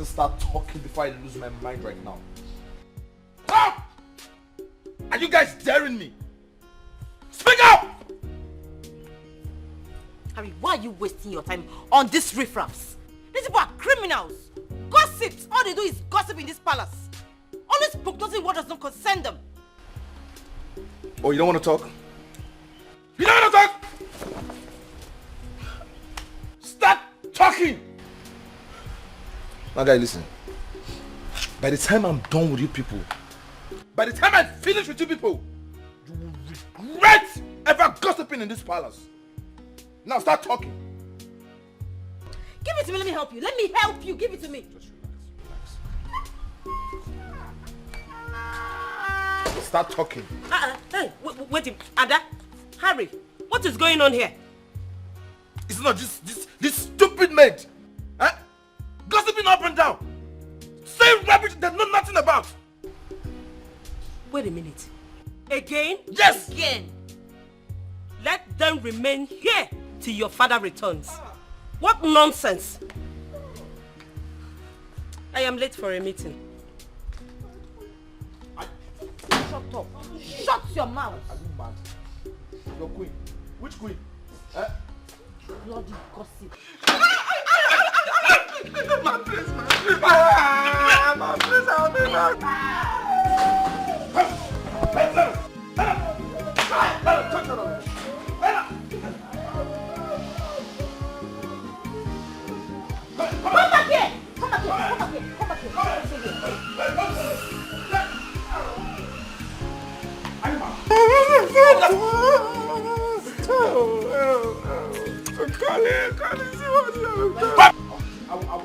start talking before I lose my mind right now. Stop! Are you guys daring me? Speak up! Harry, why are you wasting your time on these riffraffs? These people are criminals. Gossips. All they do is gossip in this palace. Always prognosing what does not concern them. Oh, you don't want to talk? You don't want to talk? Start talking! Now guys, listen. By the time I'm done with you people, by the time I finish with you people, you will regret ever gossiping in this palace. Now start talking. Give it to me, let me help you. Let me help you. Give it to me. Just relax. Start talking. Hey, wait, Ada, Harry, what is going on here? It's not this stupid maid. Huh? Gossiping up and down. Saying rubbish they know nothing about. Wait a minute. Again? Yes! Again. Let them remain here till your father returns. What nonsense. I am late for a meeting. Shut up. Shut your mouth. Are you mad? Your queen. Which queen? Bloody gossip. Man, please, man. Man, please help me, man. Come back here! Come back here! Come back here! Come back here!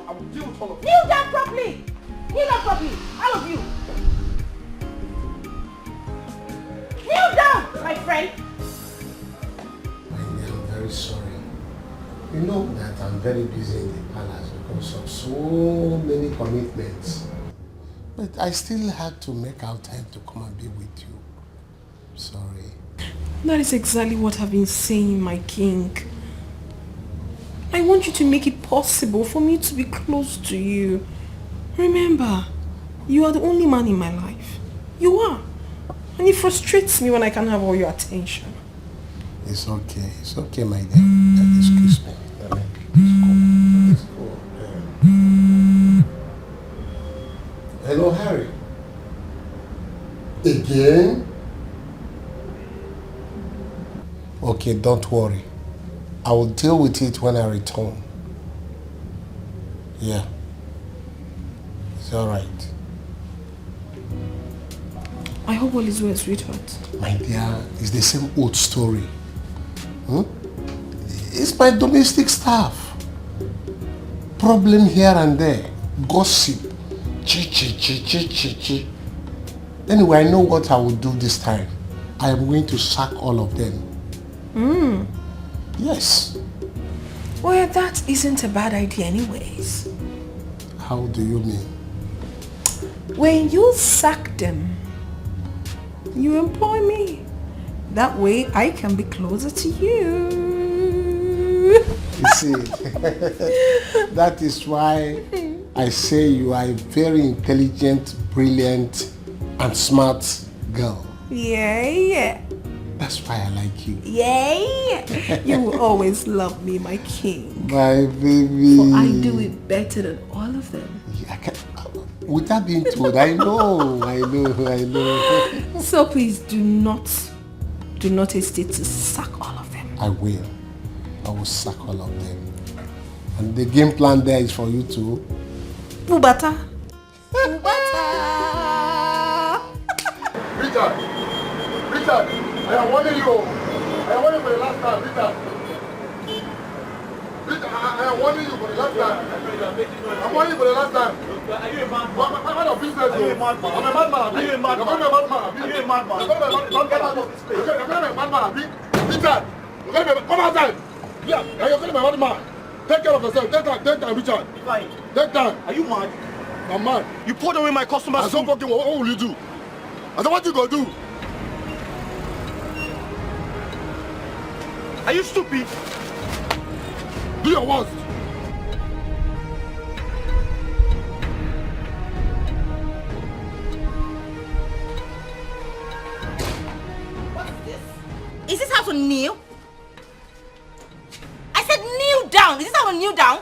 I will deal with all of you. Kneel down properly! Kneel down properly! All of you! Kneel down, my friend! My dear, I'm very sorry. You know that I'm very busy in the palace because of so many commitments. But I still had to make out time to come and be with you. Sorry. That is exactly what I've been saying, my king. I want you to make it possible for me to be close to you. Remember, you are the only man in my life. You are. And it frustrates me when I can't have all your attention. It's okay. It's okay, my dear. Excuse me. Let's go. Hello, Harry. Again? Okay, don't worry. I will deal with it when I return. Yeah. It's alright. I hope all is well, sweetheart. My dear, it's the same old story. It's my domestic staff. Problem here and there. Gossip. Chi. Anyway, I know what I will do this time. I am going to sack all of them. Yes. Well, that isn't a bad idea anyways. How do you mean? When you sack them, you employ me. That way I can be closer to you. You see, that is why I say you are a very intelligent, brilliant, and smart girl. Yeah. That's why I like you. Yeah. You will always love me, my king. My baby. For I do it better than all of them. Yeah, with that being told, I know. So please do not hesitate to sack all of them. I will sack all of them. And the game plan there is for you to... Bubata. Richard, I am warning you. I am warning you for the last time, Richard. I am warning you for the last time. I'm warning you for the last time. Are you a madman? What of business? Are you a madman? I'm a madman. Are you a madman? You're a madman. Are you a madman? Don't get out of this place. You're calling me a madman. Richard, you're calling me come outside. Yeah, you're calling me a madman. Take care of yourself. Take time, Richard. Fine. Take time. Are you mad? I'm mad. You poured away my customers' I don't fucking what will you do? I said, what you gonna do? Are you stupid? Do your worst. how to kneel? I said kneel down. Is this how to kneel down?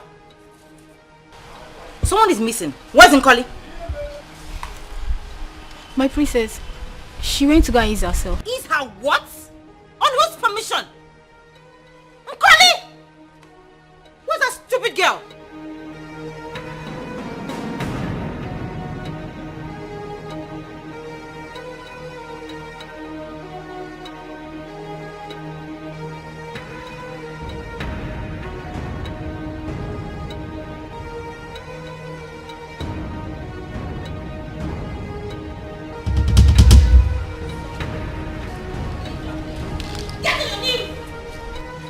Someone is missing. Where's Nkoli? My princess, she went to go and ease herself. Is her what? On whose permission? Nkoli! Where's that stupid girl?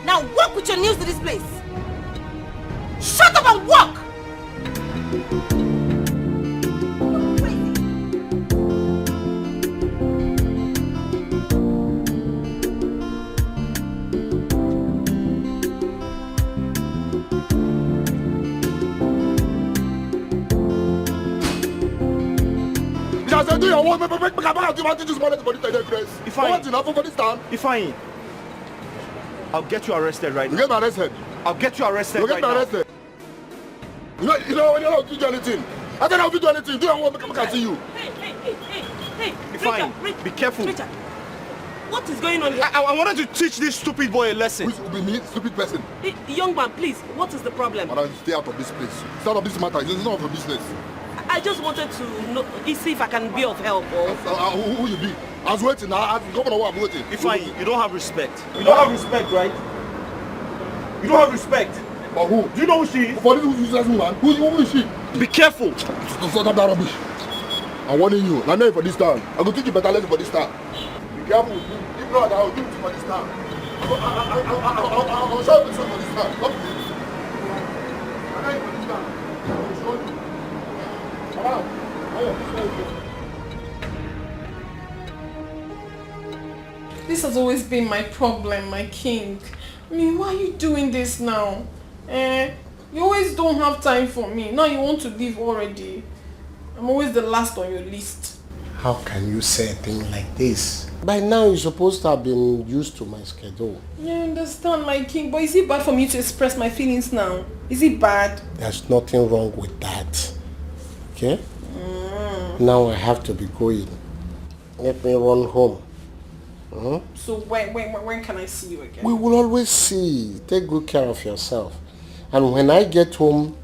Now walk with your news to this place. Shut up and walk! Do your work, make this money for this grace. If I want enough for this time. If I I'll get you arrested right You now. get me arrested. I'll get you arrested You get right me now. arrested. You know when you're not do anything. I don't know how to do anything. Do your work, make I see you. Hey, If I be careful. Richard, what is going on here? I wanted to teach this stupid boy a lesson. Which will be me, stupid person. Hey, young man, please, what is the problem? Madam, stay out of this place. Stay out of this matter. It's not of your business. I just wanted to know, see if I can be of help. Or... Who you be? I was waiting. I governor, what I'm waiting. If you don't have respect. You don't have respect, right? You don't have respect. But who? Do you know who she is? For this useless woman. Who is she? Be careful. Stop that rubbish. I'm warning you. I'm not for this time. I'm going to teach you better lesson for this time. Be careful. If not, I'll do it for this time. I'll show you for this time. Stop it. I'm not for this time. I'll show you. This has always been my problem, my king. I mean, why are you doing this now? You always don't have time for me. Now you want to leave already. I'm always the last on your list. How can you say a thing like this? By now you're supposed to have been used to my schedule. Yeah, I understand, my king. But is it bad for me to express my feelings now? Is it bad? There's nothing wrong with that. Okay? Now I have to be going. Let me run home. So when can I see you again? We will always see. Take good care of yourself. And when I get home,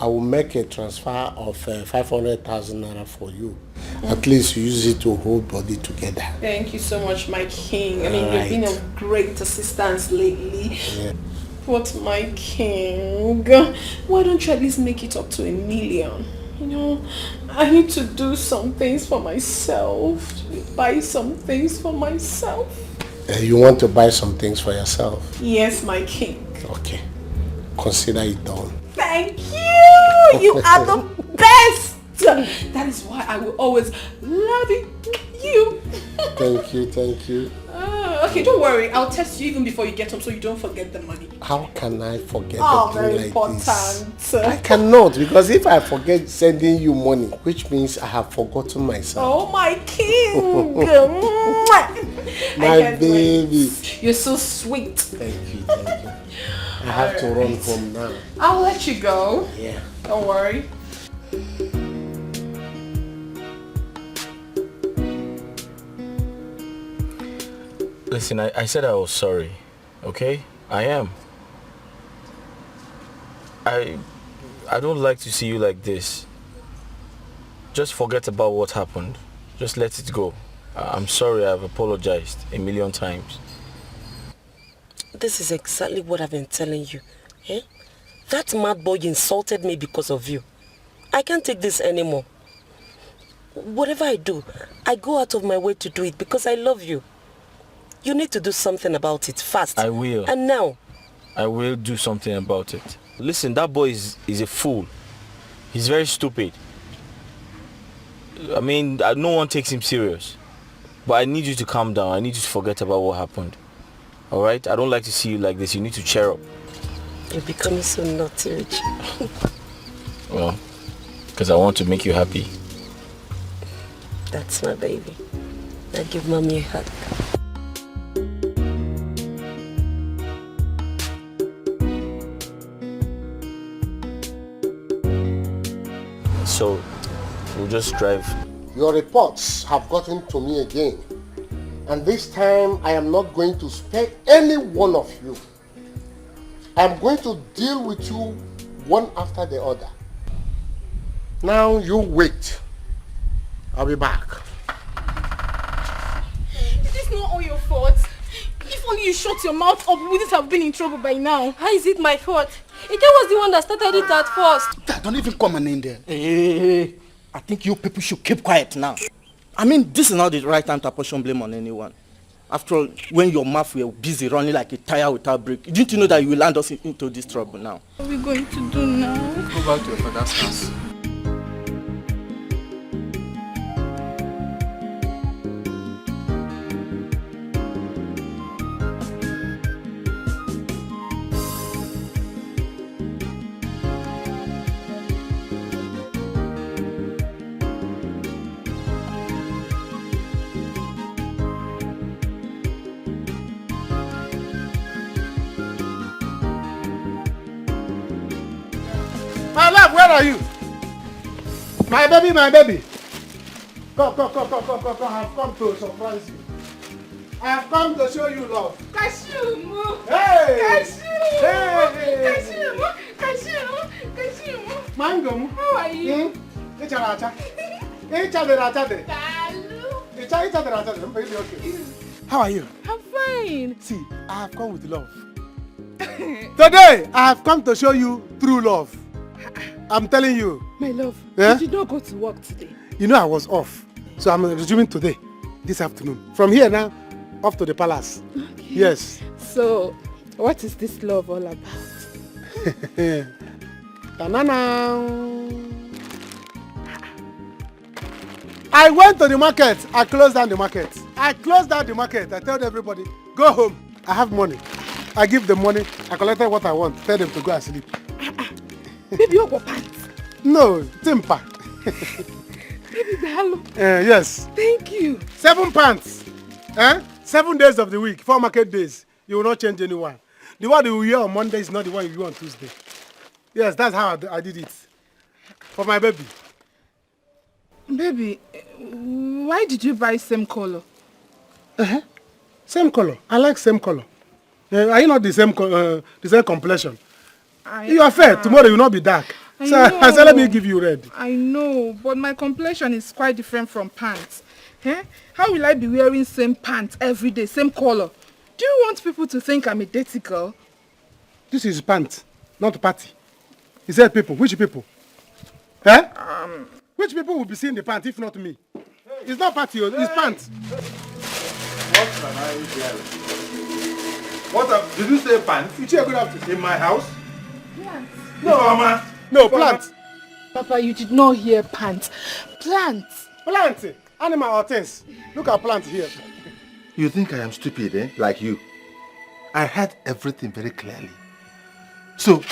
I will make a transfer of 500,000 naira for you. At least you use it to hold body together. Thank you so much, my king. I mean, Alright. you've been of great assistance lately. Yeah. But my king, why don't you at least make it up to 1 million? You know, I need to do some things for myself. Buy some things for myself. You want to buy some things for yourself? Yes, my king. Okay. Consider it done. Thank you! You are the best! That is why I will always love you. Thank you. Okay, don't worry. I'll text you even before you get home so you don't forget the money. How can I forget Oh, a thing very like important. this? I cannot, because if I forget sending you money, which means I have forgotten myself. Oh, my king! My baby. You're so sweet. Thank you. I have to run home now. I'll let you go. Yeah. Don't worry. Listen, I said I was sorry, okay? I am. I don't like to see you like this. Just forget about what happened. Just let it go. I'm sorry, I've apologized 1,000,000 times. This is exactly what I've been telling you. Eh? That mad boy insulted me because of you. I can't take this anymore. Whatever I do, I go out of my way to do it because I love you. You need to do something about it fast. I will. And now. I will do something about it. Listen, that boy is a fool. He's very stupid. I mean, no one takes him serious. But I need you to calm down. I need you to forget about what happened. Alright? I don't like to see you like this. You need to cheer up. You're becoming so naughty, Richie. Well, because I want to make you happy. That's my baby. Now give mommy a hug. so we'll just drive. Your reports have gotten to me again. And this time, I am not going to spare any one of you. I am going to deal with you one after the other. Now you wait. I'll be back. It is not all your fault. If only you shut your mouth up, we wouldn't have been in trouble by now. How is it my fault? Ike was the one that started it at first. Dad, don't even come and in there. Hey, I think you people should keep quiet now. I mean, this is not the right time to apportion blame on anyone. After all, when your mouth were busy running like a tire without brake, didn't you know that you will land us into this trouble now? What are we going to do now? Go back to your father's house. My love, where are you? My baby, my baby. Come. I have come to surprise you. I have come to show you love. Kashumu! Hey! Kashumu! Mango. How are you? How are you? I'm fine. See, I have come with love. Today, I have come to show you true love. I'm telling you. My love, Yeah? you did not go to work today. You know I was off. So I'm resuming today, this afternoon. From here now, off to the palace. Okay. Yes. So, what is this love all about? Ta-na-na. I went to the market. I closed down the market. I told everybody, go home. I have money. I give them money. I collected what I want. Tell them to go and sleep. Baby, you go pants. No, timper. Baby, hello. Yes. Thank you. 7 pants. 7 days of the week, 4 market days. You will not change anyone. The one you wear on Monday is not the one you wear on Tuesday. Yes, that's how I did it. For my baby. Baby, why did you buy same color? Same color. I like same color. Are you not the same complexion? You are fair. Tomorrow you will not be dark. I said, let me give you red. I know, but my complexion is quite different from pants. How will I be wearing same pants every day, same color? Do you want people to think I'm a dirty girl? This is pants, not party. He said people. Which people? Which people will be seeing the pants if not me? It's not party, it's pants. What can I hear? Did you say pants? In my house? Plants. No, Mama. No, plants. Papa, you did not hear pants. Plants. Plants. Animal or things. Look at plants here. You think I am stupid, eh? Like you. I heard everything very clearly. So,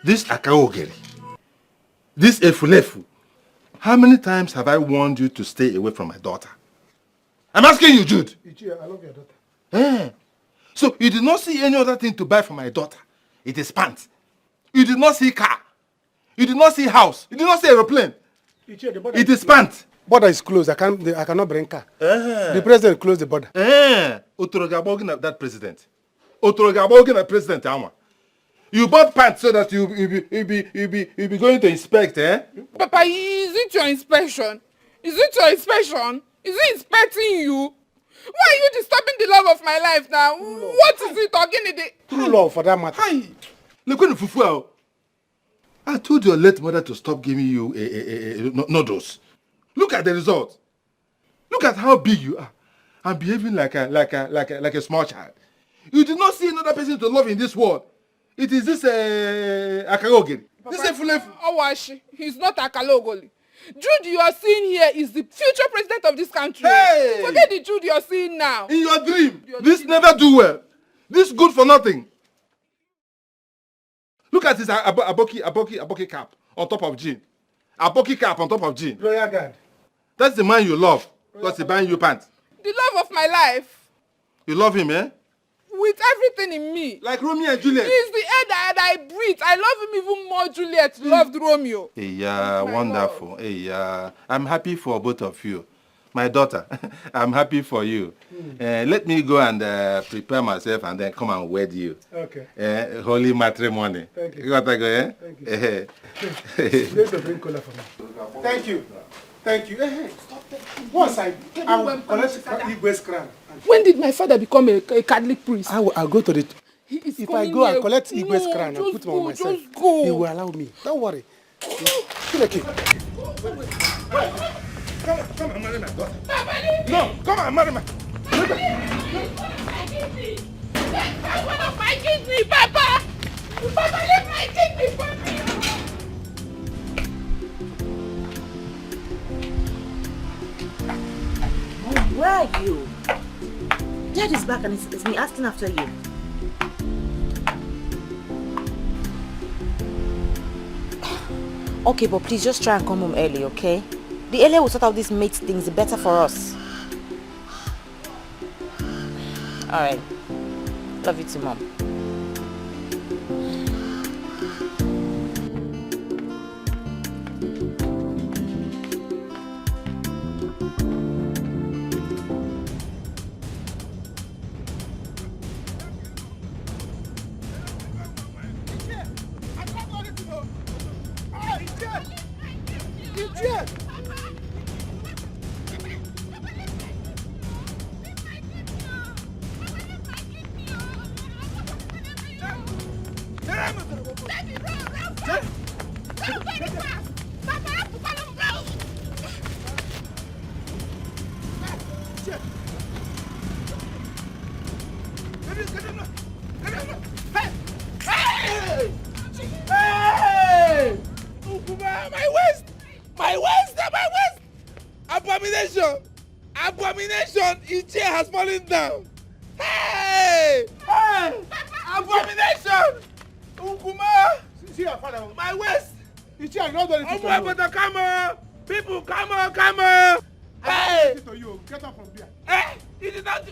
this Akaogeri, this Efulefu, how many times have I warned you to stay away from my daughter? I'm asking you, Jude. I love your daughter. So, you did not see any other thing to buy for my daughter. It is pants. You did not see car. You did not see house. You did not see aeroplane. It is pants. Border is closed. I cannot bring car. The president closed the border. Otorogabogi that president. Otorogabogi that president. You bought pants so that you be going to inspect, eh? Papa, is it your inspection? Is it inspecting you? Why are you disturbing the love of my life now? What is it talking about? True love for that matter. Look at the fufu. I told your late mother to stop giving you noodles. Look at the result. Look at how big you are. I'm behaving like a small child. You did not see another person to love in this world. It is this Akagogiri. This is Fulefu. Awashi, he's not Akalogoli. Jude you are seeing here is the future president of this country. Hey! Forget the Jude you are seeing now. In your dream, this never do well. This good for nothing. Look at this aboki cap on top of jean. Aboki cap on top of jean. Royal Guard. That's the man you love because he buying you pants. The love of my life. You love him, eh? with everything in me. Like Romeo and Juliet. He's the air that I breathe. I love him even more. Juliet loved Romeo. Yeah, wonderful. Yeah, I'm happy for both of you. My daughter, I'm happy for you. Let me go and prepare myself and then come and wed you. Okay. Holy matrimony. Thank you. You got to go, eh? Thank you. Please bring cola for me. Thank you. Thank you. Hey, stop that. Once I will collect Igwe's crown. When did my father become a Catholic priest? I'll go to the... If I go and collect here. Igwe's crown and put him on myself, just go. he will allow me. Don't worry. Come on, marry my daughter. No, come on, marry my... One of my kidney, Papa! Papa, leave my kidney for me! Where are you? Dad is back and it's me asking after you. Okay, but please just try and come home early, okay? The earlier we sort out these mate things, the better for us. Alright. Love you too, Mom. Abomination! His chair has fallen down! Hey! Hey! Abomination! Ukuma! See your father. My waist! His chair is not doing anything to you. Come on! People, come on, come on! Hey! To you. Get up from there. Hey! It is not...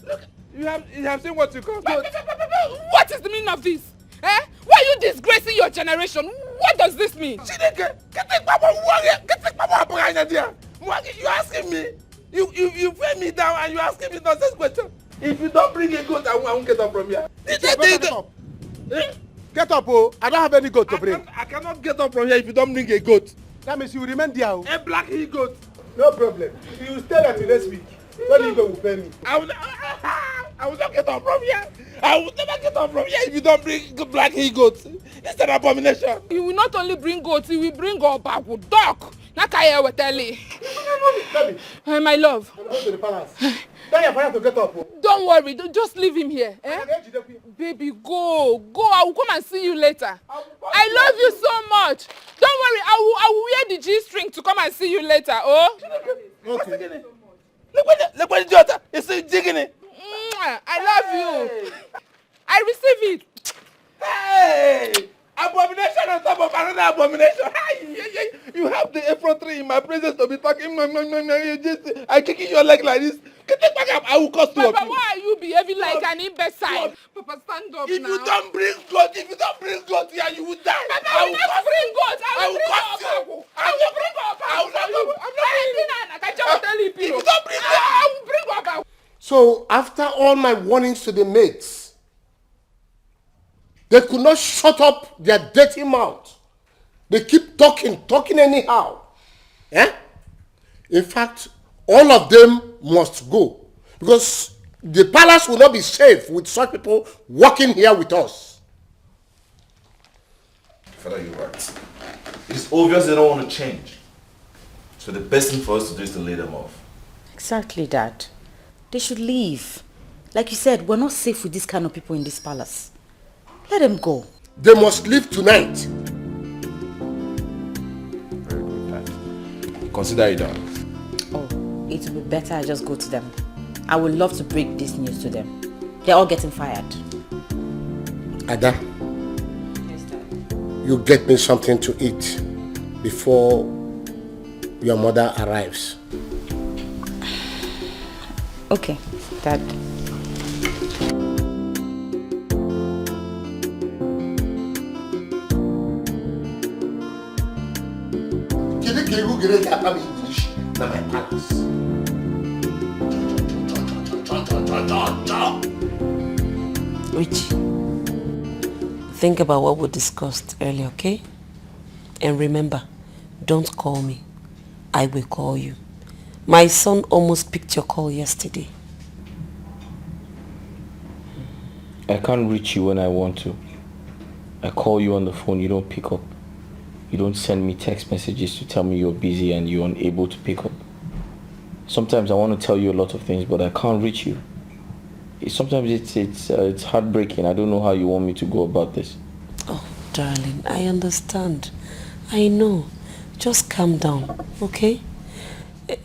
Look, you have seen what you call... What is the meaning of this? Eh? Why are you disgracing your generation? What does this mean? You're asking me? You frame me down and you're asking me nonsense questions. If you don't bring a goat, I won't get up from here. Get up. Get up, oh. I don't have any goat to bring. I cannot get up from here if you don't bring a goat. That means you remain there. Oh. A black he-goat. No problem. You stay there till next week. When you go, will pay me. I will not get up from here. I will never get up from here if you don't bring black he-goat. It's an abomination. You will not only bring goats, you will bring up a dog. Nakaya will tell you. Hey, my love. I'm going to the palace. Tell your father to get up. Oh. Don't worry. Just leave him here. Eh? Baby, go. I will come and see you later. I love you so much. Don't worry. I will wear the G-string to come and see you later. Oh? Okay. Look what the daughter is digging it. I love you. I receive it. Hey! Abomination on top of another abomination. You have the effrontery in my presence to be talking. I'm kicking your leg like this. Get back up. I will cost you. Papa, why are you behaving like an imbecile? Papa, stand up if now. If you don't bring God here, you will die. Papa, I will not bring God. I will bring up. I will bring up. I'm not telling you. If you don't bring God, I will bring up. So, after all my warnings to the mates, they could not shut up their dirty mouth. They keep talking anyhow. Eh? In fact, all of them must go. Because the palace will not be safe with such people working here with us. Father, you're right. It's obvious they don't want to change. So the best thing for us to do is to lay them off. Exactly, Dad. They should leave. Like you said, we're not safe with this kind of people in this palace. Let them go. They must leave tonight. Very good, Dad. Consider it done. Oh, it will be better I just go to them. I would love to break this news to them. They're all getting fired. Ada, yes, Dad. You get me something to eat before your mother arrives. Okay, Dad. you get a English na my palace. Richie, think about what we discussed earlier, okay? And remember, don't call me. I will call you. My son almost picked your call yesterday. I can't reach you when I want to. I call you on the phone, you don't pick up. You don't send me text messages to tell me you're busy and you're unable to pick up. Sometimes I want to tell you a lot of things, but I can't reach you. Sometimes it's heartbreaking. I don't know how you want me to go about this. Oh, darling, I understand. I know. Just calm down, okay?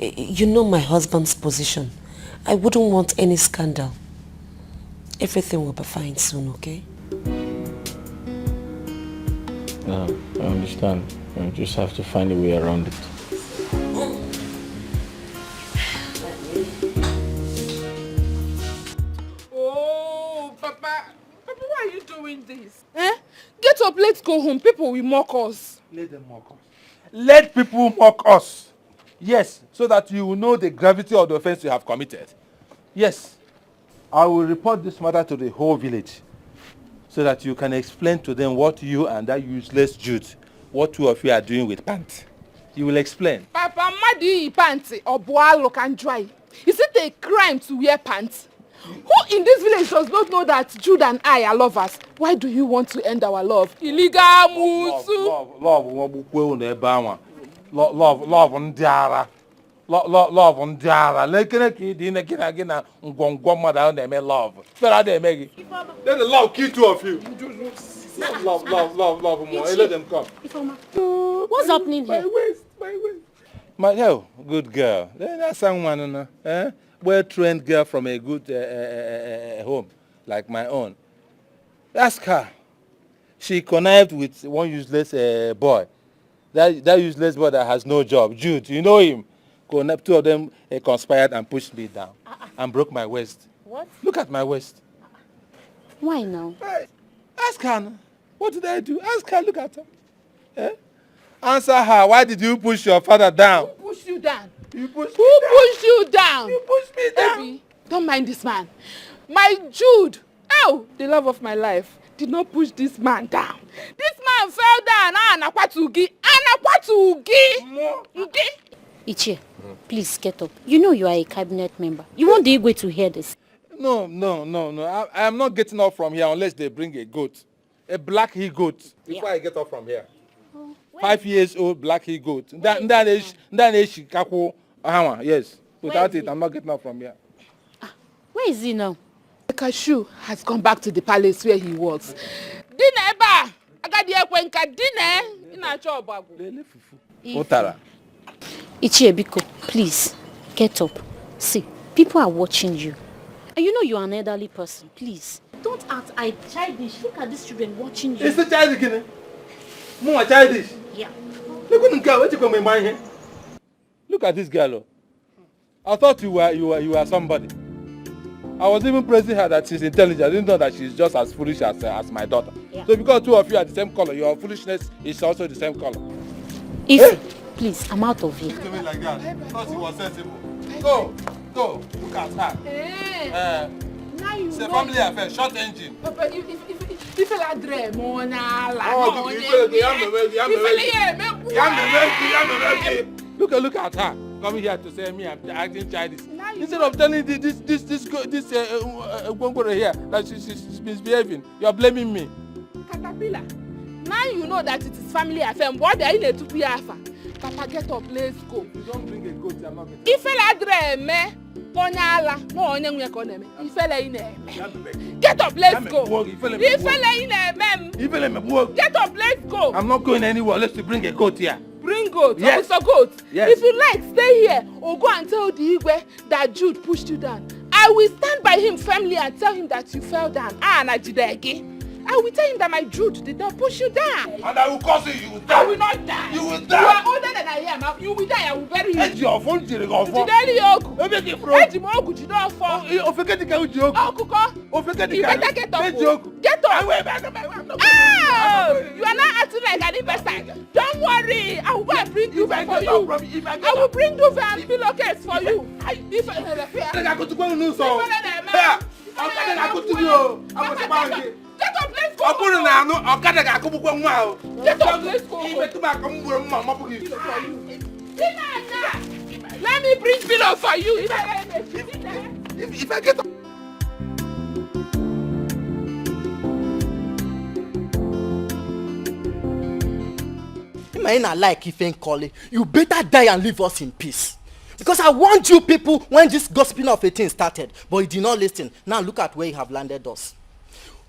You know my husband's position. I wouldn't want any scandal. Everything will be fine soon, okay? I understand. I just have to find a way around it. Oh, Papa, why are you doing this? Get up, let's go home. People will mock us. Let them mock us. Let people mock us. Yes, so that you will know the gravity of the offense you have committed. Yes, I will report this matter to the whole village so that you can explain to them what you and that useless Jude, what two of you are doing with pants. You will explain. Papa, madi pants or boalo can dry. Is it a crime to wear pants? Who in this village does not know that Jude and I are lovers? Why do you want to end our love? Illegal musu. Love ndiara. Love ndiara. Lekene ki di nekina gina ngongwa mada na me love. Fera dey make. Let the love kill two of you. Love more. Let them come. What's happening here? My waist. My good girl. That's someone, well-trained girl from a good home like my own. Ask her. She connived with one useless boy. That useless boy that has no job. Jude, you know him. Two of them conspired and pushed me down and broke my waist. What? Look at my waist. Why now? Ask her. What did I do? Ask her. Look at her. Answer her. Why did you push your father down? Who pushed you down? You pushed Who pushed you down? You pushed me down. Baby, don't mind this man. My Jude, the love of my life, did not push this man down. This man fell down. Anakwatugi. Ichie, please get up. You know you are a cabinet member. You want the Igwe to hear this? No. I am not getting up from here unless they bring a goat. A black he-goat. Before I get up from here. 5 years old black he-goat. Yes. Without it, I'm not getting up from here. Where is he now? The cashew has gone back to the palace where he was. Dineba! Ichie Biko, please, get up. See, people are watching you. And you know you are an elderly person. Please, don't act childish. Look at these children watching you. Is it childish? More childish? Yeah. Look at this girl. I thought you were somebody. I was even praising her that she's intelligent. I didn't know that she's just as foolish as my daughter. Yeah. So because two of you are the same color, your foolishness is also the same color. Please, I'm out of here. Look at me like that. I thought she was sensible. Go. Look at her. It's a family affair. Short engine. Papa, if I dream on Look at her. Coming here to say me I'm acting childish. Instead of telling this Gwongworo here that she's misbehaving, you're blaming me. Caterpillar. Now you know that it is family affair. What are you to be after? Papa, get up, let's go. You don't bring a goat, I'm not getting up. If I dream, get up, let's go. Get up, let's go. I'm not going anywhere unless you bring a goat here. Bring goat? Yes. Officer Goat? Yes. If you like, stay here or go and tell the Igwe that Jude pushed you down. I will stand by him firmly and tell him that you fell down. Najidegi. I will tell him that my Jude did not push you down. And I will cause you will die. I will not die. You will You die. are older than I am. You will die. I will bury you. Eji ofo njiri go ofo. Jideli ogu. Eji bro. Eji mo ogu jide ofo. Ofeke di ka uji ogu. Okuko. Ofeke di You ka. better get up. Eji ogu. Get up. I'm not You are not acting like an investor. Don't worry. I will go and bring duvet for you. I will bring duvet and pillowcase for you. If I go to go news so. Okada go to go. Get up, let's go. Okuru na anu okada ga akubukwa nwa o. Get up, let's go. Ibe tuba ka mburu mma mapu gi. Let me bring pillow for you. If I get up. If like if ain't calling, you better die and leave us in peace. Because I want you people when this gossiping of a thing started, but you did not listen. Now look at where you have landed us.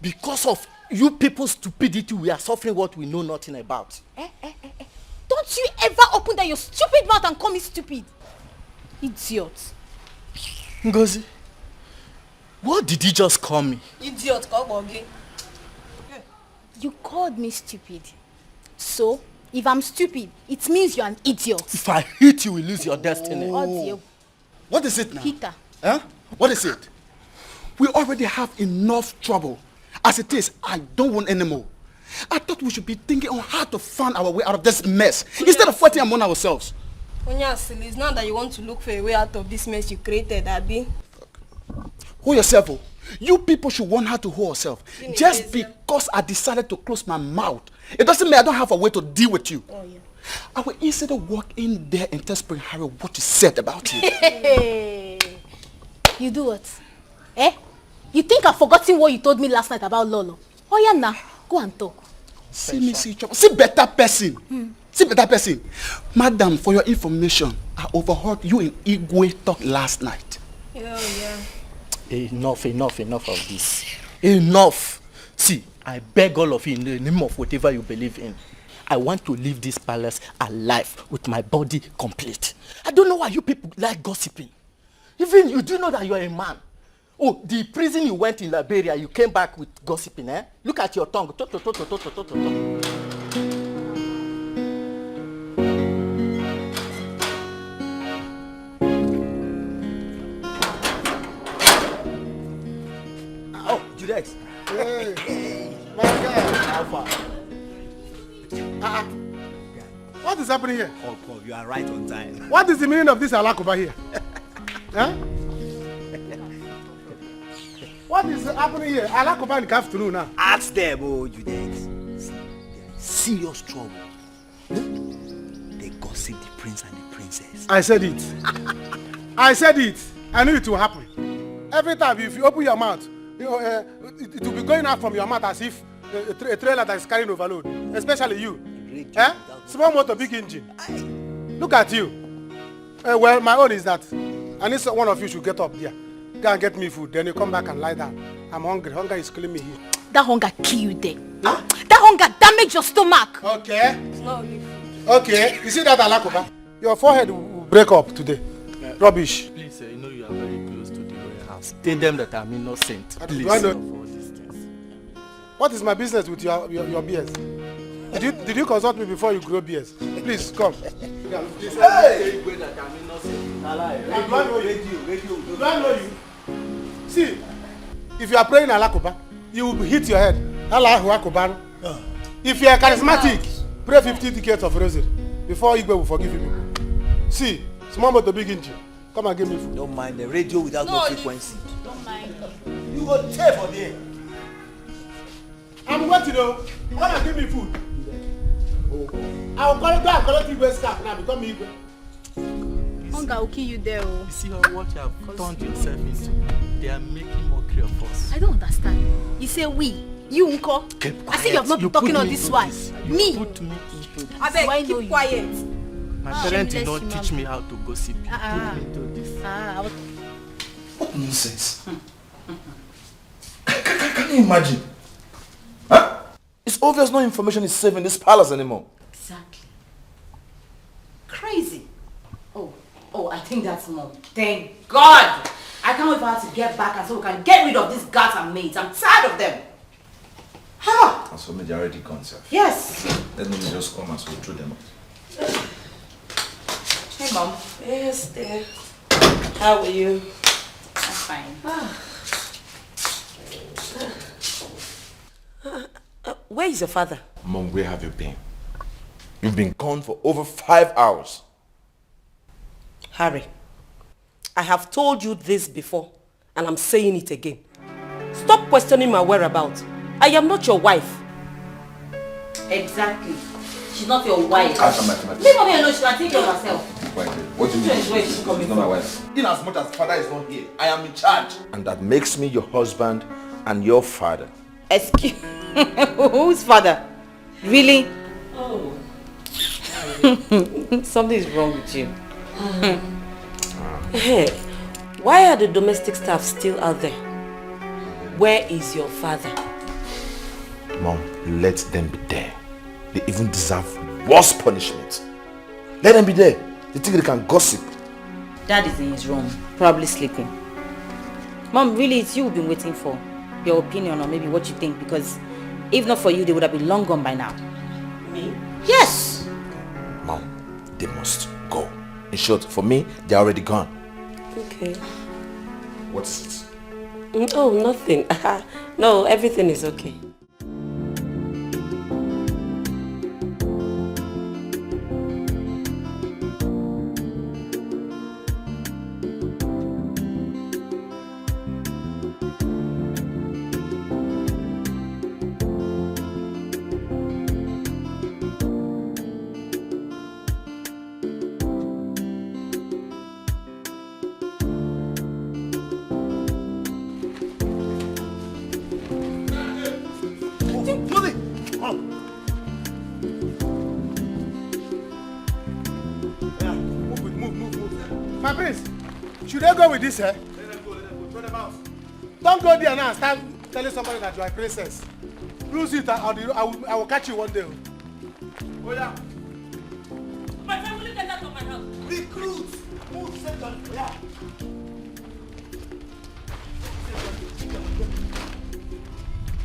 Because of you people's stupidity, we are suffering what we know nothing about. Don't you ever open that your stupid mouth and call me stupid. Idiot. Ngozi, what did you just call me? Idiot, you called me stupid. So, if I'm stupid, it means you're an idiot. If I hit you, you lose your destiny. Oh. What is it now? Peter. Huh? What is it? We already have enough trouble. As it is, I don't want any more. I thought we should be thinking on how to find our way out of this mess instead of fighting among ourselves. Onyasili, it's not that you want to look for a way out of this mess you created, Abby. Hold yourself. Oh. You people should learn how to hold yourself. Just because I decided to close my mouth, it doesn't mean I don't have a way to deal with you. Oh, yeah. I will easily walk in there and tell Spring Harry what you said about you. You do what? Eh? You think I've forgotten what you told me last night about Lolo? Oh yeah, now go and talk. See me, see trouble. See better person. See better person. Madam, for your information, I overheard you and Igwe talk last night. Yeah. Enough of this. Enough. See, I beg all of you in the name of whatever you believe in. I want to leave this palace alive with my body complete. I don't know why you people like gossiping. Even you do know that you're a man. Oh, the prison you went in Liberia, you came back with gossiping, eh? Look at your tongue. Oh, Judex. Hey, my guy. How far? What is happening here? Oh, Paul, you are right on time. What is the meaning of this alakoba here? Huh? What is happening here? Alakoba in the afternoon now. Ask them, oh, Judex. Serious trouble. They gossip the prince and the princess. I said it. I said it. I knew it will happen. Every time if you open your mouth, you know, it will be going out from your mouth as if a trailer that is carrying overload. Especially you. Eh? Small motor, big engine. Look at you. Well, my own is that I need one of you should get up there. Go and get me food. Then you come back and lie down. I'm hungry. Hunger is killing me here. That hunger kill you there. Huh? That hunger damage your stomach. Okay. It's not only food. Okay. You see that alakoba? Your forehead will break up today. Rubbish. Please, you know you are very close to the royal house. Tell them that I'm innocent. Please. Do I know? What is my business with your BS? Did you consult me before you grow BS? Please come. Hey! Do I know you? See, if you are praying alakoba, you will hit your head. If you are charismatic, pray 50 decades of rosary before Igwe will forgive you. See, small but the big engine. Come and give me food. Don't mind the radio without no frequency. Don't mind. You go tear for there. I'm waiting though. Come and give me food. I'll go and collect Igwe's scarf now. Become Igwe. Hunger will kill you there. Oh. You see what you have turned yourself into? They are making mockery of us. I don't understand. You say we. You unko. I see you have not been talking on this one. Me. Put me into this. I beg, keep quiet. My parents did not teach me how to gossip. You put me into this. What nonsense? Can you imagine? Huh? It's obvious no information is safe in this palace anymore. Exactly. Crazy. Oh, I think that's more. Thank God. I can't wait for her to get back and so we can get rid of these guards and maids. I'm tired of them. Ha! As for me, they're already gone, sir. Yes. Let me just come and so through them. Hey, Mom. Yes, dear. How are you? I'm fine. Where is your father? Mom, where have you been? You've been gone for over 5 hours. Harry, I have told you this before, and I'm saying it again. Stop questioning my whereabouts. I am not your wife. Exactly. She's not your wife. Come back. Leave mommy alone. She can take care of herself. Wait. What do you mean? She's not my wife. In as much as father is not here, I am in charge. And that makes me your husband and your father. Excuse whose father? Really? Oh. Something is wrong with you. Hey, why are the domestic staff still out there? Where is your father? Mom, let them be there. They even deserve worse punishment. Let them be there. They think they can gossip. Dad is in his room, probably sleeping. Mom, really, it's you we've been waiting for. Your opinion or maybe what you think, because if not for you, they would have been long gone by now. Me? Yes! Mom, they must go. In short, for me, they're already gone. Okay. What is it? Oh, nothing. No, everything is okay. My prince, should I go with this, eh? Let them go. Throw them out. Don't go there now and start telling somebody that you are a princess. Lose it, I will catch you one day. Oh yeah. My friend, will you get out of my house? Recruits. Move, send them. Yeah.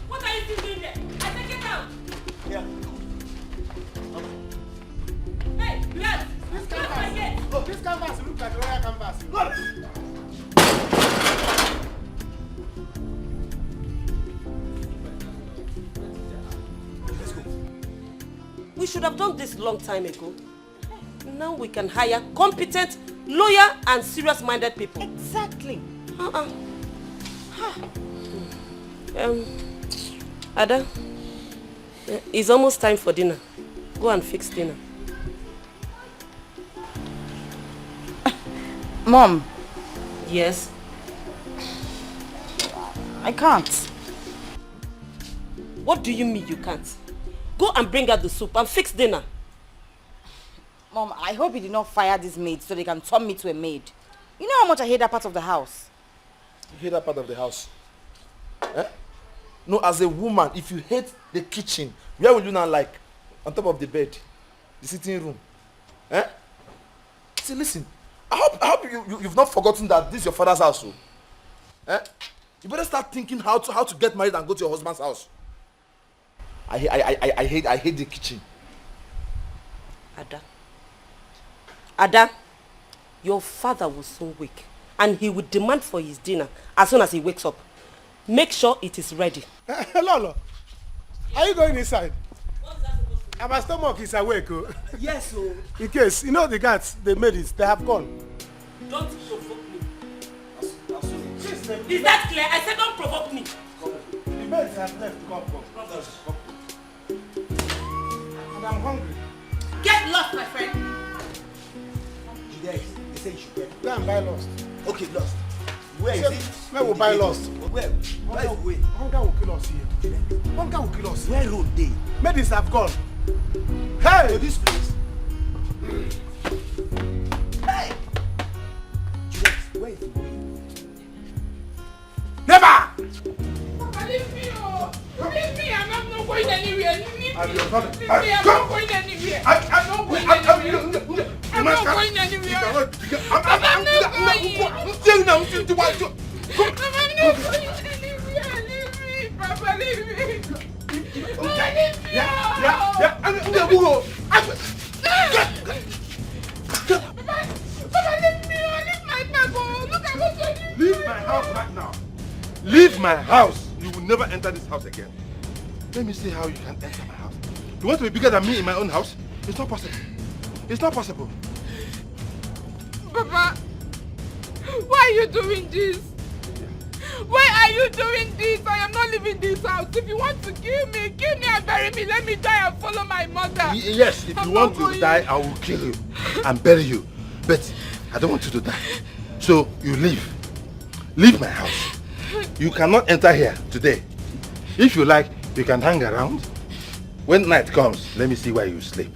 What are you still doing there? I said get out! Yeah. Hey, lads! This Close my canvas. gate! Oh, this canvas looks like royal canvas. Let's go. We should have done this long time ago. Now we can hire competent, loyal and serious-minded people. Exactly. Ada, it's almost time for dinner. Go and fix dinner. Mom. Yes? I can't. What do you mean you can't? Go and bring out the soup and fix dinner. Mom, I hope you did not fire this maid so they can turn me to a maid. You know how much I hate that part of the house. You hate that part of the house? Eh? No, as a woman, if you hate the kitchen, where will you now like? On top of the bed? The sitting room? Eh? See, listen. I hope you've not forgotten that this is your father's house. So. Eh? You better start thinking how to get married and go to your husband's house. I hate the kitchen. Ada, your father will soon wake and he will demand for his dinner as soon as he wakes up. Make sure it is ready. Lolo, are you going inside? And my stomach is awake. Oh. Yes, oh. In case, you know the guards, they made it, they have gone. Don't provoke me. Is that clear? I said don't provoke me. The maids have left. Come. And I'm hungry. Get lost, my friend. They say you should get. Go and buy Lost. Okay, Lost. Where is it? Where will buy Lost? Where is the way? Hunger will kill us here. Hunger will kill us. Where road they? Maids have gone. Hey! To this place. Hey! Juliet, where is the way? Never! Leave me, oh! Leave me, I'm not going anywhere. Leave me, I'm leave not me, I'm not going anywhere. I'm not going anywhere. I'm not going anywhere. I'm not going. I'm not going anywhere. Leave me, Papa, leave me. Leave my house right now. Leave my house. You will never enter this house again. Let me see how you can enter my house. You want to be bigger than me in my own house? It's not possible. It's not possible. Papa, why are you doing this? Why are you doing this? I am not leaving this house. If you want to kill me and bury me. Let me die and follow my mother. Yes, if you want to die, I will kill you and bury you. But I don't want you to die. So you leave. Leave my house. You cannot enter here today. If you like, you can hang around. When night comes, let me see where you sleep.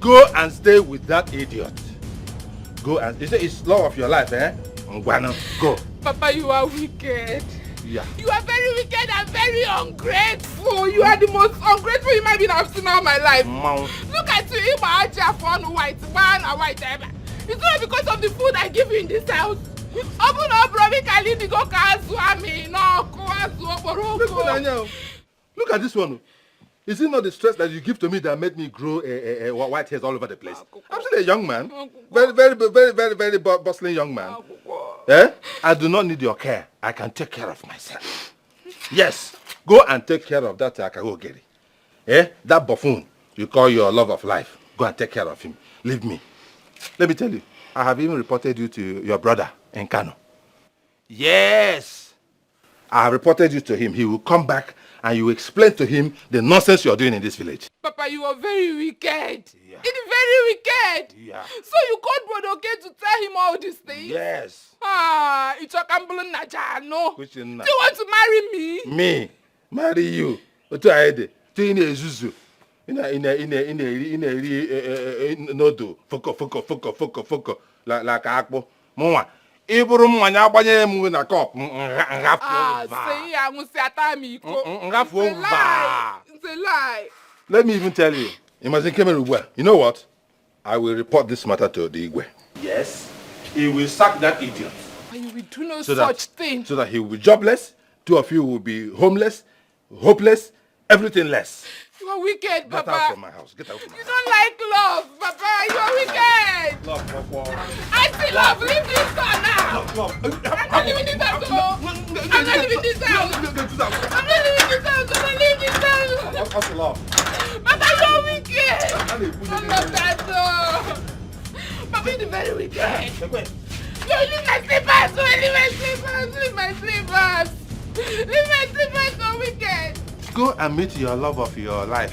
Go and stay with that idiot. Go and... It's law of your life, eh? Go. Papa, you are wicked. Yeah. You are very wicked and very ungrateful. You are the most ungrateful human being I've seen all my life. Look at you, it's not because of the food I give you in this house. Open up, Robbie, Look at this one. Is it not the stress that you give to me that made me grow white hairs all over the place? I'm still a young man. Very bustling young man. Eh? I do not need your care. I can take care of myself. Yes. Go and take care of that Akagogeri. Eh? That buffoon you call your love of life. Go and take care of him. Leave me. Let me tell you, I have even reported you to your brother in Kano. Yes. I have reported you to him. He will come back and you explain to him the nonsense you are doing in this village. Papa, you are very wicked. Yeah. It is very wicked. Yeah. So you called Bodoke to tell him all these things? Yes. It's a Kambulun Najano. Do you want to marry me? Me? Marry you? To Aede? To Zuzu? Nodo. Foko. Like Akbo. Mwa. Iburu mwanya abanye mu na cup ngafu It's a lie. Let me even tell you. Imagine Kemeru. You know what? I will report this matter to the Igwe. Yes. He will sack that idiot. You will do no such thing. So that he will be jobless. Two of you will be homeless, hopeless, everything less. You are wicked, Papa. Get out from my house. Get out from my house. You don't like love, Papa. You are wicked. Love. I see love. Leave this house now. I'm not leaving this house. I'm not leaving this house. I'm not leaving this house. I'm not leaving this house. What's the love? Papa, you are wicked. I love that door. Papa, you're very wicked. You leave my slippers. Leave my slippers. Leave my slippers, so wicked. Go and meet your love of your life.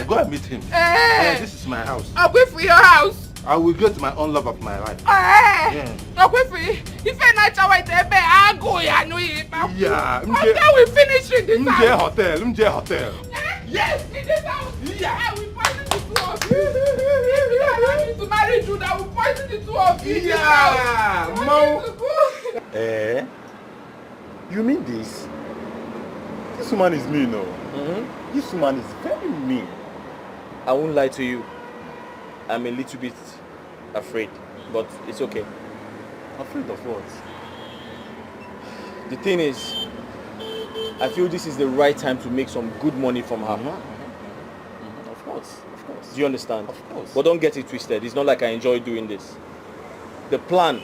Go and meet him. This is my house. I'll wait for your house. I will get my own love of my life. I'll wait for you. If I not I'll go. Yeah. Until we finish in this house. Hotel. Yes, in this house. Yeah. I will poison the two of you. If you allow me to marry you, I will poison the two of you. Yeah. You mean this? This woman is mean, no? This woman is very mean. I won't lie to you. I'm a little bit afraid, but it's okay. Afraid of what? The thing is, I feel this is the right time to make some good money from her. Of course. Do you understand? Of course. But don't get it twisted. It's not like I enjoy doing this. The plan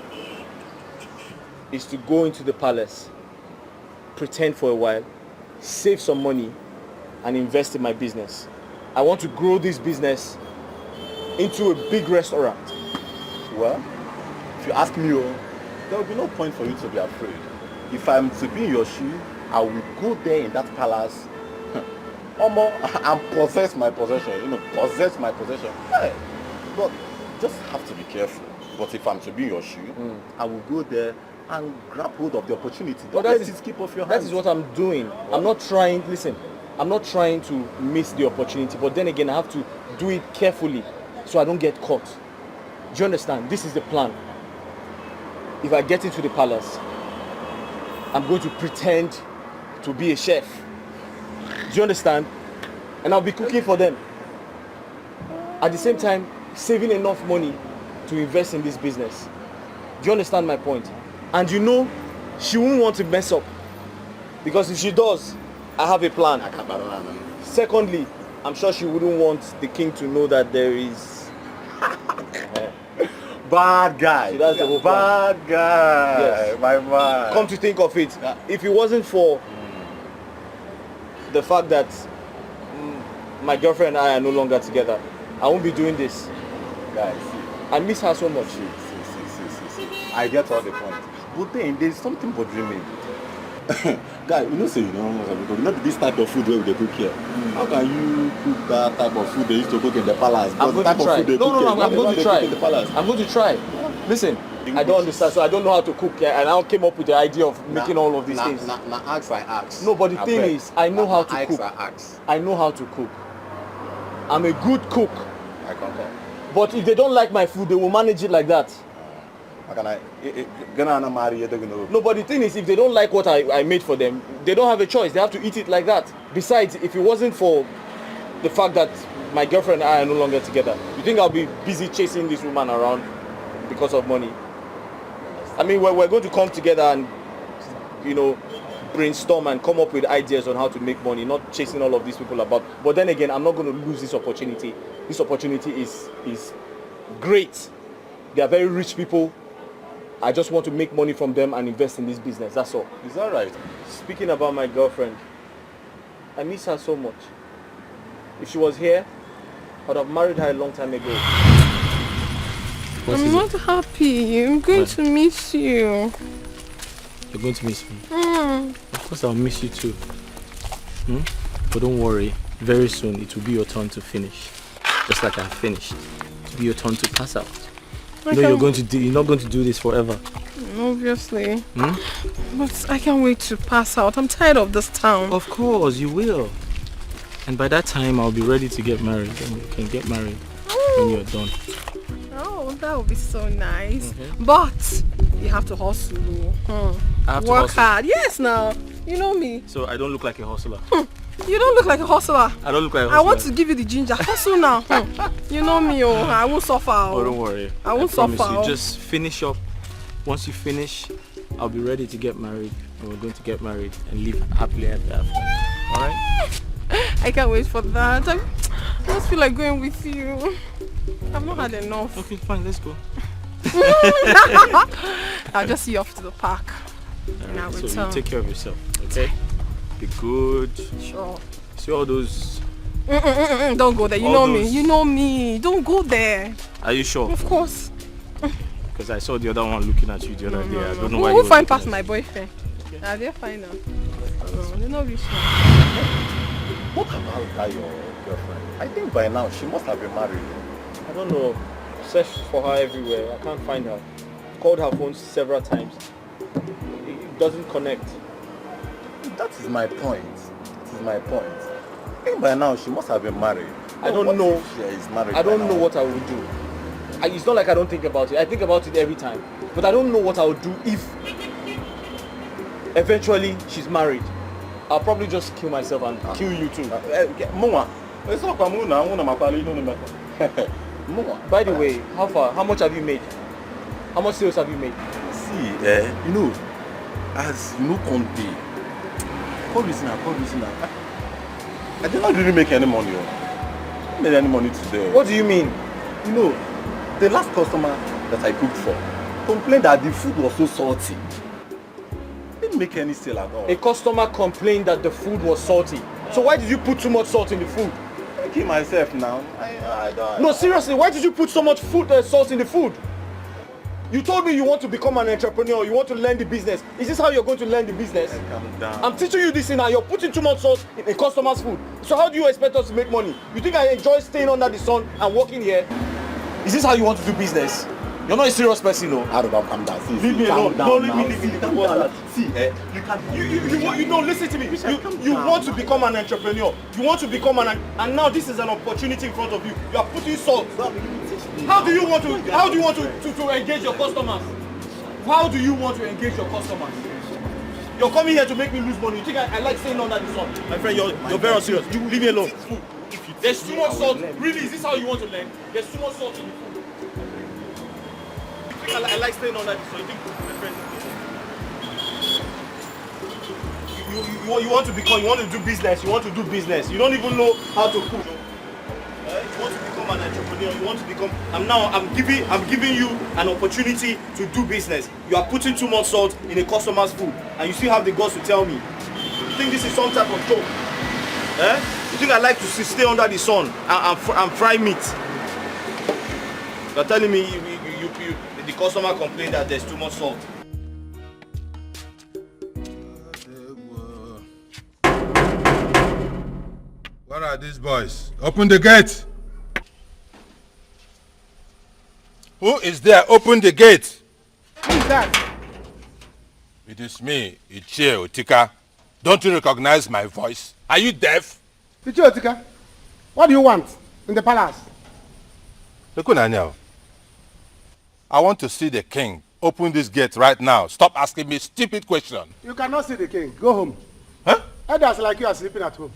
is to go into the palace, pretend for a while, save some money, and invest in my business. I want to grow this business into a big restaurant. Well, if you ask me, there will be no point for you to be afraid. If I'm to be in your shoe, I will go there in that palace and possess my possession. Possess my possession. Hey, but just have to be careful. But if I'm to be in your shoe, I will go there and grab hold of the opportunity. Don't let it skip off your hands. That is what I'm doing. I'm not trying to miss the opportunity, but then again, I have to do it carefully so I don't get caught. Do you understand? This is the plan. If I get into the palace, I'm going to pretend to be a chef. Do you understand? And I'll be cooking for them. At the same time, saving enough money to invest in this business. Do you understand my point? And she won't want to mess up. Because if she does, I have a plan. Secondly, I'm sure she wouldn't want the king to know that there is... Bad guy. So that's the whole plan. Bad guy. Yes. My man. Come to think of it, if it wasn't for the fact that my girlfriend and I are no longer together, I won't be doing this. Guys, I miss her so much. See. I get all the point. But then there's something bothering me. Guy, you know say you don't know because not this type of food where they cook here. How can you cook that type of food they used to cook in the palace? I'm going to try. I'm going to try. I'm going to try. Listen, I don't understand, so I don't know how to cook here, and I came up with the idea of making all of these things. Now ask I ask. No, but the thing is, I know how to cook. I know how to cook. I'm a good cook. I concur. But if they don't like my food, they will manage it like that. No, but the thing is, if they don't like what I made for them, they don't have a choice. They have to eat it like that. Besides, if it wasn't for the fact that my girlfriend and I are no longer together, you think I'll be busy chasing this woman around because of money? I mean, we're going to come together and, you know, brainstorm and come up with ideas on how to make money, not chasing all of these people about. But then again, I'm not going to lose this opportunity. This opportunity is great. They are very rich people. I just want to make money from them and invest in this business. That's all. Is that right? Speaking about my girlfriend, I miss her so much. If she was here, I would have married her a long time ago. I'm not happy. I'm going to miss you. You're going to miss me? Of course I'll miss you too. But don't worry. Very soon it will be your turn to finish. Just like I finished. It will be your turn to pass out. You're not going to do this forever. Obviously. But I can't wait to pass out. I'm tired of this town. Of course, you will. And by that time, I'll be ready to get married. And you can get married when you're done. Oh, that would be so nice. But you have to hustle. I have to work hustle. hard. Yes, now. You know me. So I don't look like a hustler. You don't look like a hustler. I don't look like a hustler. I want to give you the ginger. Hustle now. You know me, I won't suffer. Oh, don't worry. I won't promise suffer. you. Just finish up. Once you finish, I'll be ready to get married. And we're going to get married and live happily ever after. Alright? I can't wait for that. I just feel like going with you. I've not had enough. Okay, fine. Let's go. I'll just see you off to the park. Alright, so you take care of yourself, okay? Be good. Sure. See all those... Don't go there. You know me. You know me. Don't go there. Are you sure? Of course. Because I saw the other one looking at you the other day. I don't know why. We'll find past my boyfriend. Are they fine now? No, they're not rich now. What about that your girlfriend? I think by now she must have been married. I don't know. Searched for her everywhere. I can't find her. Called her phone several times. It doesn't connect. That is my point. I think by now she must have been married. I don't know. If she is married. I don't know what I would do. It's not like I don't think about it. I think about it every time. But I don't know what I would do if eventually she's married. I'll probably just kill myself and kill you too. By the way, how much have you made? How much sales have you made? See, you know, as you know, call this now. I did not really make any money. I didn't make any money today. What do you mean? You know, the last customer that I cooked for complained that the food was so salty. Didn't make any sale at all. A customer complained that the food was salty. So why did you put too much salt in the food? I kill myself now. I don't. No, seriously, why did you put so much salt in the food? You told me you want to become an entrepreneur, you want to learn the business. Is this how you're going to learn the business? Calm down. I'm teaching you this thing now, you're putting too much salt in a customer's food. So how do you expect us to make money? You think I enjoy staying under the sun and working here? Is this how you want to do business? You're not a serious person, no. How do I calm down? See, leave me alone. Don't leave me. See, you can. You know, listen to me. You want to become an entrepreneur. You want to become and now this is an opportunity in front of you. You are putting salt. How do you want to engage your customers? How do you want to engage your customers? You're coming here to make me lose money. You think I like staying under the sun? My friend, you're very serious. You leave me alone. There's too much salt. Really, is this how you want to learn? There's too much salt in the food. You think I like staying under the sun? You think, my friend? You want to do business. You want to do business. You don't even know how to cook. You want to become an entrepreneur. You want to become. I'm giving you an opportunity to do business. You are putting too much salt in a customer's food, and you still have the guts to tell me. You think this is some type of joke? You think I like to stay under the sun and fry meat? You're telling me the customer complained that there's too much salt. What are these boys? Open the gate! Who is there? Open the gate! Who is that? It is me, Ichie Otika. Don't you recognize my voice? Are you deaf? Ichie Otika, what do you want in the palace? I want to see the king. Open this gate right now. Stop asking me stupid questions. You cannot see the king. Go home. Huh? Elders like you are sleeping at home.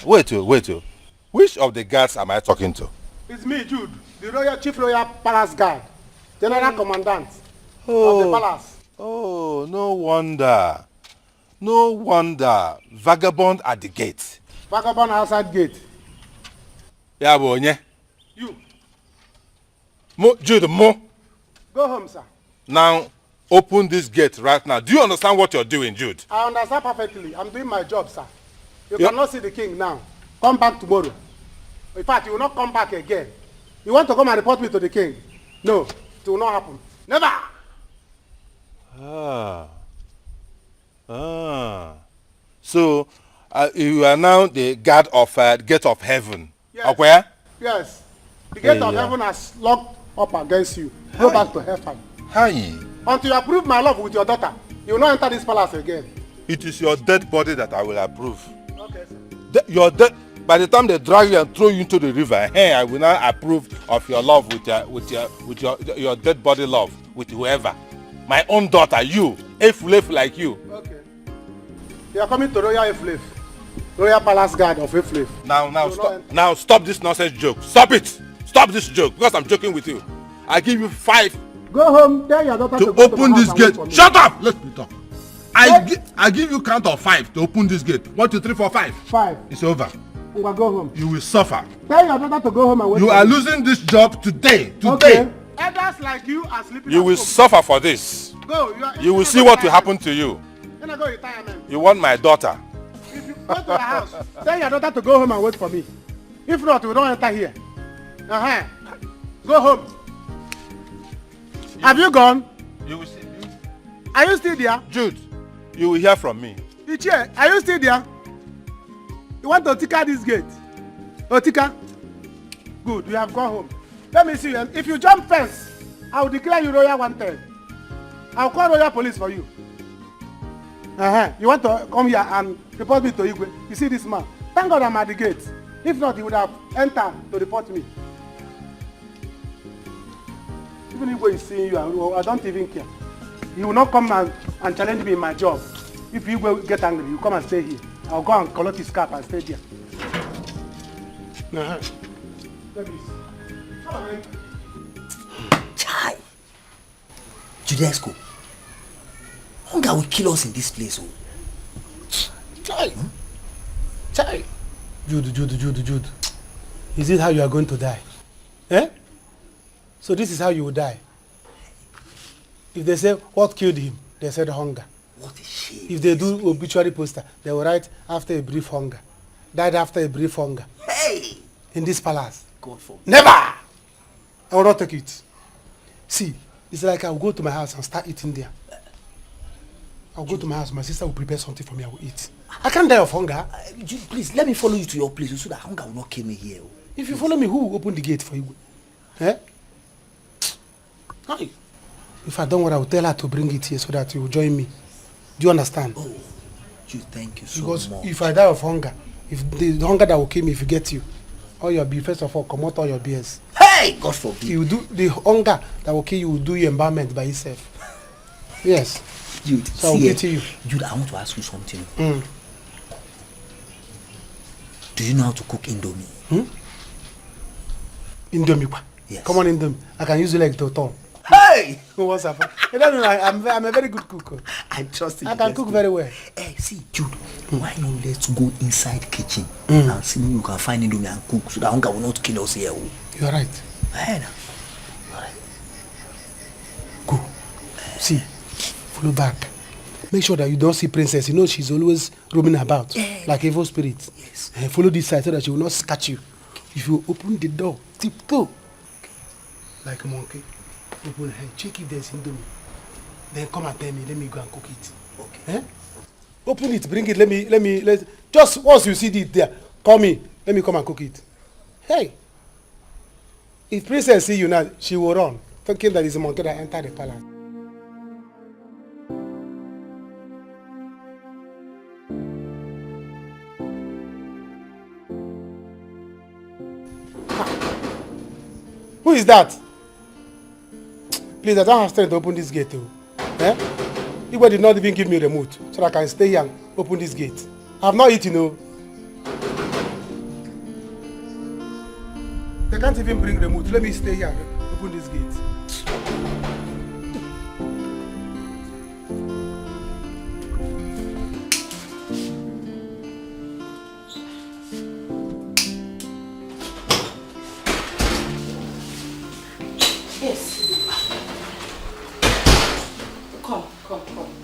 Wait. Which of the guards am I talking to? It's me, Jude, the Chief Royal Palace Guard, General Commandant of the palace. Oh, no wonder. No wonder. Vagabond at the gate. Vagabond outside gate. You. Jude. Go home, sir. Now, open this gate right now. Do you understand what you're doing, Jude? I understand perfectly. I'm doing my job, sir. You cannot see the king now. Come back tomorrow. In fact, you will not come back again. You want to come and report me to the king? No, it will not happen. Never! So, you are now the guard of gate of heaven. Yes. Where? Yes. The gate of heaven has locked up against you. Go back to heaven. Hi. Until you approve my love with your daughter, you will not enter this palace again. It is your dead body that I will approve. Okay, sir. Your dead. By the time they drag you and throw you into the river, hey, I will not approve of your love with your dead body love with whoever. My own daughter, you, a flave like you. Okay. You are coming to Royal Eflave, Royal Palace Guard of Eflave. Now stop this nonsense joke. Stop it. Stop this joke because I'm joking with you. I give you 5. Go home. Tell your daughter to open this gate. Shut up. Let me talk. I give you count of 5 to open this gate. 1, 2, 3, 4, 5. 5. It's over. Go home. You will suffer. Tell your daughter to go home and wait. You are losing this job today. Okay. Elders like you are sleeping. You will suffer for this. Go. You will see what will happen to you. Then I go retirement. You want my daughter. If you go to the house, tell your daughter to go home and wait for me. If not, we don't enter here. Go home. Have you gone? You will see. Are you still there? Jude, you will hear from me. Ichie, are you still there? You want to Otika this gate? Otika? Good, you have gone home. Let me see you. If you jump fence, I will declare you royal wanted. I will call royal police for you. You want to come here and report me to Igwe? You see this man? Thank God I'm at the gate. If not, he would have entered to report me. Even Igwe is seeing you, I don't even care. He will not come and challenge me in my job. If Igwe get angry, you come and stay here. I'll go and collect his cap and stay there. Chai! Judesco, hunger will kill us in this place. Chai! Chai! Jude. Is it how you are going to die? So this is how you will die. If they say, what killed him? They said hunger. What a shame. If they do obituary poster, they will write after a brief hunger. Died after a brief hunger. Hey! In this palace. God forbid. Never! I will not take it. See, it's like I will go to my house and start eating there. I'll go to my house, my sister will prepare something for me, I will eat. I can't die of hunger. Please, let me follow you to your place so that hunger will not kill me here. If you follow me, who will open the gate for you? If I don't want, I will tell her to bring it here so that you will join me. Do you understand? Oh, thank you so much. Because if I die of hunger, if the hunger that will kill me, if you get you, all your beer, first of all, come out all your beers. Hey, God forbid. You do the hunger that will kill you will do your embalmment by yourself. Yes. Jude, so I will pity you. Jude, I want to ask you something. Do you know how to cook Indomie? Indomie? Yes. Come on, Indomie. I can use your leg to turn. Hey! What's up? You don't know, I'm a very good cook. I trust you. I can cook very well. Hey, see, Jude, why not let's go inside kitchen and see if you can find Indomie and cook so that hunger will not kill us here. You're right. Hey, Go. See, follow back. Make sure that you don't see Princess. You know she's always roaming about like evil spirit. Yes. And follow this side so that she will not catch you. If you open the door, tiptoe like a monkey. Open her, check if there's Indomie. Then come and tell me. Let me go and cook it. Okay. Eh? Open it, bring it. Let just once you see it there, call me. Let me come and cook it. Hey, if Princess see you now, she will run, thinking that it's a monkey that entered the palace. Who is that? Please, I don't have strength to open this gate too. Eh? Igwe did not even give me a remote so that I can stay here and open this gate. I have not eaten, no. They can't even bring remote. Let me stay here and open this gate.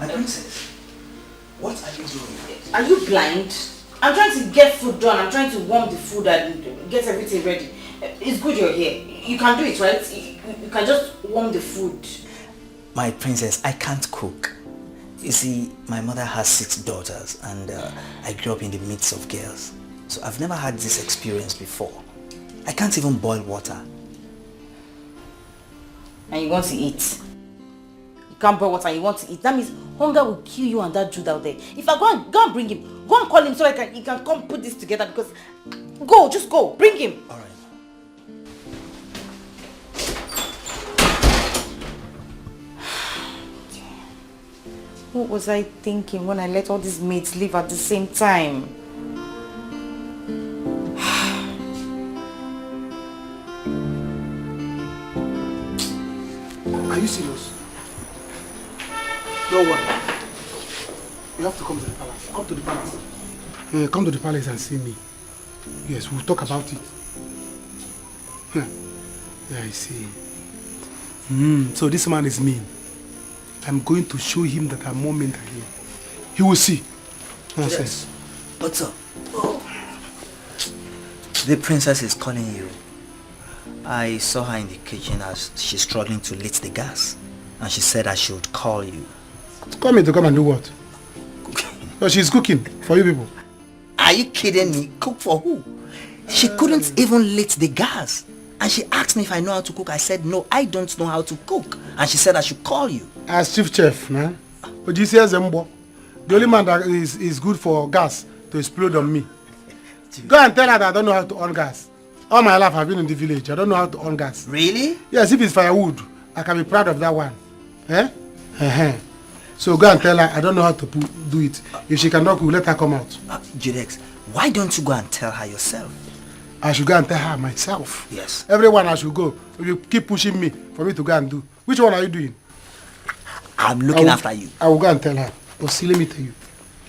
My princess, what are you doing? Are you blind? I'm trying to get food done. I'm trying to warm the food and get everything ready. It's good you're here. You can do it, right? You can just warm the food. My princess, I can't cook. You see, my mother has 6 daughters and I grew up in the midst of girls. So I've never had this experience before. I can't even boil water. And you want to eat? You can't boil water and you want to eat. That means hunger will kill you and that Jude out there. If I go and bring him, go and call him so he can come put this together because... Go, just go. Bring him. All right. What was I thinking when I let all these maids leave at the same time? Are you serious? No one. You have to come to the palace. Come to the palace. Come to the palace and see me. Yes, we'll talk about it. Yeah, I see. So this man is mean. I'm going to show him that I'm more mean than him. He will see. Nonsense. What's up? The princess is calling you. I saw her in the kitchen as she's struggling to lit the gas. And she said I should call you. Call me to come and do what? No, she's cooking for you people. Are you kidding me? Cook for who? She couldn't even lit the gas. And she asked me if I know how to cook. I said, no, I don't know how to cook. And she said I should call you. As chief chef, man. But you see, the only man that is good for gas to explode on me. Go and tell her that I don't know how to on gas. All my life I've been in the village. I don't know how to on gas. Really? Yes, if it's firewood, I can be proud of that one. Eh? So go and tell her I don't know how to do it. If she cannot cook, let her come out. Judex, why don't you go and tell her yourself? I should go and tell her myself. Yes. Everyone I should go. You keep pushing me for me to go and do. Which one are you doing? I'm looking after you. I will go and tell her. But see, let me tell you.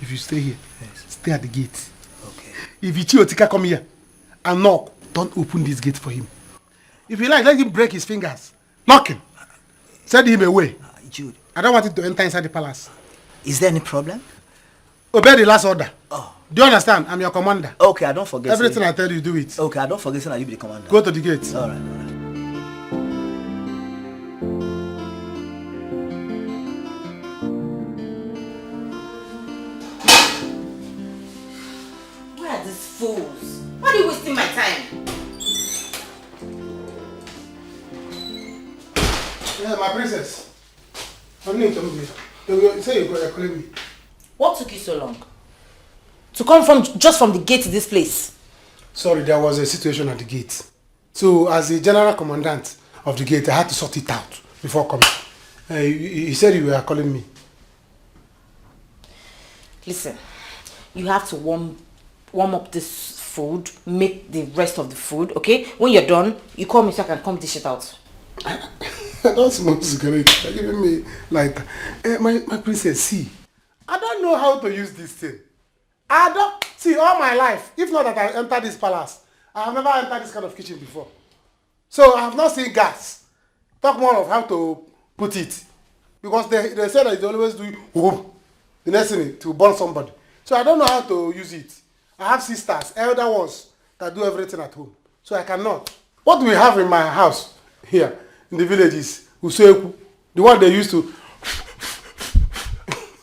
If you stay here, stay at the gate. Okay. If Etiko come here and knock, don't open this gate for him. If you like, let him break his fingers. Knock him. Send him away. Jude. I don't want him to enter inside the palace. Is there any problem? Obey the last order. Oh. Do you understand? I'm your commander. Okay, I don't forget. Everything I tell you, do it. Okay, I don't forget that you be the commander. Go to the gate. All right. Why are these fools? Why are you wasting my time? Yeah, my princess. I'm new to me. You say you're calling me. What took you so long? To come just from the gate to this place? Sorry, there was a situation at the gate. So, as the general commandant of the gate, I had to sort it out before coming. He said you were calling me. Listen, you have to warm up this food, make the rest of the food, okay? When you're done, you call me so I can come dish it out. Don't smoke cigarette. You're giving me lighter. My princess, see. I don't know how to use this thing. I don't see all my life. If not that I enter this palace, I have never entered this kind of kitchen before. So I have not seen gas. Talk more of how to put it. Because they say that they always do whoop, the next thing to burn somebody. So I don't know how to use it. I have sisters, elder ones, that do everything at home. So I cannot. What we have in my house here in the village is useku, the one they used to.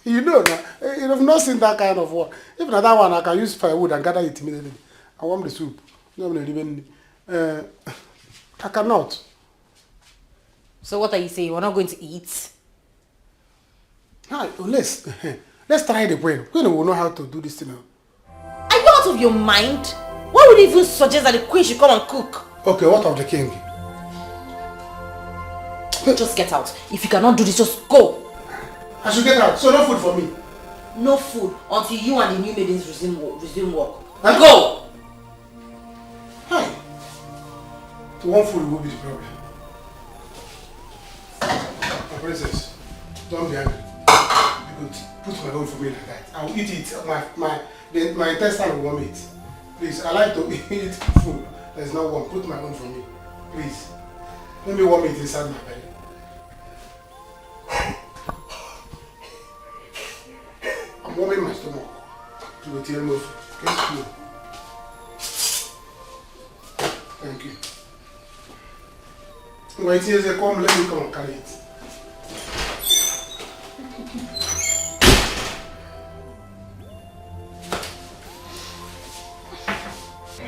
You know, you have not seen that kind of one. If not that one, I can use firewood and gather it immediately. I want the soup. I cannot. So what are you saying? We're not going to eat? Hi, let's try the point. We will know how to do this thing now. Are you out of your mind? Why would you even suggest that the queen should come and cook? Okay, what of the king? Just get out. If you cannot do this, just go. I should get out. So no food for me? No food until you and the new maidens resume work. Huh? Go! Hi. So one food will be the problem. My princess, don't be angry. You could put my own for me like that. I will eat it. My intestine will warm it. Please, I like to eat food. There's no one. Put my own for me. Please. Let me warm it inside my belly. I'm warming my stomach. To the tail of get food. Thank you. When it is a come, let me come and carry it.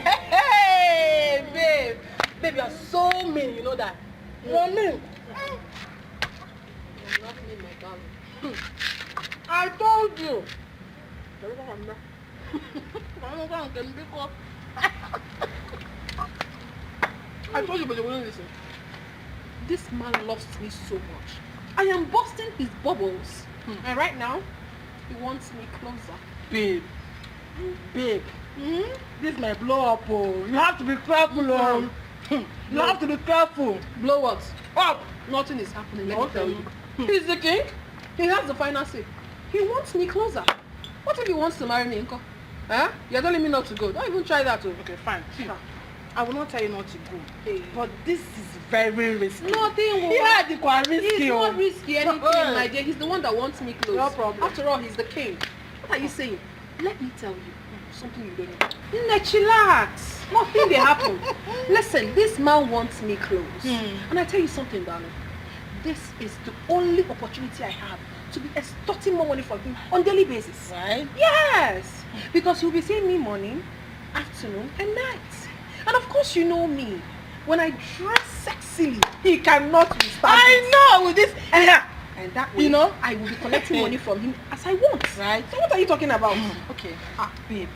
Hey, babe. Babe, you're so mean, you know that. You're mean. You're not mean, my darling. I told you. I told you, but you wouldn't listen. This man loves me so much. I am busting his bubbles. And right now, he wants me closer. Babe. Babe. This might blow up. Oh. You have to be careful. You have to be careful. Blow what? Up. Nothing is happening, let me tell you. He's the king. He has the final say. He wants me closer. What if he wants to marry me, Nko? Huh? You're telling me not to go. Don't even try that. Okay, fine. I will not tell you not to go. Hey. But this is very risky. Nothing will. Risky. It's not risky anything, my dear. He's the one that wants me close. No problem. After all, he's the king. What are you saying? Let me tell you something you don't know. Let's chillax. Nothing will happen. Listen, this man wants me close. And I tell you something, darling. This is the only opportunity I have to be extorting more money from him on a daily basis. Right? Yes. Because he'll be seeing me morning, afternoon, and night. And of course, you know me. When I dress sexily, he cannot resist. I know with this. And that way, you know, I will be collecting money from him as I want. Right? So what are you talking about? Okay. Babe.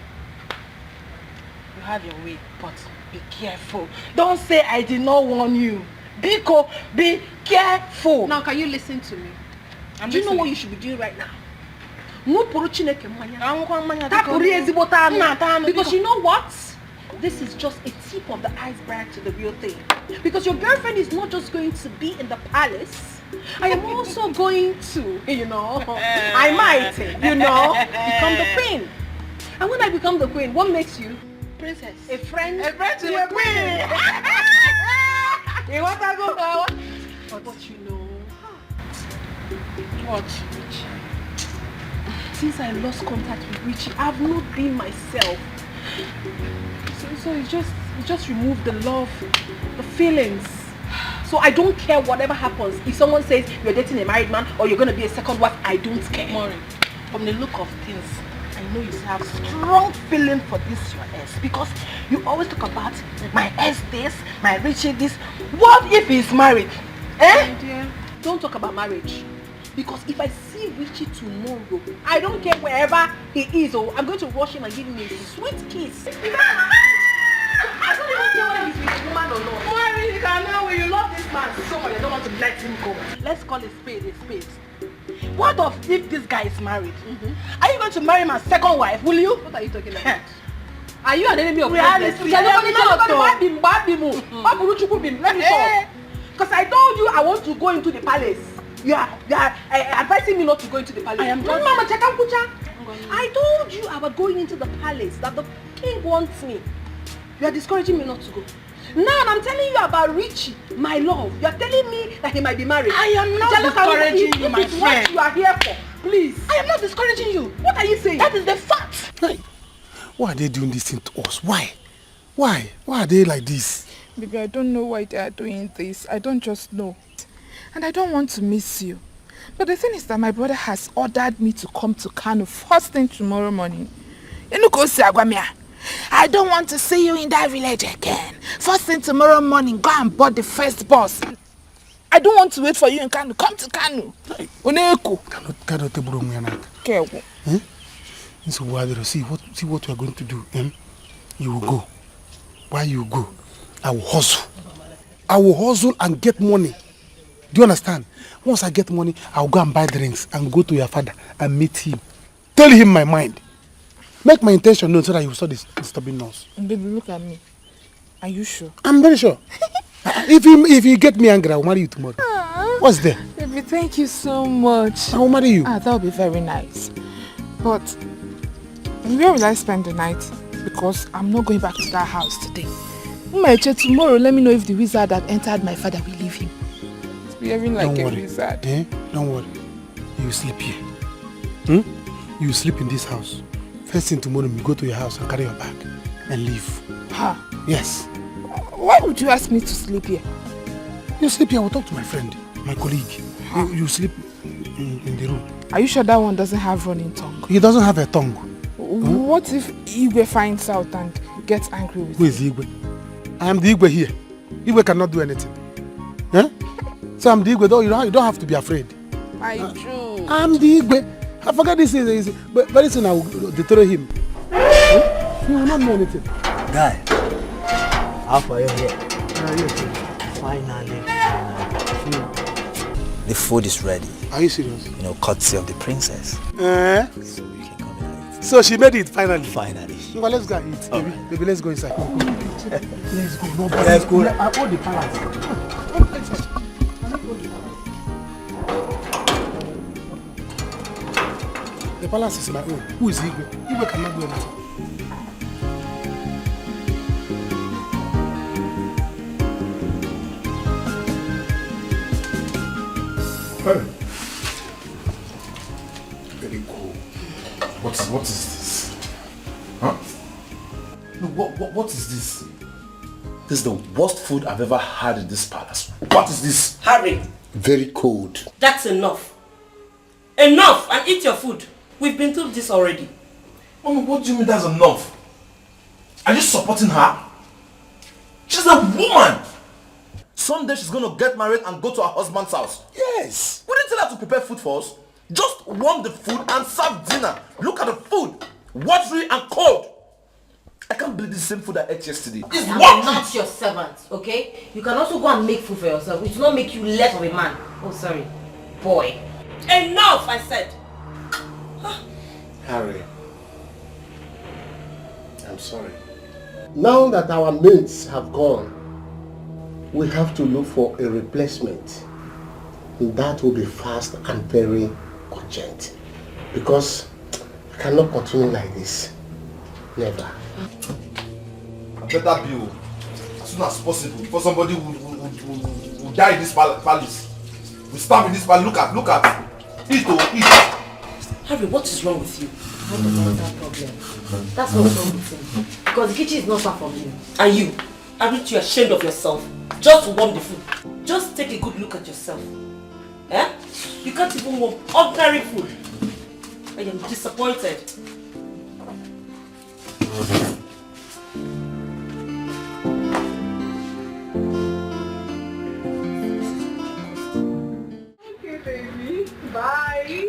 You have your way, but be careful. Don't say I did not warn you. Biko, be careful. Now, can you listen to me? Do you know what you should be doing right now? Because you know what? This is just a tip of the iceberg to the real thing. Because your girlfriend is not just going to be in the palace. I am also going to, you know, I might, you know, become the queen. And when I become the queen, what makes you? Princess. A friend to the queen. You want to go? But you know, what? Since I lost contact with Richie, I've not been myself. So it just removed the love, the feelings. So I don't care whatever happens. If someone says you're dating a married man or you're going to be a second wife, I don't care. Maureen, from the look of things, I know you have strong feeling for this your ex, because you always talk about my ex this, my Richie this. What if he's married? Eh? Dear, don't talk about marriage. Because if I see Richie tomorrow, I don't care wherever he is, or I'm going to rush him and give him a sweet kiss. I don't even care whether he's with a woman or not. Maureen, you can know when you love this man so much, I don't want to let him go. Let's call a spade a spade. What if this guy is married? Are you going to marry my second wife, will you? What are you talking about? Are you an enemy of reality? Let me talk. Because I told you I want to go into the palace. You are advising me not to go into the palace. I am just... Mama, I told you I was going into the palace, that the king wants me. You are discouraging me not to go. Now I'm telling you about Richie, my love. You are telling me that he might be married. I am not discouraging you, my friend. What you are here for, please. I am not discouraging you. What are you saying? That is the fact. Like, why are they doing this thing to us? Why? Why are they like this? Baby, I don't know why they are doing this. I don't just know. And I don't want to miss you. But the thing is that my brother has ordered me to come to Kano first thing tomorrow morning. I don't want to see you in that village again. First thing tomorrow morning, go and board the first bus. I don't want to wait for you in Kano. Come to Kano. So see what we are going to do. You will go. Why you go? I will hustle. I will hustle and get money. Do you understand? Once I get money, I will go and buy drinks and go to your father and meet him. Tell him my mind. Make my intention known so that he will stop disturbing us. Baby, look at me. Are you sure? I'm very sure. If you get me angry, I will marry you tomorrow. What's there? Baby, thank you so much. I will marry you. That will be very nice. But where will I spend the night? Because I'm not going back to that house today. Tomorrow, let me know if the wizard that entered my father will leave him. It's behaving like a wizard. Don't worry. You sleep here. You sleep in this house. First thing tomorrow, you go to your house and carry your bag and leave. Yes. Why would you ask me to sleep here? You sleep here. I will talk to my friend, my colleague. You sleep in the room. Are you sure that one doesn't have running tongue? He doesn't have a tongue. What if Igwe finds out and gets angry with Who is Igwe? I am the Igwe here. Igwe cannot do anything. So I'm the Igwe, though. You don't have to be afraid. I do. I'm the Igwe. I forgot this is but very soon I will deter him. He will not know anything. Guy, how far are you here? Yes. Finally. The food is ready. Are you serious? Courtesy of the princess. So you can come and eat. So she made it finally? Finally. Well, let's go and eat. Baby, let's go inside. Let's go. No, let's go. I hold the palace. The palace is my own. Who is Igwe? Igwe cannot do anything. Very cool. What is this? Huh? No, what is this? This is the worst food I've ever had in this palace. What is this? Harry. Very cold. That's enough. Enough, and eat your food. We've been through this already. Mommy, what do you mean that's enough? Are you supporting her? She's a woman. Someday she's going to get married and go to her husband's house. Yes. We didn't tell her to prepare food for us. Just warm the food and serve dinner. Look at the food. Watery and cold. I can't believe this same food I ate yesterday. I'm not your servant, okay? You can also go and make food for yourself. It will not make you less of a man. Oh, sorry. Boy. Enough, I said. Harry, I'm sorry. Now that our mates have gone, we have to look for a replacement. That will be fast and very urgent. Because I cannot continue like this. Never. I better be as soon as possible before somebody will die in this palace. We starve in this palace. Look at. Eat. Harry, what is wrong with you? I have a mental problem. That's what's wrong with him. Because the kitchen is not far from you. And you? Aren't you ashamed of yourself? Just warm the food. Just take a good look at yourself. You can't even warm ordinary food. I am disappointed. Okay, baby. Bye.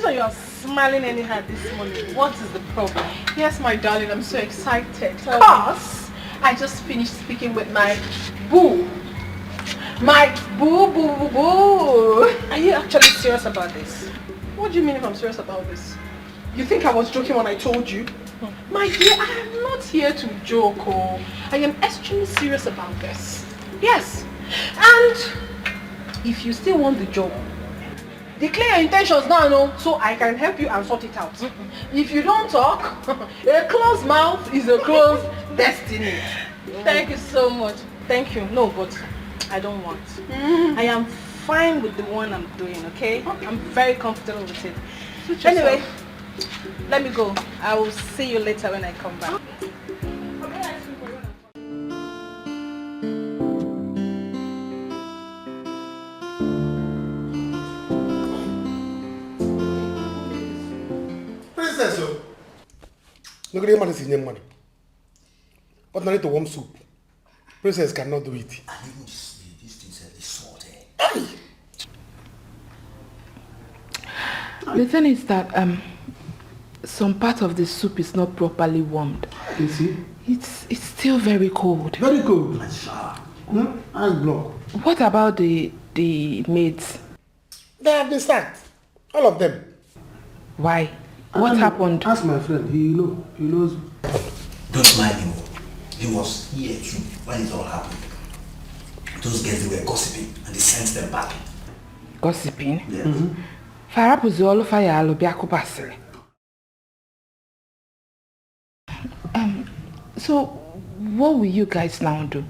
So you're smiling anyhow this morning. What is the problem? Yes, my darling, I'm so excited. Because I just finished speaking with my boo. My boo. Are you actually serious about this? What do you mean if I'm serious about this? You think I was joking when I told you? My dear, I am not here to joke. Oh. I am extremely serious about this. Yes. And if you still want the job, declare your intentions now, no, so I can help you and sort it out. If you don't talk, a closed mouth is a closed destiny. Thank you so much. Thank you. No, but I don't want. I am fine with the one I'm doing, okay? I'm very comfortable with it. Anyway, let me go. I will see you later when I come back. Princess, look at him, this man. But not to warm soup. Princess cannot do it. And even these things are salty. The thing is that some part of the soup is not properly warmed. You see? It's still very cold. Very cold. And block. What about the maids? They have been sacked. All of them. Why? What happened? Ask my friend. He knows. Don't mind him. He was here too when it all happened. Those girls, they were gossiping and they sent them back. Gossiping? Yes. So, what will you guys now do?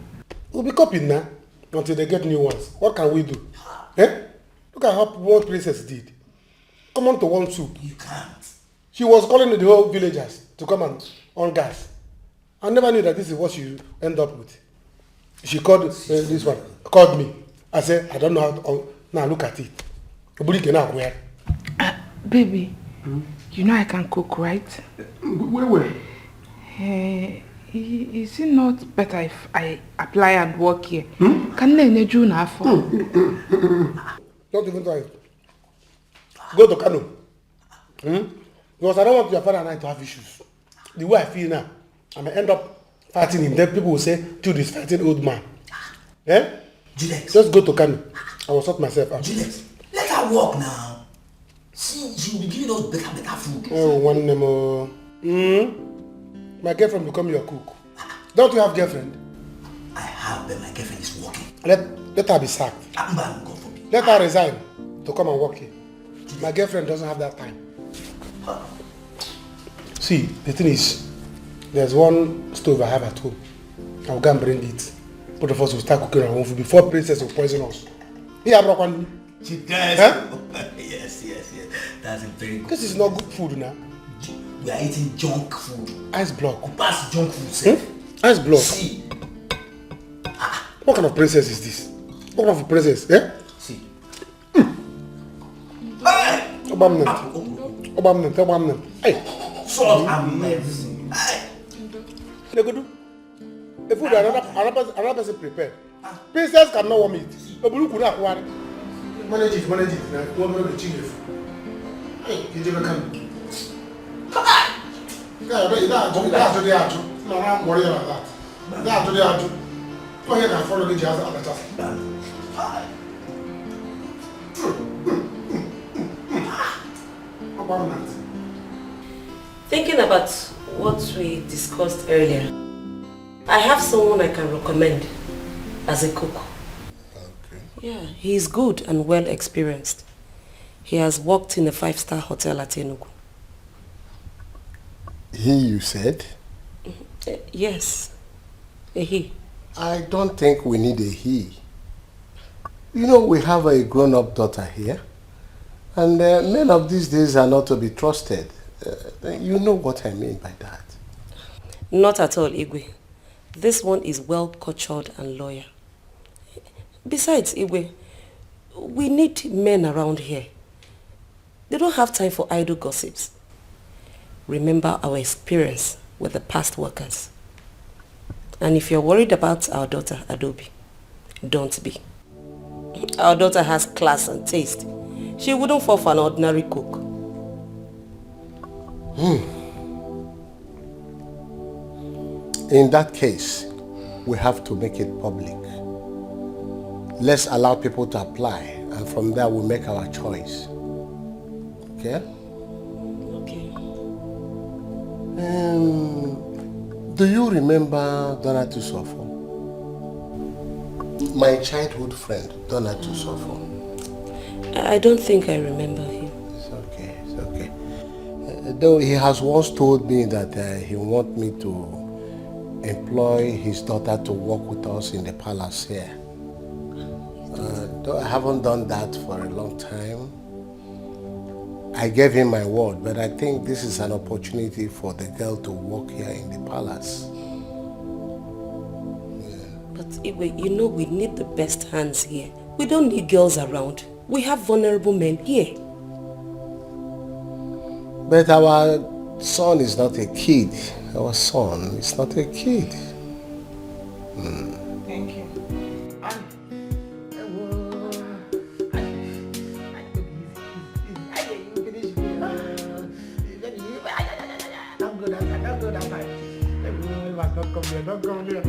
We'll be copied now until they get new ones. What can we do? Eh? Look at what Princess did. Come on to one soup. You can't. She was calling the whole villagers to come and on gas. I never knew that this is what she end up with. She called this one, called me. I said, I don't know how to, now look at it. Baby, you know I can cook, right? Where? Is it not better if I apply and work here? Can I do now for? Not even try. Go to Kano. Because I don't want your father and I to have issues. The way I feel now, I may end up fighting him. Then people will say, dude is fighting old man. Eh? Juliet. Just go to Kano. I will sort myself out. Juliet, let her walk now. See, she will be giving us better food. Oh, one more. My girlfriend become your cook. Don't you have girlfriend? I have, but my girlfriend is working. Let her be sacked. God forbid. Let her resign to come and work here. My girlfriend doesn't have that time. See, the thing is, there's one stove I have at home. I'll go and bring it. Both of us will start cooking our own food before Princess will poison us. Here, Brokwani. She does. Huh? Yes. That's a very good. This is not good food now. We are eating junk food. Ice block. Pass junk food, sir. Ice block. See. What kind of princess is this? What kind of princess? Eh? See. Obamnem. Hey. Salt and medicine. Legodu. The food another person prepared. Princess cannot warm it. Manage it. Now, go to the chicken. Hey, you never come. I'm worried about that. That's what they are doing. Oh, you can follow the jazz at the top. Thinking about what we discussed earlier, I have someone I can recommend as a cook. Okay. Yeah, he is good and well experienced. He has worked in a 5-star hotel at Enugu. He, you said? Yes, a he. I don't think we need a he. You know, we have a grown-up daughter here. And men of these days are not to be trusted. You know what I mean by that. Not at all, Igwe. This one is well cultured and loyal. Besides, Igwe, we need men around here. They don't have time for idle gossips. Remember our experience with the past workers. And if you're worried about our daughter, Adobe, don't be. Our daughter has class and taste. She wouldn't fall for an ordinary cook. In that case, we have to make it public. Let's allow people to apply, and from there we'll make our choice. Okay? Okay. Do you remember Donna Tusofo? My childhood friend, Donna Tusofo. I don't think I remember him. It's okay. Though he has once told me that he wants me to employ his daughter to work with us in the palace here. Though I haven't done that for a long time, I gave him my word, but I think this is an opportunity for the girl to work here in the palace. But Igwe, you know we need the best hands here. We don't need girls around. We have vulnerable men here. But our son is not a kid. Our son is not a kid. Thank you. Don't come here.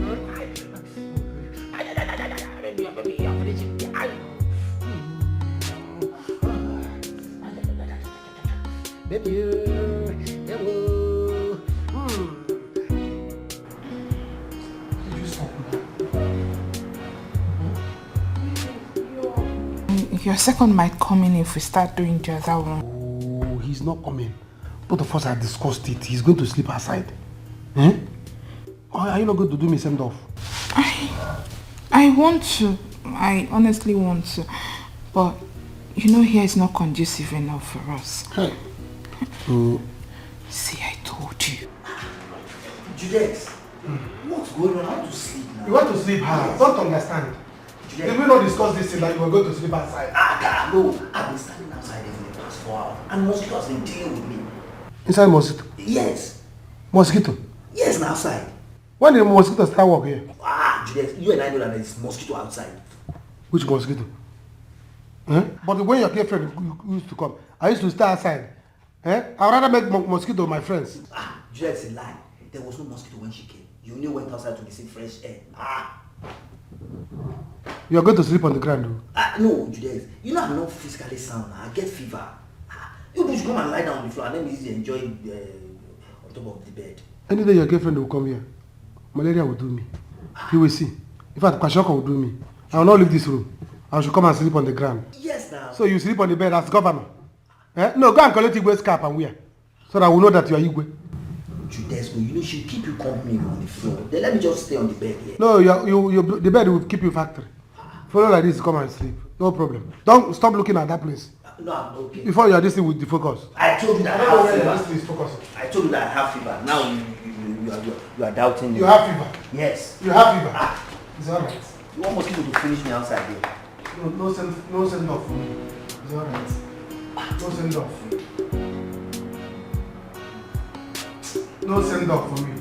Your second might come in if we start doing the other one. Oh, he's not coming. Both of us have discussed it. He's going to sleep outside. Eh? Or are you not going to do me send off? I want to. I honestly want to. But you know here is not conducive enough for us. Hey. See, I told you. Juliet, what's going on? I want to sleep now. You want to sleep? I don't understand. Juliet. Did we not discuss this thing that you were going to sleep outside? No, I've been standing outside for the past 4 hours and mosquito has been dealing with me. Inside mosquito? Yes. Mosquito? Yes, now outside. When did mosquito start work here? Juliet, you and I know that there's mosquito outside. Which mosquito? But when your girlfriend used to come, I used to stay outside. I'd rather make mosquito my friends. Juliet, it's a lie. There was no mosquito when she came. You only went outside to receive fresh air. You are going to sleep on the ground, though? No, Juliet. You know I'm not physically sound. I get fever. You should come and lie down on the floor and then easy enjoy on top of the bed. Any day your girlfriend will come here, malaria will do me. You will see. In fact, Kwashoko will do me. I will not leave this room. I should come and sleep on the ground. Yes, now. So you sleep on the bed as governor? No, go and collect Igwe's cap and wear. So that we know that you are Igwe. Juliet, you know she'll keep you company on the floor. Then let me just stay on the bed here. No, the bed will keep you factory. Follow like this, come and sleep. No problem. Don't stop looking at that place. No, I'm okay. Before you are this thing with the focus. I told you that I have fever. I told you that I have fever. Now you are doubting me. You have fever? Yes. You have fever? It's alright. You want mosquito to finish me outside here? No send off for me. It's alright. No send off. No send off for me.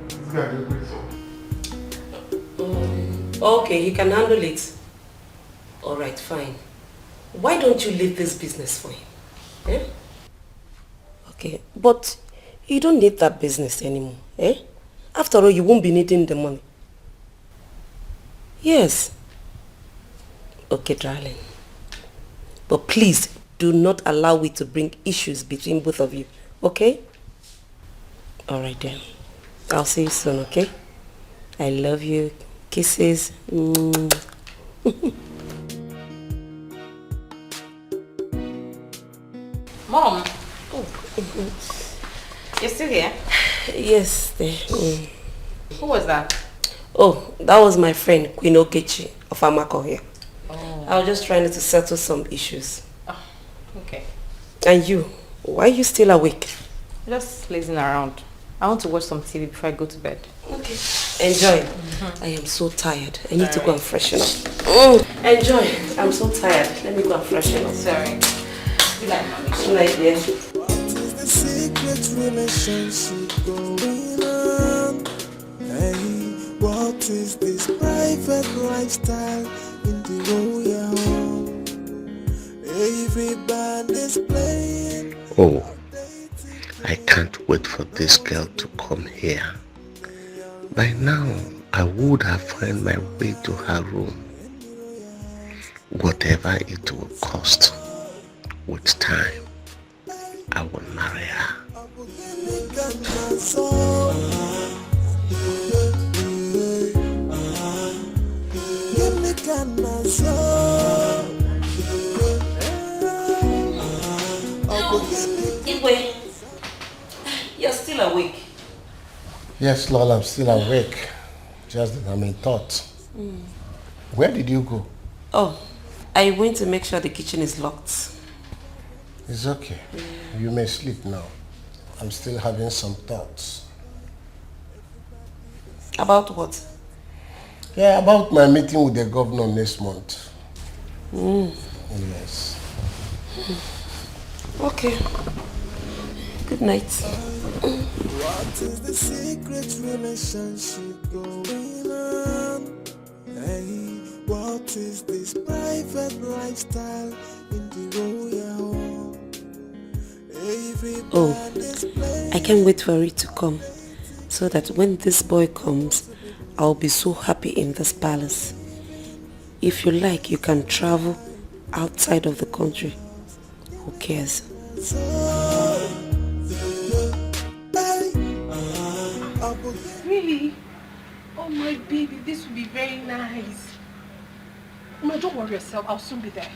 This guy is crazy. Okay, he can handle it. Alright, fine. Why don't you leave this business for him? Eh? Okay, but you don't need that business anymore. Eh? After all, you won't be needing the money. Yes. Okay, darling. But please, do not allow it to bring issues between both of you. Okay? Alright then. I'll see you soon, okay? I love you. Kisses. Mom. Oh. You're still here? Yes. Who was that? Oh, that was my friend, Queen Okechi of Amako here. Oh. I was just trying to settle some issues. Oh, okay. And you? Why are you still awake? Just lazing around. I want to watch some TV before I go to bed. Okay. Enjoy. I am so tired. I need to go and freshen up. Enjoy. I'm so tired. Let me go and freshen up. Sorry. Good night, mommy. Good night, dear. What is the secret relationship going on? Hey, what is this private lifestyle in the royal home? Everybody's playing. Oh, I can't wait for this girl to come here. By now, I would have found my way to her room, whatever it will cost. With time, I will marry her. Igwe, you're still awake. Yes, Lord, I'm still awake. Just that I'm in thought. Where did you go? Oh, I went to make sure the kitchen is locked. It's okay. You may sleep now. I'm still having some thoughts. About what? Yeah, about my meeting with the governor next month. Yes. Okay. Good night. What is the secret relationship going on? Hey, what is this private lifestyle in the royal home? Oh, I can't wait for it to come, so that when this boy comes, I'll be so happy in this palace. If you like, you can travel outside of the country. Who cares? Really? Oh my baby, this will be very nice. No, don't worry yourself, I'll soon be there.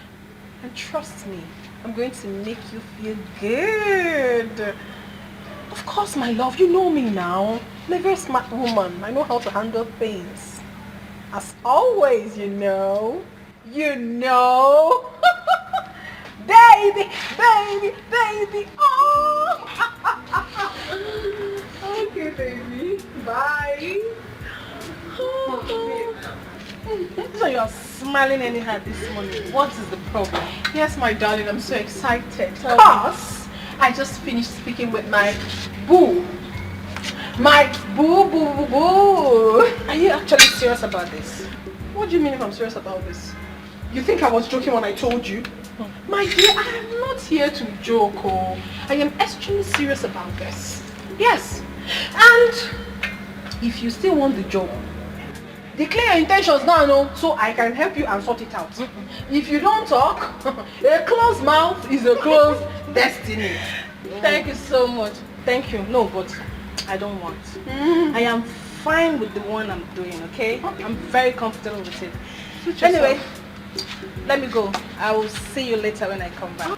And trust me, I'm going to make you feel good. Of course, my love, you know me now. I'm a very smart woman. I know how to handle things. As always, you know. You know. Baby, baby, baby. Oh. Okay, baby. Bye. So you're smiling anyhow this morning. What is the problem? Yes, my darling, I'm so excited. Because I just finished speaking with my boo. My boo, boo, boo, boo. Are you actually serious about this? What do you mean if I'm serious about this? You think I was joking when I told you? My dear, I am not here to joke. Oh. I am extremely serious about this. Yes. And if you still want the job, declare your intentions now, no, so I can help you and sort it out. If you don't talk, a closed mouth is a closed destiny. Thank you so much. Thank you. No, but I don't want. I am fine with the one I'm doing, okay? I'm very comfortable with it. Anyway, let me go. I will see you later when I come back.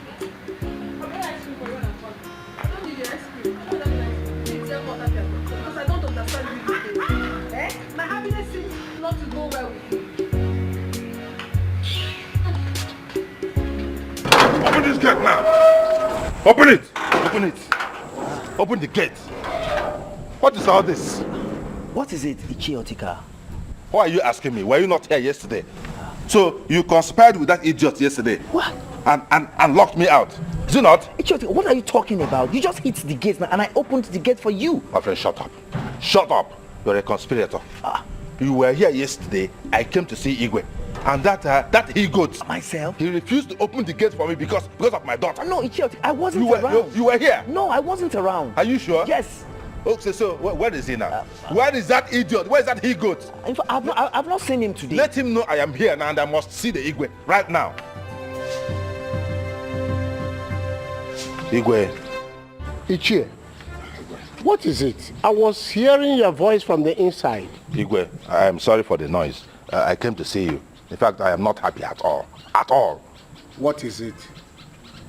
Because I don't understand you. Eh? My happiness seems not to go well with you. Open this gate now! Open it! Open it! Open the gate! What is all this? What is it, Etiko? Why are you asking me? Were you not here yesterday? So you conspired with that idiot yesterday? What? And locked me out. Is it not? Etiko, what are you talking about? You just hit the gate and I opened the gate for you. My friend, shut up. Shut up. You're a conspirator. You were here yesterday. I came to see Igwe. And that he-goat. Myself? He refused to open the gate for me because of my daughter. No, Etiko, I wasn't around. You were here? No, I wasn't around. Are you sure? Yes. Okay, so where is he now? Where is that idiot? Where is that he-goat? In fact, I've not seen him today. Let him know I am here now and I must see the Igwe right now. Igwe. Ichie, what is it? I was hearing your voice from the inside. Igwe, I am sorry for the noise. I came to see you. In fact, I am not happy at all. At all. What is it?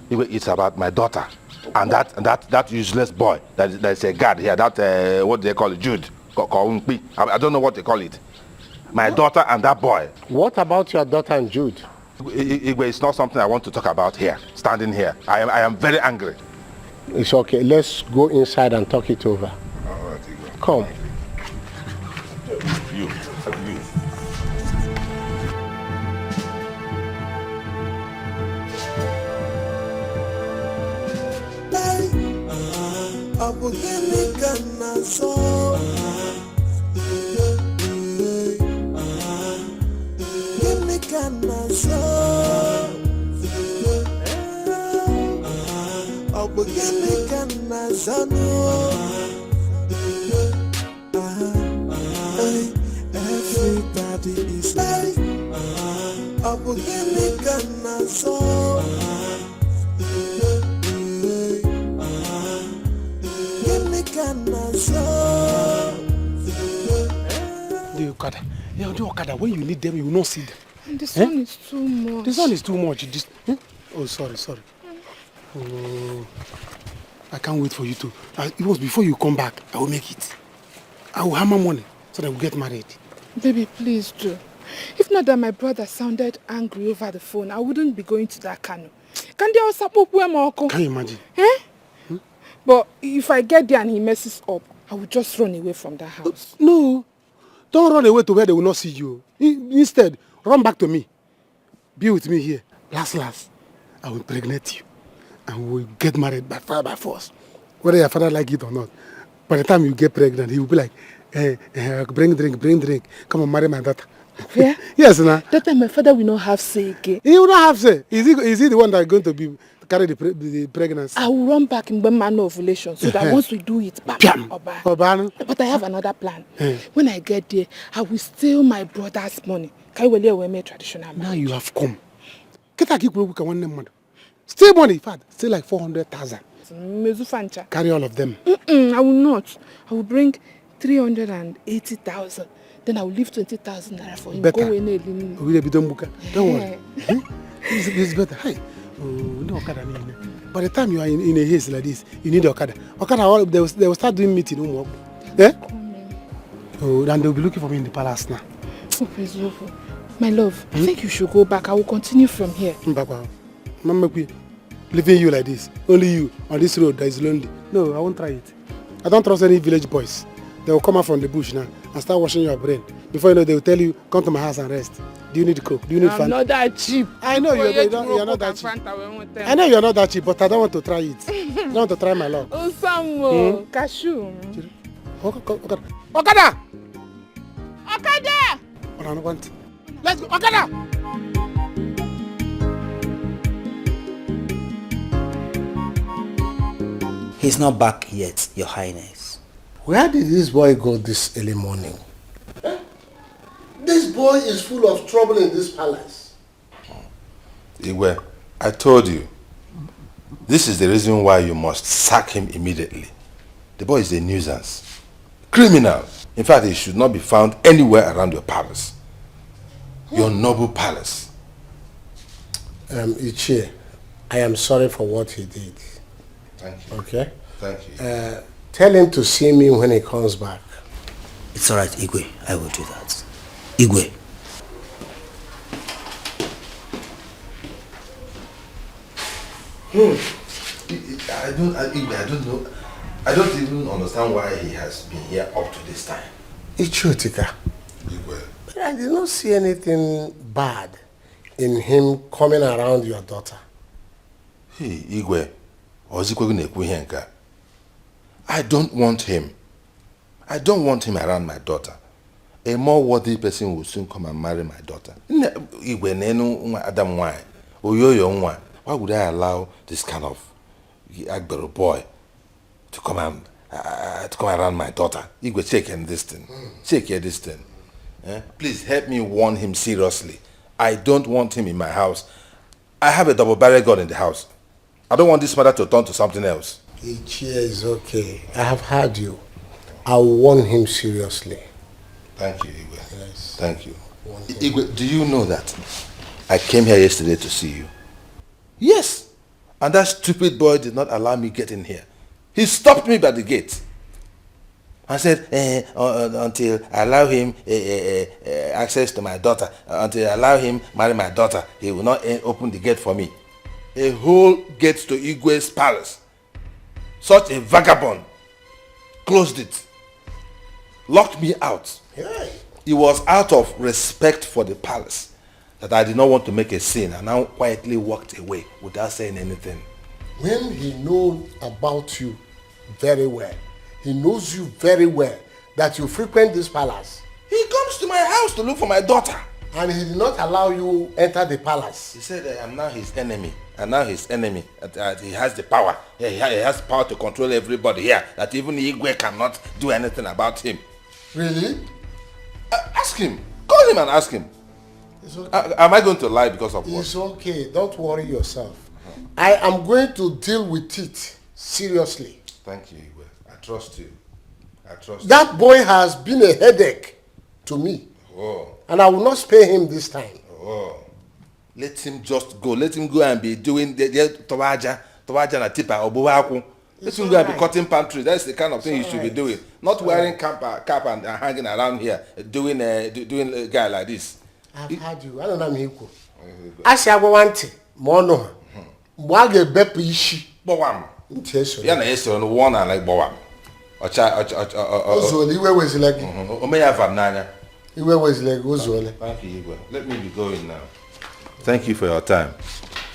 Igwe, it's about my daughter. And that useless boy. That's a guard here. That, what they call it? Jude. I don't know what they call it. My daughter and that boy. What about your daughter and Jude? Igwe, it's not something I want to talk about here. Standing here. I am very angry. It's okay. Let's go inside and talk it over. All right, Igwe. Come. You. Everybody is like Okada. Yeah, do Okada. When you need them, you will not see them. And the sun is too much. The sun is too much. Oh, sorry. Oh, I can't wait for you to. It was before you come back. I will make it. I will hammer money so that we'll get married. Baby, please do. If not that my brother sounded angry over the phone, I wouldn't be going to that canoe. Can you imagine? Eh? But if I get there and he messes up, I will just run away from that house. No. Don't run away to where they will not see you. Instead, run back to me. Be with me here. Last, I will impregnate you. And we will get married by fire by force. Whether your father like it or not. By the time you get pregnant, he will be like, bring drink. Come and marry my daughter. Yeah? Yes, nah. That time my father will not have say again. He will not have say. Is he the one that is going to carry the pregnancy? I will run back in manner of ovulation so that once we do it, bam, Oba. But I have another plan. When I get there, I will steal my brother's money. Traditional now you have come. Steal money, in fact, still like 400,000. Carry all of them. I will not. I will bring 380,000. Then I will leave 20,000 naira for him. Better. Don't worry. It's better. Hey. No Okada. By the time you are in a haze like this, you need Okada. Okada, they will start doing meeting. Yeah? Oh, then they'll be looking for me in the palace now. My love, I think you should go back. I will continue from here. Mama, leaving you like this, only you on this road that is lonely. No, I won't try it. I don't trust any village boys. They will come out from the bush now and start washing your brain. Before you know, they will tell you, come to my house and rest. Do you need coke? Do you need Fanta? I'm not that cheap. I know you're not that cheap. I know you're not that cheap, but I don't want to try it. I don't want to try my luck. Osamo, cashew. Okada! Okada! Let's go, Okada! He's not back yet, Your Highness. Where did this boy go this early morning? This boy is full of trouble in this palace. Igwe, I told you. This is the reason why you must sack him immediately. The boy is a nuisance. Criminal. In fact, he should not be found anywhere around your palace. Your noble palace. Ichie, I am sorry for what he did. Thank you. Okay? Thank you. Tell him to see me when he comes back. It's alright, Igwe. I will do that. Igwe. I don't know. I don't even understand why he has been here up to this time. Ichie Etiko. Igwe. But I did not see anything bad in him coming around your daughter. Hey, Igwe. I don't want him. I don't want him around my daughter. A more worthy person will soon come and marry my daughter. Why would I allow this kind of Agbero boy to come around my daughter? Igwe, check this thing. Check this thing. Please help me warn him seriously. I don't want him in my house. I have a double-barrel gun in the house. I don't want this matter to turn to something else. Ichie is okay. I have heard you. I'll warn him seriously. Thank you, Igwe. Yes. Thank you. Igwe, do you know that I came here yesterday to see you? Yes. And that stupid boy did not allow me get in here. He stopped me by the gate. I said, until I allow him access to my daughter, until I allow him marry my daughter, he will not open the gate for me. A whole gate to Igwe's palace. Such a vagabond closed it, locked me out. Yeah. It was out of respect for the palace that I did not want to make a scene, and I quietly walked away without saying anything. When he knows about you very well, he knows you very well, that you frequent this palace. He comes to my house to look for my daughter. And he did not allow you enter the palace. He said, I am now his enemy. And now his enemy. He has the power. He has power to control everybody here. That even Igwe cannot do anything about him. Really? Ask him. Call him and ask him. It's okay. Am I going to lie because of what? It's okay. Don't worry yourself. I am going to deal with it seriously. Thank you, Igwe. I trust you. I trust you. That boy has been a headache to me. Oh. And I will not spare him this time. Oh. Let him just go. Let him go and be doing the towaja na tipa or buwaku. Let him go and be cutting palm trees. That's the kind of thing you should be doing. Not wearing cap and hanging around here doing a guy like this. I've had you. I don't know equal. I say I want it. Mono. Mwage bepu ishi. Bowam. Inteso. Yeah, na yeso no one like bowam. Ozoli, iwe wezi like. Omeya vananya. Iwe wezi like Ozoli. Thank you, Igwe. Let me be going now. Thank you for your time.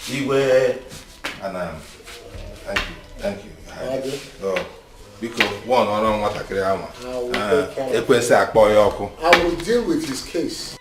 Igwe and thank you. So, because one on what I create. I will deal with his case.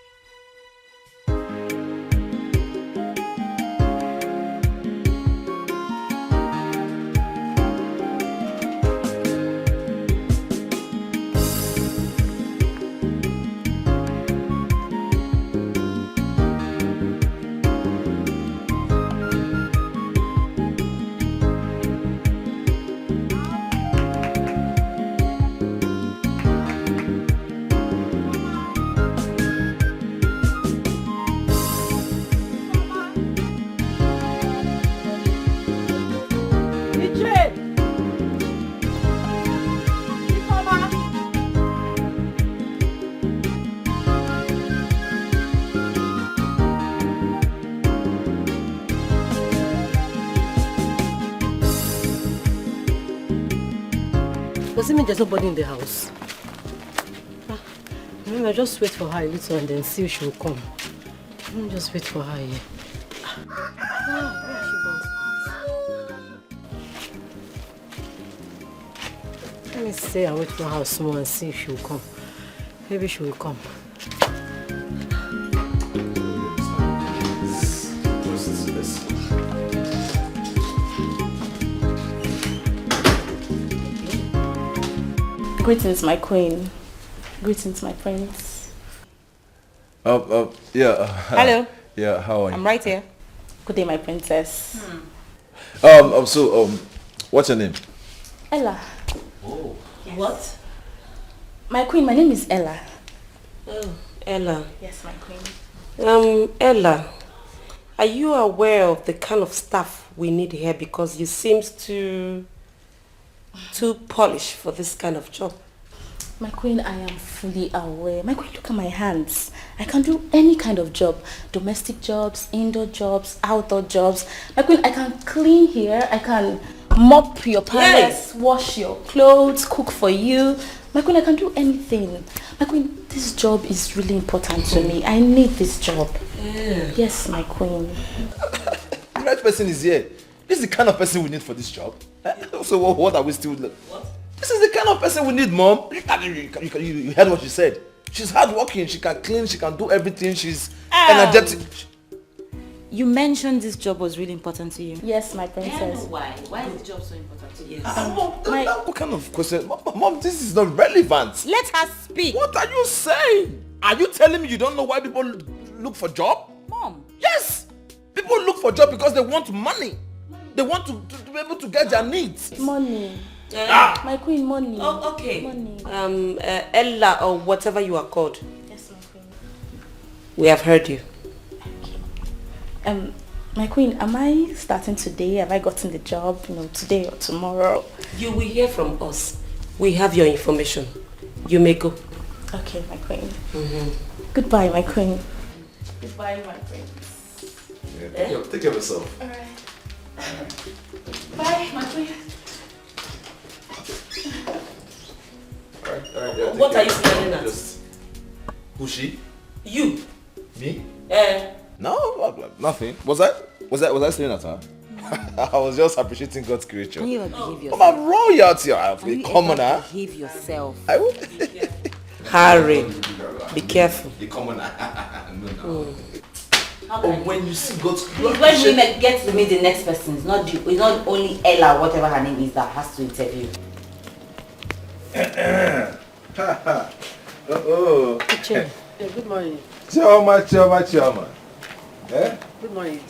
Does it mean there's nobody in the house? Remember, just wait for her a little and then see if she will come. Let me just wait for her here. Let me stay and wait for her small and see if she will come. Maybe she will come. Greetings, my queen. Greetings, my prince. Yeah. Hello. Yeah, how are you? I'm right here. Good day, my princess. What's your name? Ella. Oh. Yes. What? My queen, my name is Ella. Oh, Ella. Yes, my queen. Ella, are you aware of the kind of staff we need here? Because you seem too polished for this kind of job. My queen, I am fully aware. My queen, look at my hands. I can do any kind of job. Domestic jobs, indoor jobs, outdoor jobs. My queen, I can clean here. I can mop your palace, wash your clothes, cook for you. My queen, I can do anything. My queen, this job is really important to me. I need this job. Yes, my queen. The right person is here. This is the kind of person we need for this job. So what are we still... What? This is the kind of person we need, Mom. You heard what she said. She's hardworking. She can clean. She can do everything. She's energetic. You mentioned this job was really important to you. Yes, my princess. Why? Why is the job so important to you? What kind of question? Mom, this is not relevant. Let her speak. What are you saying? Are you telling me you don't know why people look for job? Mom. Yes. People look for job because they want money. They want to be able to get their needs. Money. My queen, money. Oh, okay. Money. Ella or whatever you are called. Yes, my queen. We have heard you. My queen, am I starting today? Have I gotten the job, today or tomorrow? You will hear from us. We have your information. You may go. Okay, my queen. Goodbye, my queen. Goodbye, my queen. Yeah, take care of yourself. All right. Bye, my queen. All right, what are you staring at? Who's she? You. Me? No, nothing. Was I staring at her? I was just appreciating God's creature. Can you behave yourself? I'm a royalty. I'm a commoner. Behave yourself. I will. Harry, be careful. The commoner. No. When you see God's creature. When we get to meet the next person, it's not only Ella, whatever her name is, that has to interview. Good morning. Chioma. Good morning,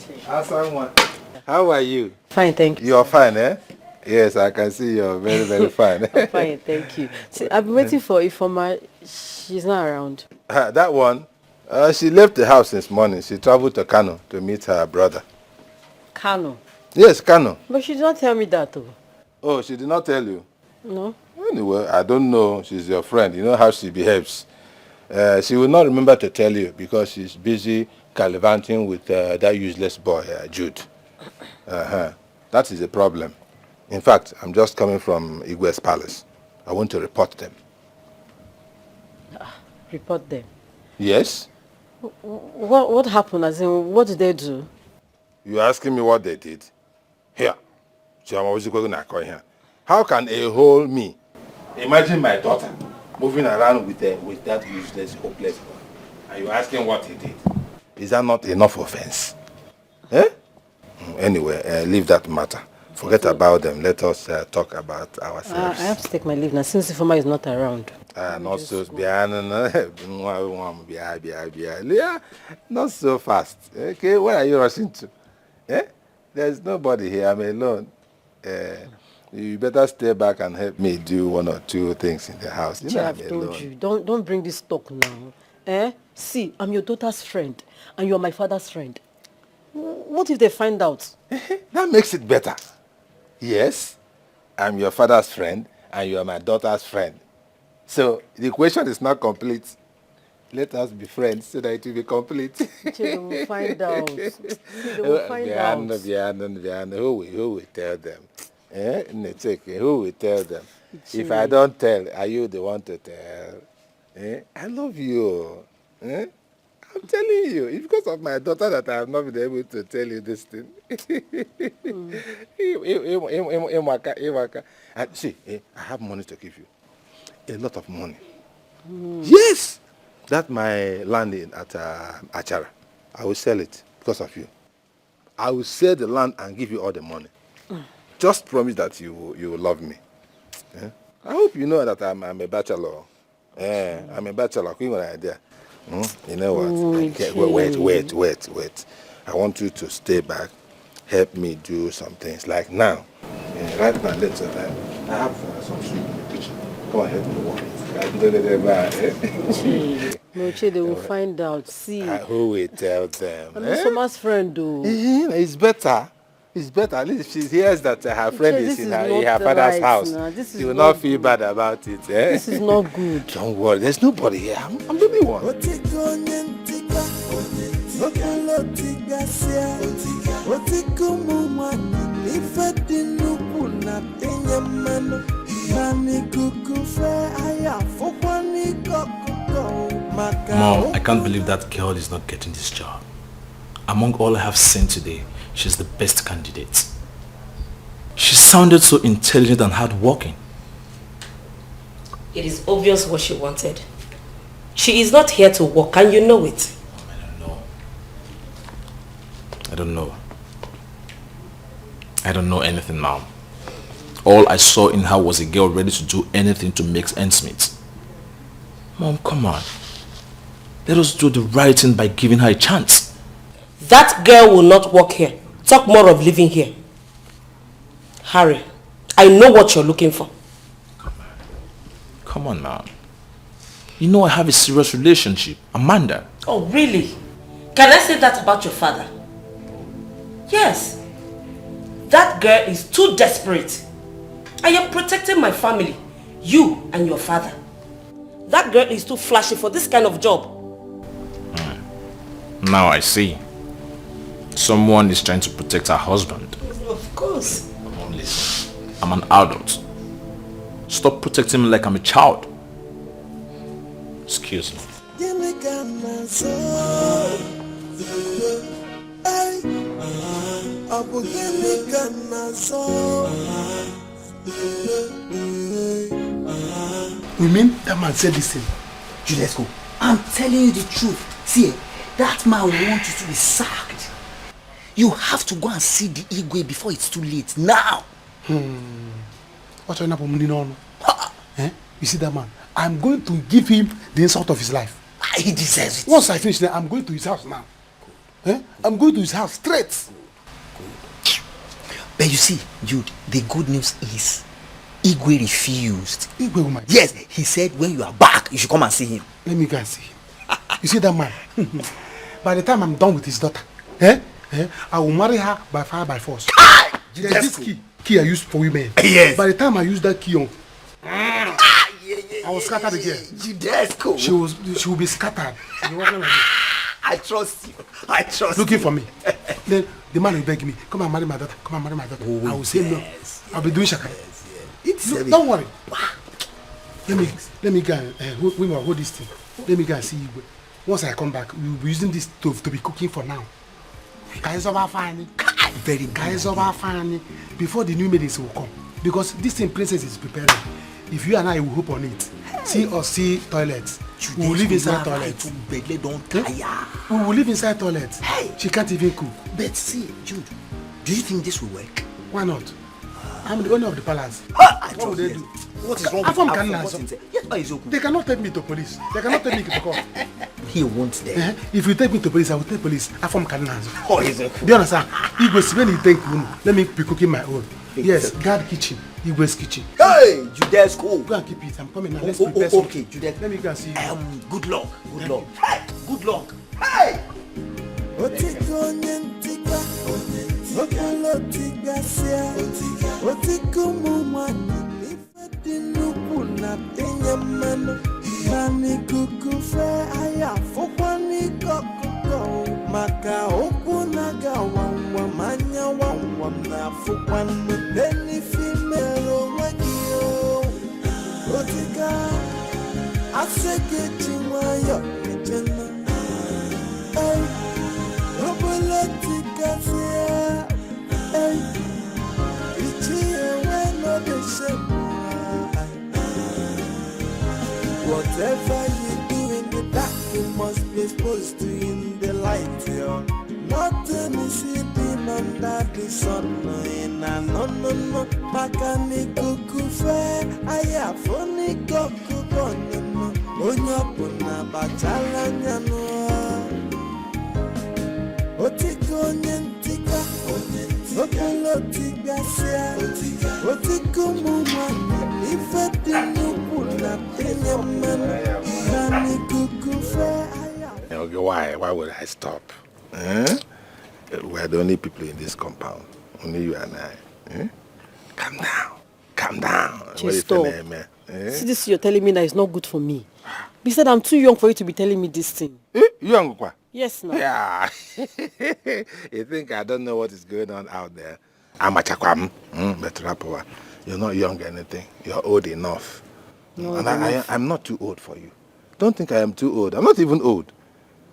How are you? Fine, thank you. You are fine, eh? Yes, I can see you're very, very fine. I'm fine, thank you. See, I've been waiting for Ifoma. She's not around. That one, she left the house this morning. She traveled to Kano to meet her brother. Kano? Yes, Kano. But she did not tell me that though. Oh, she did not tell you? No. Anyway, I don't know. She's your friend. You know how she behaves. She will not remember to tell you because she's busy gallivanting with that useless boy, Jude. That is a problem. In fact, I'm just coming from Igwe's palace. I want to report them. Report them? Yes? What happened? As in, what did they do? You're asking me what they did? Here. How can a whole me imagine my daughter moving around with that useless, hopeless boy? Are you asking what he did? Is that not enough offense? Eh? Anyway, leave that matter. Forget about them. Let us talk about ourselves. I have to take my leave now since Ifoma is not around. Not so not so fast. Okay, where are you rushing to? Eh? There's nobody here. I'm alone. You better stay back and help me do one or two things in the house. You know, I've told you, don't bring this talk now. See, I'm your daughter's friend, and you're my father's friend. What if they find out? That makes it better. Yes, I'm your father's friend, and you are my daughter's friend. So the equation is not complete. Let us be friends so that it will be complete. They will find out. They will find out. Who will tell them? Who will tell them? If I don't tell, are you the one to tell? I love you. I'm telling you, it's because of my daughter that I have not been able to tell you this thing. See, I have money to give you. A lot of money. Yes! That's my land at Achara. I will sell it because of you. I will sell the land and give you all the money. Just promise that you will love me. I hope you know that I'm a bachelor. I'm a bachelor. You know what? Wait. I want you to stay back. Help me do some things. Like now. Right now, let's I have some soup in the kitchen. Come on, help me walk it. No, they will find out. See. Who will tell them? I'm not Soma's friend, though. It's better. It's better. At least if she hears that her friend is in her father's house, she will not feel bad about it. This is not good. Don't worry. There's nobody here. I'm the only one. Mom, I can't believe that girl is not getting this job. Among all I have seen today, she's the best candidate. She sounded so intelligent and hardworking. It is obvious what she wanted. She is not here to work, and you know it. I don't know anything, Mom. All I saw in her was a girl ready to do anything to make ends meet. Mom, come on. Let us do the right thing by giving her a chance. That girl will not work here. Talk more of living here. Harry, I know what you're looking for. Come on, Mom. You know I have a serious relationship. Amanda. Oh, really? Can I say that about your father? Yes. That girl is too desperate. I am protecting my family. You and your father. That girl is too flashy for this kind of job. Now I see. Someone is trying to protect her husband. Of course. Mom, listen. I'm an adult. Stop protecting me like I'm a child. Excuse me. You mean that man said this thing? Julius, go. I'm telling you the truth. See, that man wants you to be sacked. You have to go and see the Igwe before it's too late. Now! What's your name? You see that man? I'm going to give him the insult of his life. He deserves it. Once I finish that, I'm going to his house now. I'm going to his house straight. But you see, Jude, the good news is Igwe refused. Igwe, woman. Yes, he said when you are back, you should come and see him. Let me go and see him. You see that man? By the time I'm done with his daughter, I will marry her by fire by force. There's this key I use for women. Yes. By the time I use that key on, I will scatter the girl. Judesco. She will be scattered. She'll be walking like this. I trust you. I trust Looking you. for me. Then the man will beg me, come and marry my daughter. Come and marry my daughter. Oh, I will say no. I'll be doing shaka. It's Don't worry. Let me go and hold this thing. Let me go and see you. Once I come back, we will be using this stove to be cooking for now. Guys over fine. Very guys over fine. Before the new maidens will come. Because this thing princess is preparing. If you and I will hope on it. See us see toilets. We will live inside toilets. We will live inside toilets. Hey. She can't even cook. But see, Jude, do you think this will work? Why not? I'm the owner of the palace. What would they do? What is wrong with you? They cannot take me to police. They cannot take me to court. He wants them. If you take me to police, I will take police. I form cardinals. Oh, is it? Do you understand? When you take room, let me be cooking my own. Yes, guard kitchen. Igwe's kitchen. Hey, Jude's cool. Go and keep it. I'm coming now. Let's prepare something. Okay, Jude. Let me go and see you. Good luck. Good luck. Hey, good luck. Hey. Nani kukufe aya fokwani kokoko maka okunaga wawa manya wawa na fokwani deni fimero wagio otika aseke chiwayo ejena ay obolotika sia ay ichiye weno de whatever you do in the dark, you must be exposed to in the light. Yo. Nothing is hidden under the sun. No. Makani kukufe, aya foni koku bono. Onyapuna bachala nyano. Otiko nyentika, okolo tigasia, otiko mumani. Okay, why would I stop? We're the only people in this compound. Only you and I. Calm down. Just stop. See this you're telling me that it's not good for me. Besides, I'm too young for you to be telling me this thing. Young? Yes, no. Yeah. You think I don't know what is going on out there? I'm a chakwam. But you're not young or anything. You're old enough. And I'm not too old for you. Don't think I am too old. I'm not even old.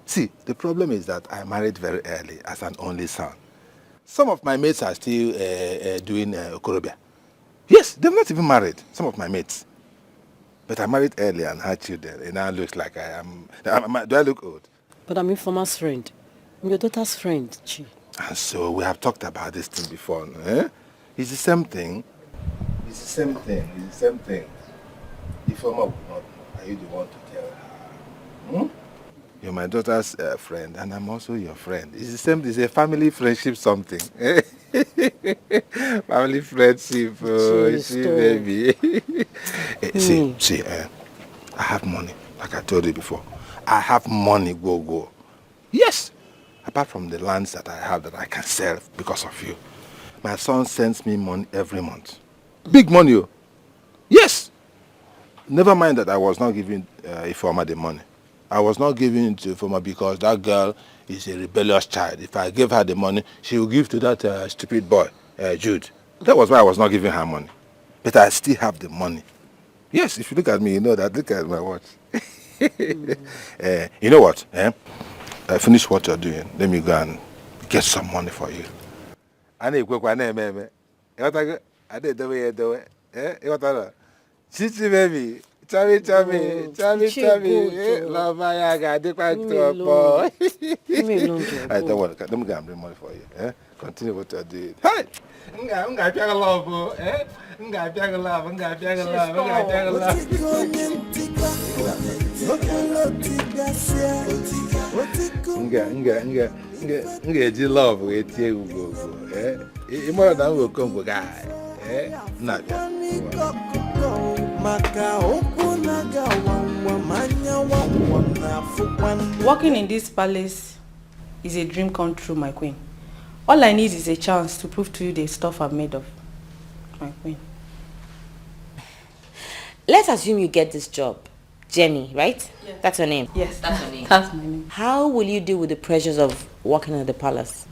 See, the problem is that I married very early as an only son. Some of my mates are still doing okorobia. Yes, they've not even married, some of my mates. But I married early and had children. It now looks like I am... Do I look old? But I'm Informer's friend. I'm your daughter's friend, Chi. And so we have talked about this thing before. It's the same thing. It's the same thing. Informer would not know. Are you the one to tell her? You're my daughter's friend, and I'm also your friend. It's the same. It's a family friendship something. Family friendship. See, baby. See. I have money, like I told you before. I have money, go. Yes. Apart from the lands that I have that I can sell because of you. My son sends me money every month. Big money, oh. Yes. Never mind that I was not giving Ifeoma the money. I was not giving it to Ifeoma because that girl is a rebellious child. If I gave her the money, she will give to that stupid boy, Jude. That was why I was not giving her money. But I still have the money. Yes, if you look at me, you know that. Look at my watch. You know what? Finish what you're doing. Let me go and get some money for you. I need Chichi baby, chubby, love my yaga, the boy. I don't want to let me go and bring money for you. Continue what you're doing. Hey! Nga love, More than will come for guy. Not Walking in this palace is a dream come true, my queen. All I need is a chance to prove to you the stuff I'm made of, my queen. Let's assume you get this job. Jenny, right? Yes. That's her name? Yes, that's her name. That's my name. How will you deal with the pressures of working at the palace?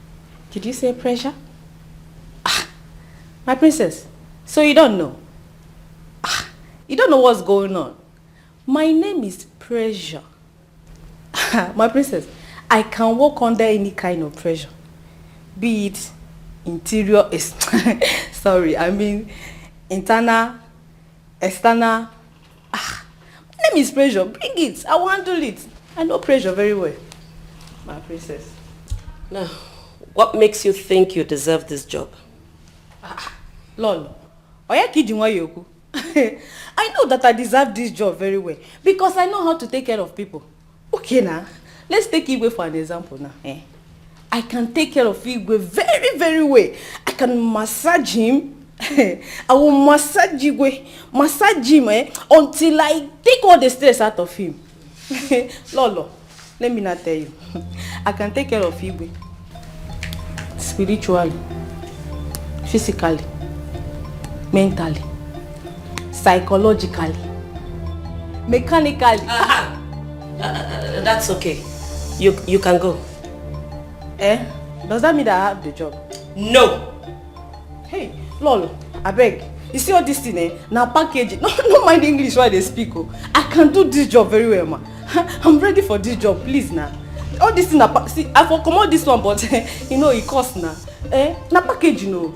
Did you say pressure? My princess, so you don't know? You don't know what's going on. My name is Pressure. My princess, I can work under any kind of pressure. Be it interior, sorry, I mean internal, external. My name is Pressure. Bring it. I will handle it. I know pressure very well. My princess. Now, what makes you think you deserve this job? Lolo, I know that I deserve this job very well because I know how to take care of people. Okay now, let's take Igwe for an example now. I can take care of Igwe very, very well. I can massage him. I will massage Igwe, massage him until I take all the stress out of him. Lolo, let me not tell you. I can take care of Igwe spiritually, physically, mentally, psychologically, mechanically. That's okay. You can go. Does that mean that I have the job? No. Hey, Lolo, I beg. You see all this thing, now package. No mind English while they speak. I can do this job very well, ma. I'm ready for this job, please now. All this thing, see, I for come out this one, but you know it costs now. Now package, you know.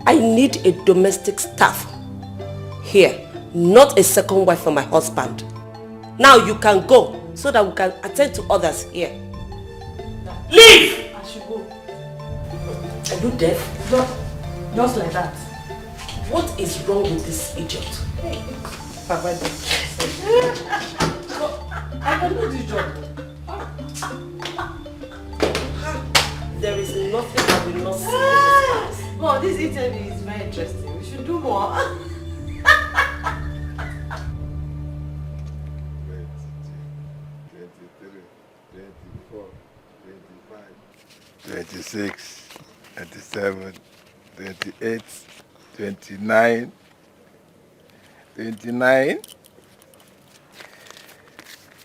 I need a domestic staff here, not a second wife for my husband. Now you can go so that we can attend to others here. Leave! I should go. Are you deaf? Just like that. What is wrong with this idiot? Hey, Papa, I can do this job. There is nothing I will not see in this house. Well, this interview is very interesting. We should do more. 26, 27, 28, 29, 29,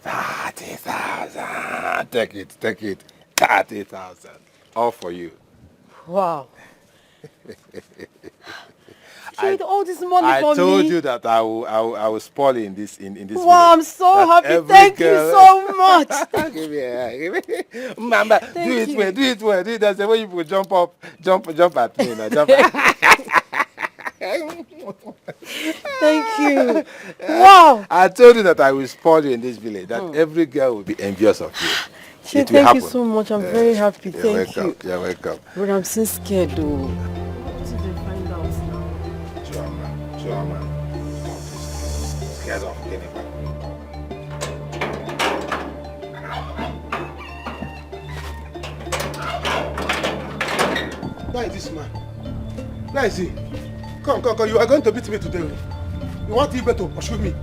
30,000. Take it, 30,000. All for you. Wow. With all this money for me. I told you that I will spoil in this village. Wow, I'm so happy. Thank you so much. Give me. Mama, do it well. That's the way you will jump at me. Jump at Thank you. Wow. I told you that I will spoil you in this village. That every girl will be envious of you. Thank you so much. I'm very happy. Thank you. You're welcome. But I'm so scared though. Choma. Scared of getting back. Where is this man? Where is he? Come. You are going to beat me today. You want Igwe to pursue me?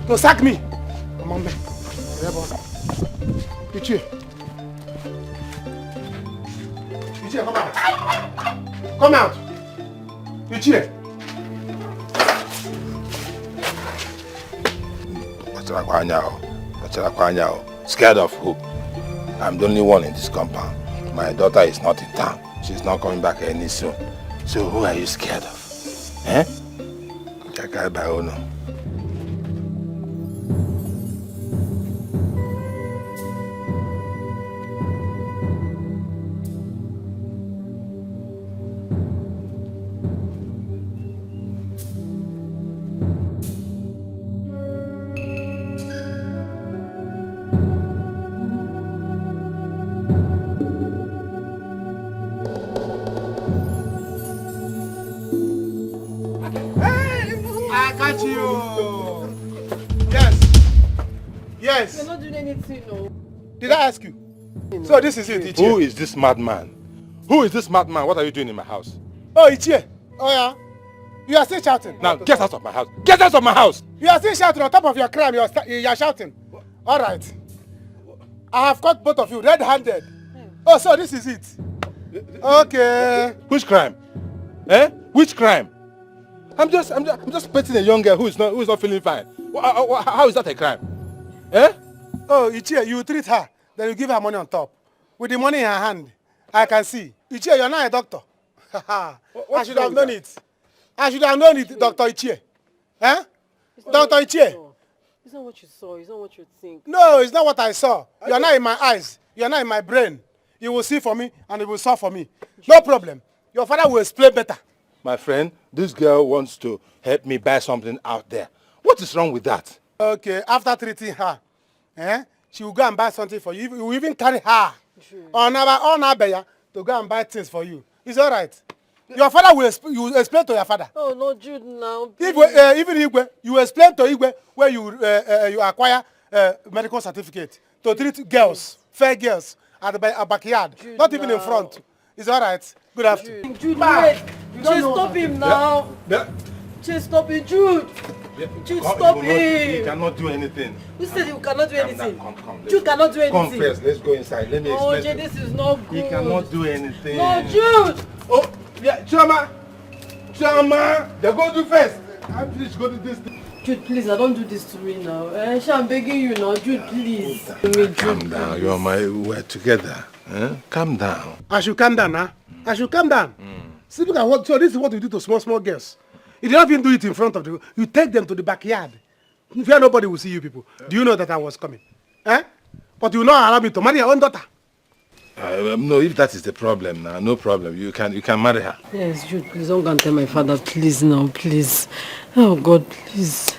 To sack me? Come on, man. Ichie, come out. Come out. Ichie. Scared of who? I'm the only one in this compound. My daughter is not in town. She's not coming back any soon. So who are you scared of? I got you. Yes. You're not doing anything, no. Did I ask you? So this is it, Ichie. Who is this madman? Who is this madman? What are you doing in my house? Oh, Ichie. Oh, yeah. You are still shouting. Now, get out of my house. Get out of my house! You are still shouting on top of your crime. You are shouting. All right. I have caught both of you red-handed. Oh, so this is it. Okay. Which crime? Eh? Which crime? I'm just petting a young girl who is not feeling fine. How is that a crime? Eh? Oh, Ichie, you treat her, then you give her money on top. With the money in her hand, I can see. Ichie, you're not a doctor. I should have known it. I should have known it, Dr. Ichie. Eh? Dr. Ichie. It's not what you saw. It's not what you think. No, it's not what I saw. You're not in my eyes. You're not in my brain. You will see for me and you will solve for me. No problem. Your father will explain better. My friend, this girl wants to help me buy something out there. What is wrong with that? Okay, after treating her, she will go and buy something for you. You will even carry her on Abeya to go and buy things for you. It's all right. Your father will explain to your father. Oh, no, Jude, now. Even Igwe, you explain to Igwe where you acquire medical certificate to treat girls, fair girls, at the backyard, Jude, not even in front. It's all right. Good afternoon. Jude, wait. Just stop him now. Just stop him, Jude. Jude, stop him. He cannot do anything. Who said he cannot do anything? Come, Jude cannot do anything. Come first. Let's go inside. Let me explain. Oh, Jay, this is not good. He cannot do anything. No, Jude. Oh, yeah, Chama, they go do first. I'm just go to this. Jude, please, I don't do this to me now. I'm begging you now, Jude, please. Calm down. We're together. Calm down. I should calm down, huh? I should calm down. See, look at what. So this is what you do to small girls. You did not even do it in front of the. You take them to the backyard. Where nobody will see you people. Do you know that I was coming? But you will not allow me to marry your own daughter. No, if that is the problem now, no problem. You can marry her. Yes, Jude, please don't go and tell my father, please now, please. Oh God, please.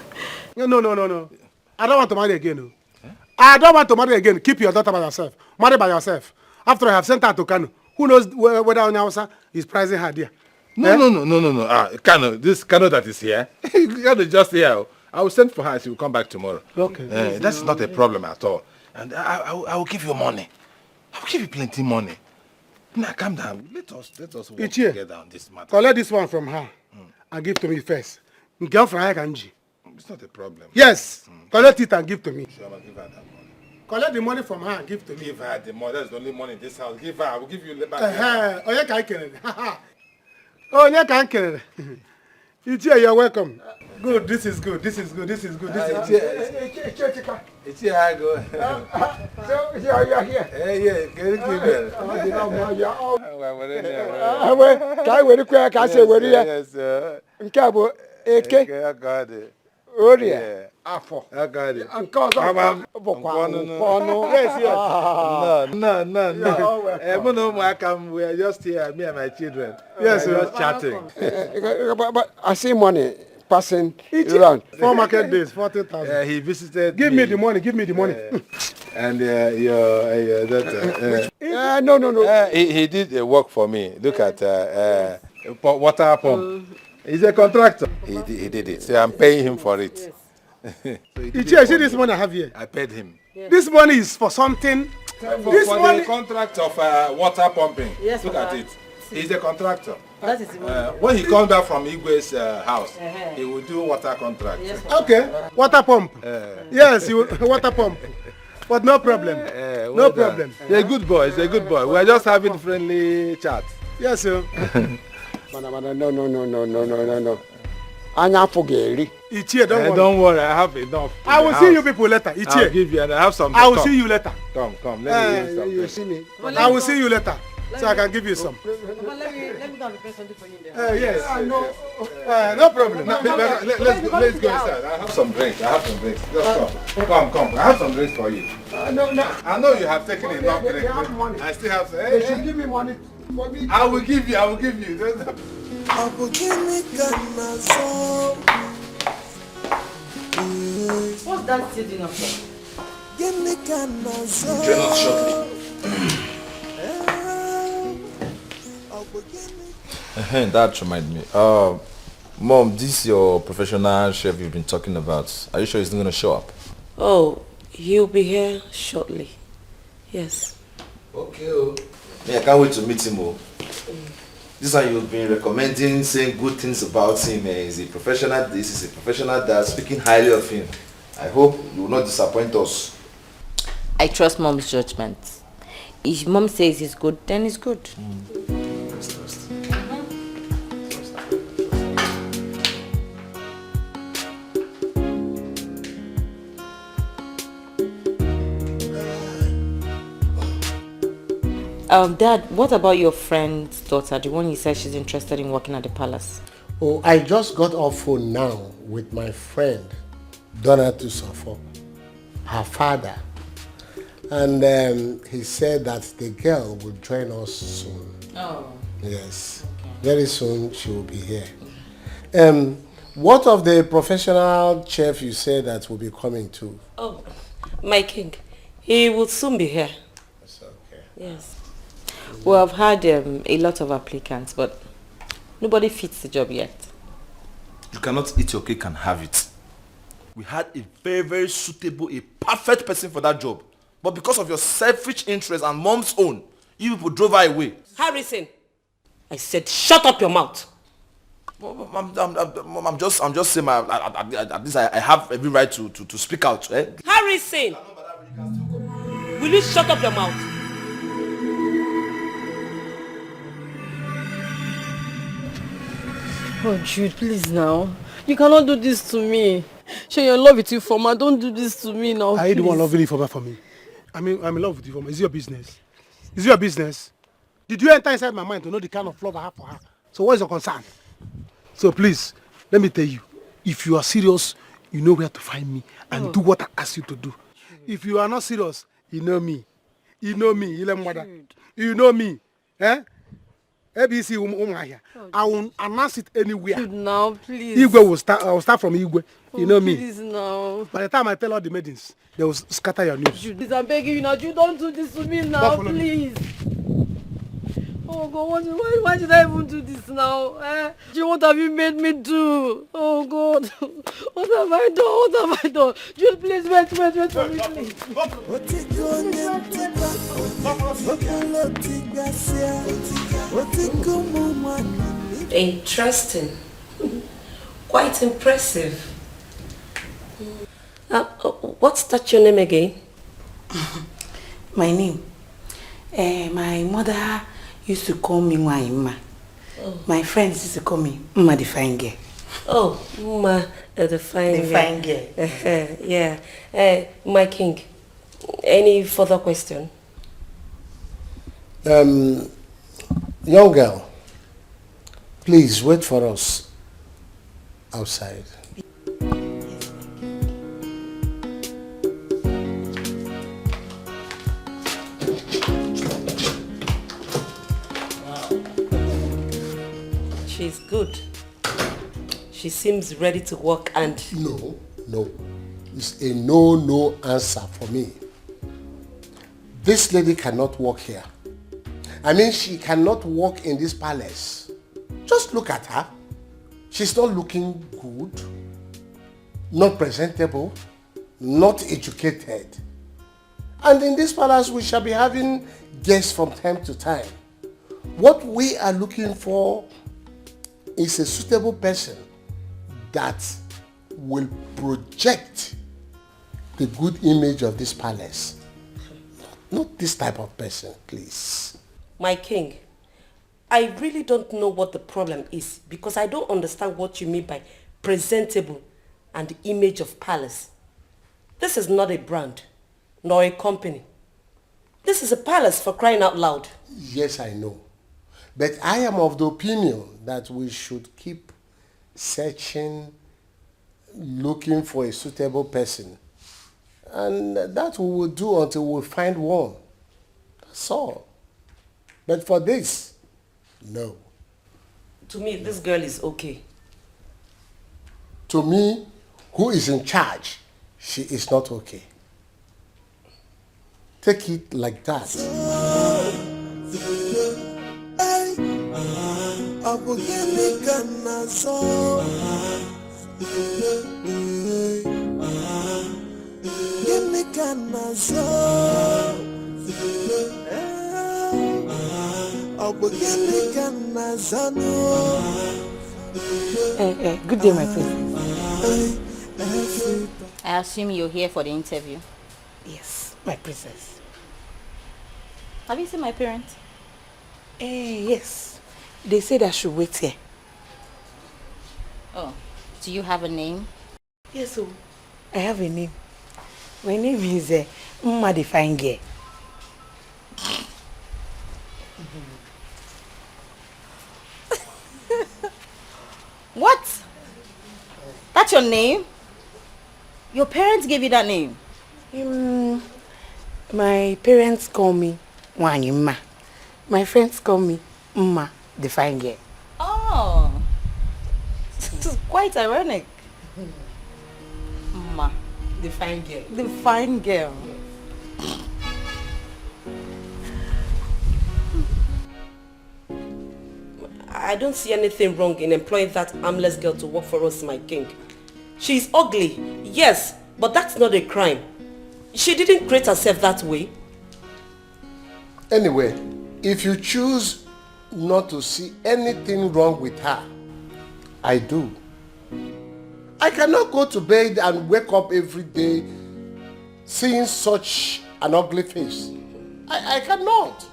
No. I don't want to marry again. No. I don't want to marry again. Keep your daughter by yourself. Marry by yourself. After I have sent her to Kano, who knows whether Onyawasa is prizing her there? No. Kano, this Kano that is here, Kano just here. I will send for her. She will come back tomorrow. Okay. That's not a problem at all. And I will give you money. I will give you plenty money. Now calm down. Let us work together on this matter. Collect this one from her and give to me first. Girlfriend Kanji. It's not a problem. Yes. Collect it and give to me. Sure, I'll give her that money. Collect the money from her and give to me. Give her the money. That's the only money in this house. Give her. I will give you later. Onye ka ikere. Onye ka ikere. Ichie, you're welcome. Good. This is good. This is good. Ichie, I go. So you are here. Yeah. Can Orie. Afọ. I got it. Nke ọzọ bụkwa ọnụ. Yes. No. We are just here, me and my children. Yes, we are just chatting. But I see money passing around. 4 market days, 40,000. He visited. Give me the money. And your daughter. No. He did work for me. Look at water pump. He's a contractor. He did it. So I'm paying him for it. Yes. Ichie, see this money I have here? I paid him. Yes. This money is for something. This money, the contract of water pumping. Yes, look at it. He's a contractor. That is the money. When he comes back from Igwe's house, he will do water contract. Yes, okay, water pump. Yes, water pump. But no problem. No problem. He's a good boy. We are just having friendly chat. Yes, sir. No. Anya Fogeri. Ichie, don't worry. I have enough. I will see you people later. Ichie. I'll give you and I have some. I will see you later. Come. Let me you see me. I will see you later. So I can give you some. Let me go and prepare something for you there. Yes. No problem. Let's go inside. I have some drinks. Just come. I have some drinks for you. No. I know you have taken enough drinks. I still have some. They should give me money. I will give you. I will give me What's that sitting up there? Give me canna. Join us shortly. That reminds me. Mom, this your professional chef you've been talking about. Are you sure he's not going to show up? Oh, he'll be here shortly. Yes. Okay. Yeah, I can't wait to meet him. This one you've been recommending, saying good things about him. He's a professional this, he's a professional that, speaking highly of him. I hope you will not disappoint us. I trust mom's judgment. If mom says he's good, then he's good. Dad, what about your friend's daughter, the one you said she's interested in working at the palace? Oh, I just got off phone now with my friend, Donna Tusofo, her father. And he said that the girl will join us soon. Oh. Yes. Okay. Very soon she will be here. What of the professional chef you said that will be coming too? Oh, my king. He will soon be here. That's okay. Yes. Well, I've had a lot of applicants, but nobody fits the job yet. You cannot eat your cake and have it. We had a very, very suitable, a perfect person for that job. But because of your selfish interest and mom's own, you people drove her away. Harrison, I said shut up your mouth. I'm just saying, at least I have every right to speak out. Eh? Harrison, will you shut up your mouth? Oh, Jude, please now. You cannot do this to me. Share your love with you, Foma. Don't do this to me now, Are you the one loving you for me? I'm in love with you, Foma. Is it your business? Is it your business? Did you enter inside my mind to know the kind of love I have for her? So what is your concern? So please, let me tell you. If you are serious, you know where to find me and do what I ask you to do. If you are not serious, you know me. You know me. You know me. Eh? ABC I will announce it anywhere. Dude, now, please. Igwe will start from Igwe. You know me. Please now. By the time I tell all the maidens, they will scatter your news. Jude, please, I'm begging you now. Jude, don't do this to me now, please. Oh God, why did I even do this now? Jude, what have you made me do? Oh God, what have I done? What have I done? Jude, please wait for me, please. Interesting. Quite impressive. What's that your name again? My name? My mother used to call me Waima. Oh. My friends used to call me Mma the Fine Girl. Oh, Mma the Fine Girl. Yeah. My king, any further question? Young girl, please wait for us outside. She's good. She seems ready to work and... No. It's a no answer for me. This lady cannot work here. I mean, she cannot work in this palace. Just look at her. She's not looking good, not presentable, not educated. And in this palace, we shall be having guests from time to time. What we are looking for is a suitable person that will project the good image of this palace. Not this type of person, please. My king, I really don't know what the problem is because I don't understand what you mean by presentable and the image of palace. This is not a brand, nor a company. This is a palace, for crying out loud. Yes, I know. But I am of the opinion that we should keep searching, looking for a suitable person. And that we will do until we find one. That's all. But for this, no. To me, this girl is okay. To me, who is in charge, she is not okay. Take it like that. Good day, my princess. I assume you're here for the interview. Yes, my princess. Have you seen my parents? Yes. They said I should wait here. Oh, do you have a name? Yes, I have a name. My name is Mma the Fine Girl. What? That's your name? Your parents gave you that name? My parents call me Wanyima. My friends call me Mma the Fine Girl. Oh, this is quite ironic. Mma the Fine Girl. The Fine Girl. I don't see anything wrong in employing that armless girl to work for us, my king. She's ugly, yes, but that's not a crime. She didn't create herself that way. Anyway, if you choose not to see anything wrong with her, I do. I cannot go to bed and wake up every day seeing such an ugly face. I cannot.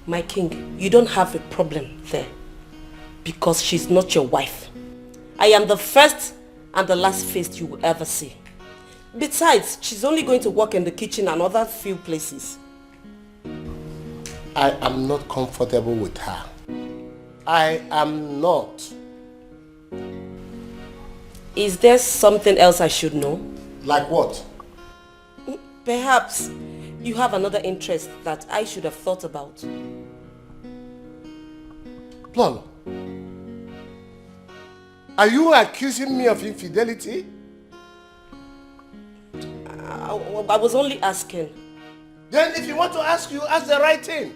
My king, you don't have a problem there. Because she's not your wife. I am the first and the last face you will ever see. Besides, she's only going to work in the kitchen and other few places. I am not comfortable with her. I am not. Is there something else I should know? Like what? Perhaps you have another interest that I should have thought about. Lolo, are you accusing me of infidelity? I was only asking. Then if you want to ask the right thing.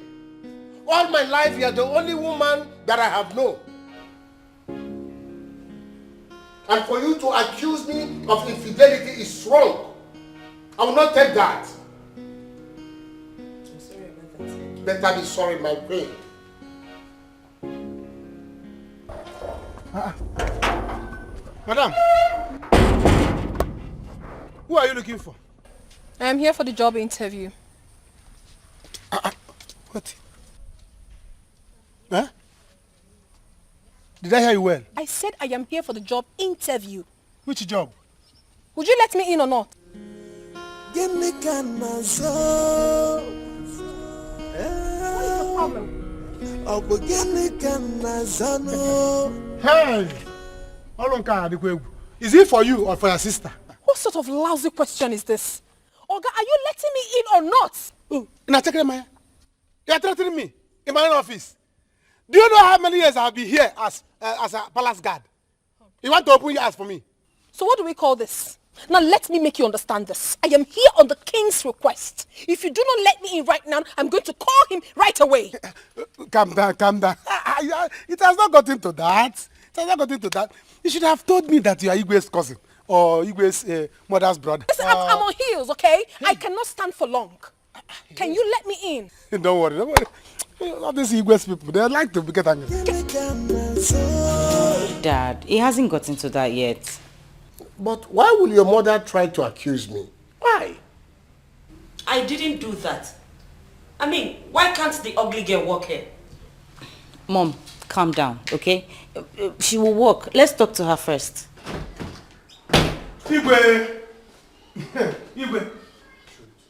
All my life you are the only woman that I have known. And for you to accuse me of infidelity is wrong. I will not take that. I'm sorry about that. Better be sorry, my queen. Madam, who are you looking for? I am here for the job interview. What? Huh? Did I hear you well? I said I am here for the job interview. Which job? Would you let me in or not? What is the problem? Hey! Is it for you or for your sister? What sort of lousy question is this? Oga, are you letting me in or not? Oh, you are threatening me in my own office. Do you know how many years I have been here as a palace guard? You want to open your eyes for me? So what do we call this? Now let me make you understand this. I am here on the king's request. If you do not let me in right now, I'm going to call him right away. Calm down, calm down. It has not gotten to that. It has not gotten to that. You should have told me that you are Igwe's cousin or Igwe's mother's brother. Listen, I'm on heels, okay? I cannot stand for long. Can you let me in? Don't worry, don't worry. All these Igwe's people, they like to get angry. Dad, he hasn't gotten to that yet. But why will your mother try to accuse me? Why? I didn't do that. I mean, why can't the ugly girl work here? Mom, calm down, okay? She will walk. Let's talk to her first. Igwe! Igwe!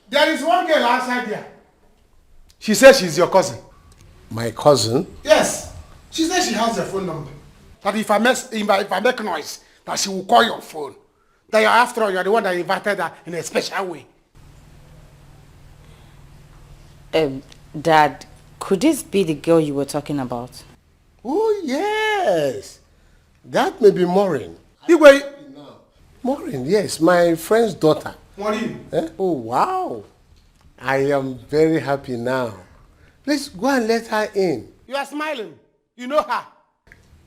There is one girl outside there. She says she's your cousin. My cousin? Yes. She says she has your phone number. That if I make noise, that she will call your phone. That you're after all, you're the one that invited her in a special way. Dad, could this be the girl you were talking about? Oh, yes. That may be Maureen. Igwe! Maureen, yes, my friend's daughter. Maureen? Oh, wow. I am very happy now. Please go and let her in. You are smiling. You know her.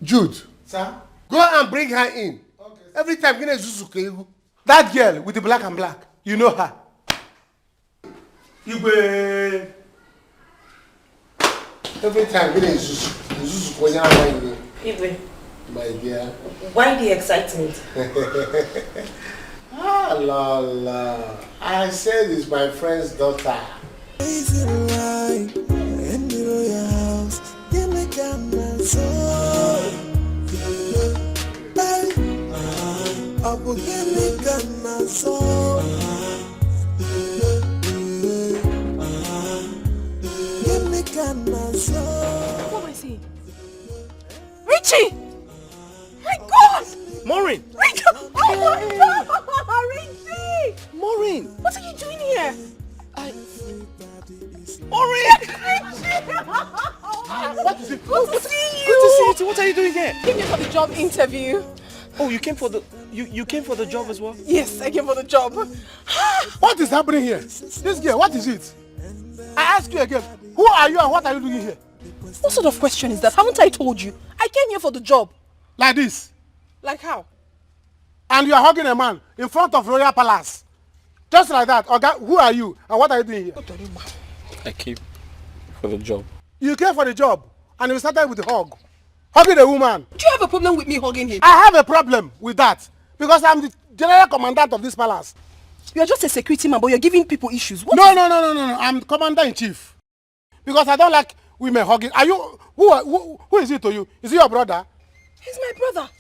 Jude. Sir? Go and bring her in. Okay. Every time, that girl with the black and black, you know her. Igwe. Every time when it's my dear. Why the excitement? Ah, Lola. I said it's my friend's daughter. What am I saying? Richie! My God! Maureen! Richie! Oh my God! Richie! Maureen! What are you doing here? Maureen! Richie! What is it? Good to see you! Good to see you too. What are you doing here? Came here for the job interview. Oh, you came for the you came for the job as well? Yes, I came for the job. What is happening here? This girl, what is it? I ask you again, who are you and what are you doing here? What sort of question is that? Haven't I told you? I came here for the job. Like this? Like how? And you are hugging a man in front of Royal Palace. Just like that. Okay, who are you and what are you doing here? I came for the job. You came for the job and you started with the hug. Hugging a woman. Do you have a problem with me hugging him? I have a problem with that because I'm the general commandant of this palace. You are just a security man, but you're giving people issues. What No. I'm commander in chief. Because I don't like women hugging. Are you who is it to you? Is he your brother? He's my brother.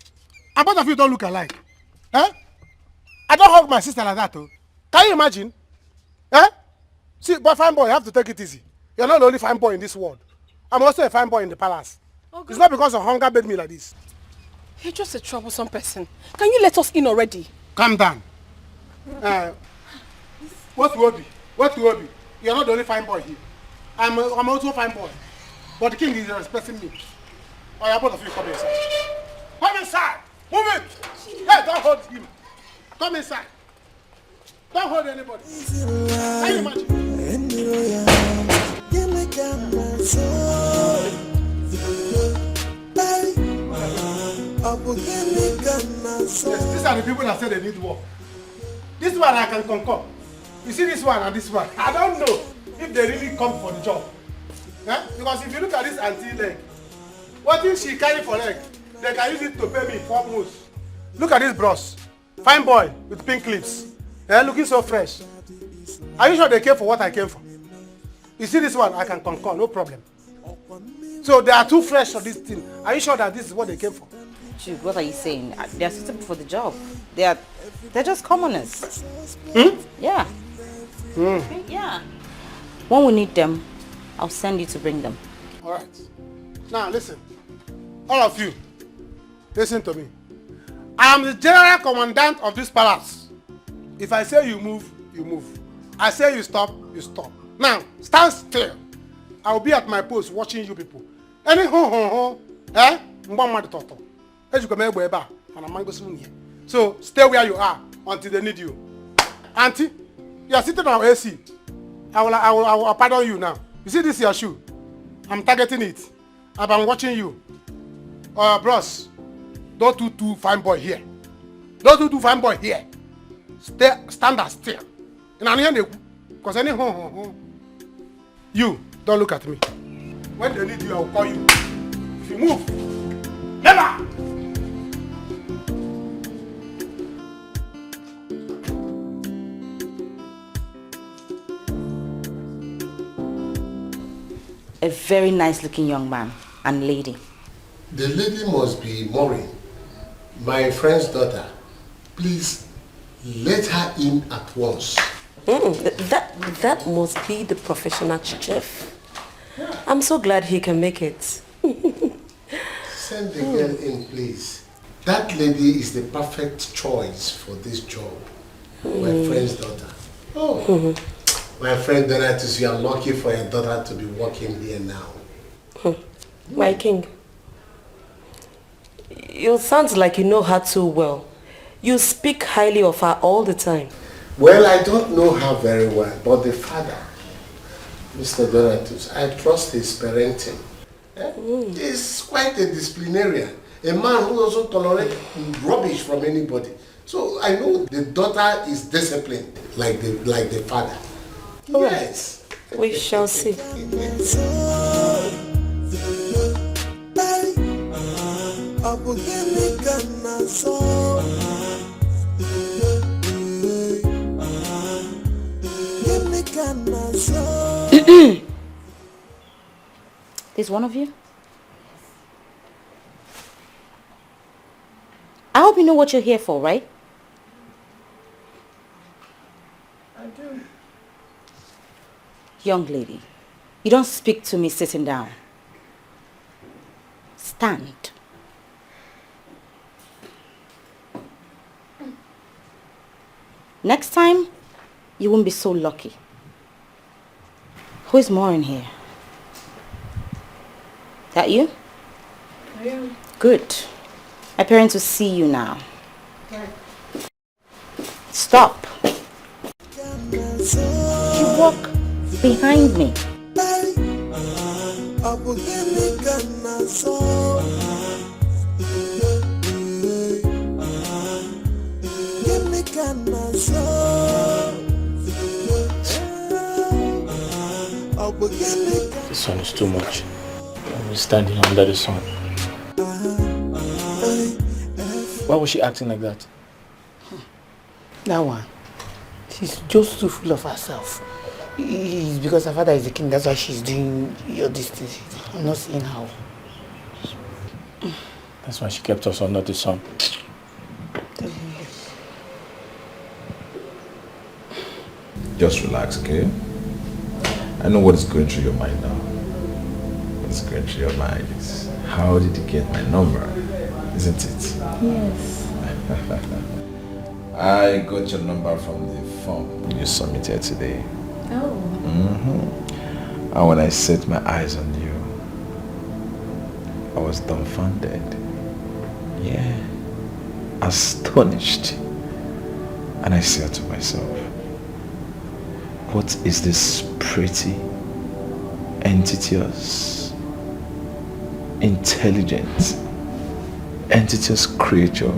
And both of you don't look alike. Eh? I don't hug my sister like that too. Can you imagine? Eh? See, but fine boy, you have to take it easy. You're not the only fine boy in this world. I'm also a fine boy in the palace. Okay. It's not because of hunger made me like this. You're just a troublesome person. Can you let us in already? Calm down. What will be? You're not the only fine boy here. I'm also a fine boy. But the king is respecting me. Oh, yeah, both of you come inside. Come inside! Move it! Hey, don't hold him. Come inside. Don't hold anybody. Can you imagine? Yes, these are the people that say they need work. This one I can concur. You see this one and this one. I don't know if they really come for the job. Eh? Because if you look at this auntie leg, what if she carry for leg? They can use it to pay me for most. Look at this bros. Fine boy with pink lips. Looking so fresh. Are you sure they came for what I came for? You see this one, I can concur, no problem. So they are too fresh for this thing. Are you sure that this is what they came for? Jude, what are you saying? They are suitable for the job. They're just commoners. Yeah. Yeah. When we need them, I'll send you to bring them. All right. Now listen, all of you, listen to me. I am the general commandant of this palace. If I say you move, you move. I say you stop, you stop. Now, stand still. I will be at my post watching you people. Any so stay where you are until they need you. Auntie, you are sitting on AC. I will pardon you now. You see this your shoe? I'm targeting it. I'm watching you. Bros, don't do too fine boy here. Don't do too fine boy here. Stand still. Because any you don't look at me. When they need you, I will call you. If you move, never. A very nice looking young man and lady. The lady must be Maureen, my friend's daughter. Please, let her in at once. That must be the professional chef. I'm so glad he can make it. Send the girl in, please. That lady is the perfect choice for this job. My friend's daughter. Oh, my friend Donatus, you are lucky for your daughter to be working here now. My king, you sound like you know her too well. You speak highly of her all the time. Well, I don't know her very well, but the father, Mr. Donatus, I trust his parenting. He's quite a disciplinarian, a man who doesn't tolerate rubbish from anybody. So I know the daughter is disciplined, like the father. All yes. Right. We shall see. This one of you? I hope you know what you're here for, right? I do. Young lady, you don't speak to me sitting down. Stand. Next time, you won't be so lucky. Who is more in here? That you? I am. Good. My parents will see you now. Right. Stop. You walk behind me. The sun is too much. I'm standing under the sun. Why was she acting like that? That one. She's just too full of herself. It's because her father is the king, that's why she's doing all these things. I'm not seeing how. That's why she kept us under the sun. Just relax, okay? I know what is going through your mind now. What's going through your mind is, how did you get my number? Isn't it? Yes. I got your number from the form you submitted today. Oh. And when I set my eyes on you, I was dumbfounded. Yeah. Astonished. And I said to myself, what is this pretty, entitious, intelligent, entitious creature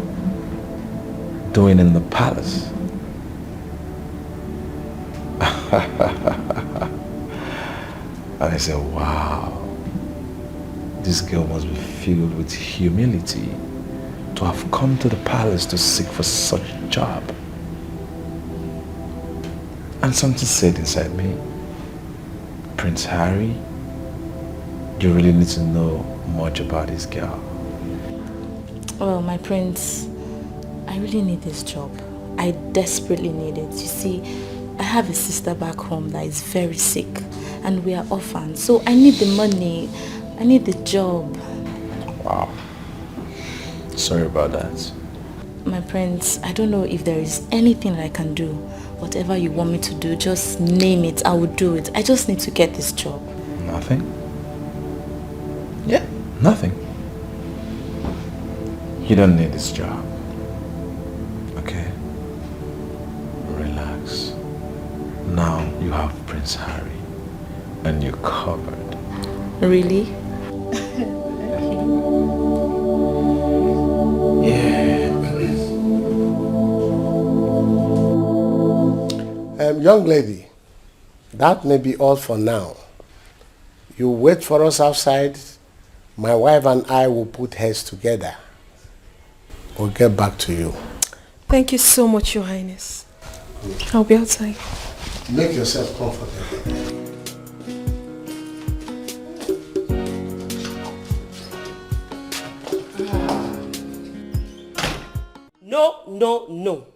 doing in the palace? And I said, wow, this girl must be filled with humility to have come to the palace to seek for such a job. And something said inside me, Prince Harry, you really need to know much about this girl. Well, my prince, I really need this job. I desperately need it. You see, I have a sister back home that is very sick and we are orphans. So I need the money. I need the job. Wow. Sorry about that. My prince, I don't know if there is anything that I can do. Whatever you want me to do, just name it. I will do it. I just need to get this job. Nothing? Yeah, nothing. You don't need this job. Okay? Relax. Now you have Prince Harry and you're covered. Really? Young lady, that may be all for now. You wait for us outside. My wife and I will put heads together. We'll get back to you. Thank you so much, Your Highness. I'll be outside. Make yourself comfortable. No, no, no.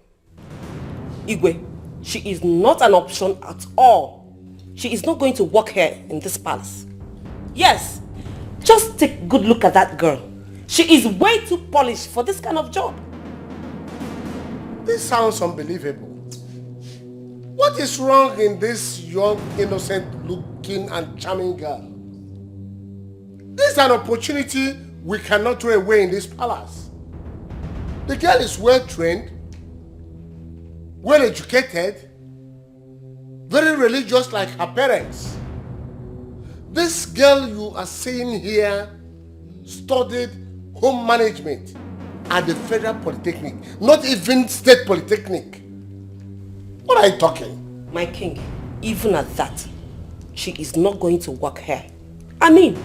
Igwe, she is not an option at all. She is not going to work here in this palace. Yes, just take a good look at that girl. She is way too polished for this kind of job. This sounds unbelievable. What is wrong in this young, innocent looking and charming girl? This is an opportunity we cannot throw away in this palace. The girl is well trained, well educated, very religious like her parents. This girl you are seeing here studied home management at the Federal Polytechnic, not even State Polytechnic. What are you talking? My king, even at that, she is not going to work here. I mean,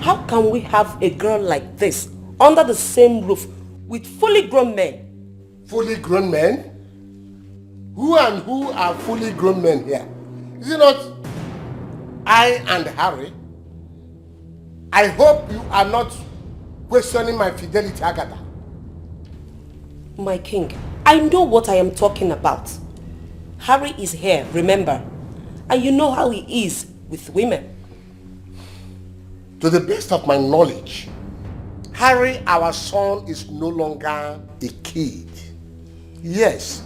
how can we have a girl like this under the same roof with fully grown men. Fully grown men? Who and who are fully grown men here? Is it not I and Harry? I hope you are not questioning my fidelity, Agatha. My king, I know what I am talking about. Harry is here, remember? And you know how he is with women. To the best of my knowledge, Harry, our son, is no longer a kid. Yes.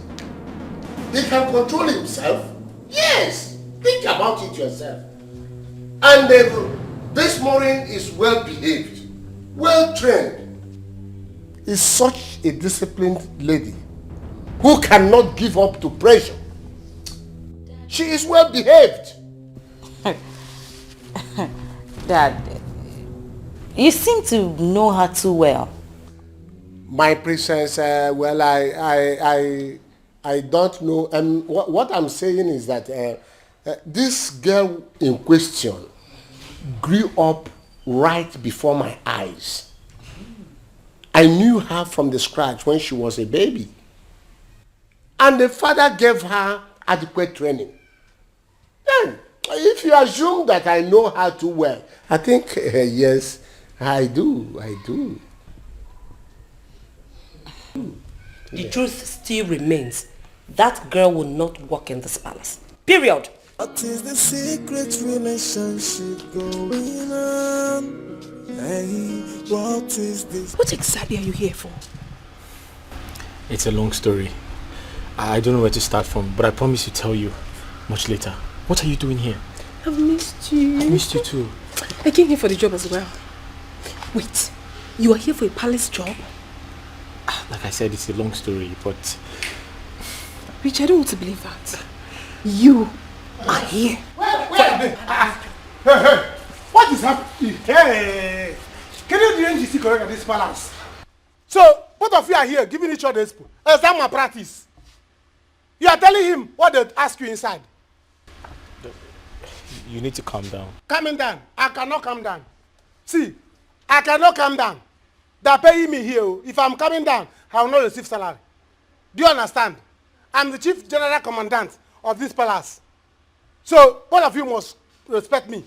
He can control himself. Yes. Think about it yourself. And this Maureen is well behaved, well trained. Is such a disciplined lady who cannot give up to pressure. She is well behaved. Dad, you seem to know her too well. My princess, well, I don't know. What I'm saying is that this girl in question grew up right before my eyes. I knew her from the scratch when she was a baby. And the father gave her adequate training. Then, if you assume that I know her too well, I think, yes, I do. The truth still remains. That girl will not walk in this palace. Period. What is the secret relationship going on? Hey, what is this? What exactly are you here for? It's a long story. I don't know where to start from, but I promise to tell you much later. What are you doing here? I've missed you. I missed you too. I came here for the job as well. Wait, you are here for a palace job? Like I said, it's a long story, but... Rich, I don't want to believe that. You are here. Hey, what is happening? Hey, can you do NGC correct at this palace? So, both of you are here giving each other a spoon. That's my practice. You are telling him what they ask you inside. You need to calm down. Calming down. I cannot calm down. See, I cannot calm down. They're paying me here. If I'm coming down, I will not receive salary. Do you understand? I'm the chief general commandant of this palace. So, both of you must respect me.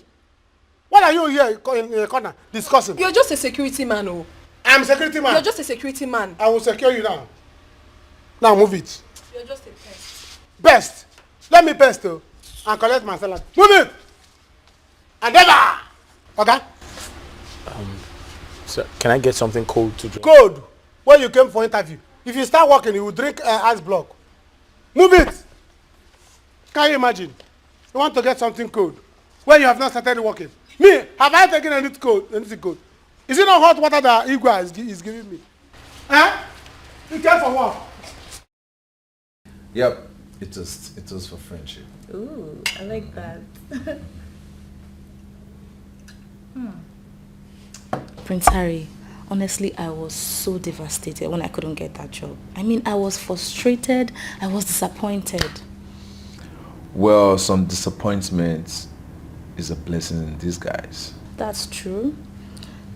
What are you here in the corner discussing? You're just a security man, oh. I'm a security man. You're just a security man. I will secure you now. Now move it. You're just a pest. Best. Let me pest you and collect my salary. Move it! And never! Okay? So can I get something cold to drink? Cold? When you came for interview. If you start working, you will drink ice block. Move it! Can you imagine? You want to get something cold when you have not started working. Me, have I taken anything cold? Is it not hot water that Igwa is giving me? Huh? You care for what? Yep, it was for friendship. Ooh, I like that. Prince Harry, honestly, I was so devastated when I couldn't get that job. I mean, I was frustrated, I was disappointed. Well, some disappointment is a blessing in disguise. That's true.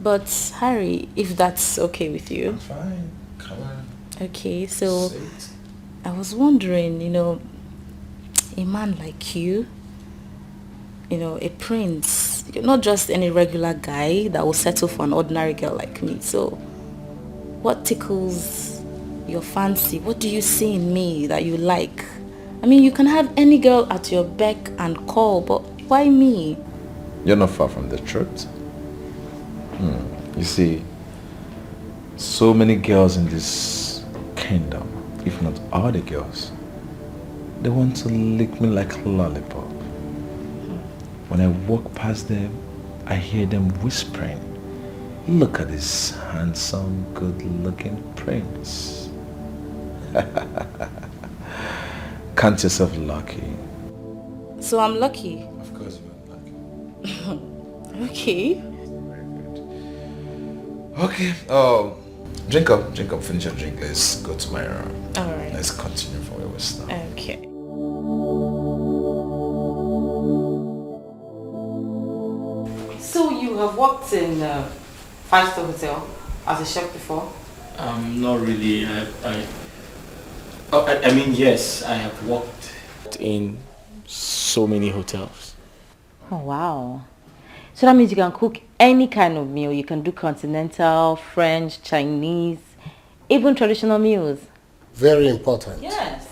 But Harry, if that's okay with you. I'm fine. Come on. Okay, so I was wondering, a man like you, a prince, you're not just any regular guy that will settle for an ordinary girl like me. So what tickles your fancy? What do you see in me that you like? I mean, you can have any girl at your beck and call, but why me? You're not far from the truth. You see, so many girls in this kingdom, if not all the girls, they want to lick me like a lollipop. When I walk past them, I hear them whispering, "Look at this handsome, good-looking prince." Count yourself lucky. So I'm lucky? Of course you're lucky. Okay. Okay. Drink up, finish your drink. Let's go to my room. Alright. Let's continue from where we start. Okay. So you have worked in a 5-star hotel? as a chef before? Not really. I mean, yes, I have worked in so many hotels. Oh, wow. So that means you can cook any kind of meal. You can do continental, French, Chinese, even traditional meals. Very important. Yes.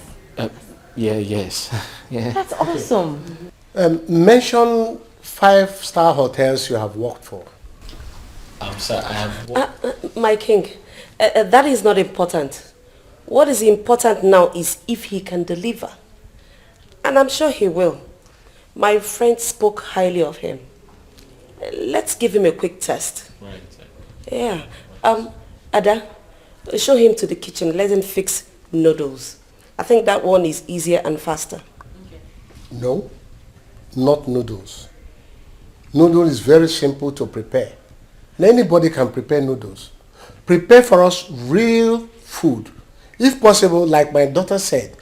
Yes. Yeah. That's awesome. Mention 5-star hotels you have worked for. Sir, I have worked... My king, that is not important. What is important now is if he can deliver. And I'm sure he will. My friend spoke highly of him. Let's give him a quick test. Right. Yeah. Ada, show him to the kitchen. Let him fix noodles. I think that one is easier and faster. No, not noodles. Noodle is very simple to prepare. And anybody can prepare noodles. Prepare for us real food. If possible, like my daughter said,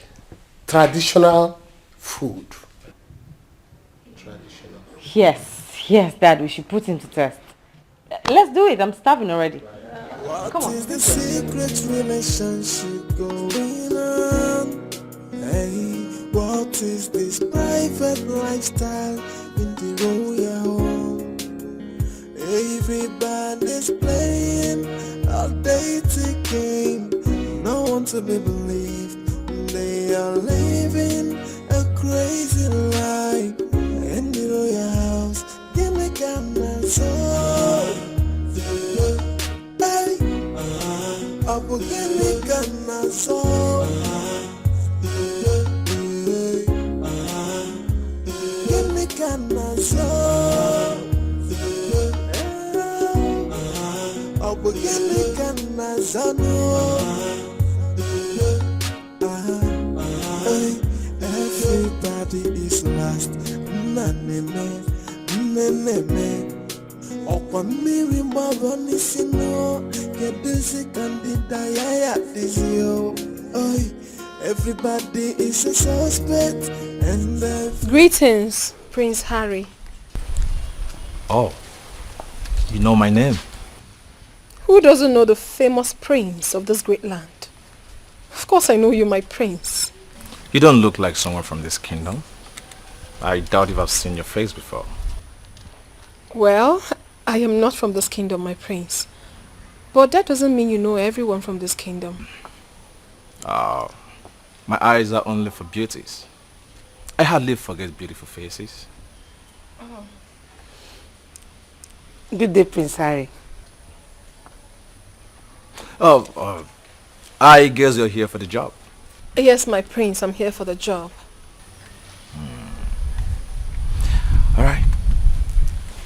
traditional food. Traditional. Yes, Dad, we should put him to test. Let's do it. I'm starving already. Come on. What is the secret relationship going on? Hey, what is this private lifestyle in the royal home? Everybody's playing a dating game. No one to be believed. They are living a crazy life in the royal house. Give me Ghana soul. Hey, up give me Ghana soul. Give me Ghana soul. Up give me Ghana soul. Everybody is lost. Miri Maboni Sino, get this candidate this yo. Everybody is a suspect and Greetings, Prince Harry. Oh, you know my name? Who doesn't know the famous prince of this great land? Of course I know you, my prince. You don't look like someone from this kingdom. I doubt if I've seen your face before. Well, I am not from this kingdom, my prince. But that doesn't mean you know everyone from this kingdom. Oh, my eyes are only for beauties. I hardly forget beautiful faces. Oh. Good day, Prince Harry. I guess you're here for the job. Yes, my prince, I'm here for the job. All right.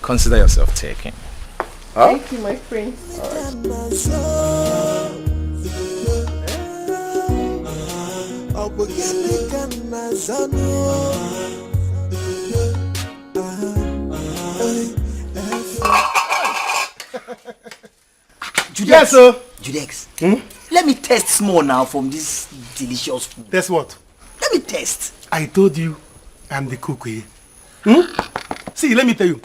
Consider yourself taken. Huh? Thank you, my prince. Yes, sir. Judex, let me test small now from this delicious food. Test what? Let me test. I told you I'm the cook here. See, let me tell you.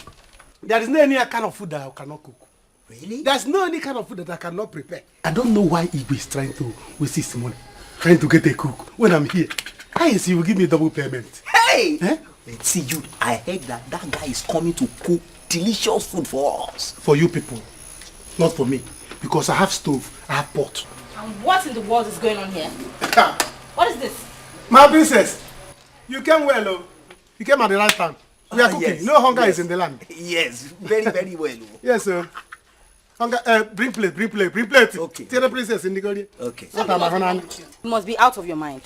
There is no any kind of food that I cannot cook. Really? There's no any kind of food that I cannot prepare. I don't know why Igwe is trying to waste his money, trying to get a cook when I'm here. How is he will give me double payment? Hey! Eh? See, Jude, I heard that guy is coming to cook delicious food for us. For you people, not for me. Because I have stove, I have pot. And what in the world is going on here? What is this? My princess, you came well, oh. You came at the right time. We are cooking. Yes, no hunger is in the land. Yes, very, very well. Yes, sir. Hunger, bring plate. Okay. Tell the princess in the garden. Okay. You must be out of your mind.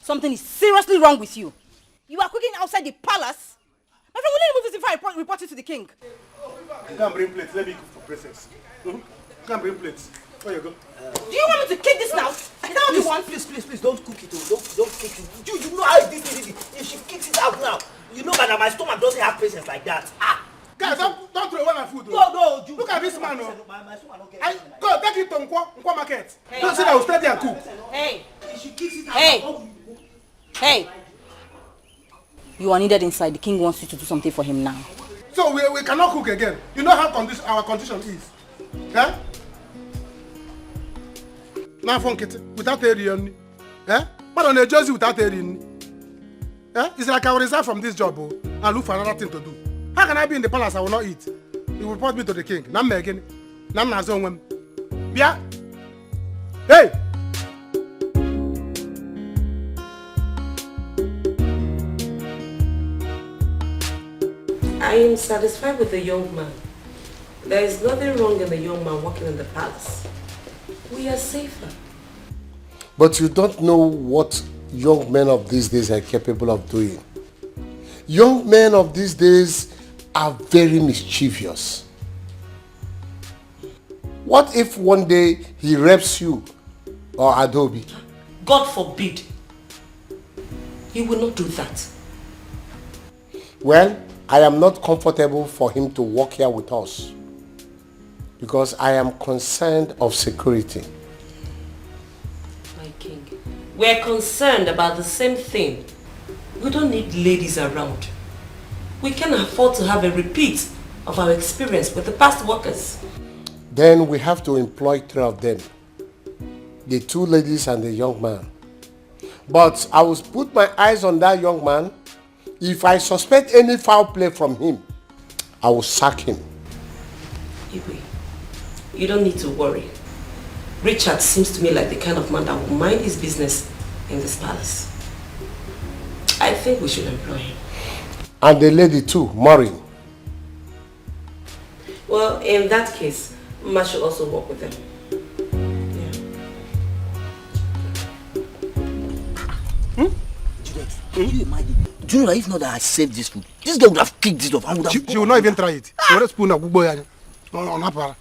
Something is seriously wrong with you. You are cooking outside the palace. My friend, will you remove this if I report it to the king? You can't bring plates. Let me cook for princess. You can't bring plates. Where you go? Do you want me to kick this now? Is that what you want? Please, don't cook it. Don't kick it. You know how this is. If she kicks it out now, you know that my stomach doesn't have patience like that. Guys, don't throw away my food. No, look at this man. My stomach don't get Go, take it to Nkwa market. Don't say that I will stay there and cook. Hey. If she kicks it out, Hey. You are needed inside. The king wants you to do something for him now. So we cannot cook again. You know how our condition is. Yeah? Now from Kitty, without area. Eh? But on a jersey without area. Eh? It's like I will resign from this job and look for another thing to do. How can I be in the palace? I will not eat. You will report me to the king. Nam again. Nam Nazon. Bia. Hey! I am satisfied with the young man. There is nothing wrong in the young man working in the palace. We are safer. But you don't know what young men of these days are capable of doing. Young men of these days are very mischievous. What if one day he rapes you or Adobe? God forbid. He will not do that. Well, I am not comfortable for him to work here with us because I am concerned of security. My king, we are concerned about the same thing. We don't need ladies around. We can afford to have a repeat of our experience with the past workers. Then we have to employ 3 of them. The 2 ladies and the young man. But I will put my eyes on that young man. If I suspect any foul play from him, I will sack him. Iwe, you don't need to worry. Richard seems to me like the kind of man that will mind his business in this palace. I think we should employ him. And the lady too, Maureen. Well, in that case, Ma should also work with them. Can you imagine? Do you know that if not that I saved this food, this girl would have kicked it off and would have... She will not even try it. She will spoon of boy. No, not para.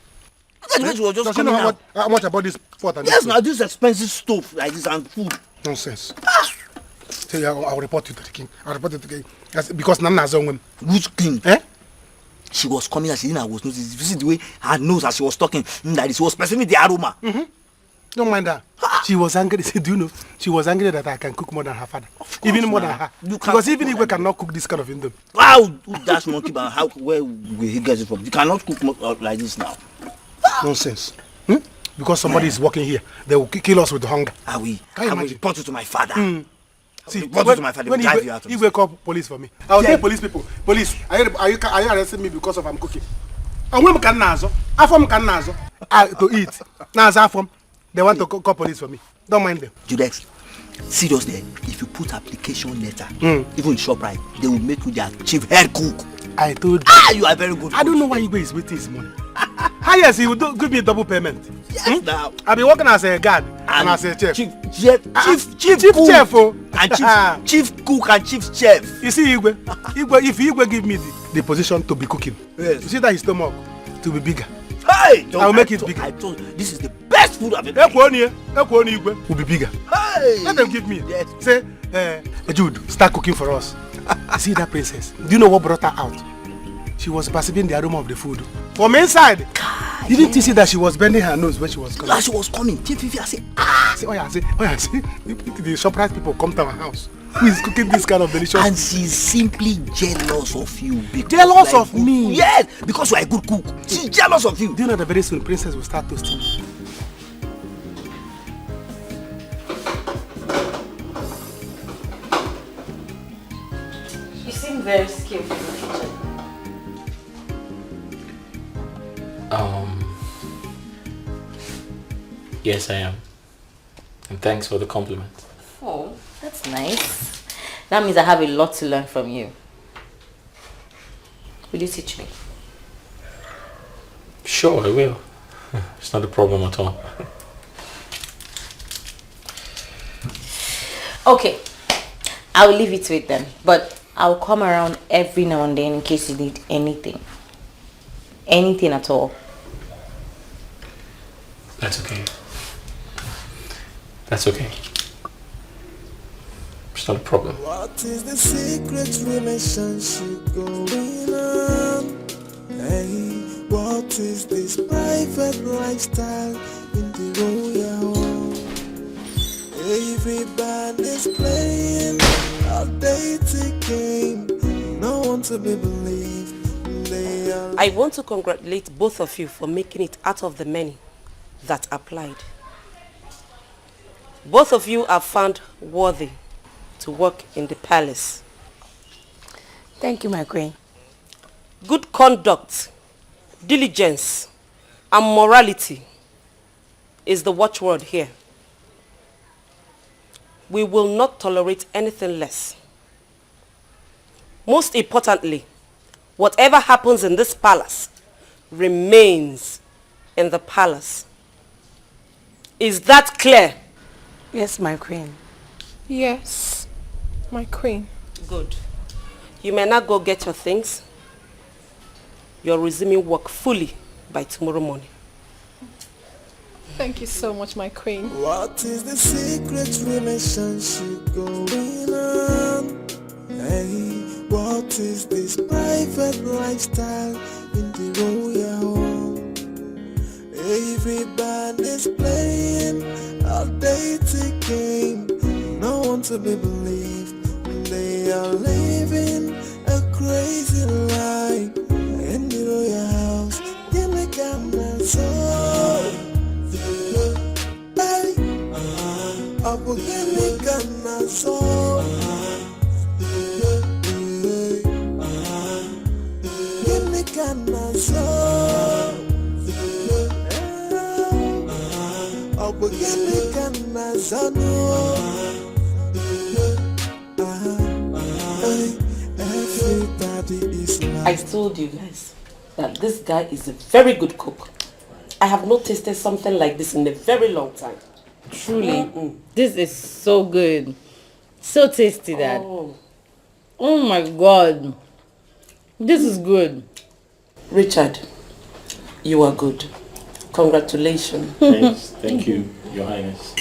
She was just Does she know how much about this pot? Yes, now this expensive stuff like this and food. Nonsense. So I'll report you to the king. I'll report you to the king. Because Nana has on him. Which king? Eh? She was coming and she didn't know I was noticing. You see the way her nose as she was talking, that she was perceiving the aroma. Don't mind her. She was angry. Do you know? She was angry that I can cook more than her father. Even more than her. Because even if we cannot cook this kind of indomie. Wow, that's monkey man. How, where will he get it from? You cannot cook like this now. Nonsense. Because somebody is working here, they will kill us with hunger. I will report you to my father. See, report you to my father. When he wake up police for me, I will tell police people, police, are you arresting me because of I'm cooking? And when can nazo, afom can nazo, to eat. Nazo afom, they want to call police for me. Don't mind them. Judex, seriously, if you put application letter, even in ShopRite, they will make you their chief head cook. I told you. You are very good. I don't know why Igwe is waiting his money. Yes, he will give me a double payment. Yes, now. I'll be working as a guard and as a chef. Chief cook. Chef, and chief cook and chief chef. You see, Igwe, if Igwe give me the position to be cooking, yes. You see that his stomach to be bigger. Hey, I will make it bigger. I told you, this is the best food I've ever Igwe will be bigger. Hey. Let them give me. Yes. Say, Jude, start cooking for us. You see that princess? Do you know what brought her out? She was perceiving the aroma of the food. From inside. Didn't you see that she was bending her nose when she was coming? As she was coming, I said, the ShopRite people come to our house. Who is cooking this kind of delicious and she's simply jealous of you. Jealous of me? Yes, because you are a good cook. She's jealous of you. Do you know that very soon princess will start toasting me? You seem very skillful in the kitchen. Yes, I am. And thanks for the compliment. Oh, that's nice. That means I have a lot to learn from you. Will you teach me? Sure, I will. It's not a problem at all. Okay, I will leave it to it then. But I'll come around every now and then in case you need anything. Anything at all. That's okay. That's okay. It's not a problem. What is the secret relationship going on? Hey, what is this private lifestyle in the royal home? Everybody's playing a dating game. No one to be believed. I want to congratulate both of you for making it out of the many that applied. Both of you are found worthy to work in the palace. Thank you, my queen. Good conduct, diligence, and morality is the watchword here. We will not tolerate anything less. Most importantly, whatever happens in this palace remains in the palace. Is that clear? Yes, my queen. Yes, my queen. Good. You may now go get your things. You're resuming work fully by tomorrow morning. Thank you so much, my queen. What is the secret relationship going on? Hey, what is this private lifestyle in the royal home? Everybody's playing a dating game. No one to be believed. They are living a crazy life in the royal house. Give me camera so. Hey, I will give me camera so. Give me camera so. I will give me camera so. I told you guys that this guy is a very good cook. I have not tasted something like this in a very long time. Truly, this is so good. So tasty, Dad. Oh my God. This is good. Richard, you are good. Congratulations. Thanks. Thank you, Your Highness.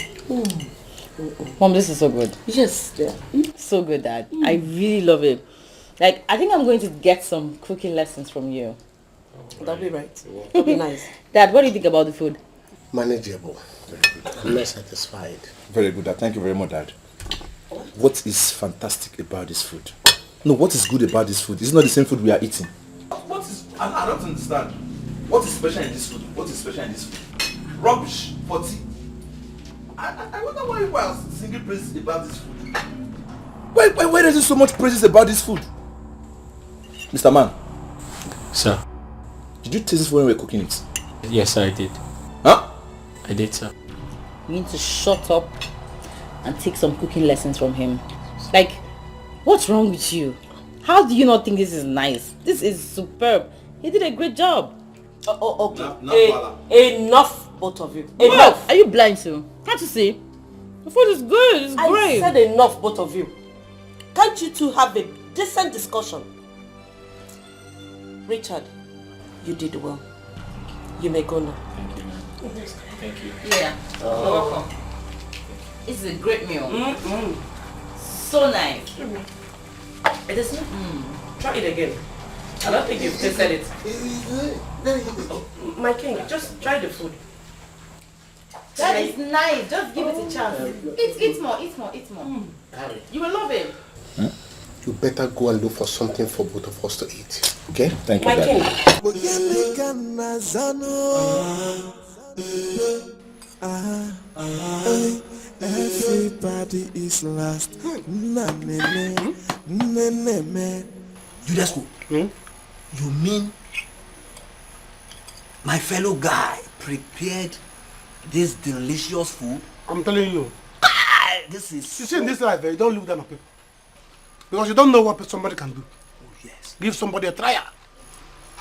Mom, this is so good. Yes, yeah. So good, Dad. I really love it. Like, I think I'm going to get some cooking lessons from you. That'll be right. That'll be nice. Dad, what do you think about the food? Manageable. Very good. I'm not satisfied. Very good, Dad. Thank you very much, Dad. What is fantastic about this food? No, what is good about this food? It's not the same food we are eating. What is... I don't understand. What is special in this food? What is special in this food? Rubbish for tea. I wonder why you are singing praises about this food. Why is there so much praises about this food? Mr. Man. Sir. Did you taste this when we were cooking it? Yes, I did. Huh? I did, sir. You need to shut up and take some cooking lessons from him. Like, what's wrong with you? How do you not think this is nice? This is superb. He did a great job. Okay. Enough, both of you. Enough. Are you blind too? Can't you see? The food is good. It's great. I said enough, both of you. Can't you two have a decent discussion? Richard, you did well. You may go now. Thank you, ma'am. Thank you. Yeah. You're welcome. This is a great meal. So nice. It is not. Try it again. I don't think you've tasted it. My king, just try the food. That is nice. Just give it a chance. Eat more. You will love it. You better go and look for something for both of us to eat. Okay? Thank you, My king. Everybody is lost. Judasco, you mean my fellow guy prepared this delicious food? I'm telling you. This is... You see, in this life, you don't look down on people. Because you don't know what somebody can do. Oh, yes. Give somebody a trial.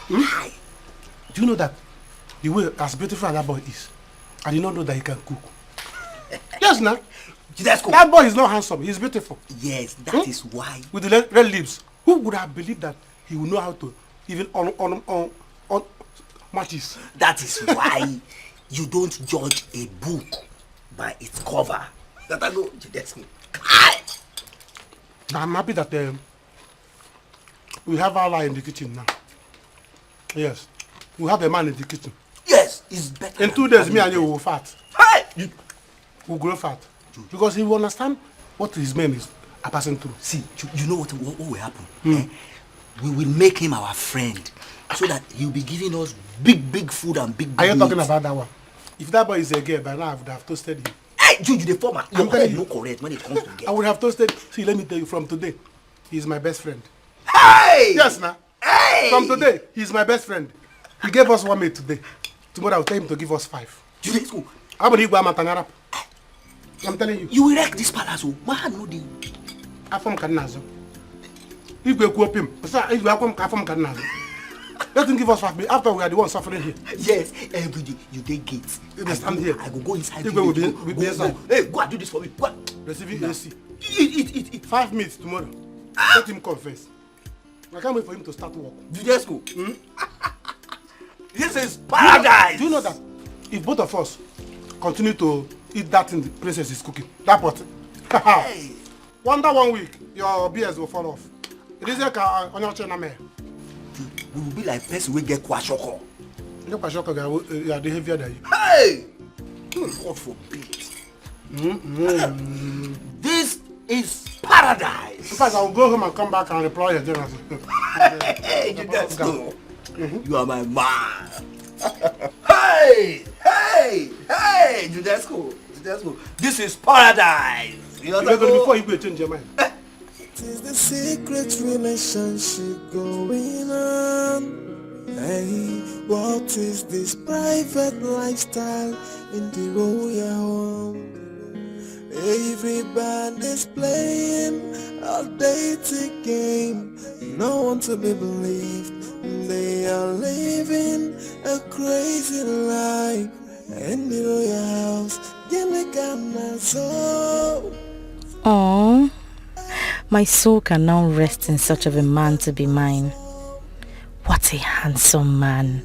Do you know that the way as beautiful as that boy is, I did not know that he can cook. Yes, now. That boy is not handsome. He's beautiful. Yes, that is why. With the red lips. Who would have believed that he would know how to even on matches? That is why you don't judge a book by its cover. That I know, Judasco. Now I'm happy that we have our lie in the kitchen now. Yes. We have a man in the kitchen. Yes, it's better. In 2 days, me and you will fat. Hey! We'll grow fat. Because he will understand what his men are passing through. See, you know what will happen? We will make him our friend so that he'll be giving us big food and big Are you talking meat. about that one? If that boy is a girl, by now I would have toasted him. Hey! Hey, you the former. Your head no correct when it comes to girl. I would have toasted. See, let me tell you, from today, he's my best friend. Hey! Yes, now. Hey! From today, he's my best friend. He gave us 1 minute today. Tomorrow I'll tell him to give us 5. I'm telling you. You will wreck this palace, oh. Man, no deal. Afam Kadnazo. If we equip him, if we Afam Kadnazo. Let him give us 5 minutes. After we are the ones suffering here. Yes, every day you take gates. You stand here. I go inside. If we will be inside. Hey, go and do this for me. Go. Receiving AC. Eat. 5 minutes tomorrow. Let him confess. I can't wait for him to start work. Just go. This is paradise. Do you know that if both of us continue to eat that thing the princess is cooking, that pot, hey. Wonder 1 week, your BS will fall off. It is like on your channel, man. We will be like person we get kwashoko. You kwashoko, you are the heavier than you. Hey! God forbid. This is paradise. In fact, I will go home and come back and reply your journal. Hey, that's cool. You are my man. Hey! Judesco. This is paradise. Before you go change your mind. It is the secret relationship going on. Hey, what is this private lifestyle in the royal home? Everybody's playing a dating game. No one to be believed. They are living a crazy life in the royal house. Aww, my soul can now rest in such of a man to be mine. What a handsome man.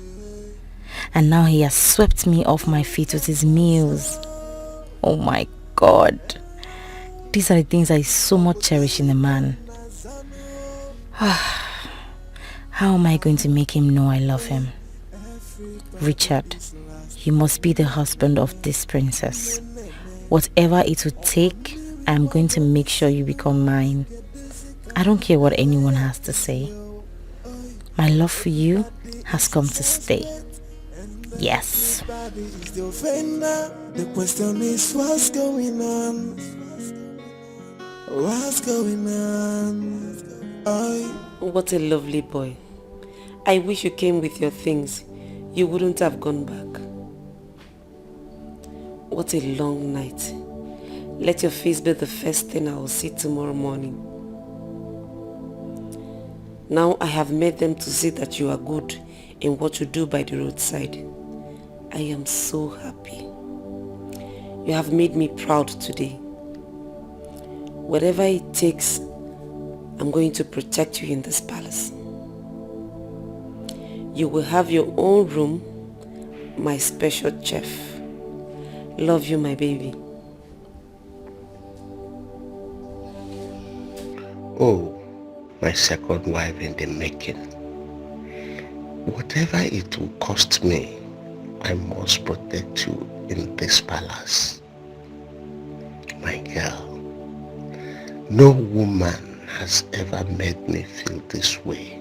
And now he has swept me off my feet with his meals. Oh my God. These are the things I so much cherish in a man. How am I going to make him know I love him? Richard, you must be the husband of this princess. Whatever it would take, I'm going to make sure you become mine. I don't care what anyone has to say. My love for you has come to stay. Yes. The question is what's going on? What's going on? What a lovely boy. I wish you came with your things. You wouldn't have gone back. What a long night. Let your face be the first thing I will see tomorrow morning. Now I have made them to see that you are good in what you do by the roadside. I am so happy. You have made me proud today. Whatever it takes, I'm going to protect you in this palace. You will have your own room, my special chef. Love you, my baby. Oh, my second wife in the making. Whatever it will cost me, I must protect you in this palace. My girl, no woman has ever made me feel this way.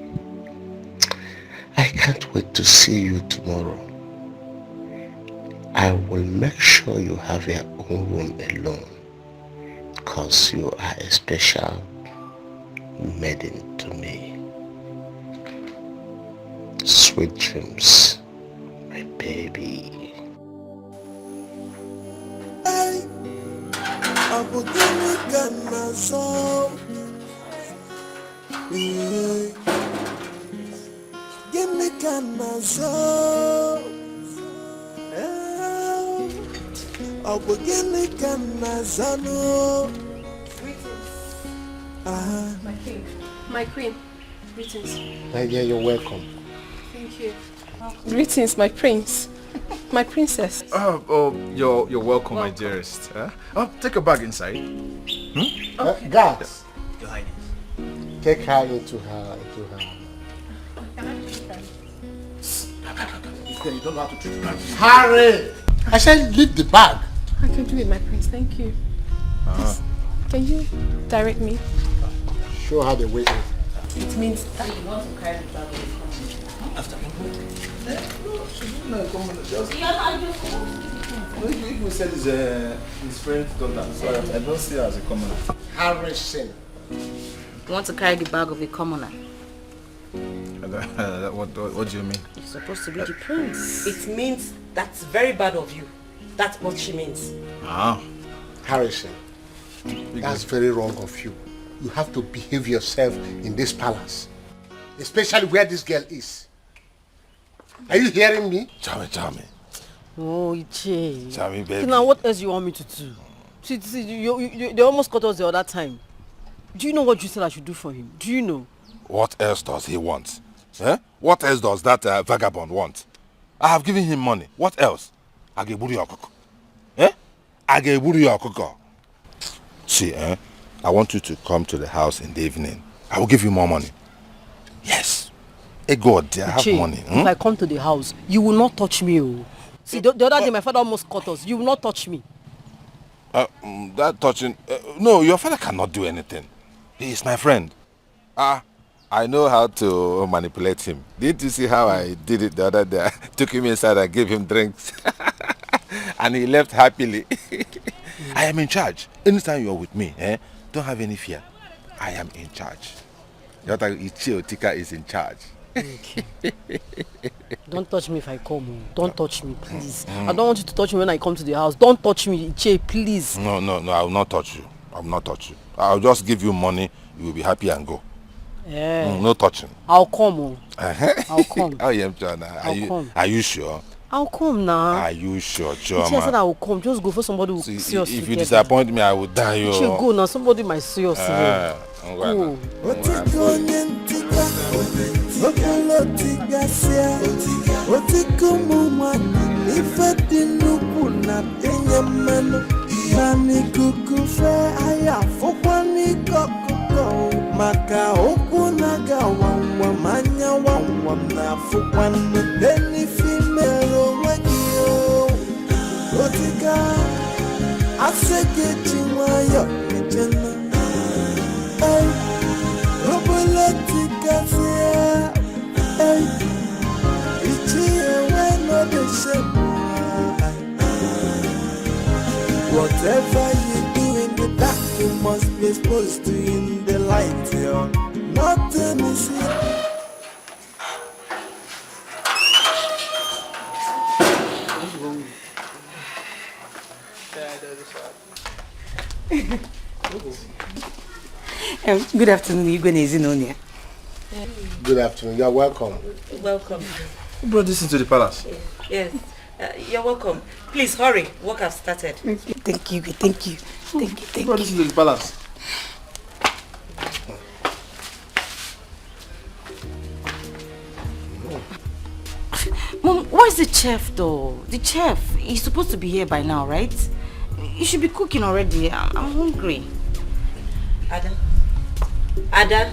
I can't wait to see you tomorrow. I will make sure you have your own room alone, because you are a special maiden to me. Sweet dreams, my baby. My king, my queen, greetings. My dear, you're welcome. Thank you. Greetings, my prince, my princess. You're welcome, my dearest. Take a bag inside. Guards, Your Highness. take her into her. You don't know how to treat guards. Hurry! I said leave the bag. I can do it, my prince. Thank you. Please, can you direct me? Show her the way in. It means that you want to carry the bag with you. After. You're not just If we said his friend's daughter, so I don't see her as a commoner. Harrison. You want to carry the bag of a commoner? What do you mean? You're supposed to be the prince. It means that's very bad of you. That's what she means. Ah. Harrison, that's very wrong of you. You have to behave yourself in this palace. Especially where this girl is. Are you hearing me? Charmy. Oh, Iche. Charmy, baby. Now what else you want me to do? See, they almost caught us the other time. Do you know what you said I should do for him? Do you know? What else does he want? Eh? What else does that vagabond want? I have given him money. What else? Eh? See, I want you to come to the house in the evening. I will give you more money. Yes. Hey God, I have money. If I come to the house, you will not touch me. Oh. See, the other day my father almost caught us. You will not touch me. That touching... no, your father cannot do anything. He is my friend. I know how to manipulate him. Didn't you see how I did it the other day? I took him inside and gave him drinks. And he left happily. I am in charge. Anytime you are with me, don't have any fear. I am in charge. Etiko is in charge. Okay. Don't touch me if I come. Don't touch me, please. I don't want you to touch me when I come to the house. Don't touch me, Iche, please. No, I will not touch you. I will not touch you. I will just give you money. You will be happy and go. Yeah. No touching. I'll come. I'll come. Are you sure? I'll come now. Are you sure, John? I said I will come. Just go for somebody who will see us if together. you disappoint me, I will die. You should go now. Somebody might see us here. Go. Maka okwu naga wangwa manya wangwa na fukwanne deni female wagio Otika aseke chiwayo kechena Ay Robolotika siya Ay Ichie weno de shemwa Whatever you do in the dark you must be exposed to in the light, yo. Nothing is here. Good afternoon, Igwe Nezinonia. Good afternoon, you're welcome. Welcome. Who brought this into the palace? Yes. You're welcome. Please hurry. Work has started. Thank you. Who brought this into the palace? Mom, where's the chef though? The chef, he's supposed to be here by now, right? You should be cooking already. I'm hungry. Ada,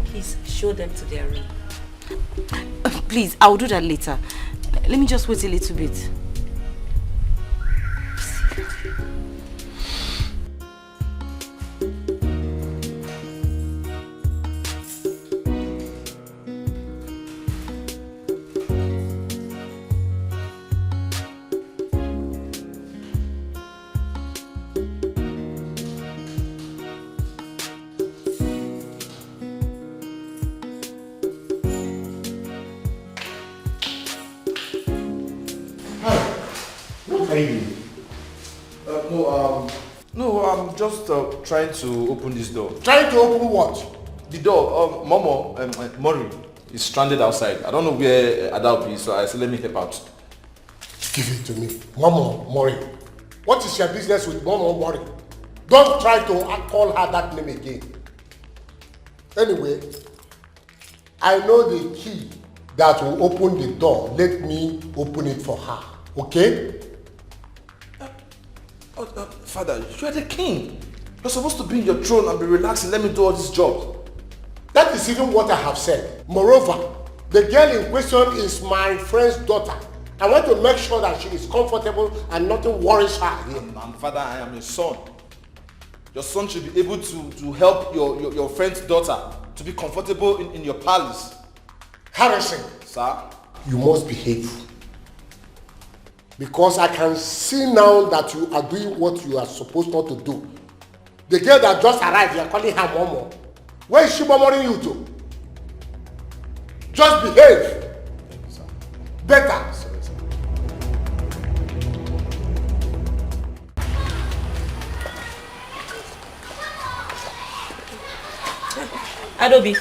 please show them to their room. Please, I'll do that later. Let me just wait a little bit. No, I'm just trying to open this door. Trying to open what? The door. Mori is stranded outside. I don't know where Adalp is, so I said let me help out. Give it to me. Momo Mori. What is your business with Momo Mori? Don't try to call her that name again. Anyway, I know the key that will open the door. Let me open it for her. Okay? Father, you are the king. You're supposed to be in your throne and be relaxed and let me do all this job. That is even what I have said. Moreover, the girl in question is my friend's daughter. I want to make sure that she is comfortable and nothing worries her here. Father, I am your son. Your son should be able to help your friend's daughter to be comfortable in your palace. Harrison. Sir? You must behave. Because I can see now that you are doing what you are supposed not to do. The girl that just arrived, you are calling her Momo. Where is she murmuring you to? Just behave. Better. Adobe,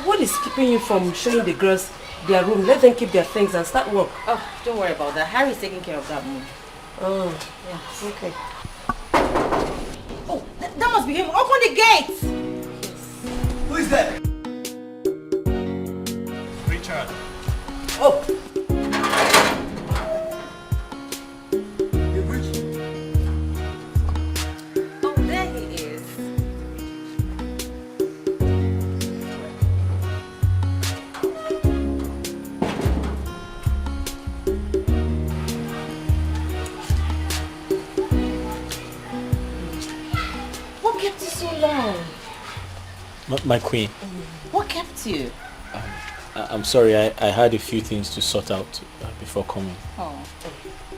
what is keeping you from showing the girls their room? Let them keep their things and start work. Oh, don't worry about that. Harry's taking care of that move. Oh, yeah. Okay. Oh, that must be him. Open the gate! Who is there? Richard. Oh! Oh, there he is. What kept you so long? My queen. What kept you? I'm sorry, I had a few things to sort out before coming. Oh.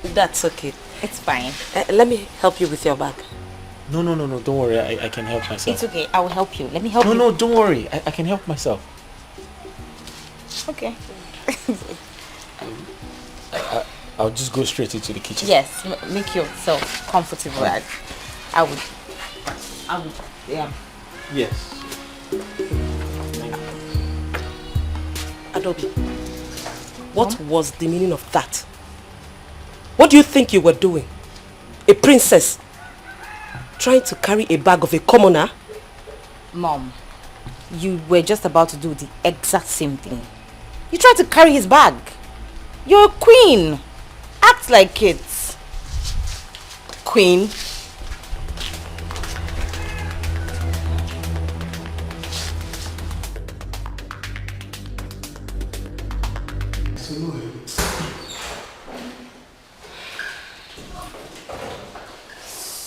That's okay. It's fine. Let me help you with your bag. No, don't worry, I can help myself. It's okay, I will help you. Let me help you. No, don't worry, I can help myself. Okay. I'll just go straight into the kitchen. Yes, make yourself comfortable. I would, yeah. Yes. Adobe, what was the meaning of that? What do you think you were doing? A princess trying to carry a bag of a commoner? Mom, you were just about to do the exact same thing. You tried to carry his bag. You're a queen. Act like it. Queen?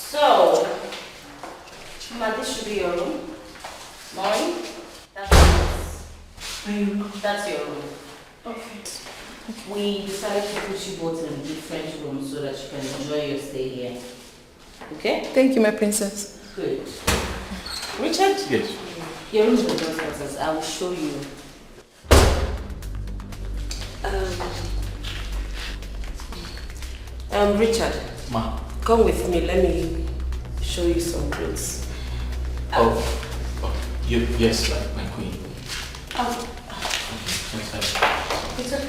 So, Ma, this should be your room. Mine? That's your room. Okay. We decided to put you both in a different room so that you can enjoy your stay here. Okay? Thank you, my princess. Good. Richard? Yes. Your room is the girls' quarters. I will show you. Richard. Ma. Come with me. Let me show you some clothes. Yes, my queen. Oh. It's okay.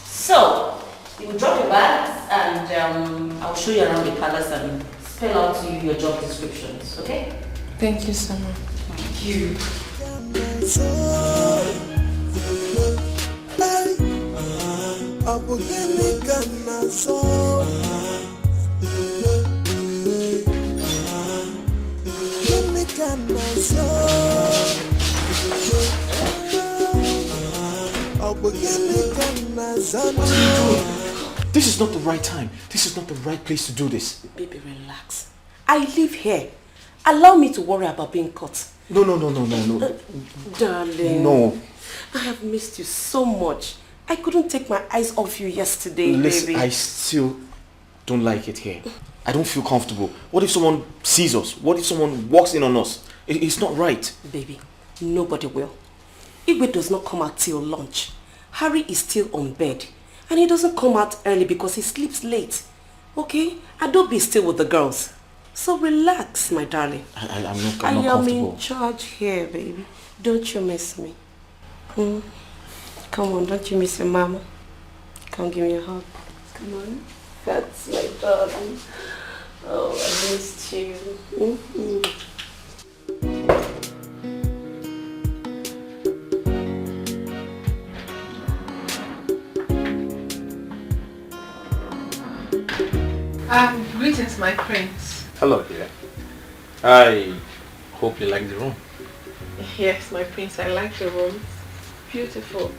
So, you will drop your bags and I'll show you around the palace and spell out to you your job descriptions, okay? Thank you so much. Thank you. This is not the right time. This is not the right place to do this. Baby, relax. I live here. Allow me to worry about being caught. No. Darling. No. I have missed you so much. I couldn't take my eyes off you yesterday, Listen, baby. I still don't like it here. I don't feel comfortable. What if someone sees us? What if someone walks in on us? It's not right. Baby, nobody will. Igwe does not come out till lunch. Harry is still on bed. And he doesn't come out early because he sleeps late. Okay? Adobe is still with the girls. So relax, my darling. I'm not I am comfortable. in charge here, baby. Don't you miss me? Come on, don't you miss your mama? Come give me a hug. Come on. That's my darling. Oh, I missed you. Greetings, my prince. Hello, dear. I hope you like the room. Yes, my prince, I like the room. Beautiful.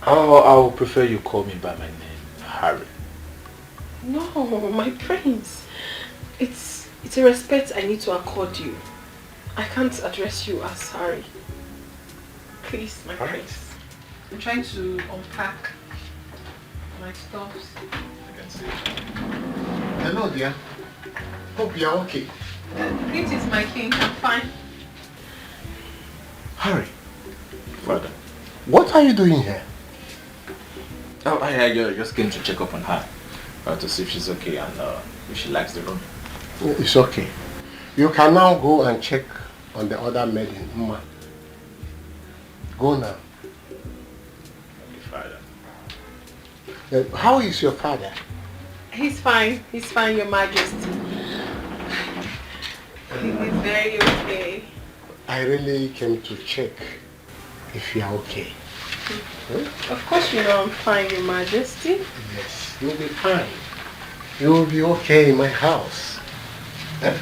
I'll prefer you call me by my name, Harry. No, my prince. It's It's a respect I need to accord you. I can't address you as Harry. Please, my prince. I'm trying to unpack my stuffs. I can see. Hello, dear. Hope you're okay. Greetings, my king. I'm fine. Harry. Father. What are you doing here? Oh, I just came to check up on her. To see if she's okay and if she likes the room. It's okay. You can now go and check on the other maiden, Uma. Go now. Father. How is your father? He's fine, Your Majesty. He's very okay. I really came to check if you are okay. Of course you know I'm fine, Your Majesty. Yes, you'll be fine. You'll be okay in my house. Huh?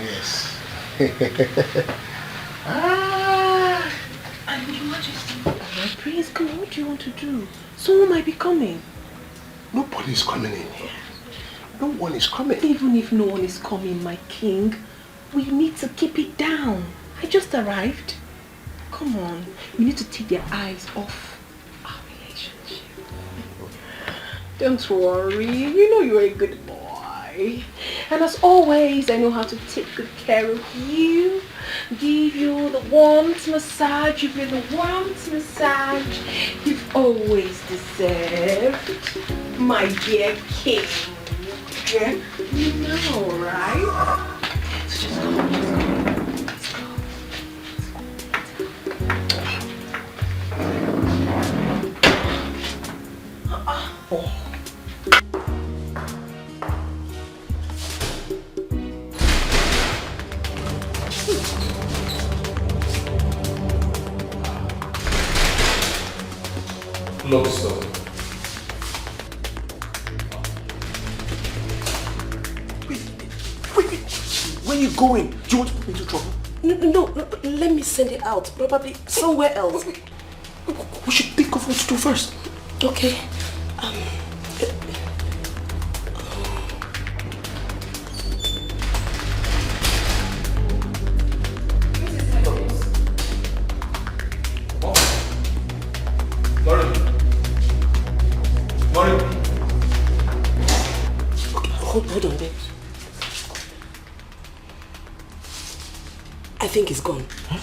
Yes. And Your Majesty, my prince, come on, what do you want to do? Someone might be coming. Nobody is coming in here. No one is coming. Even if no one is coming, my king, we need to keep it down. I just arrived. Come on, we need to take their eyes off our relationship. Don't worry, you know you're a good boy. And as always, I know how to take good care of you. Give you the warmth massage, give you the warmth massage you've always deserved, my dear king. You know, right? So just come on, let's go. Look, sir. Where are you going? Do you want to put me into trouble? No, let me send it out. Probably somewhere else. We should think of what to do first. Okay. Hold on there. I think it's gone. Huh?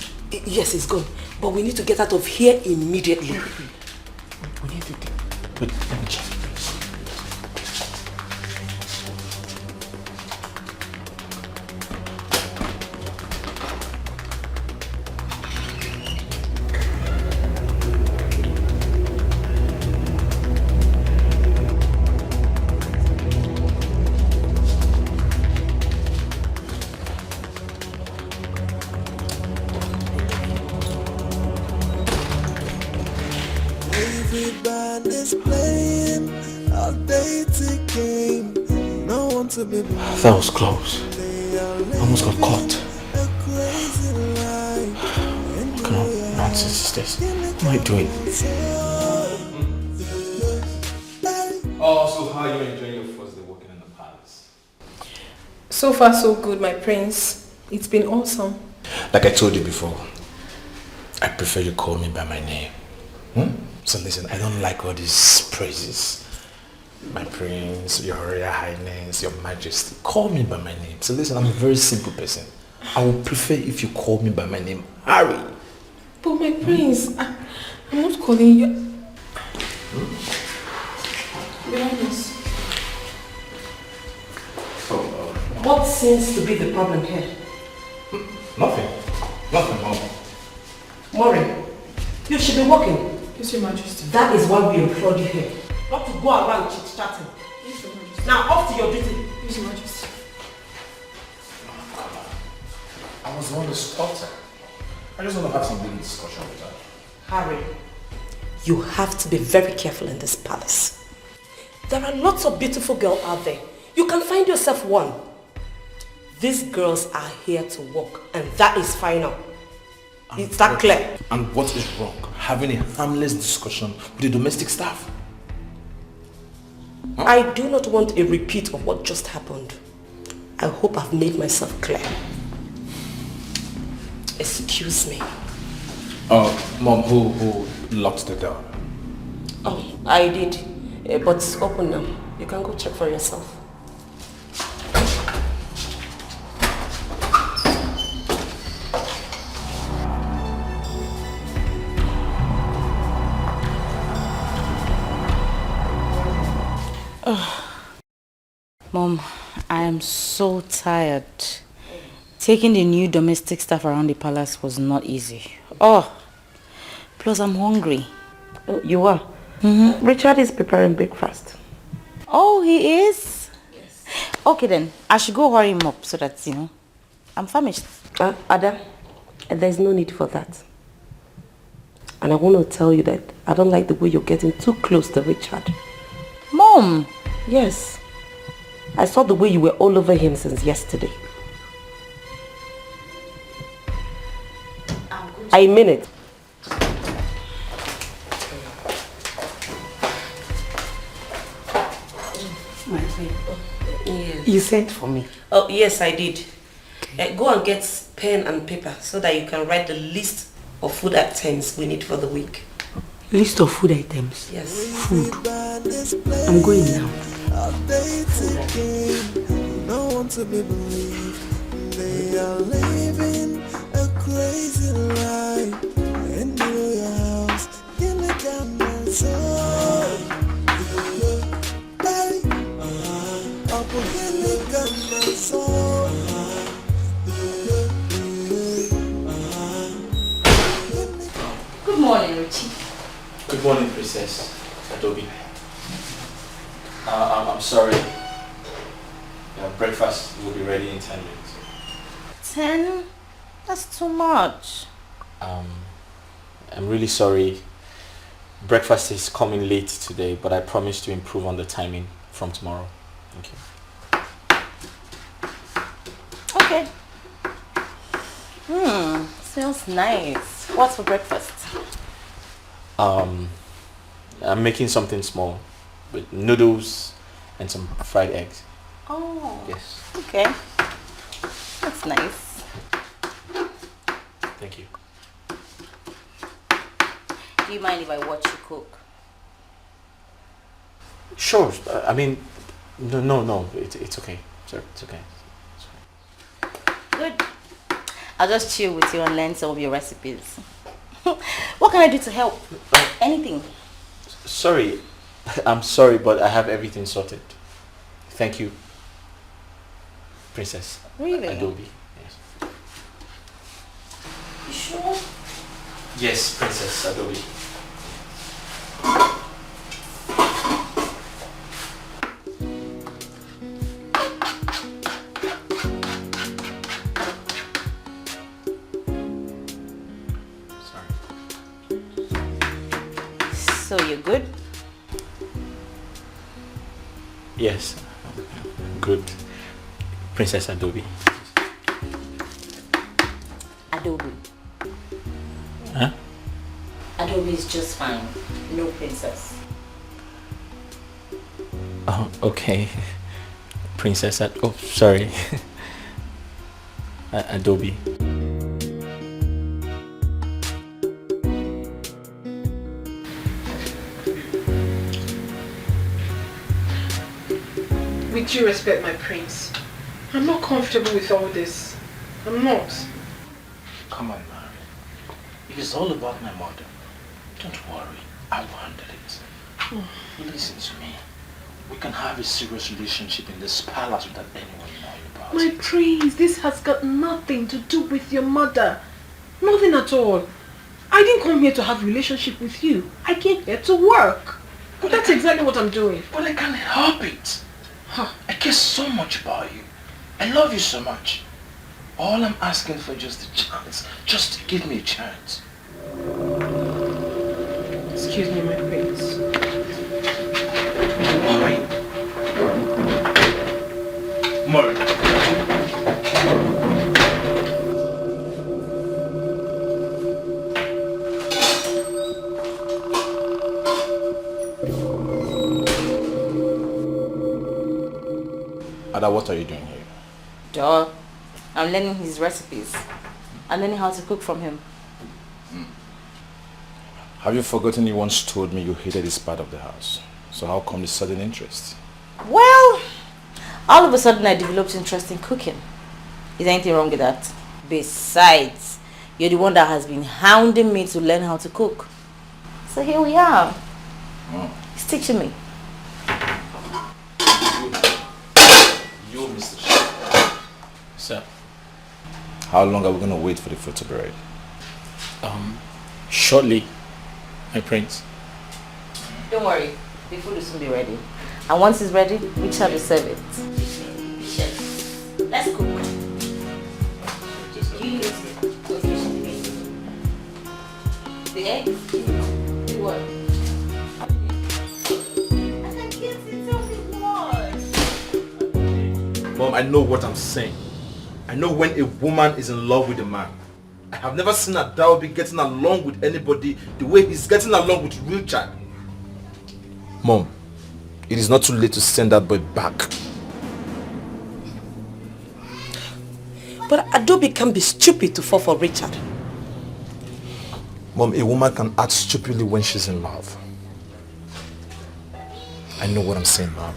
Yes, it's gone. But we need to get out of here immediately. We need to... Wait, let me check. That was close. Almost got caught. What kind of nonsense is this? What am I doing? Oh, so how are you enjoying your first day working in the palace? So far so good, my prince. It's been awesome. Like I told you before, I prefer you call me by my name. So listen, I don't like all these praises. My prince, your royal highness, your majesty. Call me by my name. So listen, I'm a very simple person. I would prefer if you call me by my name, Harry. But my prince, I'm not calling you. Your highness. What seems to be the problem here? Nothing, Mom. Maureen, you should be working. Yes, Your Majesty. That is why we employed you here. Not to go around chit-chatting. Yes, Your Majesty. Now off to your duty. Yes, Your Majesty. I was the one to stop her. I just want to have some big discussion with her. Harry, you have to be very careful in this palace. There are lots of beautiful girls out there. You can find yourself one. These girls are here to work, and that is final. Is that clear? And what is wrong? Having a harmless discussion with the domestic staff? I do not want a repeat of what just happened. I hope I've made myself clear. Excuse me. Oh, Mom, who locked the door? Oh, I did. But it's open now. You can go check for yourself. Mom, I am so tired. Taking the new domestic staff around the palace was not easy. Oh, plus I'm hungry. Oh, you are? Mm-hmm. Richard is preparing breakfast. Oh, he is? Yes. Okay then, I should go hurry him up so that, I'm famished. Ada, there's no need for that. And I want to tell you that I don't like the way you're getting too close to Richard. Mom! Yes. I saw the way you were all over him since yesterday. I mean it. My friend. Yes. You sent for me. Oh, yes, I did. Go and get pen and paper so that you can write the list of food items we need for the week. List of food items? Yes. Food. I'm going now. No one to be believed. They are living a crazy life. In your house, in the camera, so up in the camera, so Good morning, Richie. Good morning, Princess Adobe. I'm sorry. Breakfast will be ready in 10 minutes. 10? That's too much. I'm really sorry. Breakfast is coming late today, but I promise to improve on the timing from tomorrow. Thank you. Okay. Smells nice. What's for breakfast? I'm making something small with noodles and some fried eggs. Oh. Yes. Okay. That's nice. Thank you. Do you mind if I watch you cook? Sure. I mean, no. It's okay. Sir, it's okay. Good. I'll just chill with you and learn some of your recipes. What can I do to help? Anything. Sorry. I'm sorry, but I have everything sorted. Thank you, Princess Really? Adobe. Yes. You sure? Yes, Princess Adobe. So you're good? Yes. Good. Princess Adobe. Adobe. Huh? Adobe is just fine. No princess. Oh, okay. Princess oh, sorry. Adobe. With due respect, my prince, I'm not comfortable with all this. I'm not. Come on, Mary. If it's all about my mother, don't worry. I will handle it. Listen to me. We can have a serious relationship in this palace without anyone knowing about My it. prince, this has got nothing to do with your mother. Nothing at all. I didn't come here to have a relationship with you. I came here to work. But that's exactly what I'm doing. But I can't help it. I care so much about you. I love you so much. All I'm asking for is just a chance. Just give me a chance. Excuse me, my prince. Murray. Ada, what are you doing here? Duh. I'm learning his recipes. I'm learning how to cook from him. Have you forgotten you once told me you hated this part of the house? So how come this sudden interest? Well, all of a sudden I developed interest in cooking. Is there anything wrong with that? Besides, you're the one that has been hounding me to learn how to cook. So here we are. He's teaching me. You, Mr. Chef. Sir. How long are we going to wait for the food to be ready? Shortly, my prince. Don't worry, the food will soon be ready. And once it's ready, Richard will serve it. Chef, let's cook. The eggs? What? Mom, I know what I'm saying. I know when a woman is in love with a man. I have never seen a Daobi getting along with anybody the way he's getting along with Richard. Mom, it is not too late to send that boy back. But Adobe can be stupid to fall for Richard. Mom, a woman can act stupidly when she's in love. I know what I'm saying, Mom.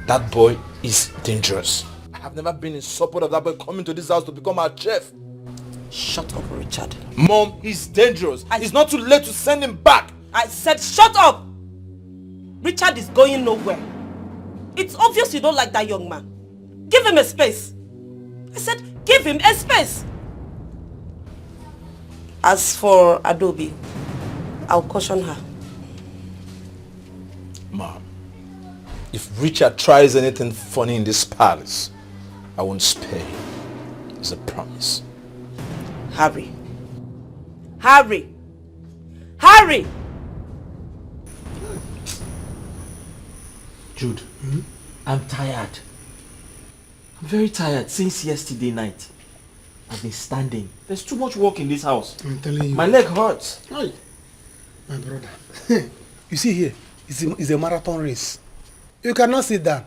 That boy is dangerous. I have never been in support of that boy coming to this house to become our chef. Shut up, Richard. Mom, he's dangerous. It's not too late to send him back. I said shut up! Richard is going nowhere. It's obvious you don't like that young man. Give him a space. I said give him a space. As for Adobe, I'll caution her. Mom, if Richard tries anything funny in this palace, I won't spare him. It's a promise. Hurry. Hurry. Hurry! Jude, I'm tired. I'm very tired since yesterday night. I've been standing. There's too much work in this house. I'm telling you. My leg hurts. Hi. My brother. You see here, it's a marathon race. You cannot sit down.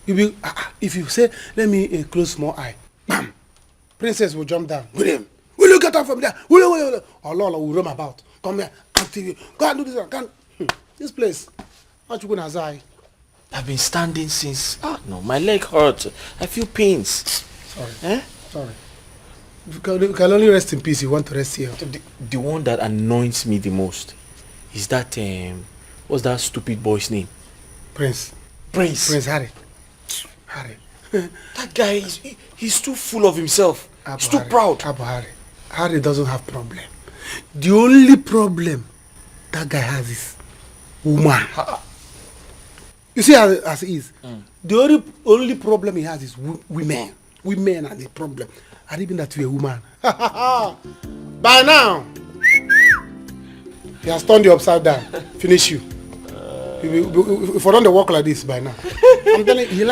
You will, if you say, let me close small eye, bam, princess will jump down. William, will you get up from there? Will. Allah will roam about. Come here, active. Go and do this one. Can this place. What you gonna say? I've been standing since. No, my leg hurts. I feel pains. Sorry. Eh? Sorry. You can only rest in peace. You want to rest here. The one that annoys me the most is that what's that stupid boy's name? Prince Harry. That guy he's too full of himself. He's too proud. Harry doesn't have problem. The only problem that guy has is woman. You see as it is. The only problem he has is women. Women are the problem. And even that you're a woman. By now, he has turned you upside down. Finish you. If I don't walk like this by now, I'm telling you,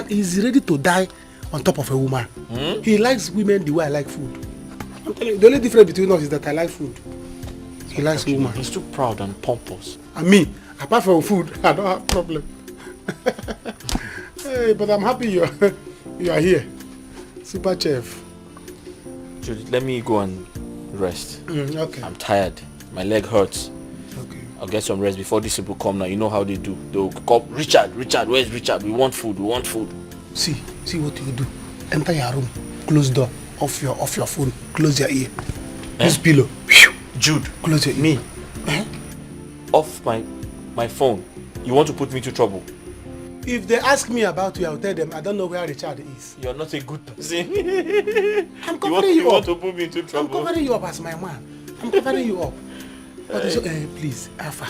he's ready to die on top of a woman. He likes women the way I like food. I'm telling you, the only difference between us is that I like food. He likes women. He's too proud and pompous. And me, apart from food, I don't have problem. Hey, but I'm happy you are here. Super chef. Judy, let me go and rest. Okay. I'm tired. My leg hurts. Okay. I'll get some rest before these people come now. You know how they do. They'll call Richard, where's Richard? We want food. See what you do. Enter your room, close door, off your phone, close your ear. Use pillow. Jude, close your ear. Me? Off my phone. You want to put me to trouble? If they ask me about you, I'll tell them I don't know where Richard is. You're not a good person. I'm covering you up. You want to put me into trouble? I'm covering you up as my man. I'm covering you up. But please, Alpha.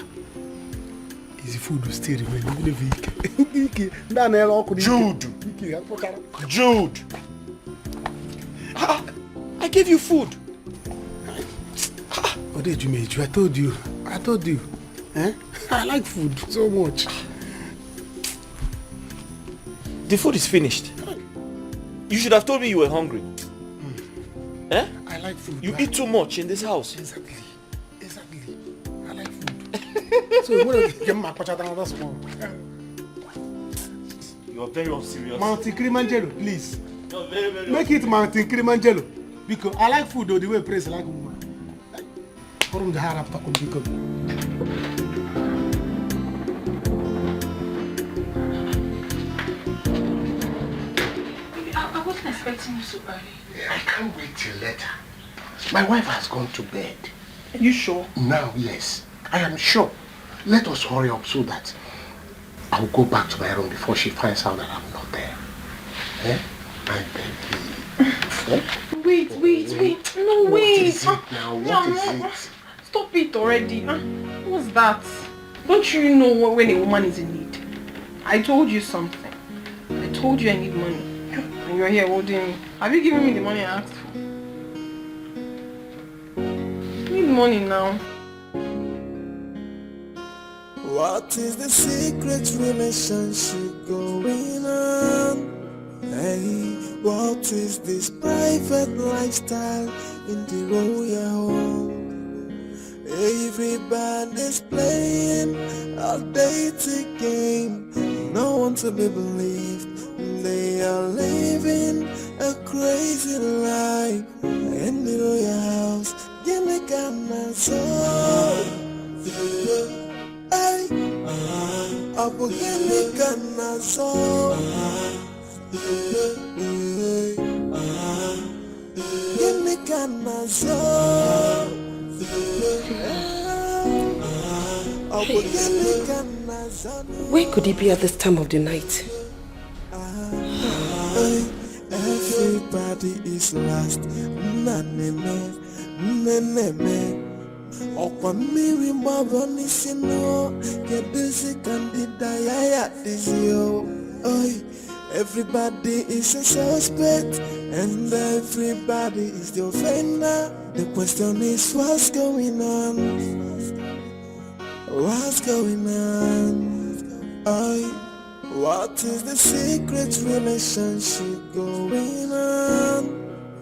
Is the food still remaining? Jude! I gave you food. What did you make? I told you. I like food so much. The food is finished. You should have told me you were hungry. I like food. You eat too much in this house. Exactly. I like food. So you want to get my pacha down? That's small. You're very unserious. Mountain Kilimanjaro, please. You're very, very Make it Mountain Kilimanjaro. Because I like food though, the way Prince like woman. From the Harap Takum Biko. I wasn't expecting you so early. I can't wait till later. My wife has gone to bed. Are you sure? Now, yes. I am sure. Let us hurry up so that I will go back to my room before she finds out that I'm not there. Eh? My baby. Eh? Wait. No, wait. What is it now? What is it? Stop it already. What's that? Don't you know when a woman is in need? I told you something. I told you I need money. And you're here holding me. Have you given me the money I asked for? I need money now. What is the secret relationship going on? Hey, what is this private lifestyle in the royal home? Everybody's playing a dating game. No one to be believed. They are living a crazy life in the royal house. Give me kind soul. Hey, I will give me kind soul. Give me kind soul. Where could he be at this time of the night? Everybody is lost. Miri maboni sino kedisi kandida ya dizio. Everybody is a suspect and everybody is the offender. The question is what's going on? What's going on? What is the secret relationship going on?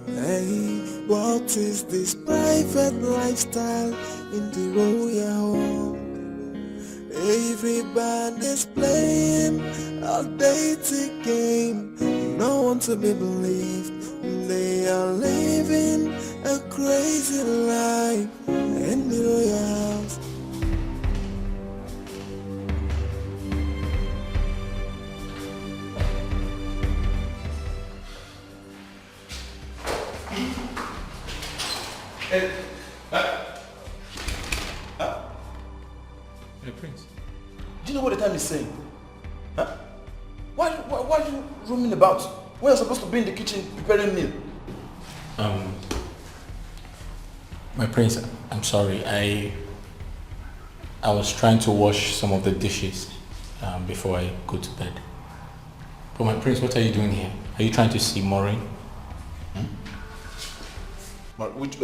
Hey, what is this private lifestyle in the royal home? Everybody's playing a dating game. No one to be believed. They are living a crazy life in the royal house. Hey, Prince. Do you know what the time is saying? Huh? Why are you roaming about? When you're supposed to be in the kitchen preparing meal? My prince, I'm sorry. I was trying to wash some of the dishes before I go to bed. But my prince, what are you doing here? Are you trying to see Maureen? Which?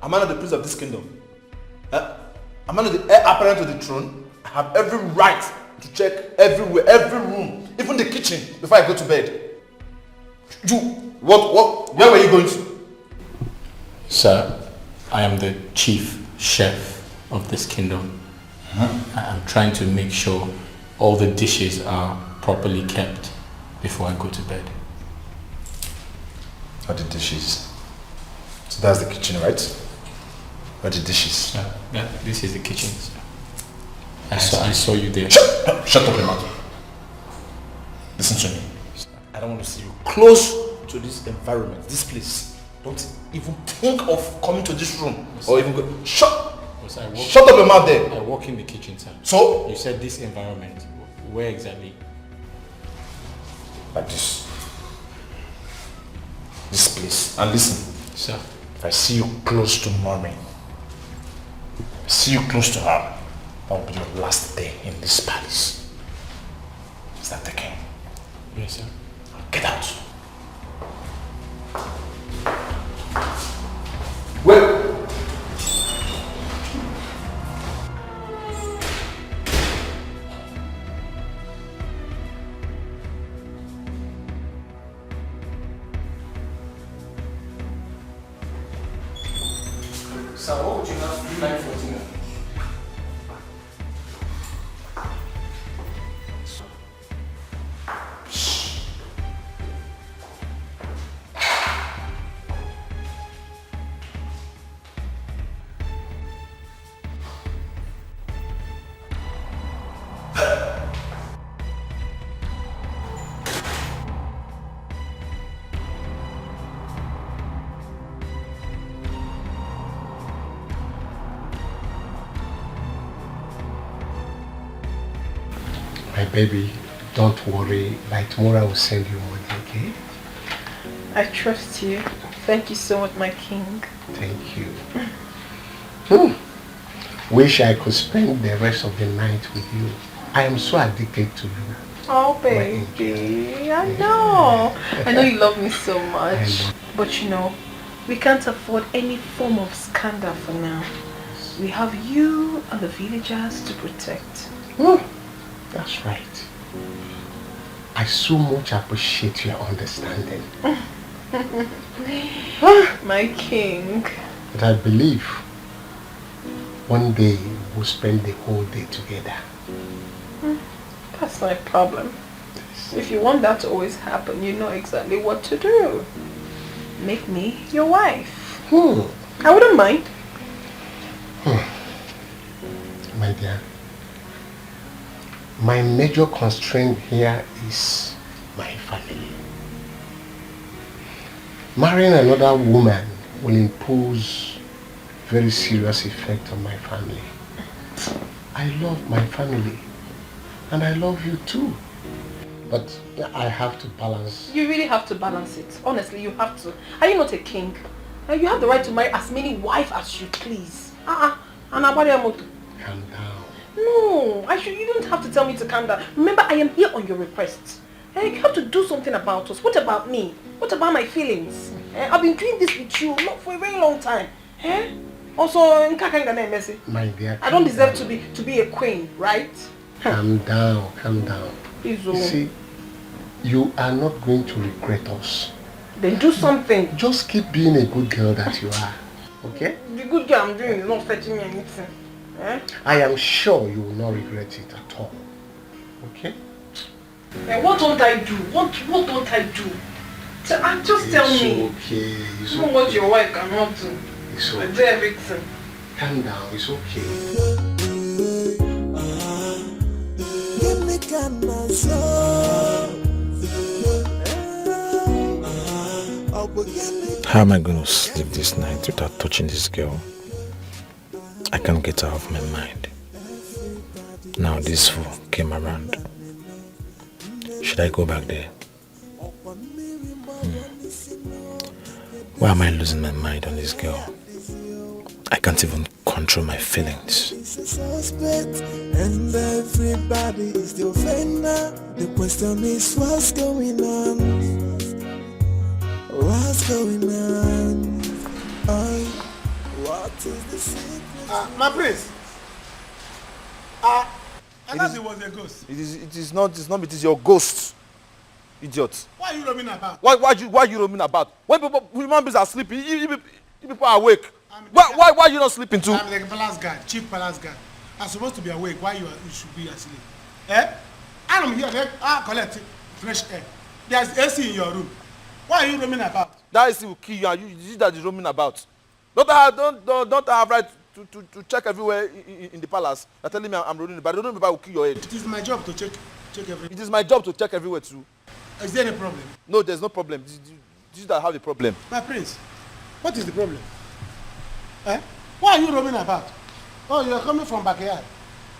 Am I not the prince of this kingdom? Am I not the heir apparent to the throne? I have every right to check everywhere, every room, even the kitchen, before I go to bed. You, where were you going to? Sir, I am the chief chef of this kingdom. I'm trying to make sure all the dishes are properly kept before I go to bed. All the dishes. So that's the kitchen, right? All the dishes. Yeah, this is the kitchen, sir. I saw you there. Shut up your mouth. Listen to me. I don't want to see you close to this environment, this place. Don't even think of coming to this room or even go. Shut up your mouth there. I work in the kitchen, sir. So? You said this environment. Where exactly? Like this. This place. And listen. Sir. If I see you close to mommy, see you close to her, that will be your last day in this palace. Is that the king? Yes, sir. Get out. Wait. So what would you have 9:14? My baby, don't worry. By tomorrow I will send you money, okay? I trust you. Thank you so much, my king. Thank you. Wish I could spend the rest of the night with you. I am so addicted to you. Oh, baby, I know. I know you love me so much. But you know, we can't afford any form of scandal for now. We have you and the villagers to protect. That's right. I so much appreciate your understanding. My king. But I believe one day we'll spend the whole day together. That's not a problem. If you want that to always happen, you know exactly what to do. Make me your wife. I wouldn't mind. My dear, my major constraint here is my family. Marrying another woman will impose very serious effect on my family. I love my family and I love you too. But I have to balance. You really have to balance it. Honestly, you have to. Are you not a king? You have the right to marry as many wives as you please. Calm down. No, you don't have to tell me to calm down. Remember, I am here on your request. You have to do something about us. What about me? What about my feelings? I've been doing this with you not for a very long time. Also, my dear, I don't deserve to be a queen, right? Calm down, calm down. Please, you see, you are not going to regret us. Then do something. Just keep being a good girl that you are. Okay? The good girl I'm doing is not fetching me anything. I am sure you will not regret it at all. Okay? What don't I do? What don't I do? Just tell me. Okay. It's okay. What your wife cannot do. It's okay. I do everything. Calm down. It's okay. How am I going to sleep this night without touching this girl? I can't get her off my mind. Now this fool came around. Should I go back there? Why am I losing my mind on this girl? I can't even control my feelings. And everybody is the offender. The question is what's going on? What's going on? What is the secret? My prince. And that was a ghost. It is not, it is your ghost. Idiot. Why are you roaming about? Why are you roaming about? When human beings are sleeping, you people are awake. Why are you not sleeping too? I'm the palace guard, chief palace guard. I'm supposed to be awake. Why you should be asleep? I'm here. Collect fresh air. There's AC in your room. Why are you roaming about? That AC will kill you, and you that is roaming about. Don't I have right to check everywhere in the palace? You're telling me I'm roaming about. The roaming about will kill your head. It is my job to check everywhere. It is my job to check everywhere too. Is there any problem? No, there's no problem. You that have a problem. My prince, what is the problem? Why are you roaming about? Oh, you are coming from backyard.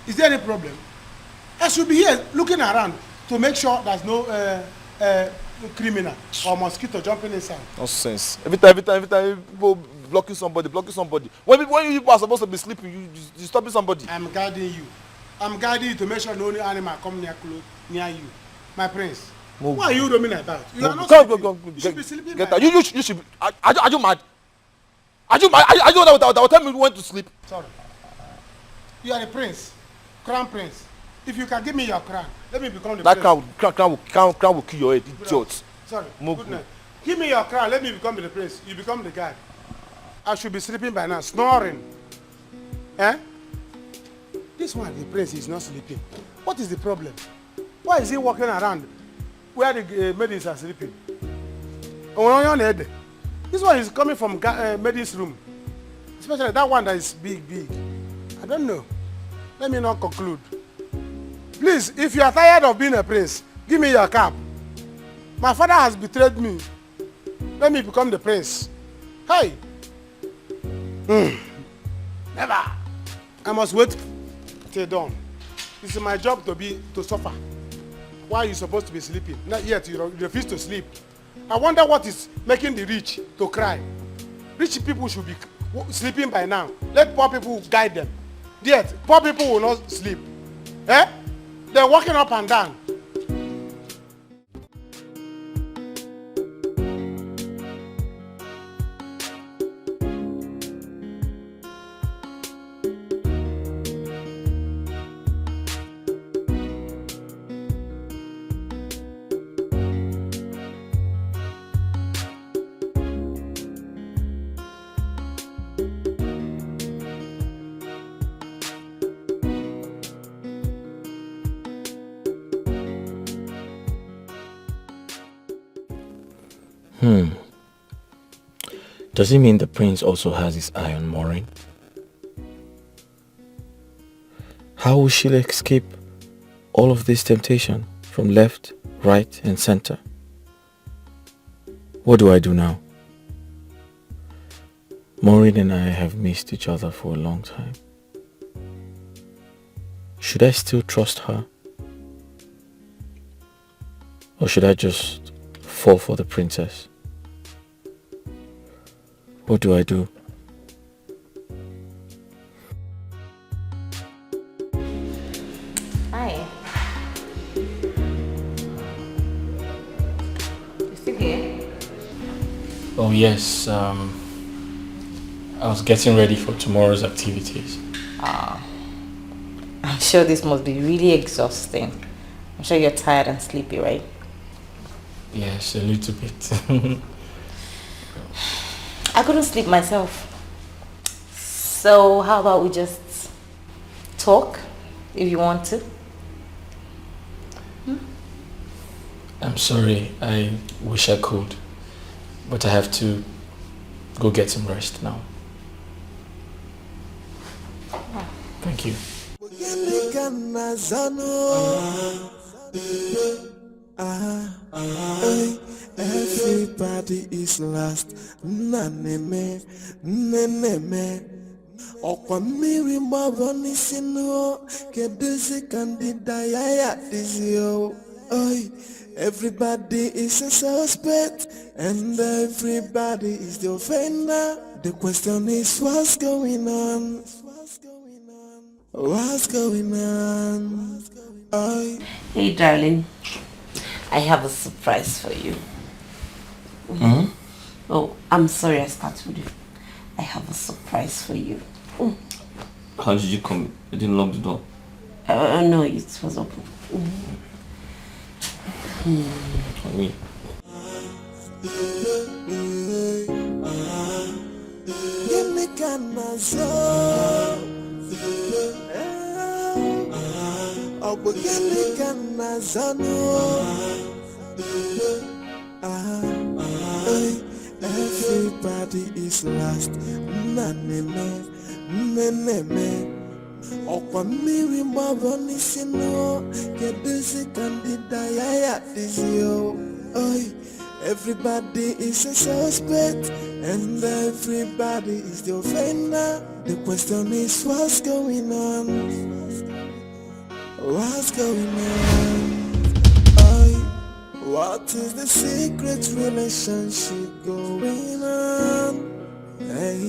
Is there any problem? I should be here looking around to make sure there's no criminal or mosquito jumping inside. Nonsense. Every time people blocking somebody. When you people are supposed to be sleeping, you stopping somebody. I'm guarding you. I'm guarding you to make sure no animal come near you. My prince. Why are you roaming about? You are not sleeping. Go. You should be sleeping. Get out. You should be. Are you mad? Are you mad? Are you that will tell me when to sleep? Sorry. You are a prince, crown prince. If you can give me your crown, let me become the prince. That crown will kill your head, idiot. Sorry. Good night. Give me your crown. Let me become the prince. You become the guard. I should be sleeping by now, snoring. This one, the prince, is not sleeping. What is the problem? Why is he walking around where the maidens are sleeping? This one is coming from maidens' room. Especially that one that is big. I don't know. Let me not conclude. Please, if you are tired of being a prince, give me your cap. My father has betrayed me. Let me become the prince. Hey! Never. I must wait till dawn. It's my job to suffer. Why are you supposed to be sleeping? Not yet, you refuse to sleep. I wonder what is making the rich to cry. Rich people should be sleeping by now. Let poor people guide them. Yet, poor people will not sleep. Eh? They're walking up and down. Does it mean the prince also has his eye on Maureen? How will she escape all of this temptation from left, right and center? What do I do now? Maureen and I have missed each other for a long time. Should I still trust her? Or should I just fall for the princess? What do I do? Hi. You still here? Oh yes, I was getting ready for tomorrow's activities. I'm sure this must be really exhausting. I'm sure you're tired and sleepy, right? Yes, a little bit. I couldn't sleep myself. So how about we just talk if you want to? I'm sorry, I wish I could, but I have to go get some rest now. Thank you. Everybody is lost. Naneme, neneme. Okwa miri maboni sino. Keduzi kandida yaya dizio. Oi, everybody is a suspect, and everybody is the offender. The question is, what's going on? What's going on? Oi. Hey darling, I have a surprise for you. Oh, I'm sorry I start with you. I have a surprise for you. How did you come? You didn't lock the door? No, it was open. Me. Everybody is lost. Naneme, neneme. Okwa miri maboni sino. Keduzi kandida yaya dizio. Oi, everybody is a suspect, and everybody is the offender. The question is, what's going on? What's going on? What is the secret relationship going on? Hey,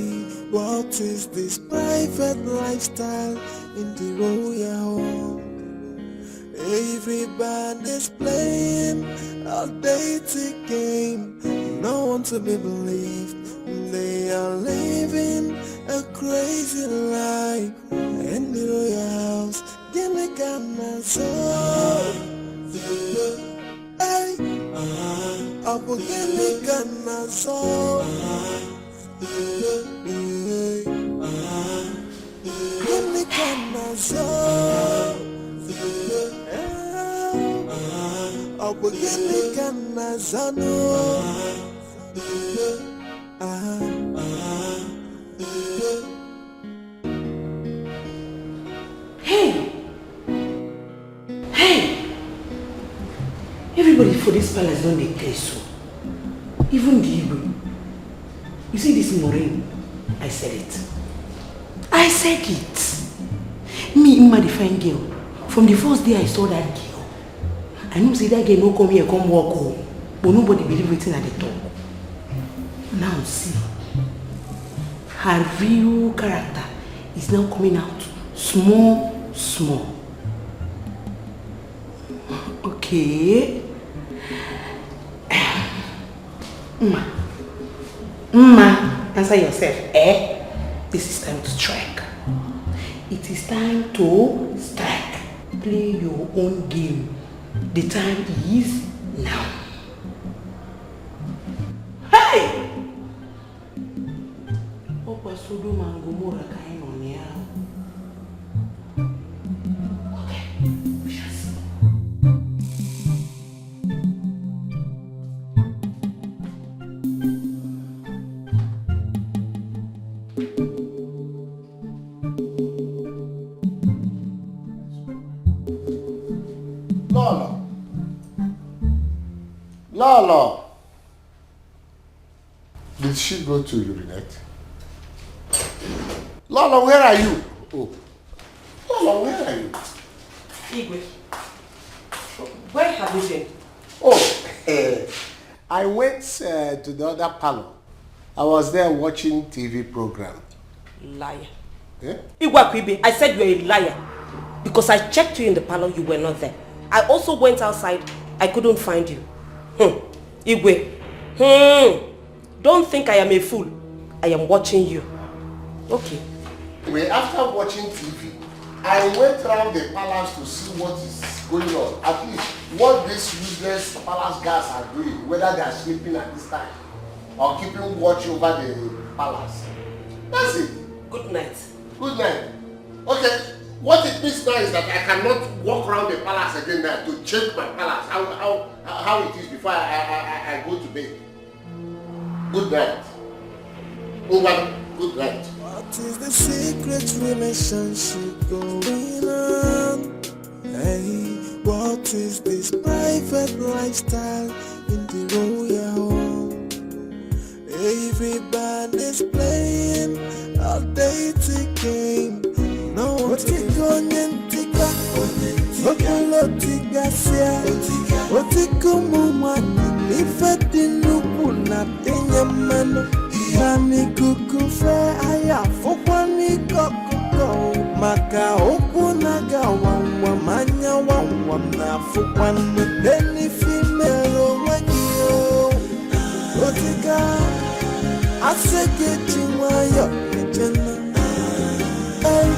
what is this private lifestyle in the royal home? Everybody's playing a dating game. No one to be believed. They are living a crazy life in the royal house. Give me Ghana soul. Hey, I will give me Ghana soul. Give me Ghana soul. I will give me Ghana soul. Hey! Hey! Everybody for this palace don't dey play so. Even the Igbo. You see this Maureen? I said it. I said it. Me, Ima, the fine girl, From the first day I saw that girl, I knew say that girl no come here, come walk home. But nobody believe waiting at the talk. Now see, her real character is now coming out small. Okay. Mma, answer yourself. This is time to strike. It is time to strike. Play your own game. The time is now. Hey! Opa Sodom and Gomorrah kind on here. Okay, we shall see. Lolo. Did she go to urinate? Lolo, where are you? Oh. Lolo, where are you? Igwe, where have you been? Oh, I went to the other parlor. I was there watching TV program. Liar. Eh? Igwe, I said you are a liar. Because I checked you in the parlor, you were not there. I also went outside, I couldn't find you. Igwe. Don't think I am a fool. I am watching you. Okay. Anyway, after watching TV, I went around the palace to see what is going on. At least what these useless palace guards are doing, whether they are sleeping at this time or keeping watch over the palace. That's it. Good night. Good night. Okay. What it means now is that I cannot walk around the palace again now to check my palace, how it is before I go to bed. Good night. Over. Good night. What is the secret relationship going on? Hey, what is this private lifestyle in the royal home? Everybody's playing a dating game. No one's going tika, tika sia, otiko mumani, ifeti nuku na tenya mano, nani kukufe aya fukwani kokuko, maka oku naga wawa manya wawa na fukwani, deni female wagio, otika, aseke chiwayo, ejena, ay.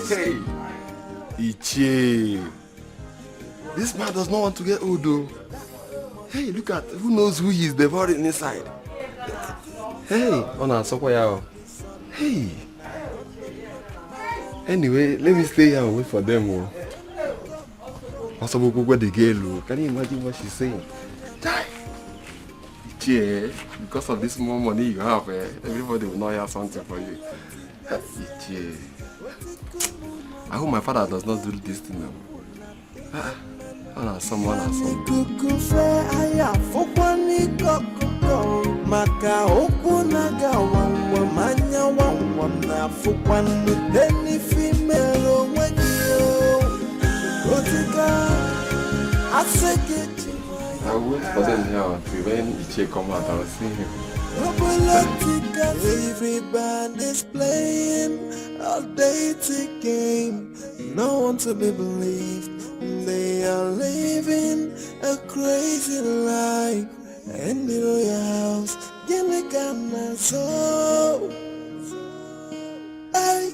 Hey, Ichie. This man does not want to get old though. Hey, look at, who knows who he is devouring inside. Hey, Ona Sokoyao. Hey. Anyway, let me stay here and wait for them. Also, where the girl. Can you imagine what she's saying? Die. Ichie, because of this more money you have, everybody will not hear something for you. Ichie. I hope my father does not do this thing now. Someone. Maka okunaga wawa manya wawa na fukwani deni female wagio otika aseke. I will wait for them here until when Ichie come out. I will see him. Everybody's playing a dating game. No one to be believed. They are living a crazy life. And the royals, Gilligana so. Hey,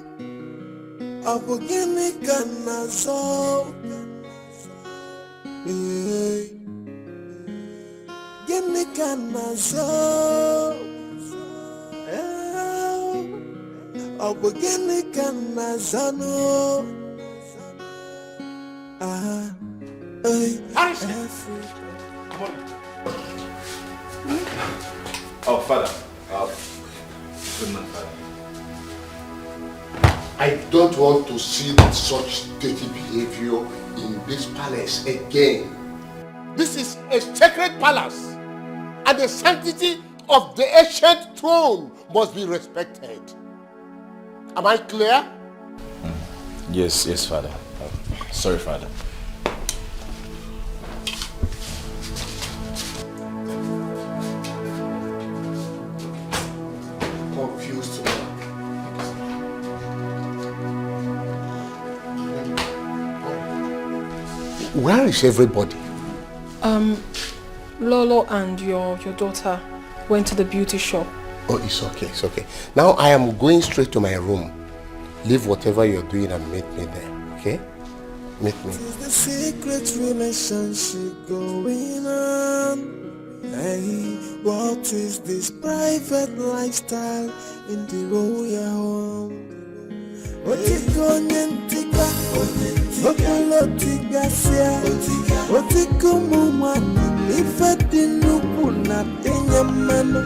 Abu Gilligana so. Hey, Gilligana so. Abu Gilligana so. Hey, come on. Oh, Father. Good man, Father. I don't want to see such dirty behavior in this palace again. This is a sacred palace, and the sanctity of the ancient throne must be respected. Am I clear? Yes, Father. Sorry, Father. Confused. Where is everybody? Lolo and your daughter went to the beauty shop. Oh, it's okay. Now I am going straight to my room. Leave whatever you're doing and meet me there, okay? Meet me. Is the secret relationship going on? Hey, what is this private lifestyle in the royal home? Etiko nyentika, okolo tigasia, otiko mumana, ifedi nuku na tenyamano,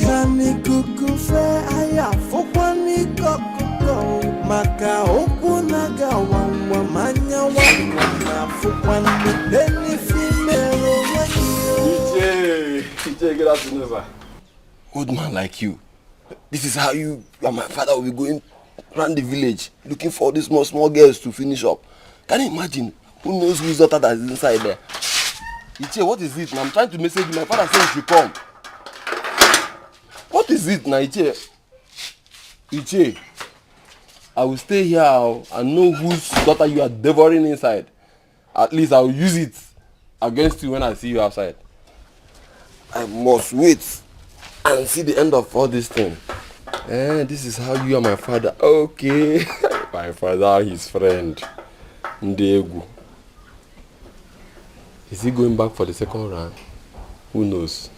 nani kukufe aya fukwa ni kokuko, maka oku naga wangwa manya wangwa na fukwa ni deni female wakio. DJ, good afternoon, sir. Old man like you, this is how you and my father will be going around the village looking for these small girls to finish up. Can you imagine? Who knows whose daughter that is inside there? Iche, what is it? Now I'm trying to message you. My father said you should come. What is it now, Iche? Iche, I will stay here and know whose daughter you are devouring inside. At least I will use it against you when I see you outside. I must wait and see the end of all this thing. This is how you are my father. Okay. My father, his friend. Ndegu. Is he going back for the second round? Who knows?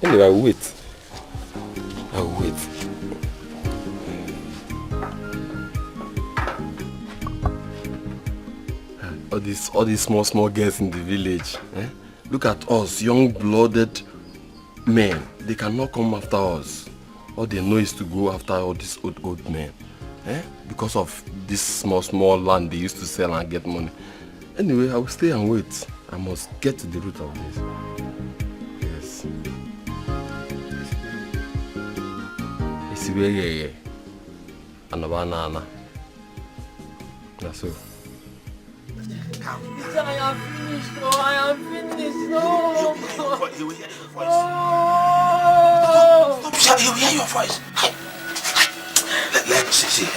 Anyway, I will wait. All these small girls in the village. Look at us, young-blooded men. They cannot come after us. All they know is to go after all these old men. Because of this small land they used to sell and get money. Anyway, I will stay and wait. I must get to the root of this. Yes. It's where Anabana. That's so. I am finished. No, I am finished. No. He will hear your voice. Oh. Stop, he will hear your voice. Let's see.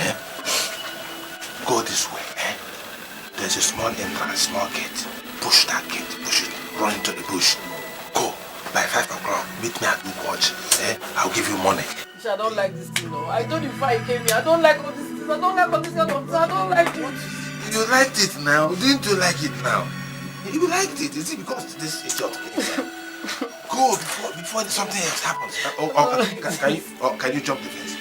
Go this way. There's a small entrance, small gate. Push that gate. Push it. Run into the bush. Go. By 5 o'clock, meet me at the watch. I'll give you money. I don't like this thing, no. I told you before I came here. I don't like all this things. I don't like all this kind of things. I don't like it. You liked it now. Didn't you like it now? You liked it. Is it because this is your Go before something else happens. Can you jump the fence?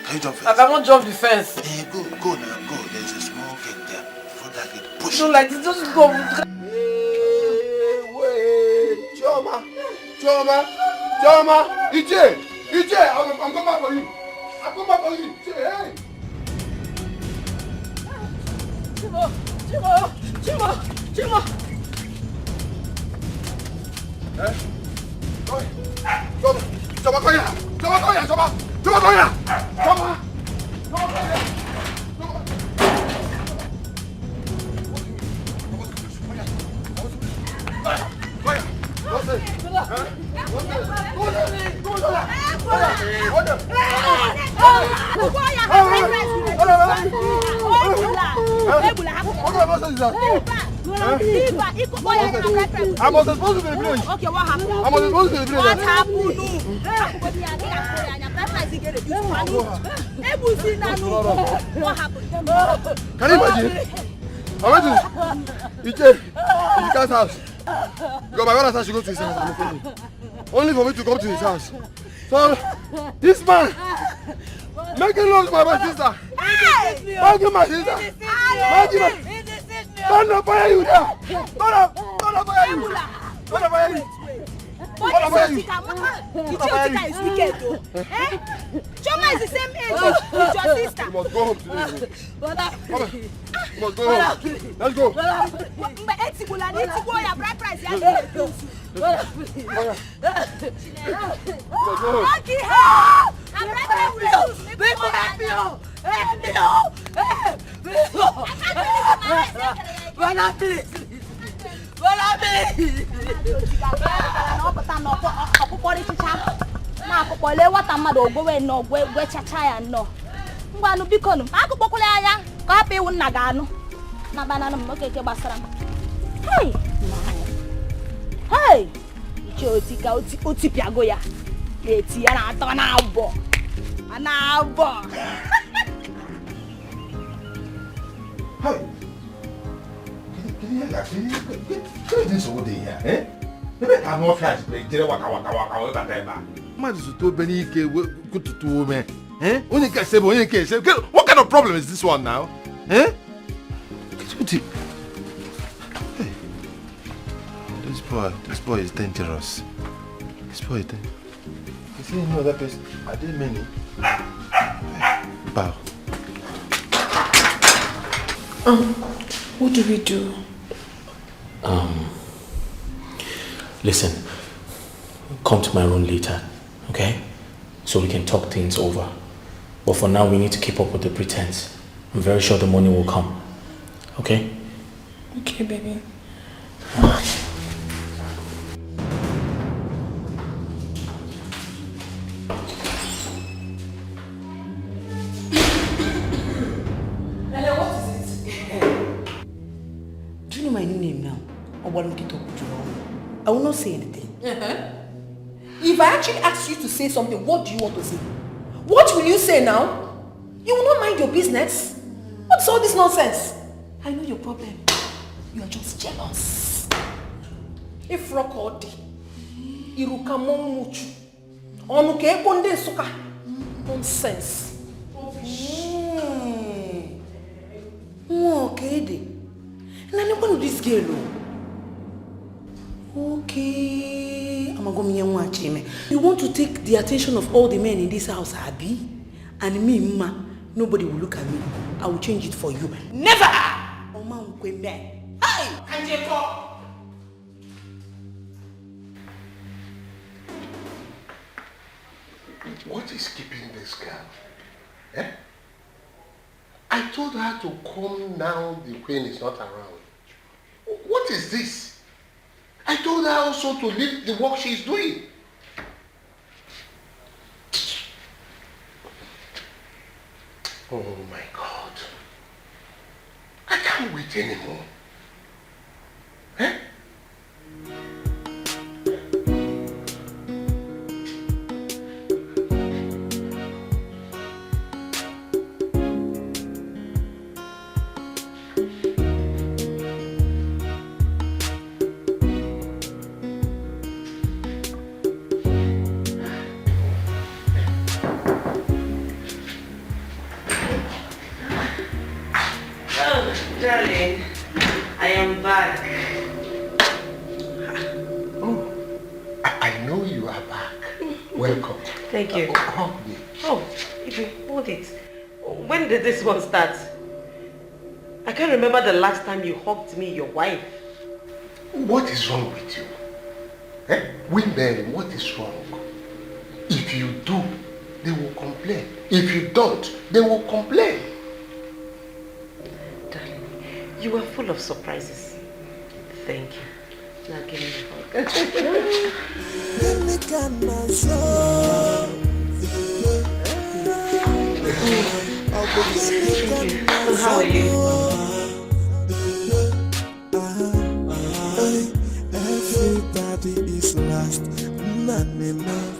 Can you jump the fence? I cannot jump the fence. Go now. Go. There's a small gate there. Before that gate, push. I don't like it. Just go. Wait. Choma. Ije, I'm coming back for you. I'm coming back for you. Hey. Chima. I was supposed to be the village. Okay, what happened? I was supposed to be the village. What happened? What happened? Can you imagine? I went to Etiko's house. Because my brother said she go to his house. Only for me to come to his house. So, this man making love to my sister. Making my sister. Don't up fire you there. Don't up fire you. Don't up fire you. Etiko is wicked though. Choma is the same age with your sister. You must go home today. You must go home. Let's go. Etiko, your bride price. Hey! Hey! Etiko, Utipiago ya. Eti ana to na abo. Ana abo. Hey! What is this over there, eh? Maybe I know flash break. Jere waka waka eba. Man is to beni ke good to me. Eh? Only can say, what kind of problem is this one now? Eh? Hey. This boy is dangerous. This boy is dangerous. You see any other person? Are there many? Bow. What do we do? Listen, come to my room later, okay? So we can talk things over. But for now, we need to keep up with the pretense. I'm very sure the money will come. Okay? Okay, baby. Hello, what is it? Do you know my new name now? I will not say anything. If I actually ask you to say something, what do you want to say? What will you say now? You will not mind your business. What's all this nonsense? I know your problem. You are just jealous. If rock all day, iruka momuchu, onuke konde suka. Nonsense. Okay, and I'm this girl. Okay, I'm going to watch him. You want to take the attention of all the men in this house, Abby? And me, ma, nobody will look at me. I will change it for you. Never! Oh, man, hey! Etiko! What is keeping this girl? Eh? I told her to come now the queen is not around. What is this? I told her also to leave the work she is doing. Oh my God. I can't wait anymore. Eh? Darling, I am back. Oh, I know you are back. Welcome. Thank you. Hug me. Oh, Ibi, hold it. When did this one start? I can't remember the last time you hugged me, your wife. What is wrong with you? Eh? Women, what is wrong? If you do, they will complain. If you don't, they will complain. Darling, you are full of surprises. Thank you. Now give me a hug. So how are you? Everybody is lost. None enough.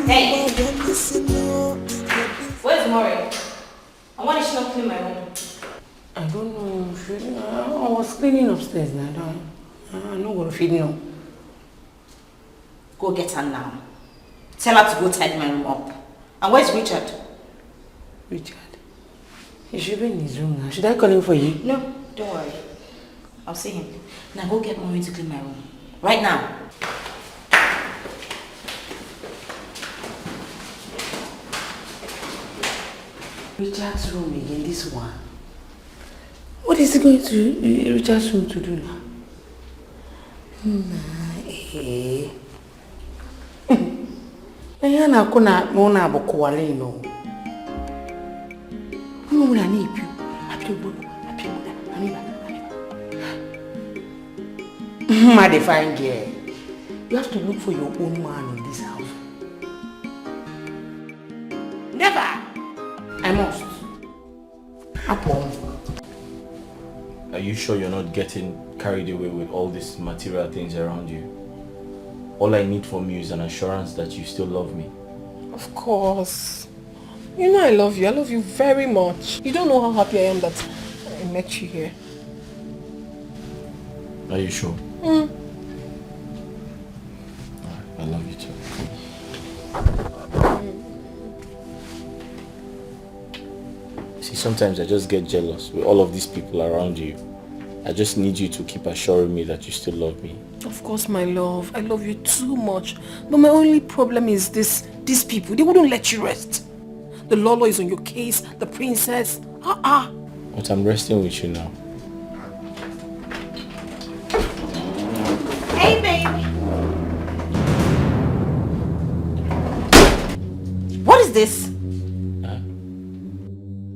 Hey! Where's Maury? I want to clean my room. I don't know. I was cleaning upstairs now. I'm not going to feed you. Go get her now. Tell her to go tidy my room up. And where's Richard? Richard? He should be in his room now. Should I call him for you? No, don't worry. I'll see him. Now go get Maury to clean my room. Right now. Richard's room again, this one. What is he going to Richard's room to do now? Ihe na-akụ na ụlọ abụ kụwalị nọ. Ụmụ na na-epi Mad fine girl. You have to look for your own man in this house. Never. I must. Upon. Are you sure you're not getting carried away with all these material things around you? All I need from you is an assurance that you still love me. Of course. You know I love you. I love you very much. You don't know how happy I am that I met you here. Are you sure? Mm. I love you too. See, sometimes I just get jealous with all of these people around you. I just need you to keep assuring me that you still love me. Of course, my love. I love you too much. But my only problem is these people. They wouldn't let you rest. The Lolo is on your case. The princess. But I'm resting with you now. Hey, baby. What is this?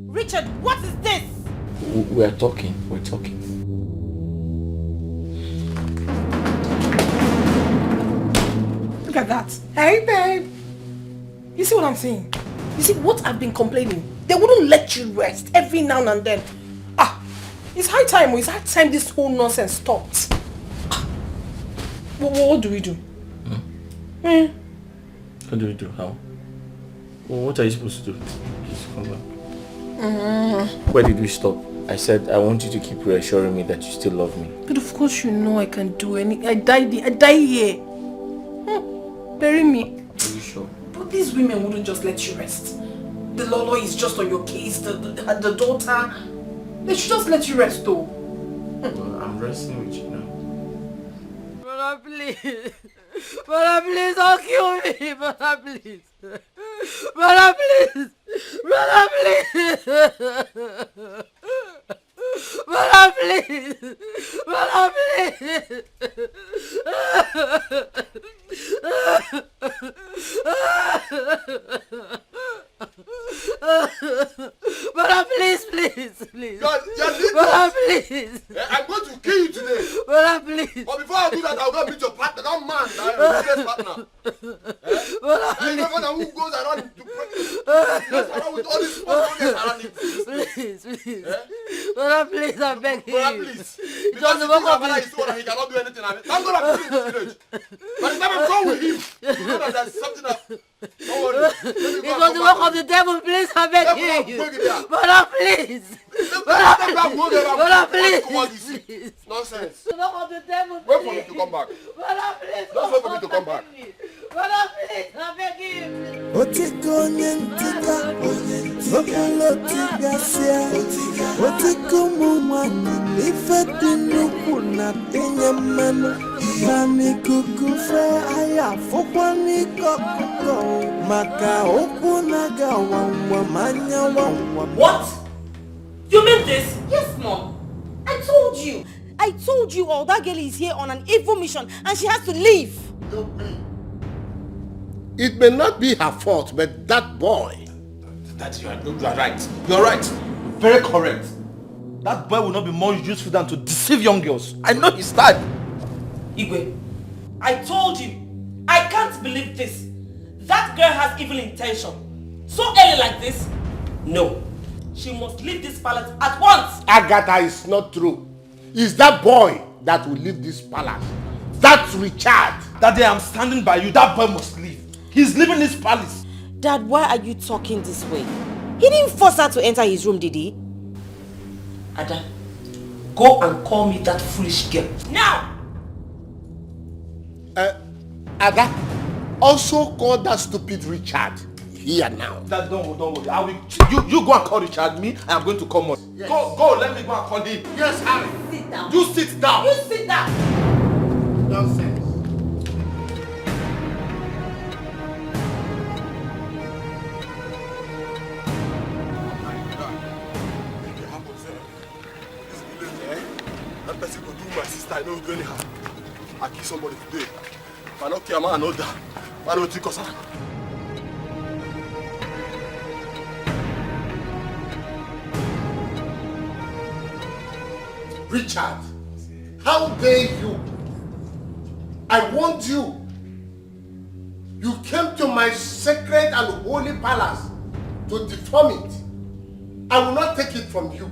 Richard, what is this? We're talking. We're talking. Look at that. Hey, babe. You see what I'm saying? You see what I've been complaining? They wouldn't let you rest every now and then. It's high time. It's high time this whole nonsense stopped. What do we do? What do we do? How? Well, what are you supposed to do? Please come back. Where did we stop? I said I want you to keep reassuring me that you still love me. But of course you know I can do anything. I die here. Bury me. Are you sure? But these women wouldn't just let you rest. The Lolo is just on your case. The daughter. They should just let you rest though. Well, I'm resting with you now. Brother, please. Brother, please, don't kill me. Brother, please. Brother, please. Brother, please. Brother, please. Brother, please. Brother, please. Brother, please. I'm going to kill you today. Brother, please. But before I do that, I'll go meet your partner. That man, that business partner. Brother, I remember that who goes around to around with all these small around him. Please. Brother, please, I beg you. Brother, please. Because the father is so that he cannot do anything. I'm going to put him in this village. By the time I'm done with him, you know that there's something that... Don't worry. It was the work of the devil, please, I beg you. Brother, please. Brother, please. Nonsense. The work of the devil, wait for me to come back. Brother, please. Just wait for me to come back. Brother, please, I beg you. Otiko nyentika, otiga sia, otiko mumani, ifeti nuku na tenya mano, mami kukufe aya fokwa nikoko, maka oku naga wangwa manya wangwa. What? You mean this? Yes, Mom. I told you all. That girl is here on an evil mission and she has to leave. It may not be her fault, but that boy. That you are right. You're right. Very correct. That boy will not be more useful than to deceive young girls. I know his type. Igwe, I told you. I can't believe this. That girl has evil intention. So early like this? No. She must leave this palace at once. Agatha, is not true. It's that boy that will leave this palace. That's Richard. That day I'm standing by you. That boy must leave. He's leaving this palace. Dad, why are you talking this way? He didn't force her to enter his room, did he? Ada, go and call me that foolish girl. Now! Ada, also call that stupid Richard. Here now. Dad, don't worry. I will. You go and call Richard. Me, I am going to come on. Yes. Go. Let me go and call him. Yes, Harry. Sit down. You sit down. You sit down. Nonsense. That person could do my sister, I know it's going to happen. I kill somebody today. If I don't kill a man, I know that. I don't think of Richard, how dare you? I warned you. You came to my sacred and holy palace to deform it. I will not take it from you.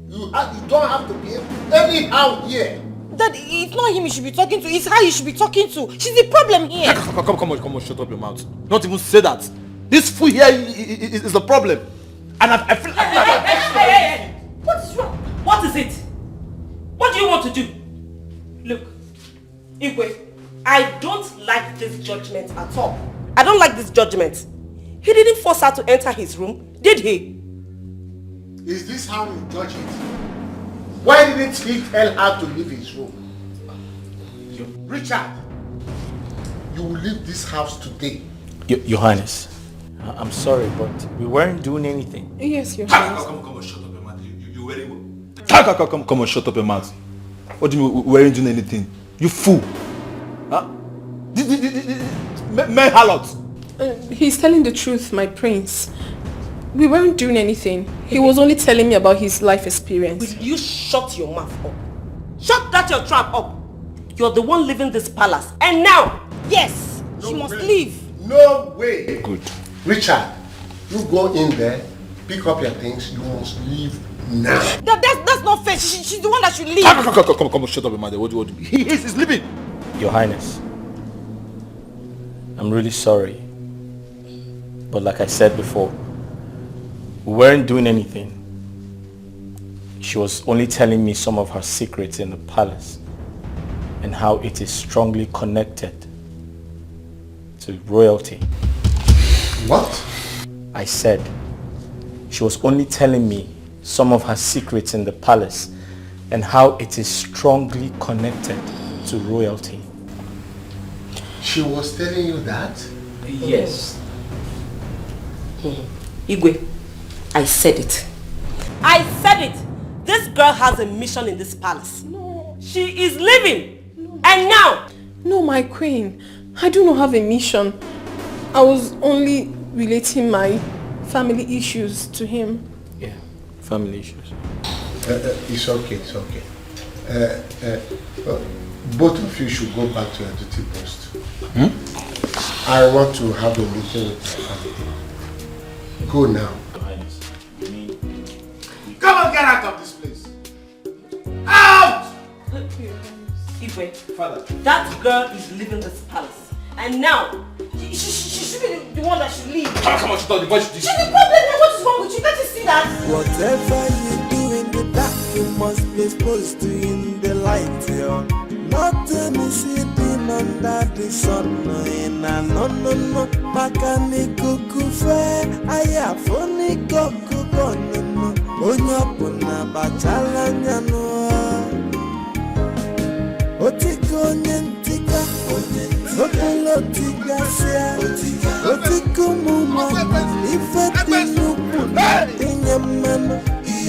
You don't have to behave anyhow here. Dad, it's not him you should be talking to, it's her you should be talking to. She's the problem here. Come on, shut up your mouth. Not even say that. This fool here is the problem. And I feel like... Hey. What is wrong? What is it? What do you want to do? Look, Igwe, I don't like this judgment at all. I don't like this judgment. He didn't force her to enter his room, did he? Is this how you judge it? Why didn't he tell her to leave his room? Richard, you will leave this house today. Your Highness, I'm sorry, but we weren't doing anything. Yes, Your Highness. Come on, shut up your mouth. You wearing... Come on, shut up your mouth. What do you mean we weren't doing anything? You fool. Huh? Men harlot. He's telling the truth, my prince. We weren't doing anything. He was only telling me about his life experience. Will you shut your mouth up? Shut that your trap up. You're the one leaving this palace. And now, yes, she must leave. No way. Good. Richard, you go in there, pick up your things. You must leave now. That's not fair. She's the one that should leave. Come on, shut up your mouth. What do you... He's leaving. Your Highness, I'm really sorry. But like I said before, we weren't doing anything. She was only telling me some of her secrets in the palace and how it is strongly connected to royalty. What? I said she was only telling me some of her secrets in the palace and how it is strongly connected to royalty. She was telling you that? Yes. Igwe, I said it. I said it. This girl has a mission in this palace. No. She is leaving. No. And now. No, my queen. I do not have a mission. I was only relating my family issues to him. Yeah, family issues. It's okay. Both of you should go back to your duty post. I want to have a meeting with my family. Go now. Come on, get out of this place. Out! Igwe, Father, that girl is leaving this palace. And now, she should be the one that should leave. Come on, she's not the voice. She's the problem. What is wrong with you? Can't you see that? Whatever you do in the dark, you must be exposed to in the light. Yeah. Nothing is hidden under the sun. No. Makani kukufe, ayafoni kokukono. Onyapuna bachala nyano. Otiko nyentika, otiko tika sia, otiko muma, ifeti nukuna, inyamano.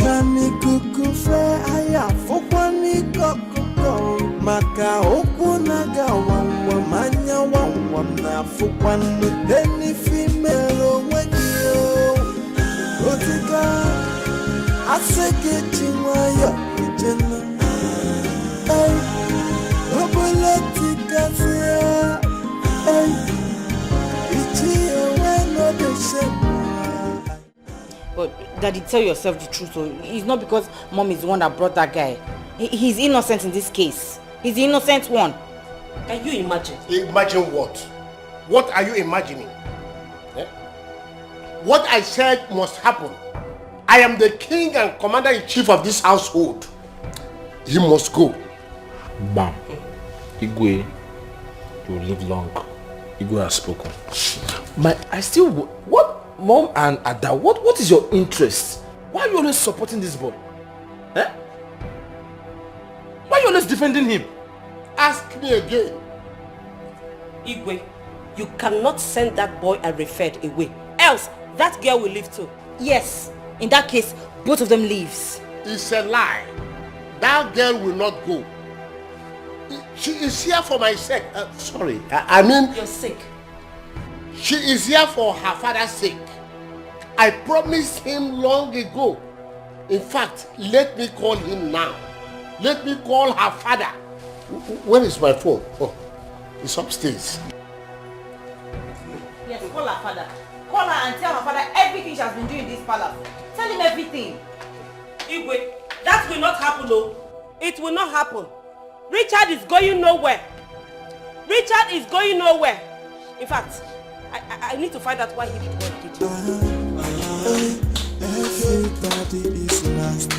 Nani kukufe, ayafokwani kokukono. Maka okunaga wangwa manya wangwa nafukwanu deni female wegio otika aseke chimaya ijena ay obolotika sia ay ichi weno de. But Daddy, tell yourself the truth. So it's not because Mom is the one that brought that guy. He's innocent in this case. He's the innocent one. Can you imagine? Imagine what? What are you imagining? Eh? What I said must happen. I am the king and commander-in-chief of this household. He must go. Bam. Igwe, you will live long. Igwe has spoken. I still... What? Mom and Ada, what is your interest? Why are you always supporting this boy? Eh? Why are you always defending him? Ask me again. Igwe, you cannot send that boy and referred away. Else, that girl will leave too. Yes. In that case, both of them leaves. It's a lie. That girl will not go. She is here for my sake. Sorry, I mean... You're sick. She is here for her father's sake. I promised him long ago. In fact, let me call him now. Let me call her father. Where is my phone? Oh, it's upstairs. Yes, call her father. Call her and tell her father everything she has been doing in this palace. Tell him everything. Igwe, that will not happen, though. It will not happen. Richard is going nowhere. Richard is going nowhere. In fact, I need to find out why he did what he did. Everybody is lost.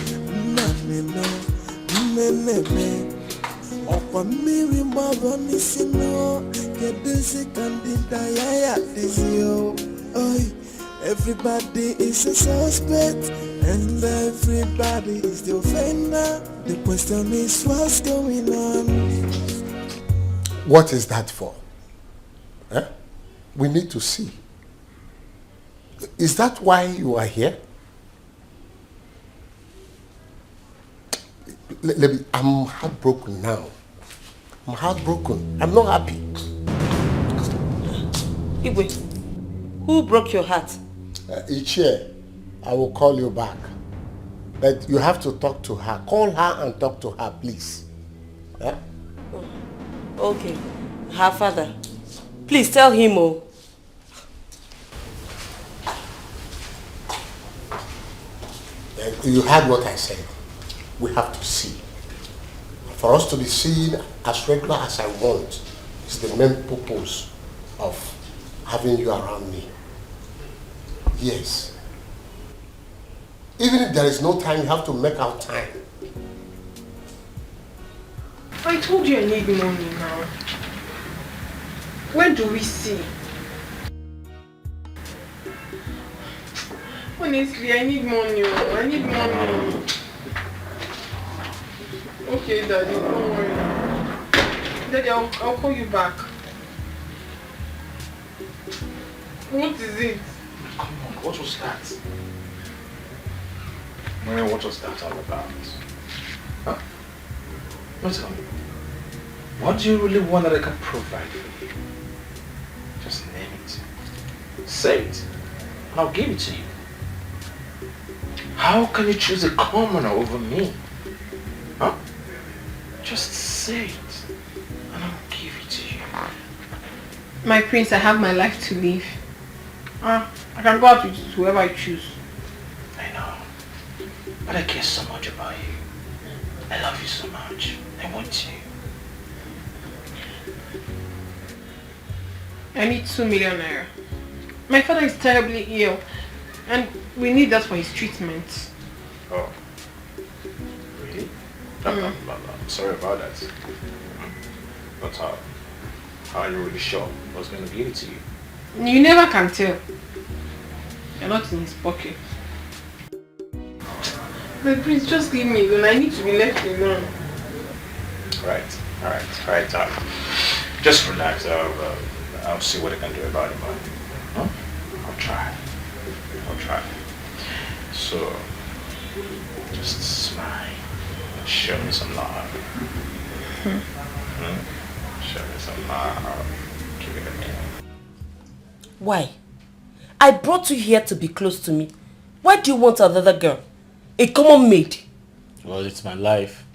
Everybody is a suspect, and everybody is the offender. The question is, what's going on? What is that for? We need to see. Is that why you are here? I'm heartbroken now. I'm heartbroken. I'm not happy. Igwe, who broke your heart? Ichie, I will call you back. But you have to talk to her. Call her and talk to her, please. Okay. Her father. Please tell him, oh. You heard what I said. We have to see. For us to be seen as regular as I want is the main purpose of having you around me. Yes. Even if there is no time, you have to make out time. I told you I need money now. Where do we see? Honestly, I need money. I need money. Okay, Daddy, don't worry. Daddy, I'll call you back. What is it? Come on, what was that? Maria, what was that all about? Huh? No, tell me. What do you really want that I can provide for you? Just name it. Say it. And I'll give it to you. How can you choose a commoner over me? Huh? Just say it. And I'll give it to you. My prince, I have my life to live. I can go out with whoever I choose. I know. But I care so much about you. I love you so much. I want you. I need 2 million naira. My father is terribly ill, and we need that for his treatment. Oh. Really? I'm sorry about that. But how are you really sure I was going to give it to you? You never can tell. You're not in his pocket. But please, just leave me alone. I need to be left alone. Right. Just relax. I'll see what I can do about it, man. Huh? I'll try. So, just smile. Show me some love. Show me some love. Give it a minute. Why? I brought you here to be close to me. Why do you want another girl? A common maid? Well, it's my life.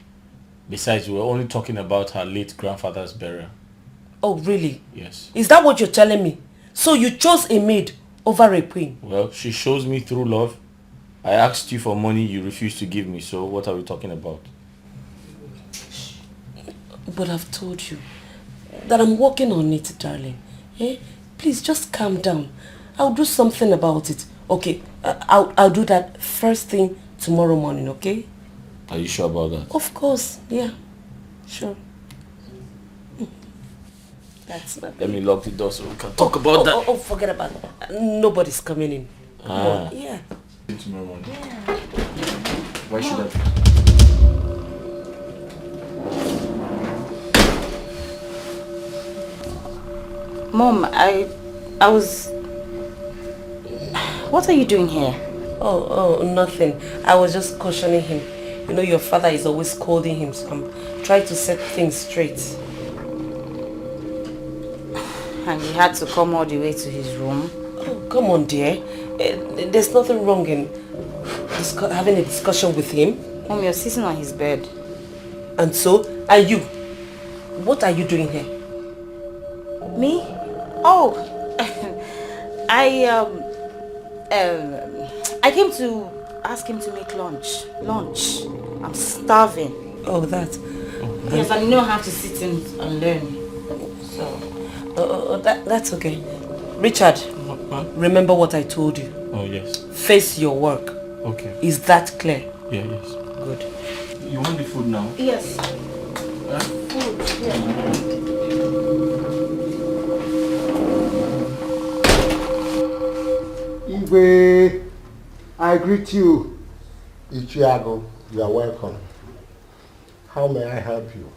Besides, we were only talking about her late grandfather's burial. Oh, really? Yes. Is that what you're telling me? So you chose a maid over a queen? Well, she shows me through love. I asked you for money, you refused to give me, so what are we talking about? But I've told you that I'm working on it, darling. Please just calm down. I'll do something about it. Okay, I'll do that first thing tomorrow morning, okay? Are you sure about that? Of course, yeah. Sure. That's my baby. Let me lock the door so we can talk about that. Oh, forget about it. Nobody's coming in. Ah. Yeah. Tomorrow morning. Yeah. Why should I? Mom, I was... What are you doing here? Oh, nothing. I was just cautioning him. You know your father is always scolding him, so I'm trying to set things straight. And he had to come all the way to his room. Oh, come on, dear. There's nothing wrong in having a discussion with him. Mom, you're sitting on his bed. And so, are you? What are you doing here? Me? Oh, I came to ask him to make lunch. Lunch. I'm starving. Oh, that. Yes, I don't have to sit in and learn. So. That's okay. Richard, remember what I told you. Oh, yes. Face your work. Okay. Is that clear? Yeah, yes. Good. You want the food now? Yes. Huh? Food, yeah. Iwe, I greet you. Ichiago, you are welcome. How may I help you?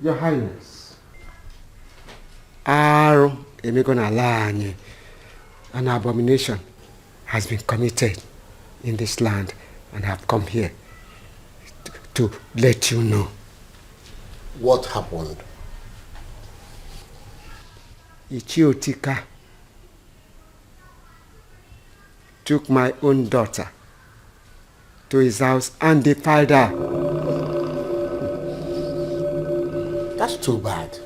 Your Highness. An abomination has been committed in this land, and I have come here to let you know. What happened? Etiko took my own daughter to his house and defiled her. That's too bad.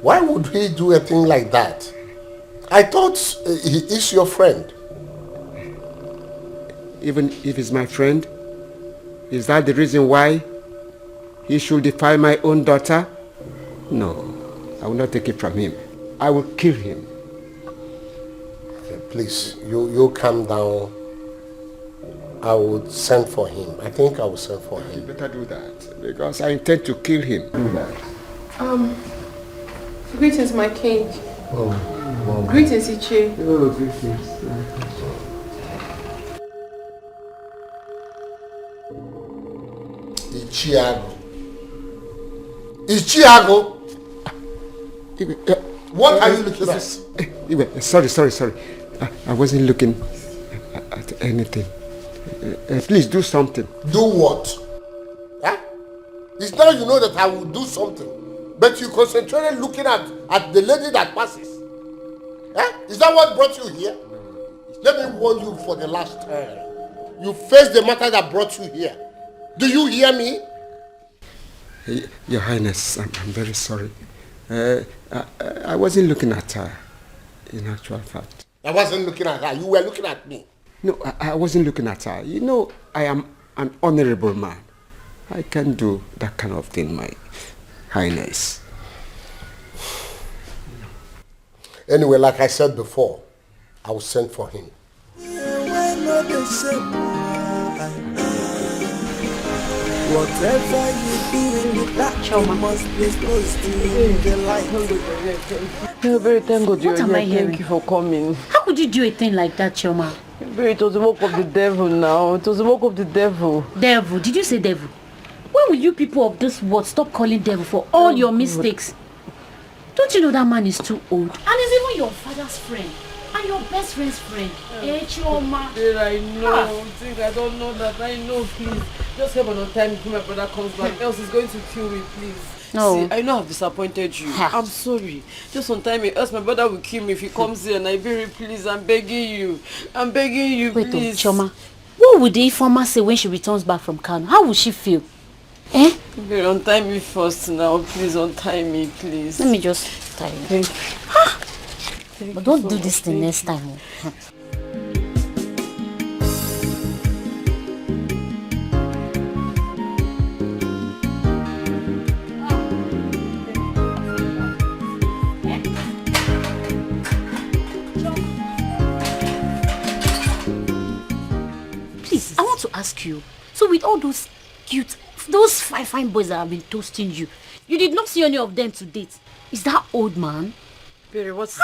Why would he do a thing like that? I thought he is your friend. Even if he's my friend, is that the reason why he should defile my own daughter? No, I will not take it from him. I will kill him. Please, you calm down. I would send for him. I think I will send for him. You better do that, because I intend to kill him. Do that. Greetings, my king. Oh. Greetings, Ichi. Oh, greetings. Ichiago. What are you looking at? Sorry. I wasn't looking at anything. Please do something. Do what? Huh? It's now you know that I will do something. But you concentrated looking at the lady that passes. Huh? Is that what brought you here? Let me warn you for the last time. You face the matter that brought you here. Do you hear me? Your Highness, I'm very sorry. I wasn't looking at her, in actual fact. I wasn't looking at her. You were looking at me. No, I wasn't looking at her. You know, I am an honorable man. I can do that kind of thing, my Highness. Anyway, like I said before, I will send for him. Whatever you do in the dark, you must be close to the light. Thank God you're am I here. hearing? Thank you for coming. How could you do a thing like that, Choma? It was the work of the devil now. It was the work of the devil. Devil? Did you say devil? When will you people of this world stop calling devil for all your mistakes? Don't you know that man is too old? And he's even your father's friend. And your best friend's friend. Choma. I know. Think I don't know that. I know, please. Just help on time before my brother comes back. Else he's going to kill me, please. No. See, I know I've disappointed you. I'm sorry. Just on time, else my brother will kill me if he comes here. And I very please, I'm begging you. I'm begging you, Wait, please. Choma. What would the informer say when she returns back from Kano? How will she feel? Eh? Very untie me first now. Please untie me, please. Let me just tie you. Thank you. But don't do this the next time. Please, I want to ask you. So with all those cute, those fine boys that have been toasting you, you did not see any of them to date. Is that old man? Perry, what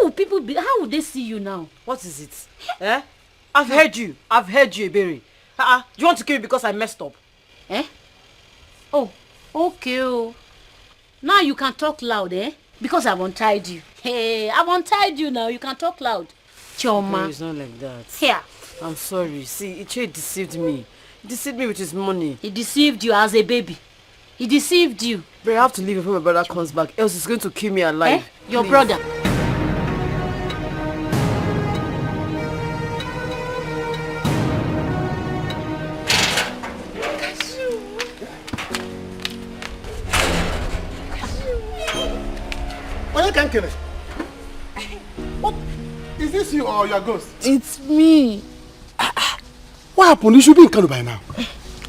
would people be? How would they see you now? What is it? Eh? I've heard you, Berry. Do you want to kill me because I messed up? Eh? Oh, okay. Oh. Now you can talk loud, eh? Because I've untied you. Hey, I've untied you now. You can talk loud. Choma. Okay, it's not like that. Here. I'm sorry. See, Iche deceived me. He deceived me with his money. He deceived you as a baby. He deceived you. But I have to leave before my brother comes back, else he's going to kill me alive. Your Please. brother. Why can't kill it? What? Is this you or your ghost? It's me. What happened? You should be in Kano by now.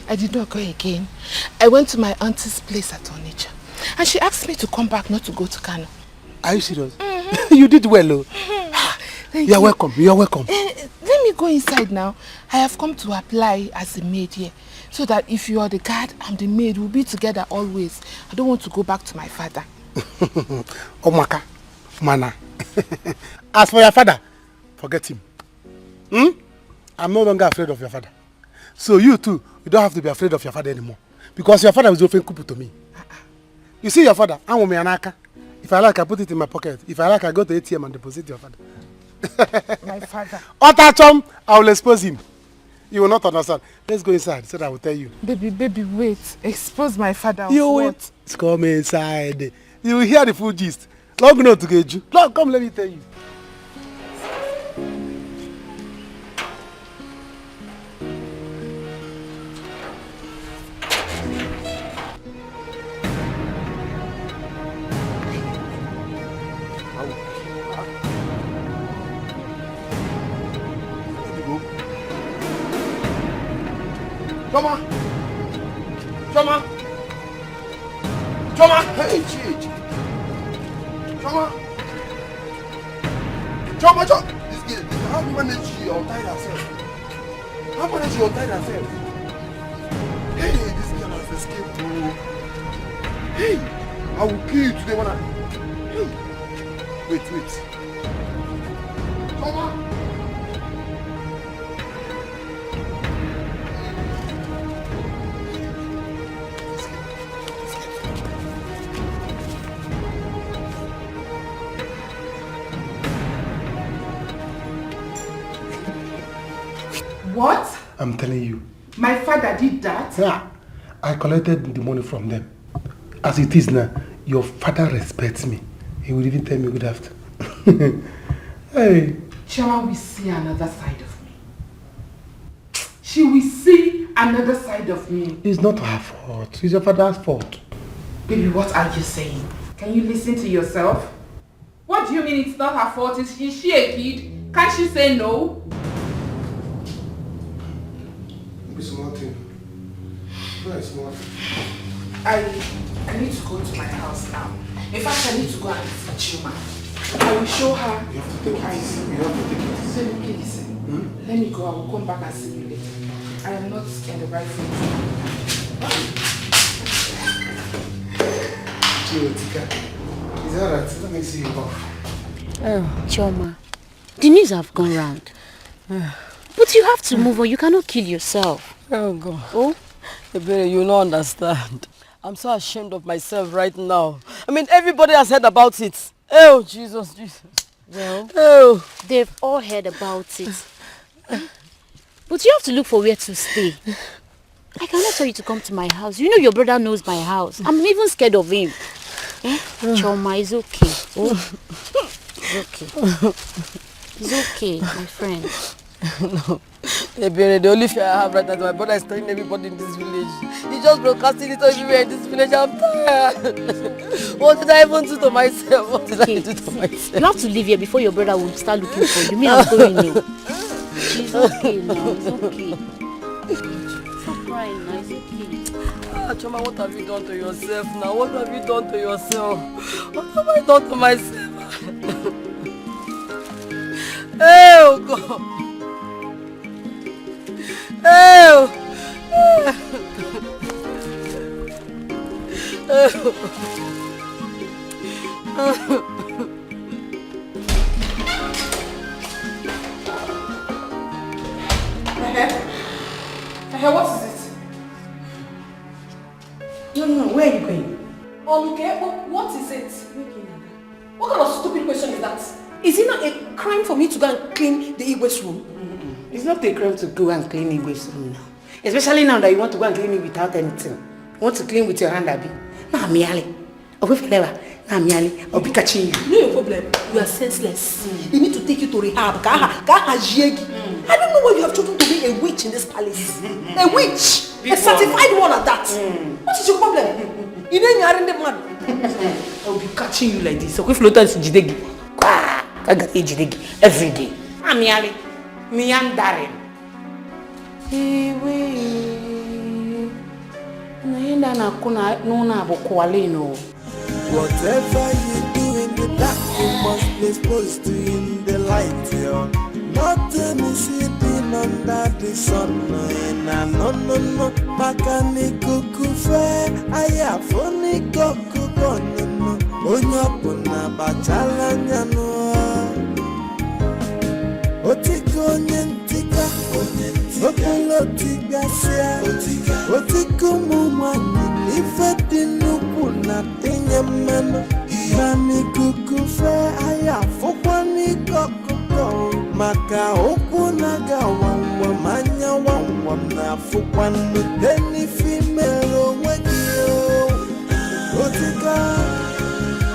I did not go again. I went to my auntie's place at Onitsha. And she asked me to come back, not to go to Kano. Are you serious? You did well, oh. You're welcome. You're welcome. Let me go inside now. I have come to apply as a maid here. So that if you are the guard, I'm the maid. We'll be together always. I don't want to go back to my father. Omaka, Mana. As for your father, forget him. I'm no longer afraid of your father. So you too, you don't have to be afraid of your father anymore. Because your father was often kupu to me. You see your father, I'm with Anaka. If I like, I put it in my pocket. If I like, I go to ATM and deposit your father. My father. Otachom, I will expose him. You will not understand. Let's go inside so that I will tell you. Baby, wait. Expose my father. You won't. Come inside. You will hear the full gist. Long no to get you. Long, come, let me tell you. Choma! Choma! Choma! Hey, Choma! Choma! This girl, how do you manage you untie herself? How manage you untie herself? Hey, this girl has escaped too. Hey, I will kill you today when I... Hey, wait. Choma! What? I'm telling you. My father did that? Yeah. I collected the money from them. As it is now, your father respects me. He will even tell me good afternoon. Hey. Chama will see another side of me. She will see another side of me. It's not her fault. It's your father's fault. Baby, what are you saying? Can you listen to yourself? What do you mean it's not her fault? Is she a kid? Can't she say no? It's nothing. No, it's not. I need to go to my house now. In fact, I need to go and see Chuma. I will show her. You have to take it easy. You have to take it easy. Listen. Let me go. I will come back and see you later. I am not in the right place. Etiko, is that right? Let me see you off. Oh, Choma. The news have gone round. But you have to move on. You cannot kill yourself. Oh, God. Oh? Ebere, you don't understand. I'm so ashamed of myself right now. I mean, everybody has heard about it. Oh, Jesus. Well, they've all heard about it. But you have to look for where to stay. I cannot tell you to come to my house. You know your brother knows my house. I'm even scared of him. Choma, it's okay. Oh. It's okay. It's okay, my friend. No. The only fear I have right now is my brother is telling everybody in this village. He's just broadcasting it everywhere in this village. I'm tired. What did I even do to myself? What did I do to myself? You have to leave here before your brother will start looking for you. Me, I'm going now. It's okay now. It's okay. Stop crying now. It's okay. Choma, what have you done to yourself now? What have you done to yourself? What have I done to myself? Oh, God. Oh! What is it? No, where are you going? Oluke, what is it? What kind of stupid question is that? Is it not a crime for me to go and clean the Igwe's room? It's not a crime to go and clean Igwe's room now. Especially now that you want to go and clean it without anything. You want to clean with your hand, Abi. Nah, miali. Nah, miali. I'll be catching you. No your problem. You are senseless. They need to take you to rehab. I don't know why you have chosen to be a witch in this palace. A witch. A certified one at that. What is your problem? You know you are in the mud. I'll be catching you like this. So if floater is jidegi. I got jidegi every day. Ah, miali. Mian Darren. Whatever you do in the dark, you must be exposed to in the light. Not sleeping under the sun. No. Mechanical kufe, aya phony koku kono. Onyapuna bachala nyano. Otiko nyentika, otiga sia, otiko mumani, ifedi nuku na tenye meno, nani kukufe aya fokwani kokoko, maka oku naga wangwa manya wangwa na fokwani teni female wekio, otika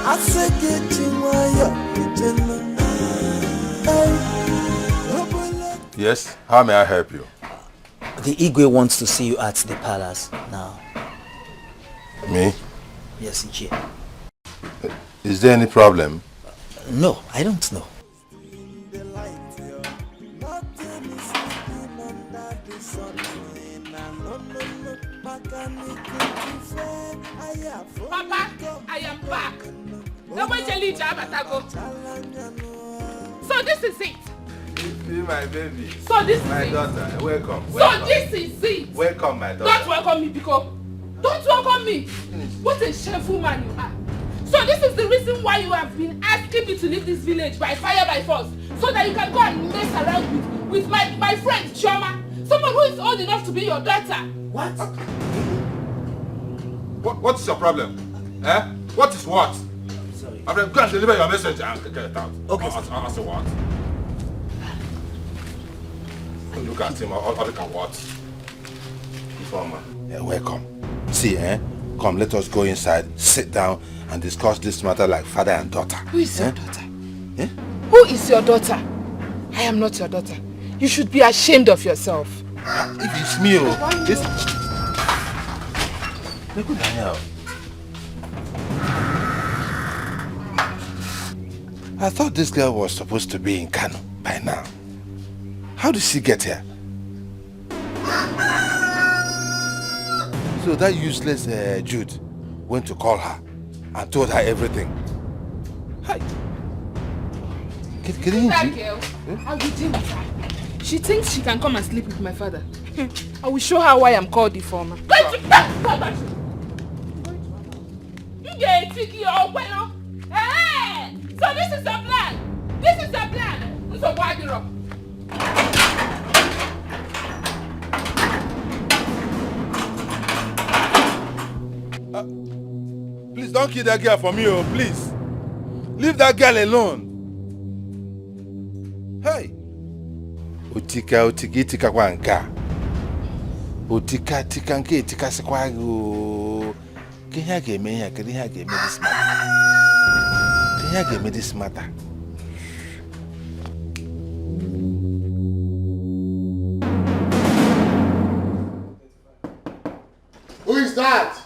aseke chingwayo kijena. Yes, how may I help you? The Igwe wants to see you at the palace now. Me? Yes, Ichie. Is there any problem? No, I don't know. Papa, I am back. So this is it. Be my baby. So this is my it. daughter. Welcome. So this is it. Welcome, my daughter. Don't welcome me, Biko. Don't welcome me. What a shameful man you are. So this is the reason why you have been asking me to leave this village by fire by force, so that you can go and mess around with my friend Chioma, someone who is old enough to be your daughter. What? What's your problem? Eh? What is what? Sorry. I'm going to deliver your message and get it out. Okay. I say what? Look at him, or look at what? Informer. Yeah, welcome. See, come, let us go inside, sit down, and discuss this matter like father and daughter. Who is your daughter? Who is your daughter? I am not your daughter. You should be ashamed of yourself. If it's me, this... Look at Daniel. I thought this girl was supposed to be in Kano by now. How did she get here? So that useless Jude went to call her and told her everything. Hi. That girl, I will deal with her. She thinks she can come and sleep with my father. I will show her why I'm called the former. So this is the plan. This is the plan. So why the rock? Please don't kill that girl for me, please. Leave that girl alone. Hey. Utika kwa nka. Utika nke tika sekwa go. Kenya game here, Kenya game this matter. Kenya game this matter. Who is that?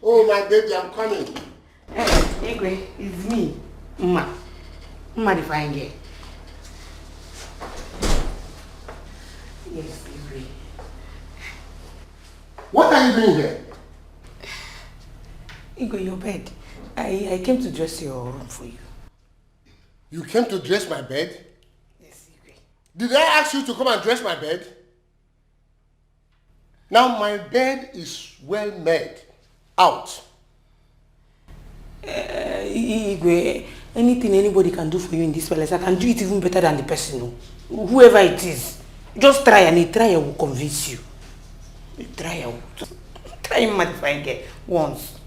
Oh, my baby, I'm coming. Hey, Igwe, it's me, Mma. Mma the fine girl. Yes, Igwe. What are you doing here? Igwe, your bed. I came to dress your room for you. You came to dress my bed? Yes, Igwe. Did I ask you to come and dress my bed? Now my bed is well made. Out. Igwe, anything anybody can do for you in this palace, I can do it even better than the person. Whoever it is. Just try, and a trial will convince you. A trial. Try Mma the fine girl once.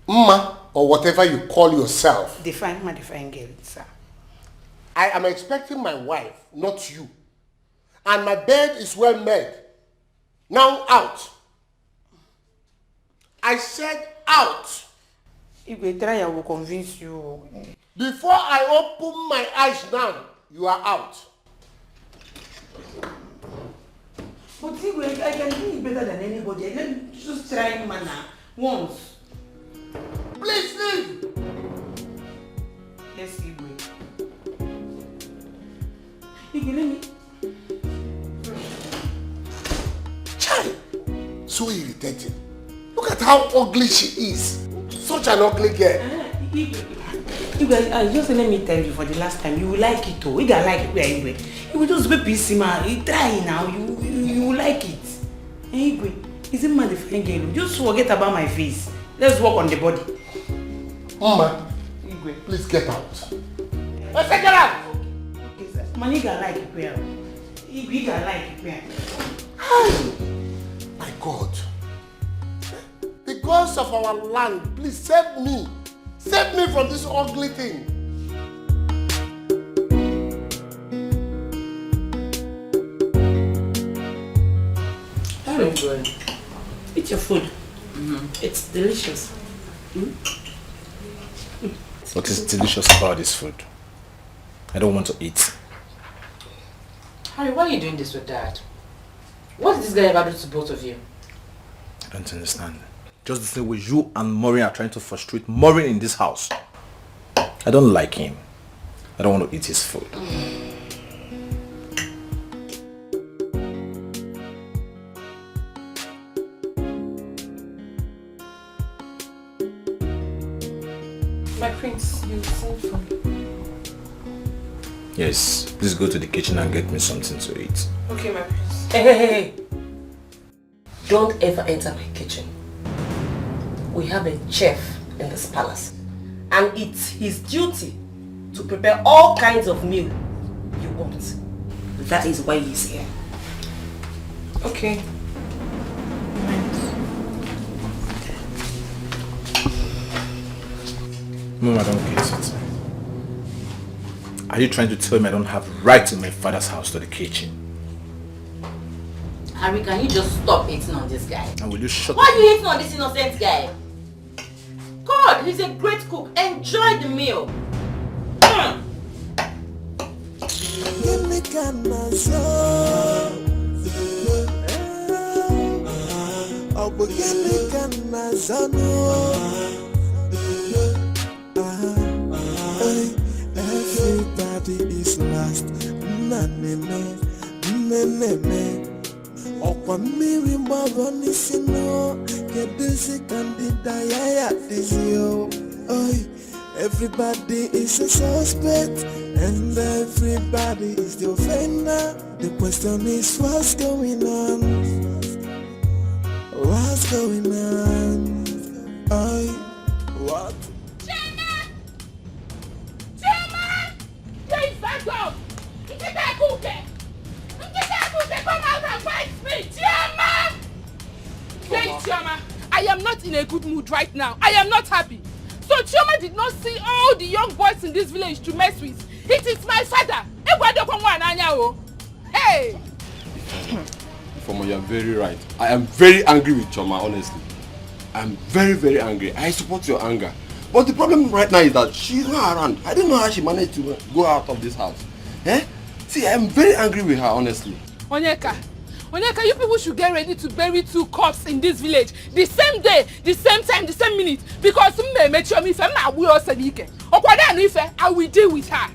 Mma, or whatever you call yourself. Define Mma the fine girl, sir. I am expecting my wife, not you. And my bed is well made. Now out. I said out. If we try, I will convince you. Before I open my eyes now, you are out. But see, I can do it better than anybody. Let me just try manna once. Please leave. Let's see, Igwe, let me. Chai! So irritating. Look at how ugly she is. Such an ugly girl. Igwe, just let me tell you for the last time, you will like it too. You don't like it, Igwe. You will just be pissy, man. You try now, you will like it. Hey, Igwe, is it man the fine girl? Just forget about my face. Let's work on the body. Mama, Igwe, please get out. Let's get out! Okay, sir. Man, you can like it, Igwe, you can like it, My God. The gods of our land, please save me. Save me from this ugly thing. Very good. Eat your food. It's delicious. What is delicious about this food? I don't want to eat. Harry, why are you doing this with Dad? What did this guy ever do to both of you? I don't understand. Just the same way you and Maureen are trying to frustrate Maureen in this house. I don't like him. I don't want to eat his food. My prince, you sent for me. Yes, please go to the kitchen and get me something to eat. Okay, my prince. Hey. Don't ever enter my kitchen. We have a chef in this palace. And it's his duty to prepare all kinds of meal you want. That is why he's here. Okay. Mom, I don't get it. Are you trying to tell me I don't have right in my father's house to the kitchen? Harry, can you just stop hating on this guy? And will you shut Why are you hating on this innocent guy? God, he's a great cook. Enjoy the meal. Everybody is lost. Okwamiri mbavani sino kedisi kandida yaya dizio. Everybody is a suspect and everybody is the offender. The question is what's going on? What's going on? What? Chairman! Please back up! Come out and fight me! Chairman! Please, Chairman, I am not in a good mood right now. I am not happy. So Chioma did not see all the young boys in this village to mess with. It is my father. Hey! Ifoma, you are very right. I am very angry with Chioma, honestly. I am very, very angry. I support your anger. But the problem right now is that she's not around. I don't know how she managed to go out of this house. See, I am very angry with her, honestly. Onyeka, you people should get ready to bury 2 corpses in this village. The same day, the same time, the same minute. Because I will deal with her.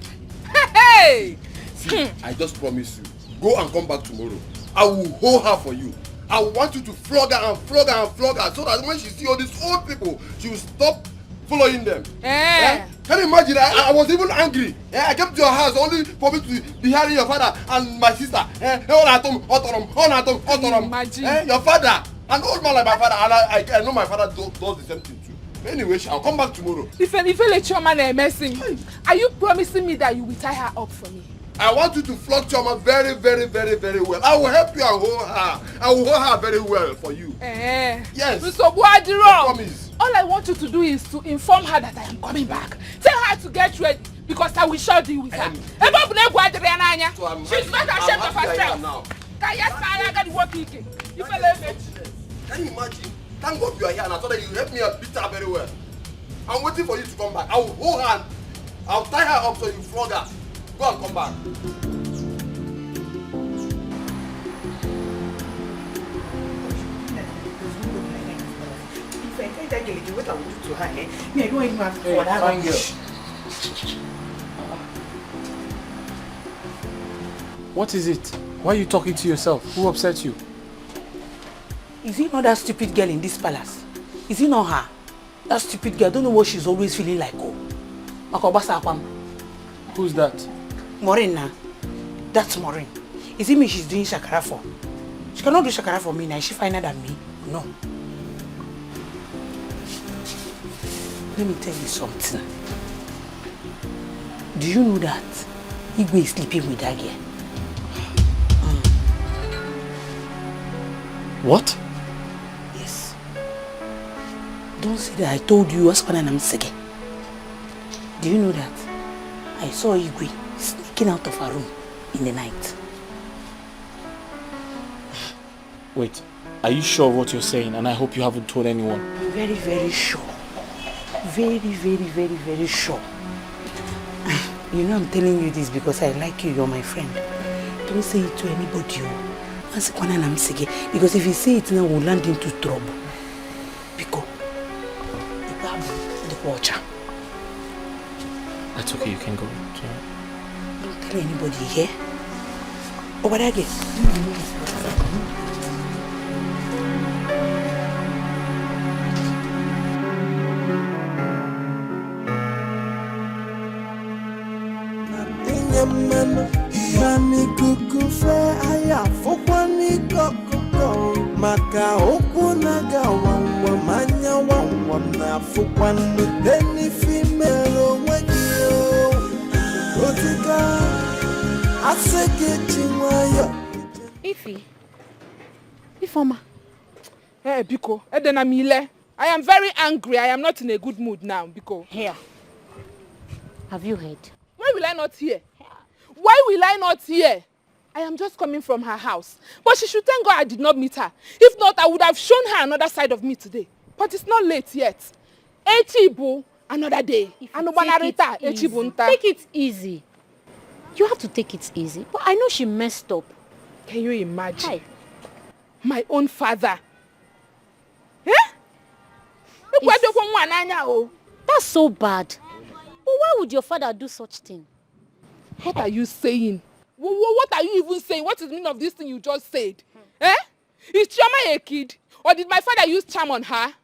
Hey! See, I just promise you. Go and come back tomorrow. I will hold her for you. I want you to flog her and flog her and flog her so that when she see all these old people, she will stop following them. Can you imagine? I was even angry. I came to your house only for me to be hearing your father and my sister. Imagine. Your father, an old man like my father, and I know my father does the same thing too. Anyway, I'll come back tomorrow. If you let your man messing, are you promising me that you will tie her up for me? I want you to flog Chioma very, very, very, very well. I will help you and hold her. I will hold her very well for you. Yes. Mr. Buadiro, all I want you to do is to inform her that I am coming back. Tell her to get ready Because I will show you with her. She's not ashamed of herself. Can you imagine? Thank God you are here and I thought that you helped me and beat her very well. I'm waiting for you to come back. I will hold her and I'll tie her up so you flog her. Go and come back. If I tell that girl, what I will do to her, me, I don't even have to for that. Fine girl. What is it? Why are you talking to yourself? Who upset you? Is it not that stupid girl in this palace? Is it not her? That stupid girl, I don't know what she's always feeling like. Oh, who's that? Maureen. That's Maureen. Is it me she's doing shakara for? She cannot do shakara for me now. Is she finer than me? No. Let me tell you something. Do you know that Igwe is sleeping with that girl? What? Yes. Don't say that I told you what's going on. I'm sick. Do you know that I saw Igwe sneaking out of her room in the night? Wait, are you sure of what you're saying? And I hope you haven't told anyone. I'm very, very sure. Very, very, very, very sure. You know I'm telling you this because I like you. You're my friend. Don't say it to anybody. Because if you say it now, we'll land into trouble. Because the watcher. That's okay, you can go. Don't tell anybody here. Over there again. Mami kuku fe aya fokwani kokoko maka okunaga wanwa manya wanwa na fokwani deni female wegio otika aseke chinwayo Ifoma. Hey, Biko, Edena Mile. I am very angry. I am not in a good mood now, Biko. Here. Have you heard? Why will I not hear? Why will I not hear? I am just coming from her house. But she should thank God I did not meet her. If not, I would have shown her another side of me today. But it's not late yet. Echibu, another day. Take it easy. You have to take it easy. But I know she messed up. Can you imagine? Hi. My own father. Eh? That's so bad. But why would your father do such thing? What are you saying? What are you even saying? What is the meaning of this thing you just said? Eh? Is Chioma a kid? Or did my father use charm on her?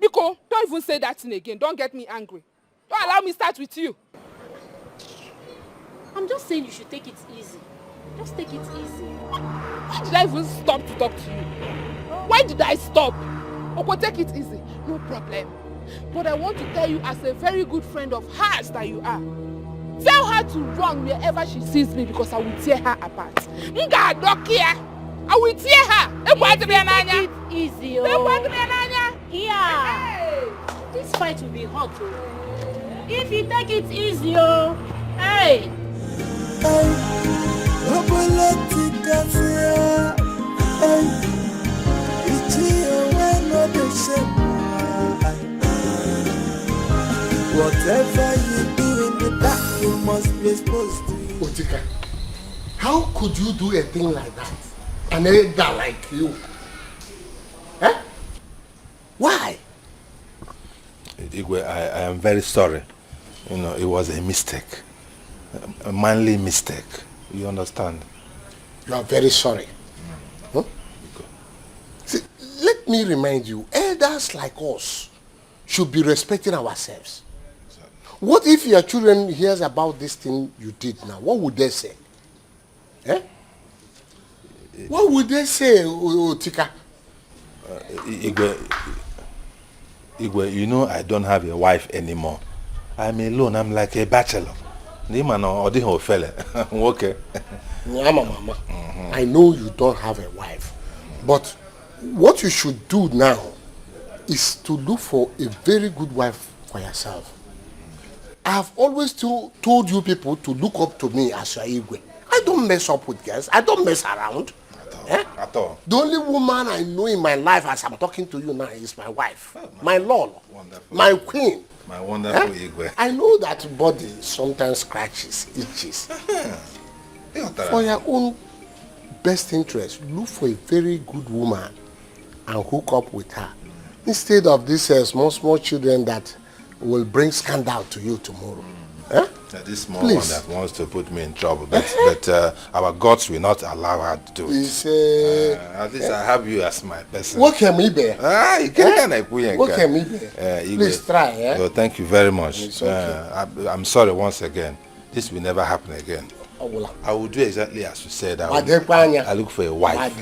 Biko, don't even say that thing again. Don't get me angry. Don't allow me start with you. I'm just saying you should take it easy. Just take it easy. Why did I even stop to talk to you? Why did I stop? Okay, take it easy. No problem. But I want to tell you as a very good friend of hers that you are. Tell her to run wherever she sees me because I will tear her apart. I will tear her. Take it easy, oh. Yeah. This fight will be hot, oh. If you take it easy, oh. Hey. Whatever you do in the dark, you must be exposed to it. Otika, how could you do a thing like that? An elder like you? Eh? Why? Igwe, I am very sorry. You know, it was a mistake. A manly mistake. You understand? You are very sorry. Huh? See, let me remind you, elders like us should be respecting ourselves. What if your children hears about this thing you did now? What would they say? Eh? What would they say, Otika? Igwe, you know I don't have a wife anymore. I'm alone. I'm like a bachelor. Okay. Mama. I know you don't have a wife. But what you should do now is to look for a very good wife for yourself. I have always told you people to look up to me as your Igwe. I don't mess up with girls. I don't mess around. At all. The only woman I know in my life as I'm talking to you now is my wife. My Lord. Wonderful. My queen. My wonderful Igwe. I know that body sometimes scratches, itches. For your own best interest, look for a very good woman and hook up with her. Instead of these small children that will bring scandal to you tomorrow. This small one that wants to put me in trouble, but our gods will not allow her to do it. At least I have you as my person. What can we be? What can we be? Please try. So thank you very much. Okay. I'm sorry once again. This will never happen again. I will do exactly as you said. I look for a wife.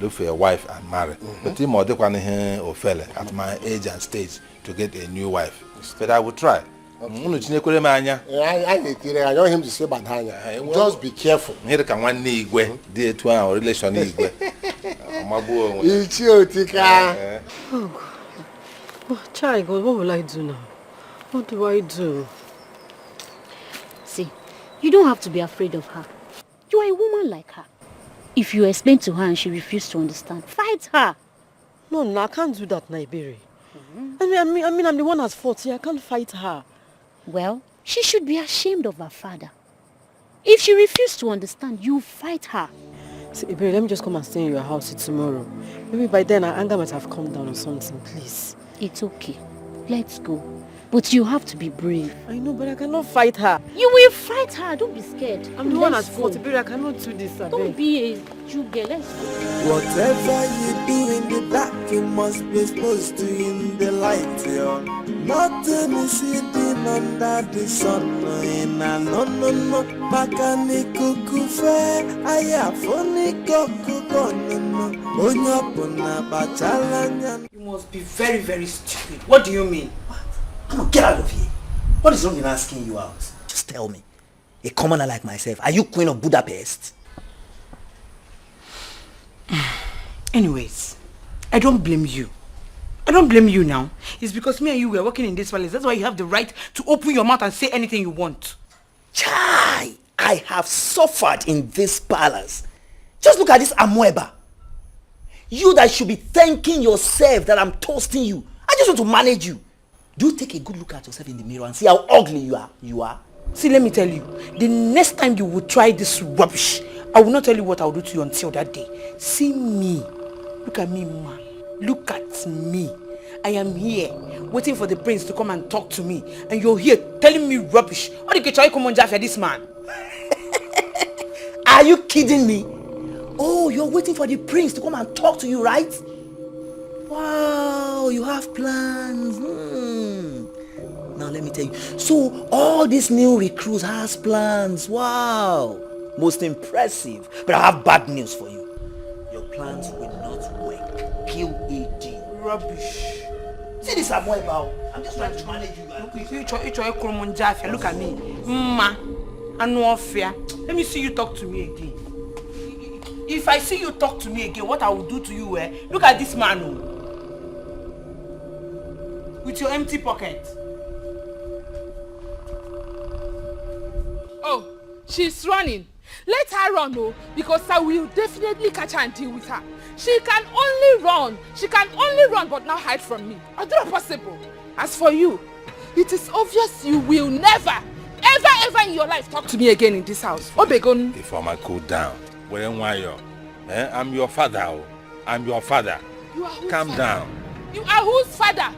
Look for a wife and marry. But or fella at my age and stage to get a new wife. But I will try. I want him to say Badhanya. Just be careful. Here can one Igwe, dear to our relation Igwe. Etiko. Oh, child, God, what will I do now? What do I do? See, you don't have to be afraid of her. You are a woman like her. If you explain to her and she refuses to understand, fight her. No, I can't do that, Naibiri. I mean, I'm the one that's fought here. I can't fight her. Well, she should be ashamed of her father. If she refuses to understand, you fight her. See, Iberi, let me just come and stay in your house tomorrow. Maybe by then our anger might have calmed down or something, please. It's okay. Let's go. But you have to be brave. I know, but I cannot fight her. You will fight her. Don't be scared. I'm the one that's fought. Iberi, I cannot do this. Don't be a Juge. Let's go. Whatever you do in the dark, you must be exposed to in the light. Nothing is hidden under the sun. No. Makani kukufe, ayafoni kokukono. Onyapona bachalanya. You must be very, very stupid. What do you mean? Come on, get out of here. What is wrong in asking you out? Just tell me. A commoner like myself, are you Queen of Budapest? Anyways, I don't blame you. I don't blame you now. It's because me and you were working in this palace. That's why you have the right to open your mouth and say anything you want. Chai! I have suffered in this palace. Just look at this Amoeba. You that should be thanking yourself that I'm toasting you. I just want to manage you. Do you take a good look at yourself in the mirror and see how ugly you are? See, let me tell you. The next time you will try this rubbish, I will not tell you what I will do to you until that day. See me. Look at me, ma. Look at me. I am here, waiting for the prince to come and talk to me. And you're here telling me rubbish. What did you try to come on for this man? Are you kidding me? Oh, you're waiting for the prince to come and talk to you, right? Wow, you have plans. Now let me tell you. So all these new recruits has plans. Wow. Most impressive. But I have bad news for you. Your plans will not work. Q-E-D. Rubbish. See this Amoeba. I'm just trying to manage you. Look at me. Ma. Let me see you talk to me again. If I see you talk to me again, what I will do to you, look at this man. With your empty pocket. Oh, she's running. Let her run, because I will definitely catch her and deal with her. She can only run. She can only run, but now hide from me. It's not possible. As for you, it is obvious you will never, ever in your life talk to me again in this house. Obegon. If I might cool down, I'm your father. I'm your father. You are whose Calm father? down. You are whose father?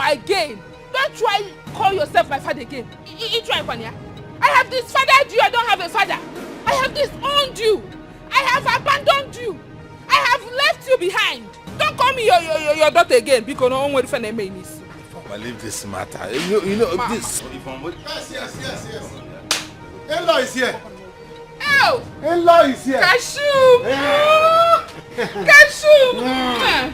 Again. Don't try call yourself my father again. I have disfathered you. I don't have a father. I have disowned you. I have abandoned you. I have left you behind. Don't call me your daughter again because no one will defend me. I leave this matter. You know this. Yes. In-law is here. Oh! In-law is here. Cashew! Cashew!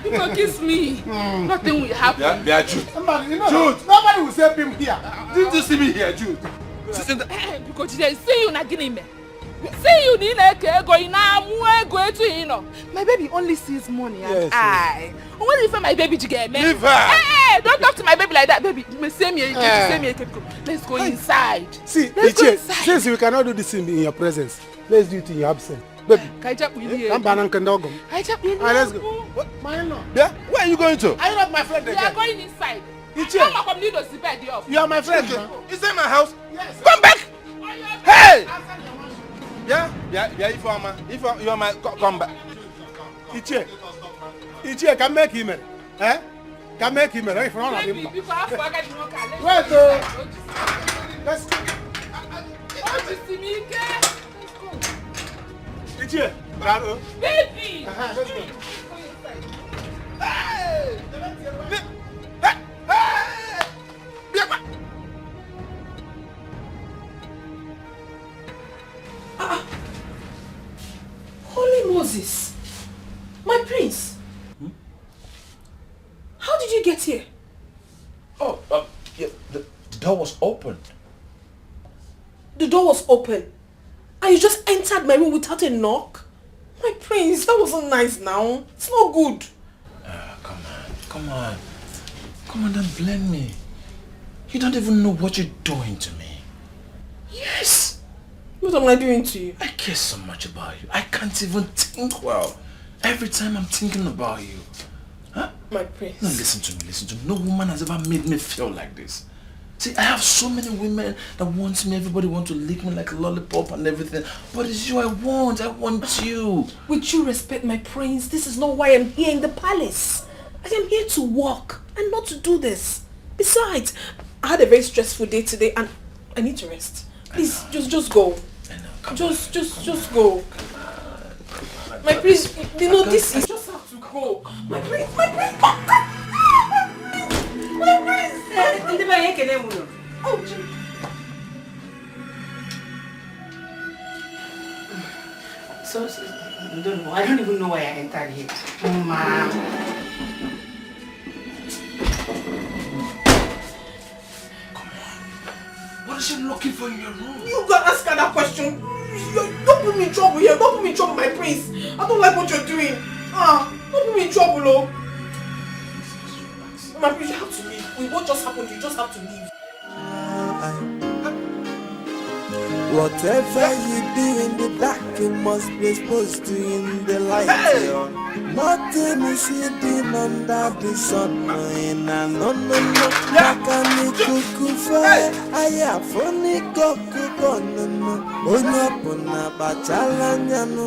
People kiss me. Nothing will happen. Yeah, Jude. Jude. Nobody will save him here. Didn't you see me here, Jude? Because they see you not getting me. See you my baby only sees money and I. What if my baby to get me? Leave her! Hey, don't talk to my baby like that, baby. Let's go inside. See, let's go inside. Since we cannot do this in your presence, let's do it in your absence. Baby, let's go. My in-law. Yeah? Where are you going to? Are you not my friend again? We are going inside. You are my friend. Is that my house? Yes. Come back! Hey! Yeah, if you are my, come back. Ichie, can make him, eh? Can make him, if not him. Wait, let's go. Ichie, baby! Let's go. Hey! Holy Moses! My prince! How did you get here? Oh, yeah, the door was open. The door was open. And you just entered my room without a knock? My prince, that wasn't nice now. It's not good. Come on, don't blame me. You don't even know what you're doing to me. Yes! What am I doing to you? I care so much about you. I can't even think well. Every time I'm thinking about you. Huh? My prince. No, listen to me. No woman has ever made me feel like this. See, I have so many women that want me. Everybody wants to lick me like a lollipop and everything. But it's you I want you. With you respect, my prince, this is not why I'm here in the palace. I am here to work and not to do this. Besides, I had a very stressful day today and I need to rest. Please, just go. I know. Just go. My prince, you know this is just have to go. My prince. Oh, gee. So, I don't even know why I entered here. Oh, ma'am. What is she looking for in your room? You gotta ask her that question. Don't put me in trouble here. Don't put me in trouble, my prince. I don't like what you're doing. Don't put me in trouble, oh. My prince, you have to leave. What just happened? You just have to leave. Whatever you do in the dark, you must be exposed to in the light. Nothing is hidden under the sun. No. Makani kukufa, aya foni kokuko no. Onya puna bachala nyano.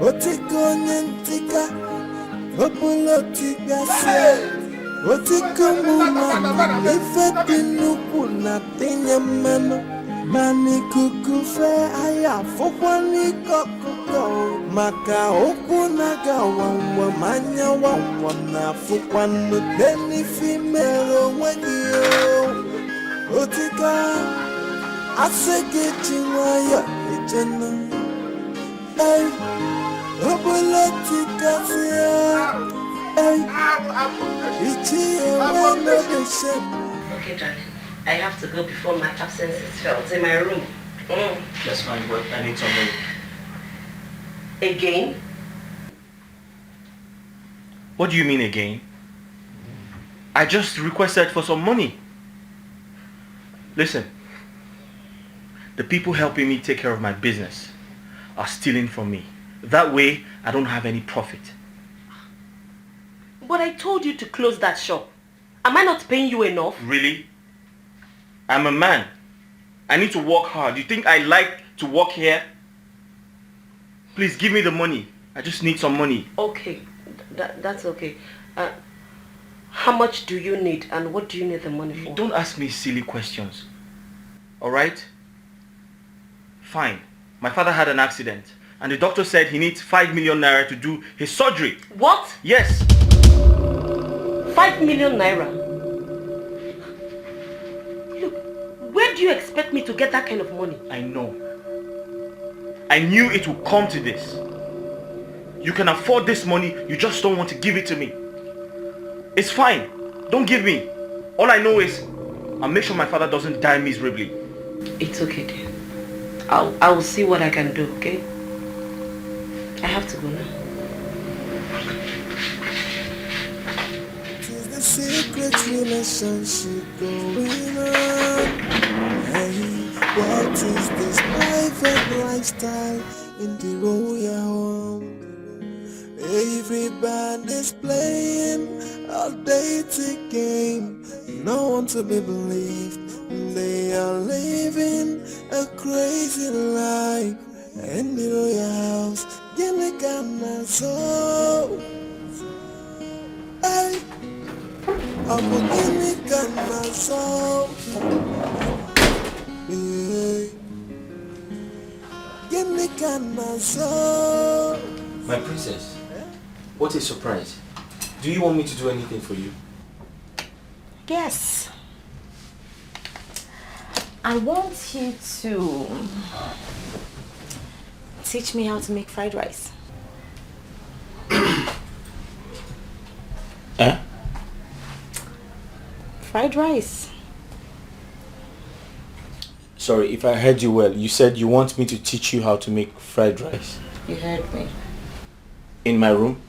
Otiko nyentika, opulo tibiase. Otiko mumana, ifeti nuku na tinye mano. Mani kukufe, aya fokwani kokuko. Maka oku naga wangwa manya wangwa na fukwanu deni female wagio. Otika asege chingwaya ejena. Ay, obolotika siya. Ay, ichi ewano deshe. Okay, darling. I have to go before my absence is felt in my room. That's fine, but I need some money. Again? What do you mean again? I just requested for some money. Listen, the people helping me take care of my business are stealing from me. That way, I don't have any profit. But I told you to close that shop. Am I not paying you enough? Really? I'm a man. I need to work hard. You think I like to work here? Please give me the money. I just need some money. Okay, that's okay. How much do you need and what do you need the money for? Don't ask me silly questions. Alright? Fine. My father had an accident and the doctor said he needs 5 million naira to do his surgery. What? Yes. 5 million naira? Look, where do you expect me to get that kind of money? I know. I knew it would come to this. You can afford this money, you just don't want to give it to me. It's fine. Don't give me. All I know is I'll make sure my father doesn't die miserably. It's okay, dear. I will see what I can do, okay? I have to go now. Tis the secret relationship going on. Hey, what is this private lifestyle in the royal home? Every band is playing a dating game. No one to be believed. They are living a crazy life in the royal house. Gilligan so. Hey, I'm a Gilligan so. Hey, Gilligan so. My princess, what a surprise. Do you want me to do anything for you? Yes. I want you to teach me how to make fried rice. Eh? Fried rice. Sorry, if I heard you well, you said you want me to teach you how to make fried rice. You heard me. In my room?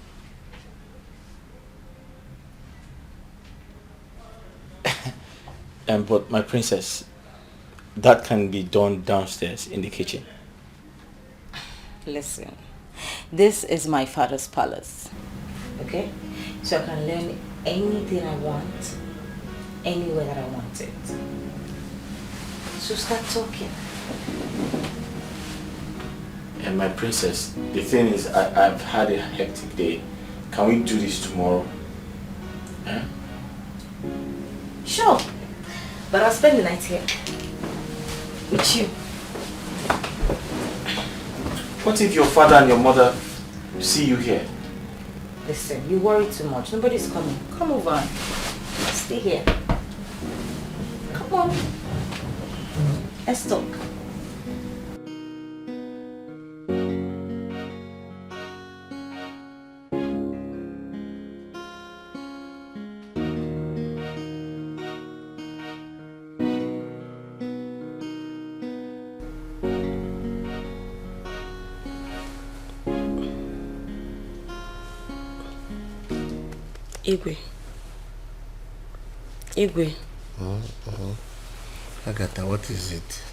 But my princess, that can be done downstairs in the kitchen. Listen, this is my father's palace, okay? So I can learn anything I want, anywhere that I want it. So start talking. And my princess, the thing is, I've had a hectic day. Can we do this tomorrow? Eh? Sure, but I'll spend the night here with you. What if your father and your mother see you here? Listen, you worry too much. Nobody's coming. Come over. Stay here. Come on. Let's talk. Igwe. Agatha, what is it?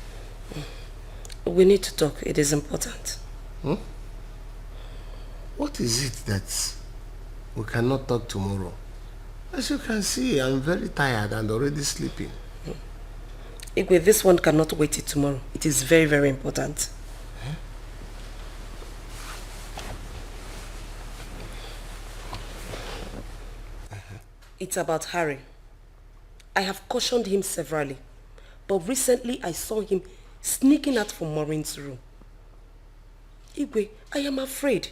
We need to talk. It is important. What is it that we cannot talk tomorrow? As you can see, I'm very tired and already sleeping. Igwe, this one cannot wait till tomorrow. It is very, very important. It's about Harry. I have cautioned him severally, but recently I saw him sneaking out from Maureen's room. Igwe, I am afraid.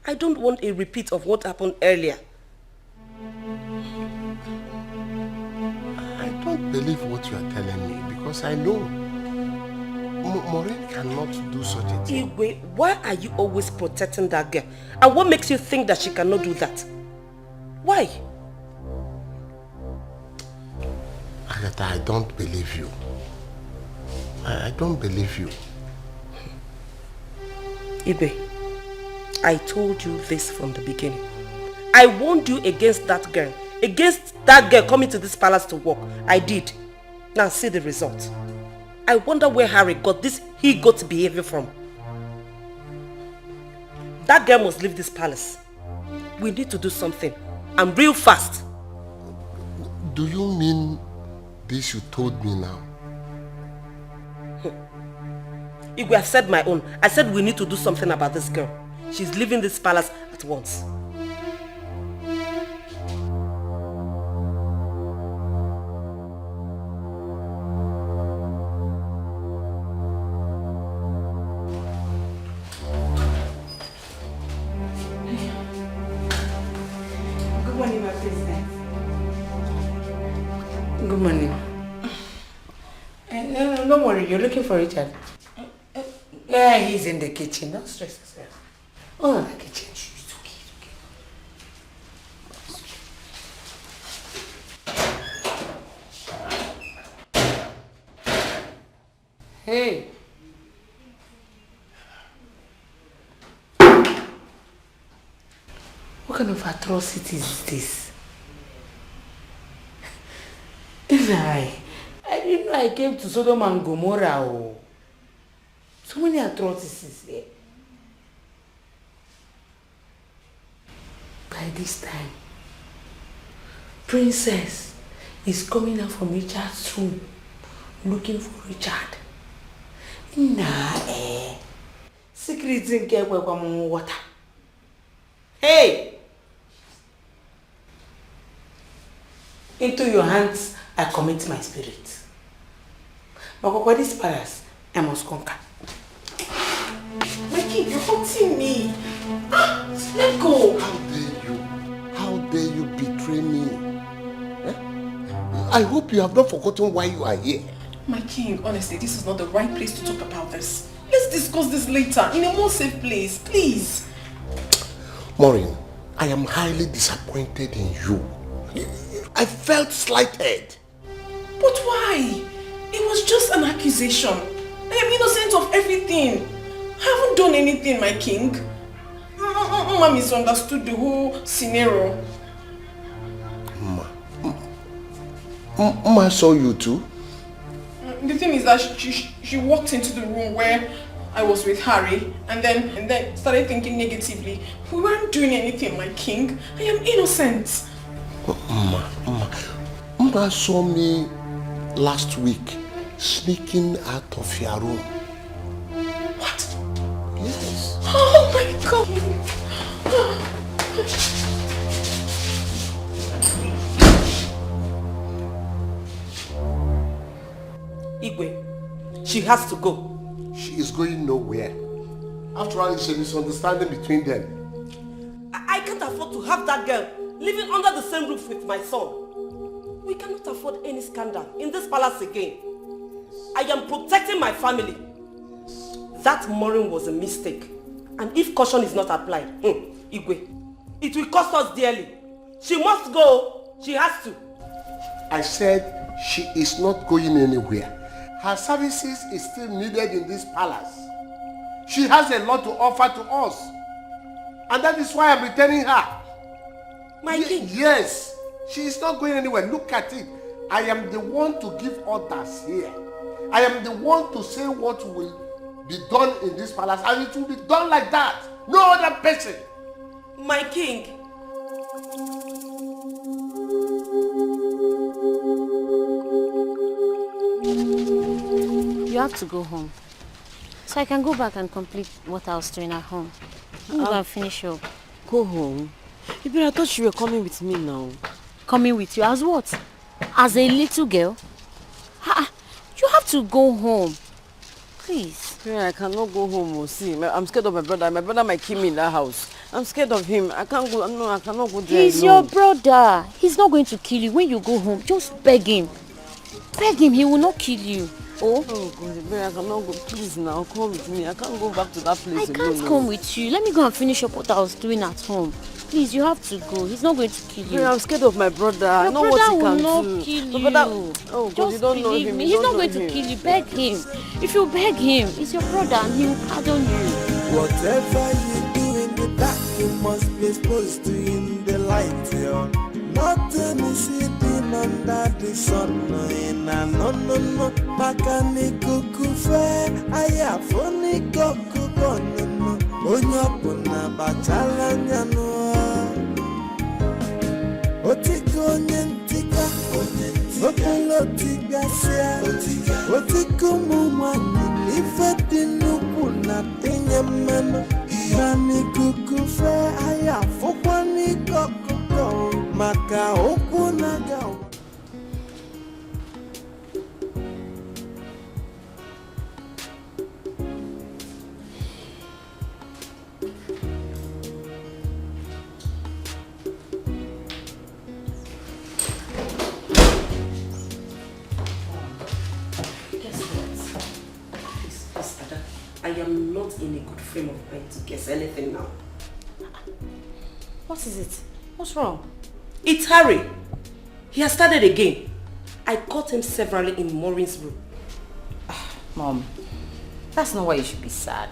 I don't want a repeat of what happened earlier. I don't believe what you are telling me because I know Maureen cannot do such a thing. Igwe, why are you always protecting that girl? And what makes you think that she cannot do that? Why? Agatha, I don't believe you. I don't believe you. Igwe, I told you this from the beginning. I warned you against that girl. Against that girl coming to this palace to work. I did. Now see the result. I wonder where Harry got this he-goat behavior from. That girl must leave this palace. We need to do something. And real fast. Do you mean this you told me now? Igwe, I've said my own. I said we need to do something about this girl. She's leaving this palace at once. Good morning, my princess. Good morning. No, don't worry. You're looking for Richard. Yeah, he's in the kitchen. Don't stress yourself. Oh, in the kitchen. It's okay, it's okay. Hey. kind of atrocity is this? I didn't know I came to Sodom and Gomorrah. Oh. So many atrocities here. By this time, Princess is coming out from Richard's room looking for Richard. Nah, secrets in care water. Hey! Into your hands I commit my spirit. But this palace I must conquer. My king, you're hurting me. Let go. How dare you betray me? Eh? I hope you have not forgotten why you are here. My king, honestly, this is not the right place to talk about this. Let's discuss this later, in a more safe place, please. Maureen, I am highly disappointed in you. I felt slighted. But why? It was just an accusation. I am innocent of everything. I haven't done anything, my king. Mama misunderstood the whole scenario. Mama saw you too? The thing is that she walked into the room where I was with Harry and then started thinking negatively. We weren't doing anything, my king. I am innocent. Mama saw me last week sneaking out of your room. What? Yes. Oh my God. Igwe, she has to go. She is going nowhere. After all, it's a misunderstanding between them. I can't afford to have that girl living under the same roof with my son. We cannot afford any scandal in this palace again. I am protecting my family. That Maureen was a mistake. And if caution is not applied, Igwe, it will cost us dearly. She must go. She has to. I said she is not going anywhere. Her services is still needed in this palace. She has a lot to offer to us. And that is why I'm returning her. My king? Yes. She is not going anywhere. Look at it. I am the one to give orders here. I am the one to say what will be done in this palace. And it will be done like that. No other person. My king. You have to go home. So I can go back and complete what I was doing at home. I'm going to finish up. Go home? But I thought you were coming with me now. Coming with you as what? As a little girl? You have to go home. Please. Yeah, I cannot go home. See, I'm scared of my brother. My brother might kill me in that house. I'm scared of him. I can't go. No, I cannot go there. He's your brother. He's not going to kill you. When you go home, just beg him. Beg him. He will not kill you. Oh God, I cannot go. Please now, come with me. I can't go back to that place alone. I can't come with you. Let me go and finish up what I was doing at home. Please, you have to go. He's not going to kill you. I'm scared of my brother. I know what he can do. Your brother will not kill you. Oh God, you don't know him. He's not going to kill you. Beg him. If you beg him, he's your brother and he will pardon you. Whatever you do in the dark, you must be exposed to in the light. Nothing is hidden under the sun. No. Makani kukufe, ayafoni kukubono. Onyapuna bachala nyano. Otiko nyentika, opolo tigasia. Otiko mumani, ifedi nukuna tenyamano. Mani kukufe, ayafoni kukubono. Maka okunaga. I am not in a good frame of mind to guess anything now. What is it? What's wrong? It's Harry. He has started again. I caught him severally in Maureen's room. Mom, that's not why you should be sad.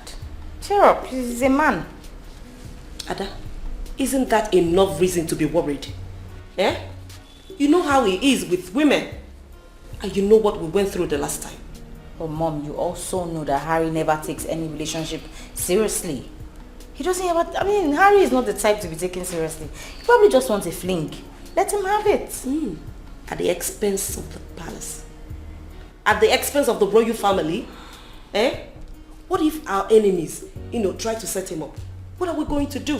Cheer up, he's a man. Ada, Isn't that enough reason to be worried? Eh? You know how he is with women. And you know what we went through the last time. But Mom, you also know that Harry never takes any relationship seriously. He doesn't ever... Harry is not the type to be taken seriously. He probably just wants a fling. Let him have it. At the expense of the palace. At the expense of the royal family. Eh? What if our enemies, try to set him up? What are we going to do?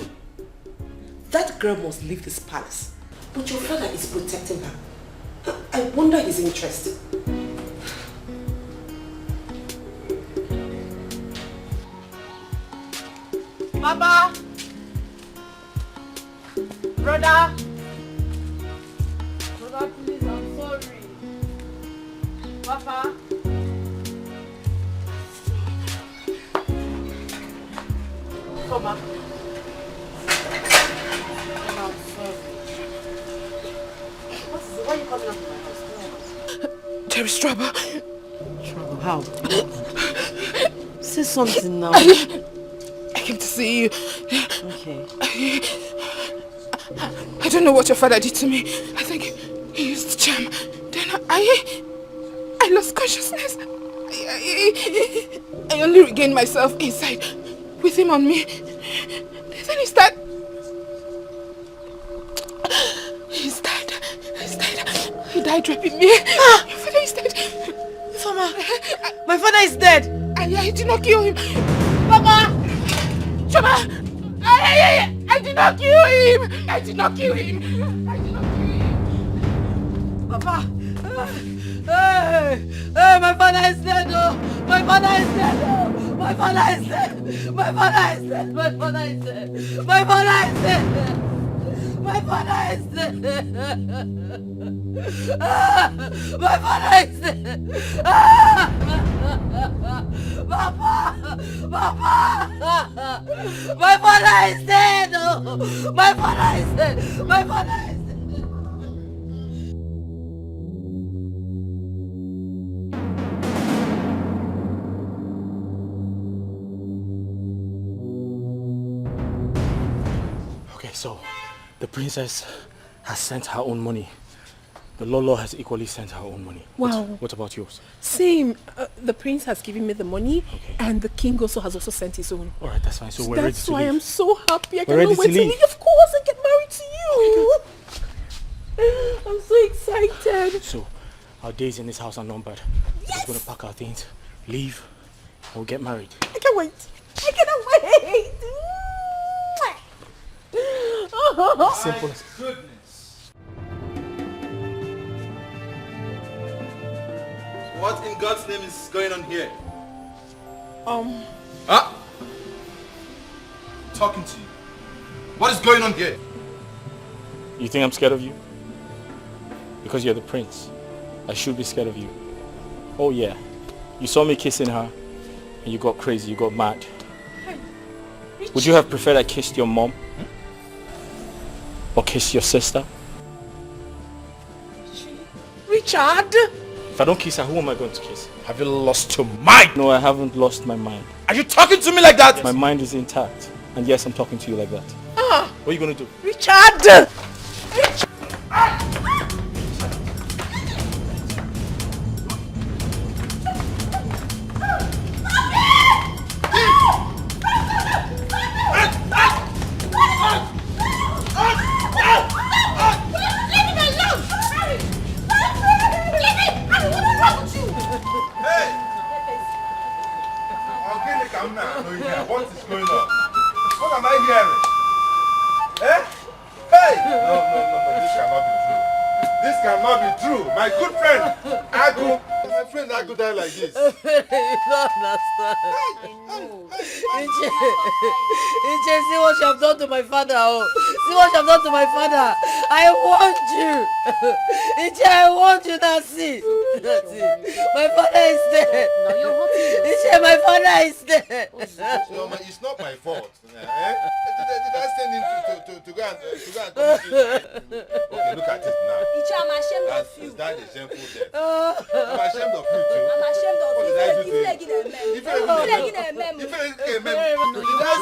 That girl must leave this palace. But your father is protecting her. I wonder his interest. Papa! Brother! Brother, please, I'm sorry. Papa! Come on. I'm sorry. Why are you coming up to my house? There is trouble. Trouble? How? Say something now. I came to see you. Okay. I don't know what your father did to me. I think he used the charm. Then I lost consciousness. I only regained myself inside with him on me. Then he died. He died raping me. Your father is dead. Mama, my father is dead. I did not kill him. Papa! Chama! I did not kill him! I did not kill him! Papa! Hey, my father is dead! Oh. My father is dead! Oh. My father is dead! My father is dead! My father is dead! My father is dead! My father is dead! My father is dead! Papa! Papa! My father is dead! Oh. My father is dead! My father is dead! Okay, so the princess has sent her own money. The Lolo has equally sent her own money. Wow. What about yours? Same. The prince has given me the money, and the king also has sent his own. All right, that's fine. So we're ready to leave. That's why I'm so happy. I We're ready cannot wait to to leave. leave. Of course, I get married to you. I'm so excited. So our days in this house are numbered. Yes. We're going to pack our things, leave, and we'll get married. I can't wait. I cannot wait. Simple. Goodness. What in God's name is going on here? Talking to you. What is going on here? You think I'm scared of you? Because you're the prince. I should be scared of you. Oh yeah. You saw me kissing her and you got crazy, you got mad. Would you have preferred I kissed your mom? Or kissed your sister? Richard! If I don't kiss her, who am I going to kiss? Have you lost your mind? No, I haven't lost my mind. Are you talking to me like that? My mind is intact. And yes, I'm talking to you like that. What are you going to do? Richard! What is going on? What am I hearing? Eh? Hey! No, this cannot be true. This cannot be true. My good friend, Agu. My friend Agu died like this. You don't understand. Iche, see what you have done to my father. Oh. See what you have done to my father. I want you. Iche, I want you. That's it. That's it. My father is dead. No, you're hurting Iche, my father is dead. No, it's not my fault. Eh? Did I send him to go and commit this? Okay, look at it now. Iche, I'm ashamed of you. That is shameful death. I'm ashamed of you too. I'm ashamed of you. Did I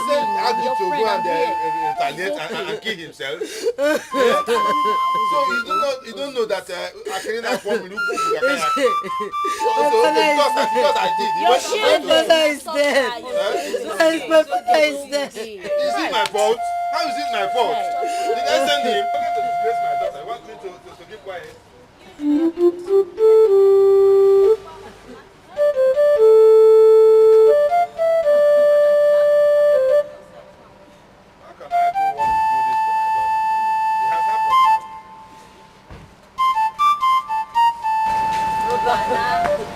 say Agu to go and retaliate and kill himself? So you don't know that Akinina form will look because I did. Your father is dead. My father is dead. Is it my fault? How is it my fault? Did I send him? To disgrace my daughter. I want me to keep quiet.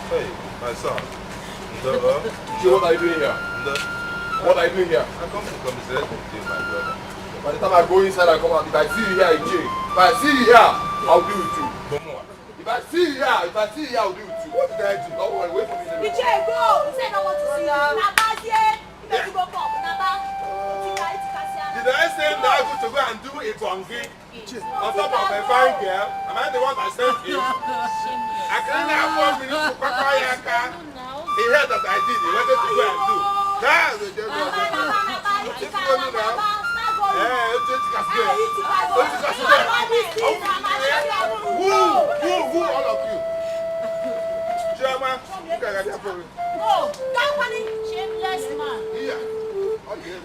Hey, my son. What are you doing here? What are you doing here? I come to commiserate with you, my brother. By the time I go inside and come out, if I see you here in jail, if I see you here, I'll deal with you. If I see you here, I'll deal with you. What did I do? Don't worry, wait for me. The chair go. He said I want to see you. Naba here. Let you go up. Naba. Did I send Dago to go and do a bongi on top of a fine girl? Am I the one that sent him? I can't afford me to Papayaka. He heard that I did. He wanted to go and do. Who all of you? Chairman, look at that for me. No, company, shameless man. Here. Oh, yes.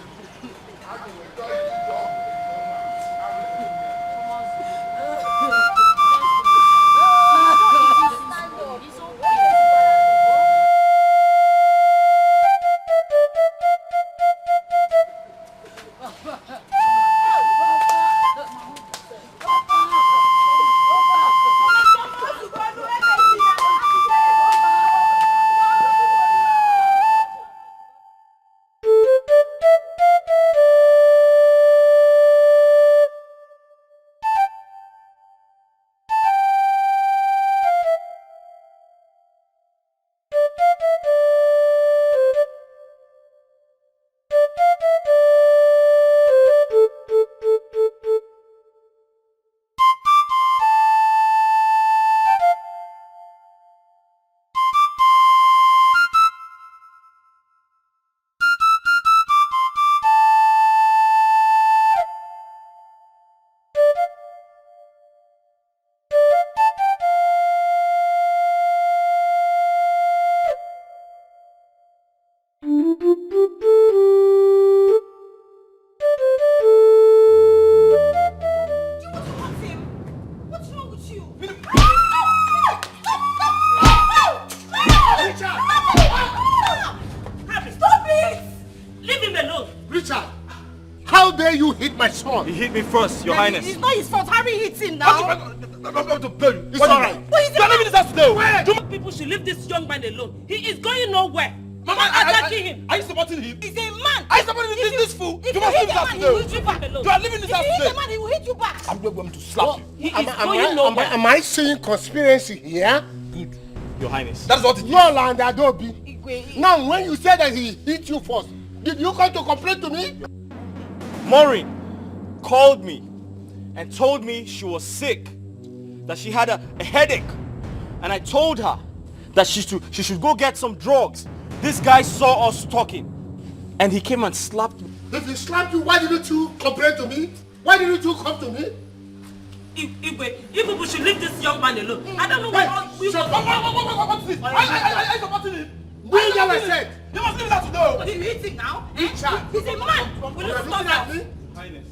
My son. He hit me first, Your Highness. It's not his fault. Harry hit him now. It's alright. But he's leaving this house today. Where? People should leave this young man alone. He is going nowhere. Mama, attacking him. Are you supporting him? He's a man. Are you supporting this fool? If You you must hit leave the this house man, he will today. hit you back. You are leaving this house If you hit today. the man, he will hit you back. I'm going to slap you. He is going nowhere. Am I seeing conspiracy here? Good, Your Highness. That's what it is. No, land Adobe. Now, when you said that he hit you first, did you come to complain to me? Maureen called me and told me she was sick, that she had a headache, and I told her that she should go get some drugs. This guy saw us talking and he came and slapped me. If he slapped you, why didn't you complain to me? Why didn't you come to me? If people should leave this young man alone. I don't know why you... What's this? I supporting him. Bring what I said. You must leave that to know. He's hitting now. He's a man. Will you stop that? Highness.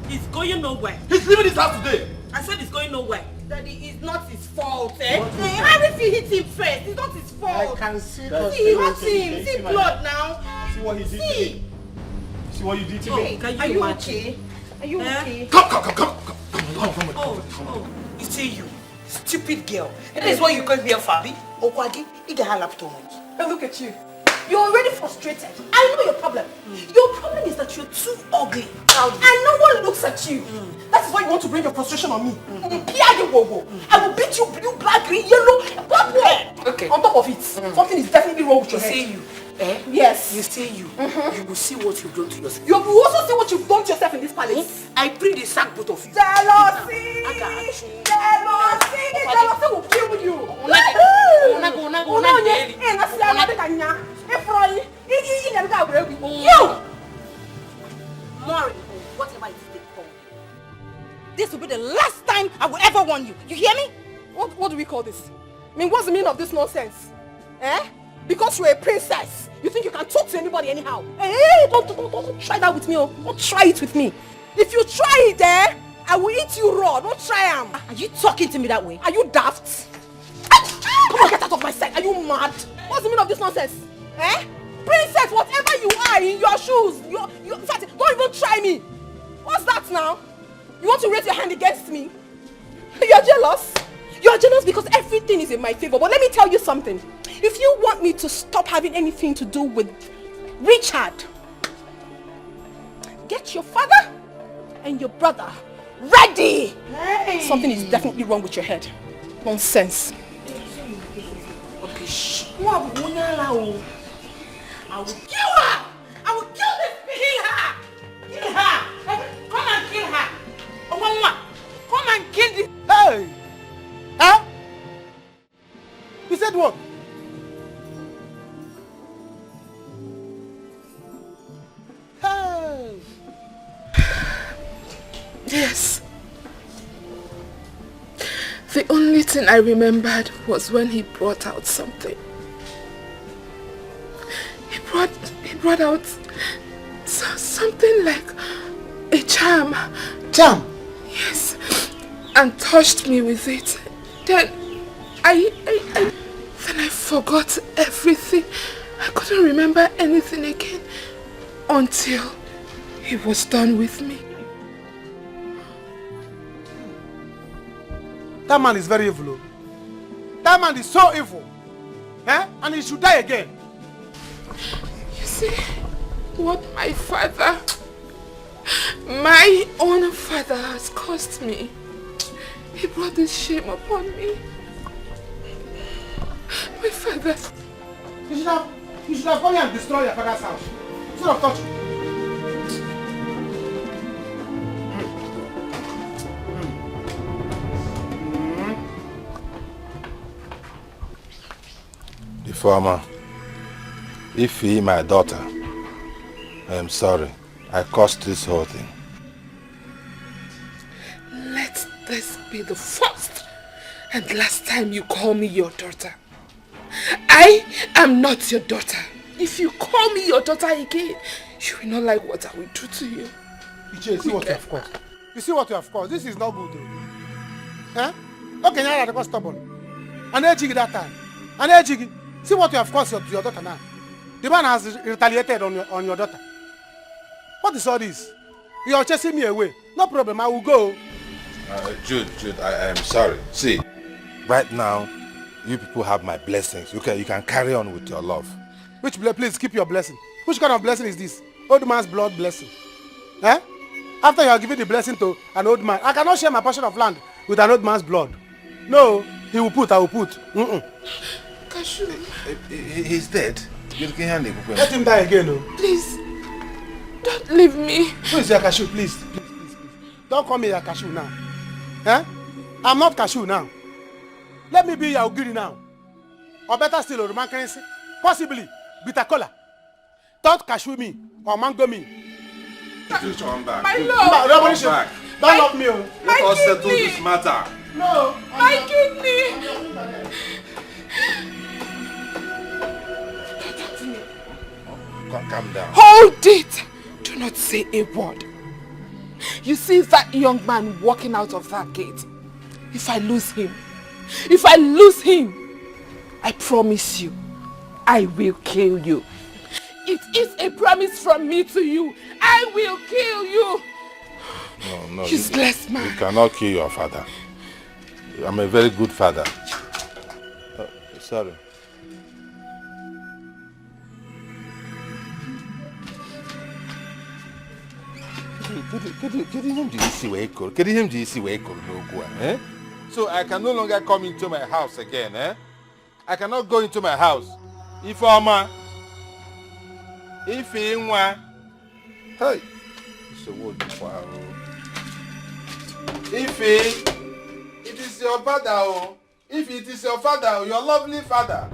He's going nowhere. He's leaving this house today. I said he's going nowhere. Daddy, it's not his fault, eh? Harry hit him first. It's not his fault. I can see he hurt him. See blood now. See what he did to me. See what you did to me. Are you okay? Are you okay? Come. Oh, you see you, stupid girl. And this is what you call me a Fabi. Okwagi, Hey, look at you. You're already frustrated. I know your problem. Your problem is that you're too ugly. And no one looks at you. That is why you want to bring your frustration on me. I will beat you blue, black, green, yellow, black, red. Okay. On top of it, something is definitely wrong with your head. See you. Yes. You see you. You will see what you've done to yourself. You will also see what you've done to yourself in this palace. I bring the sack both of you. Jealousy! Jealousy will kill you. calling you. You hear me? What do we call this? I mean, what's the meaning of this nonsense? Eh? Because you're a princess, you think you can talk to anybody anyhow? Hey, don't try that with me. Oh. Don't try it with me. If you try it, I will eat you raw. Don't try them. Are you talking to me that way? Are you daft? Come on, get out of my sight. Are you mad? What's the meaning of this nonsense? Eh? Princess, whatever you are in your shoes, in fact, don't even try me. What's that now? You want to raise your hand against me? You're jealous? You're jealous because everything is in my favor. But let me tell you something. If you want me to stop having anything to do with Richard, get your father and your brother ready. Hey. Something is definitely wrong with your head. Nonsense. Okay, shh. I will kill her. I will kill this bitch. Kill her. Kill her. Come and kill her. Come and kill this. Hey! Huh? You said what? Hey! Yes. The only thing I remembered was when he brought out something. He brought out something like a charm. Charm? Yes. And touched me with it. Then I forgot everything. I couldn't remember anything again until he was done with me. That man is very evil. That man is so evil. Eh? And he should die again. You see, what my father, my own father has caused me. He brought this shame upon me. My father. You should have gone and destroyed your father's house. Instead of touching. The former. Ify, my daughter, I am sorry. I caused this whole thing. Let this be the first and last time you call me your daughter. I am not your daughter. If you call me your daughter again, you will not like what I will do to you. You see what you have caused. You see what you have caused. This is not good. Huh? Okay, now that was stubborn. And I that time. And I see what you have caused to your daughter now. The man has retaliated on your daughter. What is all this? You are chasing me away. No problem, I will go. Jude, I am sorry. See, right now, you people have my blessings. You can carry on with your love. Please keep your blessing. Which kind of blessing is this? Old man's blood blessing. Eh? After you have given the blessing to an old man, I cannot share my portion of land with an old man's blood. No, he will put, I will put. Kashu. He's dead. Let him die again, no? Please, don't leave me. Who is your Kashu? Please. Don't call me your Kashu now. Eh? I'm not Kashu now. Let me be your Ogiri now. Or better still, Roman currency. Possibly, bitter cola. Don't Kashu me or mango me. Just come back. My love. Come back. Don't love me. Let us settle this matter. No. My kidney. Calm down. Hold it. Do not say a word. You see that young man walking out of that gate? If I lose him, I promise you, I will kill you. It is a promise from me to you. I will kill you. No. Useless man. You cannot kill your father. I'm a very good father. Sorry. So I can no longer come into my house again, eh? I cannot go into my house. Ifeoma, Ifeinwa, hey, it's a word. Wow. Ife, it is your father, oh. If it is your father, your lovely father.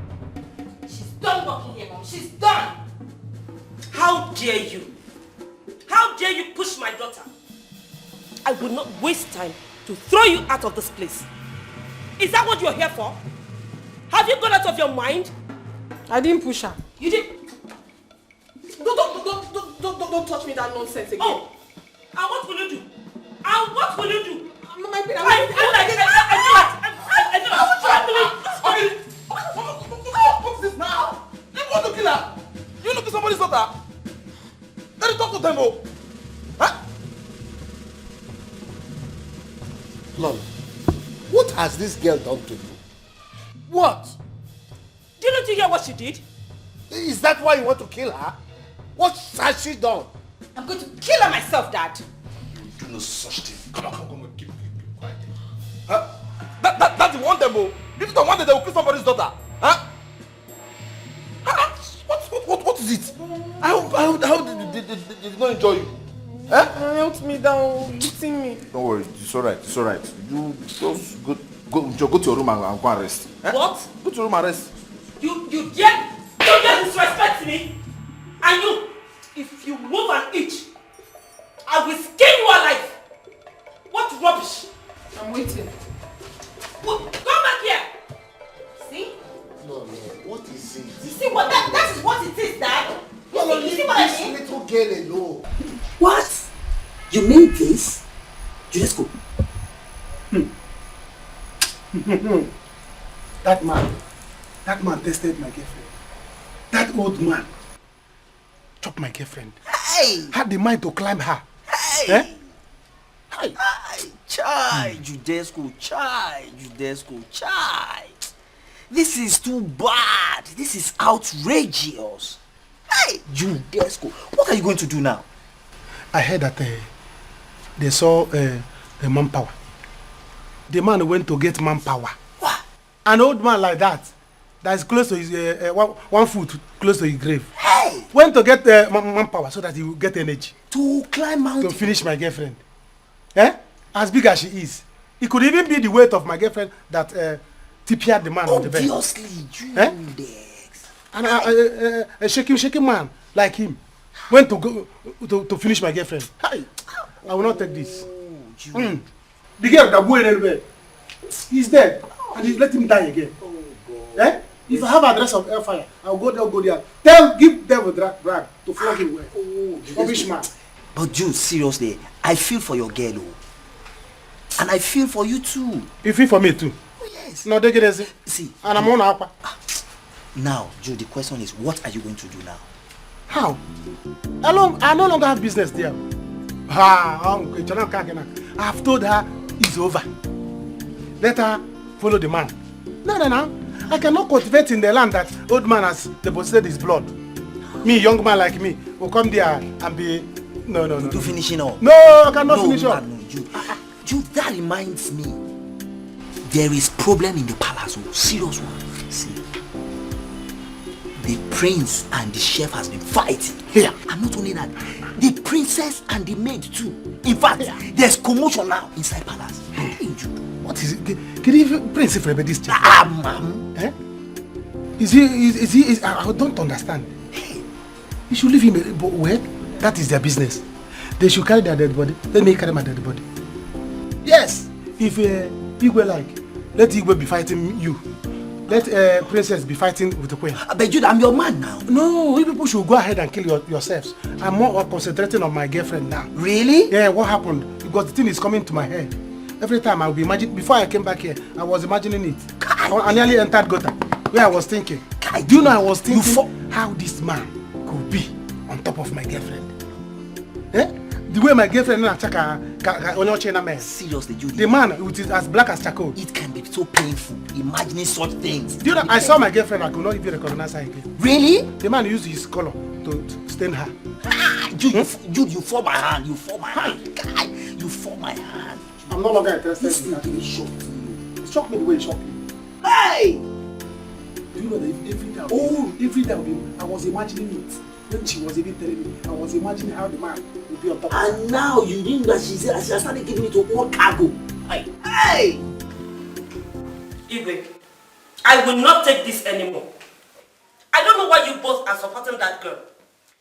She's done working here, Mom. She's done. How dare you? How dare you push my daughter? I will not waste time to throw you out of this place. Is that what you're here for? Have you gone out of your mind? I didn't push her. You did. Don't touch me that nonsense again. Oh, and what will you do? And what will you do? I feel like What's this now? You want to kill her? You look at somebody's daughter? Let me talk to them, oh. Huh? Lord, what has this girl done to you? What? Didn't you hear what she did? Is that why you want to kill her? What has she done? I'm going to kill her myself, Dad. Do no such thing. Come on, keep quiet. Huh? That's the one demo. If you don't want it, they will kill somebody's daughter. Huh? What is it? How did not enjoy you? Huh? Help me down, beating me. Don't worry, it's alright. You just go to your room and go and rest. Eh? What? Go to your room and rest. You dare disrespect me? And you, if you move an inch, I will skin you alive. What rubbish? I'm waiting. Come back here. See? No, what is it? You see what that is what it is, Dad? You see what I mean? This little girl alone. What? You mean this? Just go. That man tested my girlfriend. That old man chopped my girlfriend. Hey! Had the mind to climb her. Hey! Eh? Hey! Chai! Judesco, chai! This is too bad. This is outrageous. Hey! Judesco, what are you going to do now? I heard that they saw the manpower. The man went to get manpower. What? An old man like that is close to his 1 foot close to his grave. Hey! Went to get manpower so that he will get energy to climb mountain to finish my girlfriend. Eh? As big as she is, it could even be the weight of my girlfriend that tipped the man on the bed. Obviously, Judex. And a shaking man like him went to go to finish my girlfriend. Hi. I will not take this. The girl that went anywhere, he's dead, and he let him die again. Eh? If I have address of hellfire, I'll go there. Give them a drag to flog him away. Rubbish man. But Jude, seriously, I feel for your girl, and I feel for you too. You feel for me too? Oh, yes. No, they get it. See, and I'm on aqua. Now, Jude, the question is, what are you going to do now? How? I no longer have business there. I've told her it's over. Let her follow the man. No. I cannot cultivate in the land that old man has deposited his blood. Me, young man like me, will come there and be... No. To finishing up? No, I cannot finish up. No, Jude, that reminds me. There is problem in the palace. Serious one. See, the prince and the chef has been fighting. Yeah. And not only that, the princess and the maid too. In fact, there's commotion now inside palace. Hey, Jude. What is it? Can you prince for this chef? Ma'am. Eh? Is he? I don't understand. Hey. You should leave him. Well, that is their business. They should carry their dead body. Let me carry my dead body. Yes. If Igwe like, let Igwe be fighting you. Let princess be fighting with the queen. But Jude, I'm your man now. No, you people should go ahead and kill yourselves. I'm more concentrating on my girlfriend now. Really? Yeah, what happened? Because the thing is coming to my head. Every time I'll be imagining, before I came back here, I was imagining it. I nearly entered gutter, where I was thinking. Do you know I was thinking how this man could be on top of my girlfriend? Eh? The way my girlfriend seriously, Judy. The man, which is as black as charcoal. It can be so painful imagining such things. Do you know, I saw my girlfriend, I could not even recognize her again. Really? The man used his color to stain her. Jude, you fall my hand. You fall my hand. Guy, you fall my hand. I'm no longer interested in that. It shocked me. It shocked me the way it shocked me. Hey! Do you know that every day I was imagining it. When she was even telling me, I was imagining how the man would be on top of her. And now you didn't that she started giving it to all cargo. Hey! Igwe, I will not take this anymore. I don't know why you both are supporting that girl.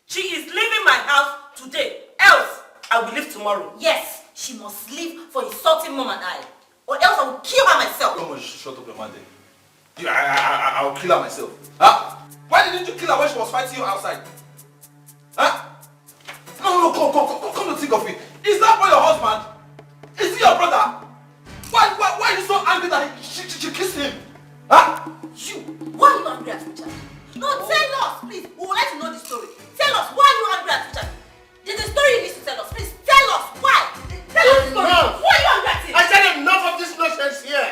She is leaving my house today. Else, I will leave tomorrow. Yes, she must leave for insulting Mom and I. or else I will kill her myself. Come on, shut up your man then. I'll kill her myself. Huh? Why didn't you kill her when she was fighting you outside? Huh? No, come to think of it. Is that boy your husband? Is he your brother? Why are you so angry that she kissed him? Huh? You! Why are you angry at Richard? No, tell us, please. We would like to know the story. Tell us, why are you angry at Richard? There's a story you need to tell us. Please, tell us, why? Tell us the story. Enough. Why are you angry at him? I said enough of this nonsense here.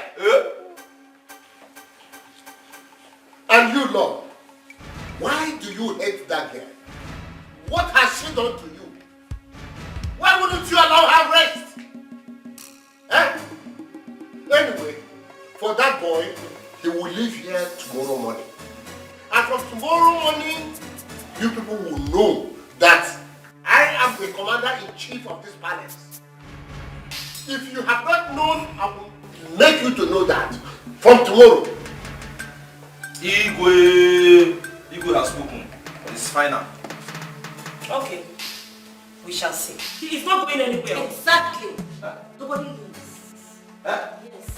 And you, Lord, why do you hate that girl? What has she done to you? Why wouldn't you allow her rest? Anyway, for that boy, he will leave here tomorrow morning. And from tomorrow morning, you people will know that I am the commander-in-chief of this palace. If you have not known, I will make you to know that from tomorrow. Igwe has spoken. It's final. Okay. We shall see. He is not going anywhere. Exactly. Nobody leaves. Yes.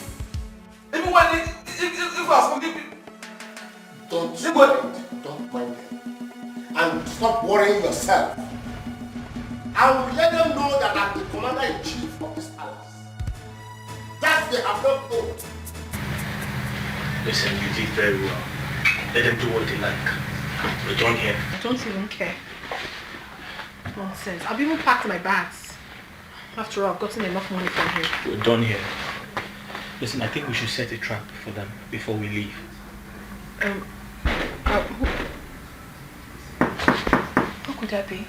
Even when Igwe has spoken, Don't mind them. And stop worrying yourself. I will let them know that I'm the commander-in-chief of this palace. That they have not known. Listen, you did very well. Let them do what they like. We're done here. I don't even care. Nonsense. I've even packed my bags. After all, I've gotten enough money from here. We're done here. Listen, I think we should set a trap for them before we leave. What could that be?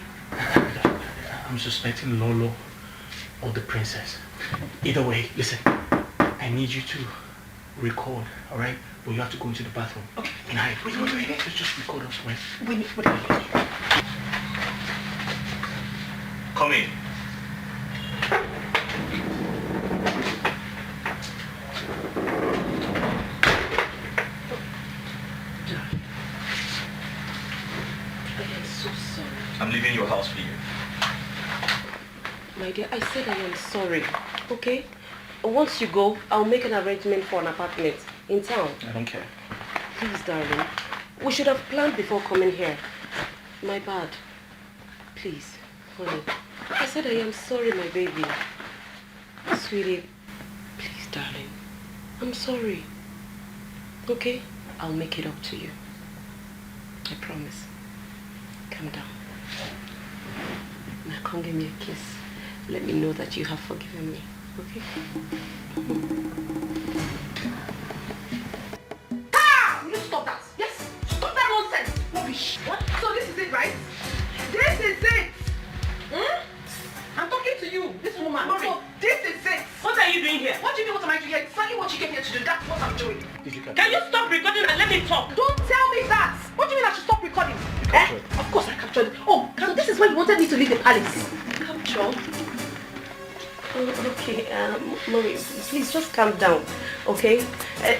I'm suspecting Lolo or the princess. Either way, listen, I need you to record, alright? But you have to go into the bathroom. Okay. And wait. Let's just record us, right? Wait. Come in. I am so sorry. I'm leaving your house for you. My dear, I said I am sorry, okay? Once you go, I'll make an arrangement for an apartment in town. I don't care. Please, darling. We should have planned before coming here. My bad. Please, honey. I said I am sorry, my baby. Sweetie, please, darling. I'm sorry. Okay? I'll make it up to you. I promise. Calm down. Now come give me a kiss. Let me know that you have forgiven me. Okay? Ah! Will you stop that? Yes! Stop that nonsense! Rubbish! What? So this is it, right? This is it! I'm talking to you, this woman. So this is it! What are you doing here? What do you mean what am I doing here? Exactly what you came here to do. That's what I'm doing. Can you stop recording and let me talk? Don't tell me that! What do you mean I should stop recording? Of course I captured it. Oh, this is why you wanted me to leave the palace. Capture? Okay, Mommy, please just calm down, okay?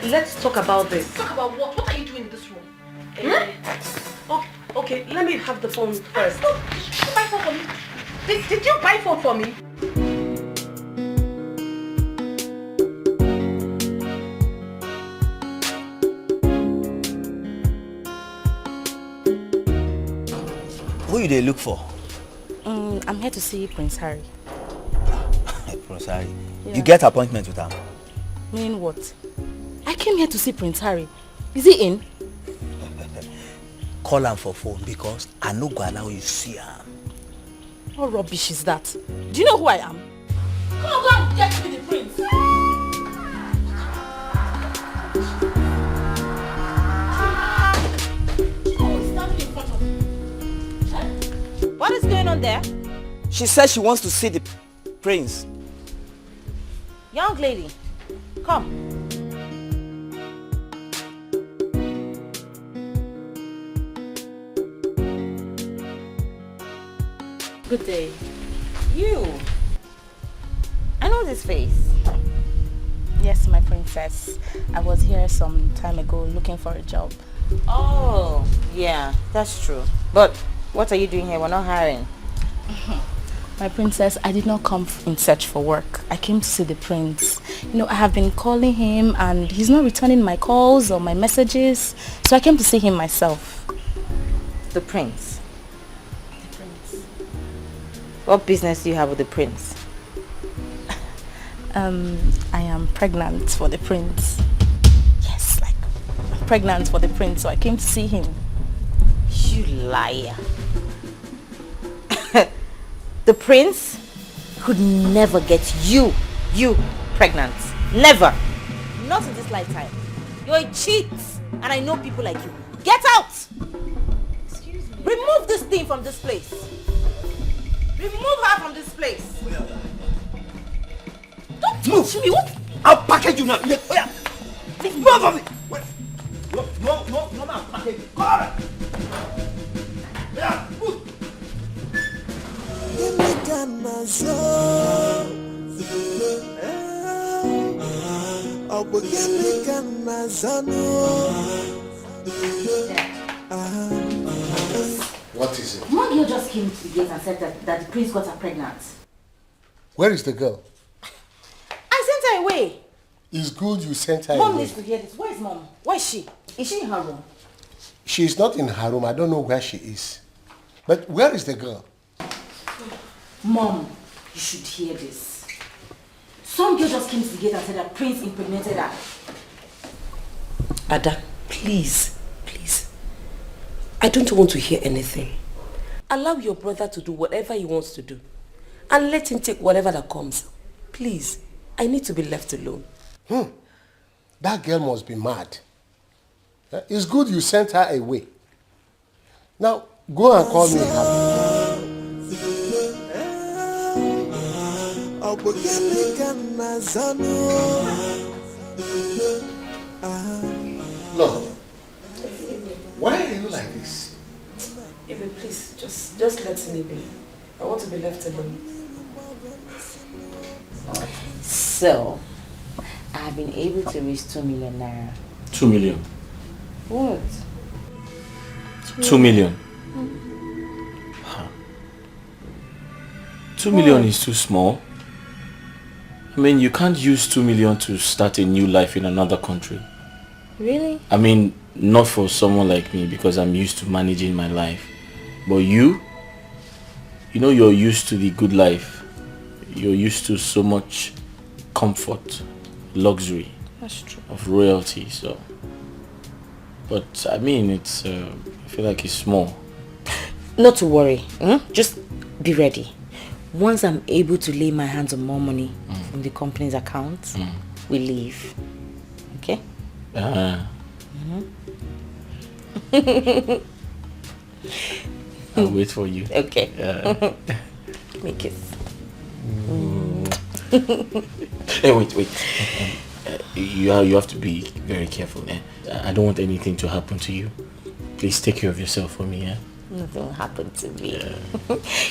Let's talk about this. Talk about what? What are you doing in this room? Okay, let me have the phone first. No, did you buy phone for me? Did you buy phone for me? Who you they look for? I'm here to see Prince Harry. Prince Harry? Yeah. You get appointment with him? Meaning what? I came here to see Prince Harry. Is he in? Call him for phone because I no go allow you see him. What rubbish is that? Do you know who I am? Come on, go and get me the prince. What is going on there? She says she wants to see the prince. Young lady, come. Good day. You. I know this face. Yes, my princess. I was here some time ago looking for a job. Oh, yeah, that's true. But what are you doing here? We're not hiring. My princess, I did not come in search for work. I came to see the prince. I have been calling him and he's not returning my calls or my messages. So I came to see him myself. The prince. The prince. What business do you have with the prince? I am pregnant for the prince. Yes, like I'm pregnant for the prince, so I came to see him. You liar. The prince could never get you pregnant. Never. Not in this lifetime. You're a cheat. And I know people like you. Get out! Excuse me. Remove this thing from this place. Remove her from this place. Don't touch me. What? I'll package you now. Move of it. No, man. Package you. Go on. Yeah, move. What is it? One girl just came to the gate and said that the prince got her pregnant. Where is the girl? I sent her away. It's good you sent her Mom away. needs to hear this. Where is Mom? Where is she? Is she in her room? She is not in her room. I don't know where she is. But where is the girl? Mom, you should hear this. Some girl just came to the gate and said that Prince impregnated her. Ada, please. I don't want to hear anything. Allow your brother to do whatever he wants to do. And let him take whatever that comes. Please, I need to be left alone. That girl must be mad. It's good you sent her away. Now, go and call me happy. No. Why are you like this? Even please, just let me be. I want to be left alone. So, I've been able to raise 2 million naira. 2 million. What? 2 million. 2 million is too small. I mean, you can't use 2 million to start a new life in another country. Really? I mean, not for someone like me because I'm used to managing my life. But you know you're used to the good life. You're used to so much comfort, luxury. That's true. Of royalty, so. But I mean, it's, I feel like it's small. Not to worry. Just be ready. Once I'm able to lay my hands on more money from the company's account, we leave. Okay? I'll wait for you. Okay. Make it. Hey, wait. You have to be very careful. I don't want anything to happen to you. Please take care of yourself for me. Nothing will happen to me.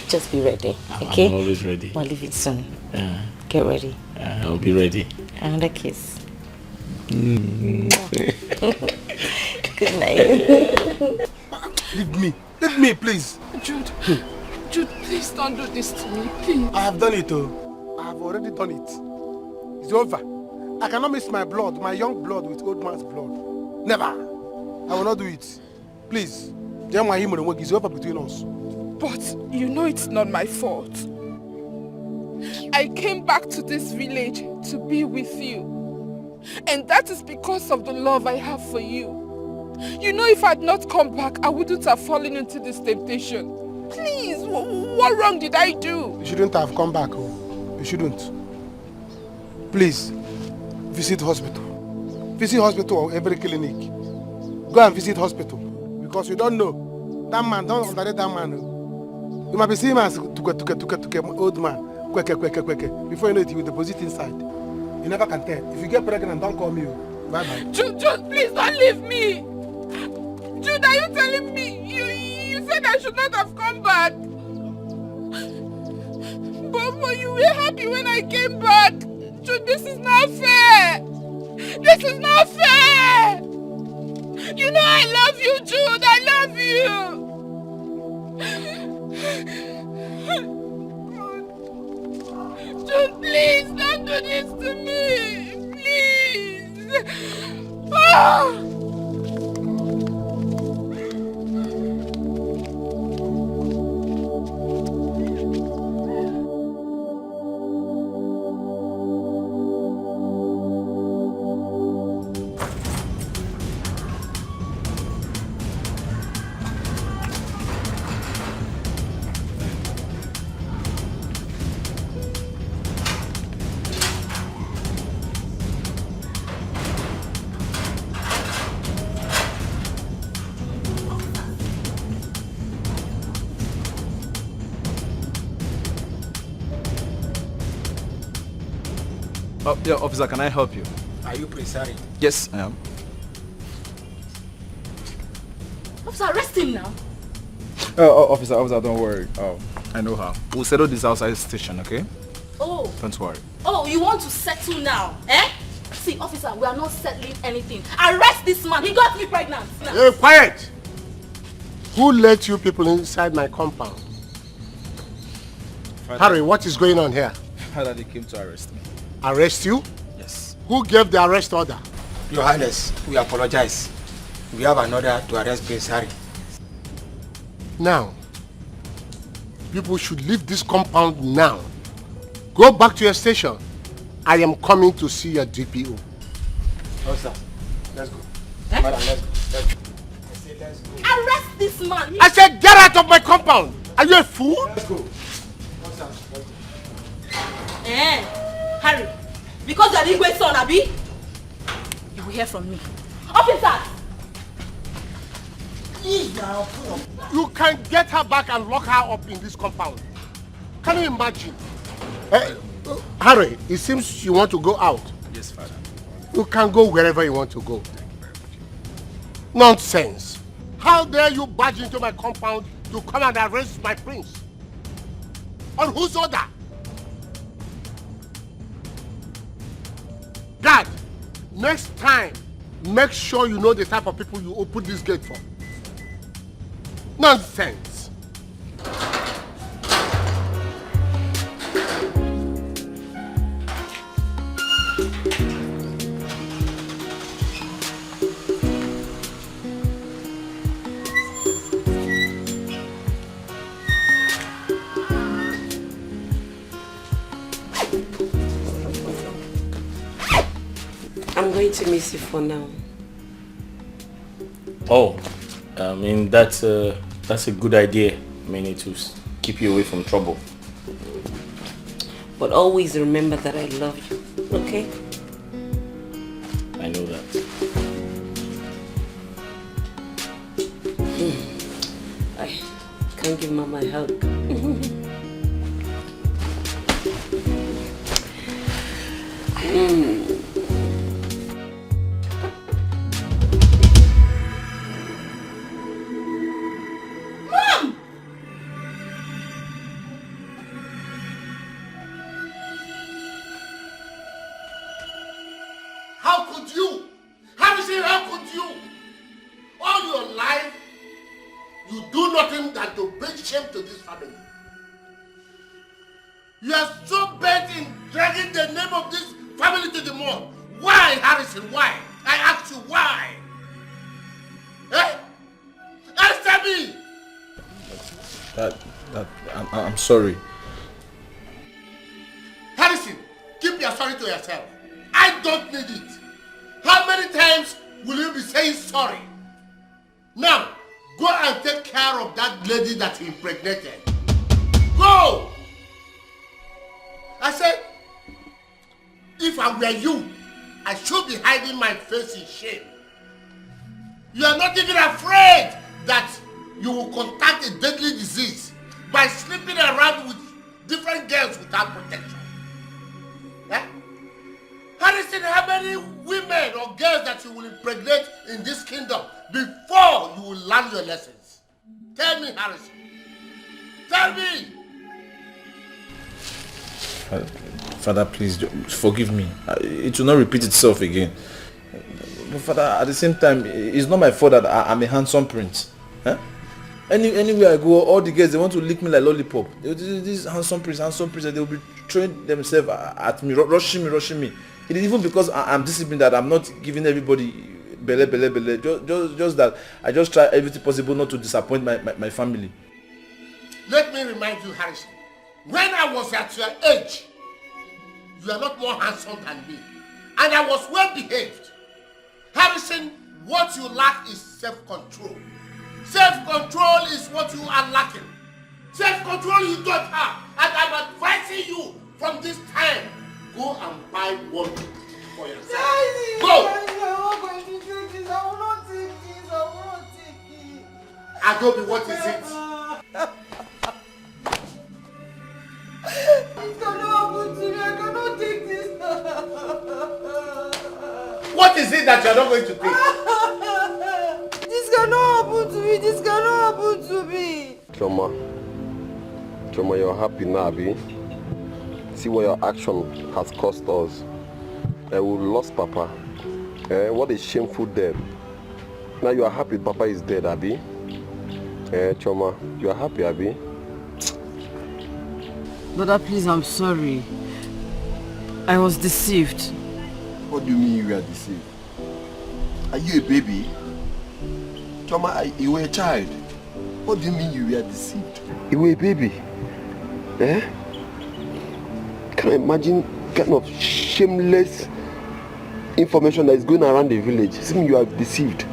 Just be ready. Okay? I'm always ready. We'll leave it soon. Get ready. I'll be ready. Another kiss. Good night. Leave me, please. Jude, please don't do this to me, please. I have done it, oh. I have already done it. It's over. I cannot mix my blood, my young blood, with old man's blood. Never. I will not do it. Please. It's over between us. But you know it's not my fault. I came back to this village to be with you. And that is because of the love I have for you. You know, if I had not come back, I wouldn't have fallen into this temptation. Please, what wrong did I do? You shouldn't have come back, oh. You shouldn't. Please, visit hospital. Visit hospital or every clinic. Go and visit hospital. Because you don't know. That man, don't underrate that man. You might be seeing him as old man. Before you know it, he will deposit inside. You never can tell. If you get pregnant, don't call me. Bye-bye. Jude, please don't leave me. Jude, are you telling me? You said I should not have come back. But you were happy when I came back. Jude, this is not fair. This is not fair. You know I love you, Jude. I love you. Jude, please don't do this to me. please. Ah! Oh, yeah, officer, can I help you? Are you Prince Harry? Yes, I am. Officer, arrest him now. Officer, don't worry. Oh, I know her. We'll settle this outside station, okay? Oh. Don't worry. Oh, you want to settle now, eh? See, officer, we are not settling anything. Arrest this man. He got me pregnant. Now. Hey, quiet! Who let you people inside my compound? Father, Harry, what is going on here? Father, they came to arrest me. Arrest you? Yes. Who gave the arrest order? Your Highness, we apologize. We have an order to arrest Prince Harry. Now, people should leave this compound now. Go back to your station. I am coming to see your DPO. Oh, sir. Let's go. Eh? Madam, let's go. Let's go. I say let's go. Arrest this man. I said get out of my compound. Are you a fool? Let's go. Oh, sir. Let's go. Eh, Harry, because you are the Igwe son, Abi, you will hear from me. Officers! You can get her back and lock her up in this compound. Can you imagine? Harry, it seems you want to go out. Yes, Father. You can go wherever you want to go. Nonsense. How dare you barge into my compound to come and arrest my prince? On whose order? Guard, next time, make sure you know the type of people you open this gate for. Nonsense. I'm going to miss you for now. Oh, I mean, that's a good idea. I mean, to keep you away from trouble. But always remember that I love you, okay? I know that. I can't give Mama a hug. How could you? Harrison, how could you? All your life, you do nothing than to bring shame to this family. You are so bent in dragging the name of this family to the mud. Why, Harrison? Why? I ask you, why? Eh? Answer me! I'm sorry. Harrison, keep your sorry to yourself. I don't need it. How many times will you be saying sorry? Now, go and take care of that lady that you impregnated. Go! I said, if I were you, I should be hiding my face in shame. You are not even afraid that you will contact a deadly disease by sleeping around with different girls without protection. Eh? Harrison, how many women or girls that you will impregnate in this kingdom before you will learn your lessons? Tell me, Harrison. Tell me! Father, please forgive me. It will not repeat itself again. But Father, at the same time, it's not my fault that I'm a handsome prince. Huh? Anywhere I go, all the girls, they want to lick me like lollipop. This handsome prince, and they will be throwing themselves at me, rushing me. It is even because I'm disciplined that I'm not giving everybody bele. Just that I just try everything possible not to disappoint my family. Let me remind you, Harrison, when I was at your age, you are not more handsome than me. And I was well behaved. Harrison, what you lack is self-control. Self-control is what you are lacking. Self-control you don't have. And I'm advising you from this time, go and buy one for yourself. Daddy, go! I'm not going to take this. I will not take this. I will not take it. Adobe, what is it? It cannot happen to me. I cannot take this. What is it that you're not going to take? This cannot happen to me. This cannot happen to me. Choma, you're happy now, Abi. See what your action has cost us. We lost Papa. What a shameful death. Now you are happy Papa is dead, Abi. Choma, you are happy, Abi. Brother, please, I'm sorry. I was deceived. What do you mean you were deceived? Are you a baby? Choma, you were a child. What do you mean you were deceived? You were a baby. Can I imagine kind of shameless information that is going around the village? Seeing you are deceived.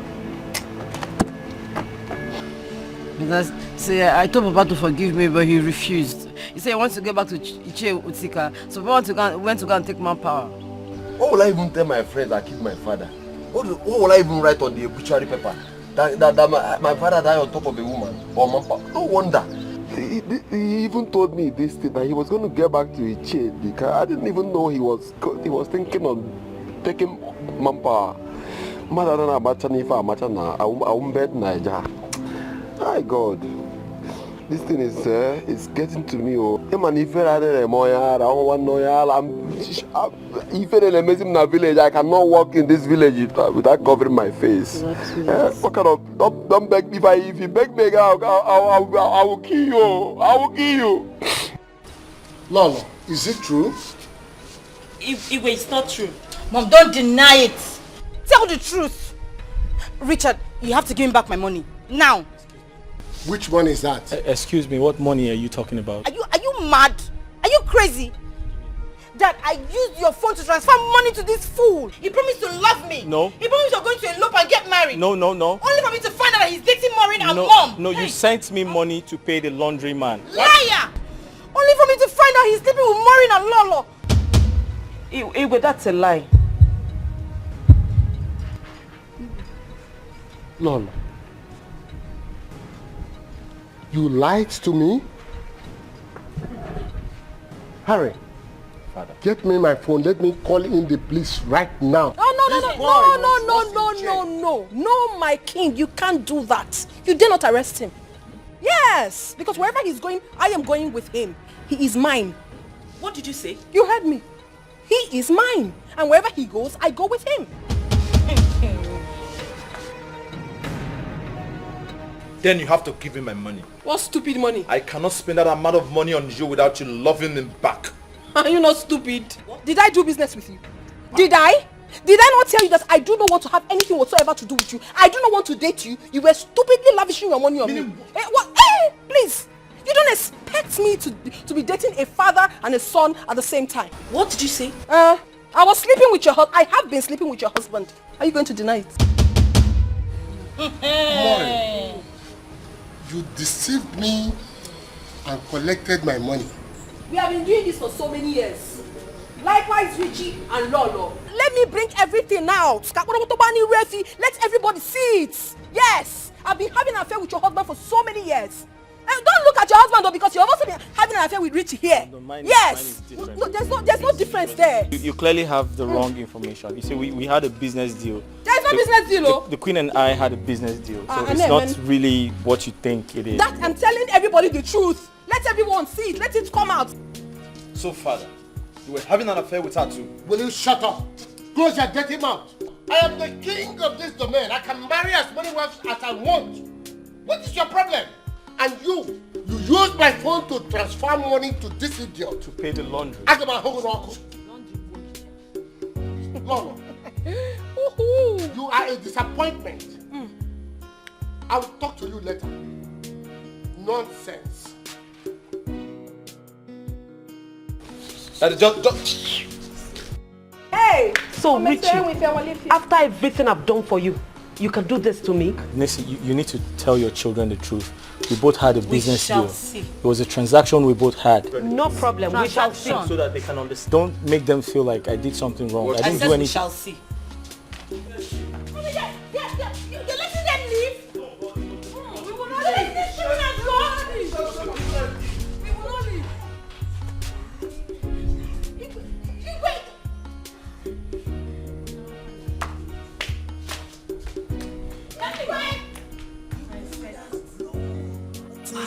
Because, see, I told Papa to forgive me, but he refused. He said he wants to get back to Etiko, so we went to go and take manpower. What will I even tell my friends I killed my father? What will I even write on the obituary paper? That my father died on top of a woman or manpower? No wonder. He even told me this thing that he was going to get back to Iche because I didn't even know he was thinking of taking manpower. My God, this thing is getting to me. I cannot walk in this village without covering my face. What kind of don't beg me? If you beg me, I will kill you. I will kill you. Lolo, is it true? It's not true. Mom, don't deny it. Tell the truth. Richard, you have to give me back my money now. Which one is that? Excuse me, what money are you talking about? Are you mad? Are you crazy? Dad, I used your phone to transfer money to this fool. He promised to love me. No. He promised you're going to elope and get married. No. Only for me to find out that he's dating Maureen and No, Mom. no, you sent me money to pay the laundry man. Liar! Only for me to find out he's sleeping with Maureen and Lolo. Igwe, that's a lie. Lolo, you lied to me? Harry, Father, get me my phone. Let me call in the police right now. No, my king, you can't do that. You dare not arrest him. Yes, because wherever he's going, I am going with him. He is mine. What did you say? You heard me. He is mine. And wherever he goes, I go with him. Then you have to give him my money. What stupid money? I cannot spend that amount of money on you without you loving him back. Are you not stupid? What? Did I do business with you? Did I? Did I not tell you that I do not want to have anything whatsoever to do with you? I do not want to date you. You were stupidly lavishing your money on me. Hey, please. You don't expect me to be dating a father and a son at the same time. What did you say? I was sleeping with your husband. I have been sleeping with your husband. Are you going to deny it? Maureen, you deceived me and collected my money. We have been doing this for so many years. Likewise, Richie and Lolo. Let me bring everything out. Let everybody see it. Yes, I've been having an affair with your husband for so many years. And don't look at your husband though, because you've also been having an affair with Richie here. Yes. There's no difference there. You clearly have the wrong information. You see, we had a business deal. There's no business deal, the Queen and I had a business deal. So it's not really what you think it is. That I'm telling everybody the truth. Let everyone see it. Let it come out. So, Father, you were having an affair with her too. Will you shut up? Close your dirty mouth. I am the king of this domain. I can marry as many wives as I want. What is your problem? And you used my phone to transfer money to this idiot. To pay the laundry. Lolo, you are a disappointment. I will talk to you later. Nonsense. Just... Hey! So, Richie, after everything I've done for you, you can do this to me? Nancy, you need to tell your children the truth. We both had a business deal. See. It was a transaction we both had. No problem. We shall see. So that they can understand. Don't make them feel like I did something wrong. I didn't do anything. We shall see. You're letting them leave? We will not leave. These children are gone. We will not leave. Wait.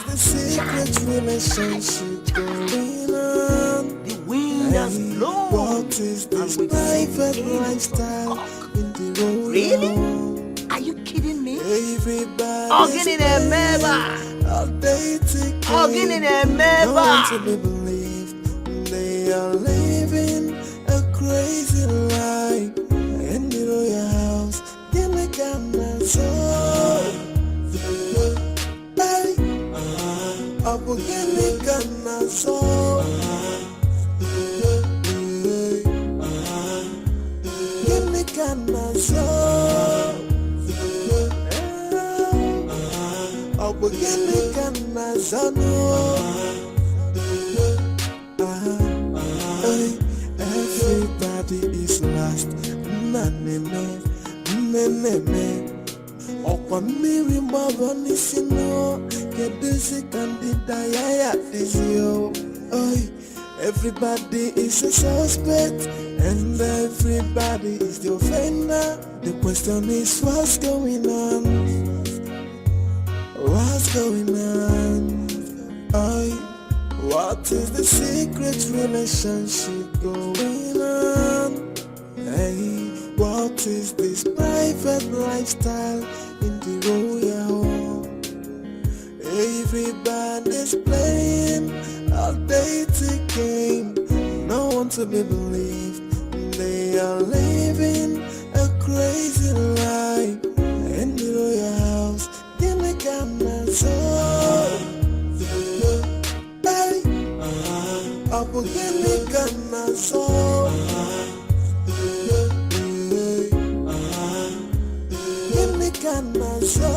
The secret relationship going on. The wind has blown. What is this private lifestyle in the road? Really? Are you kidding me? Everybody. Hugging in a member. Hugging in a member. To be believed, they are living a crazy life. In the royal house, they make a mess of. Abu gini kana so gini kana so Abu gini kana so everybody is lost. Okwa miri mbaba nisino Kedisi kandida yaya dizio. Everybody is a suspect and everybody is the offender. The question is what's going on? What's going on? What is the secret relationship going on? What is this private lifestyle in the royal home? Everybody's playing a dating game. No one to be believed. They are living a crazy life in the royal house. Give me camera so. Hey, Abu give me camera so. Give me camera so.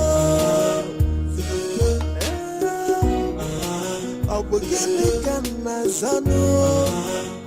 I'll begin to come as I know.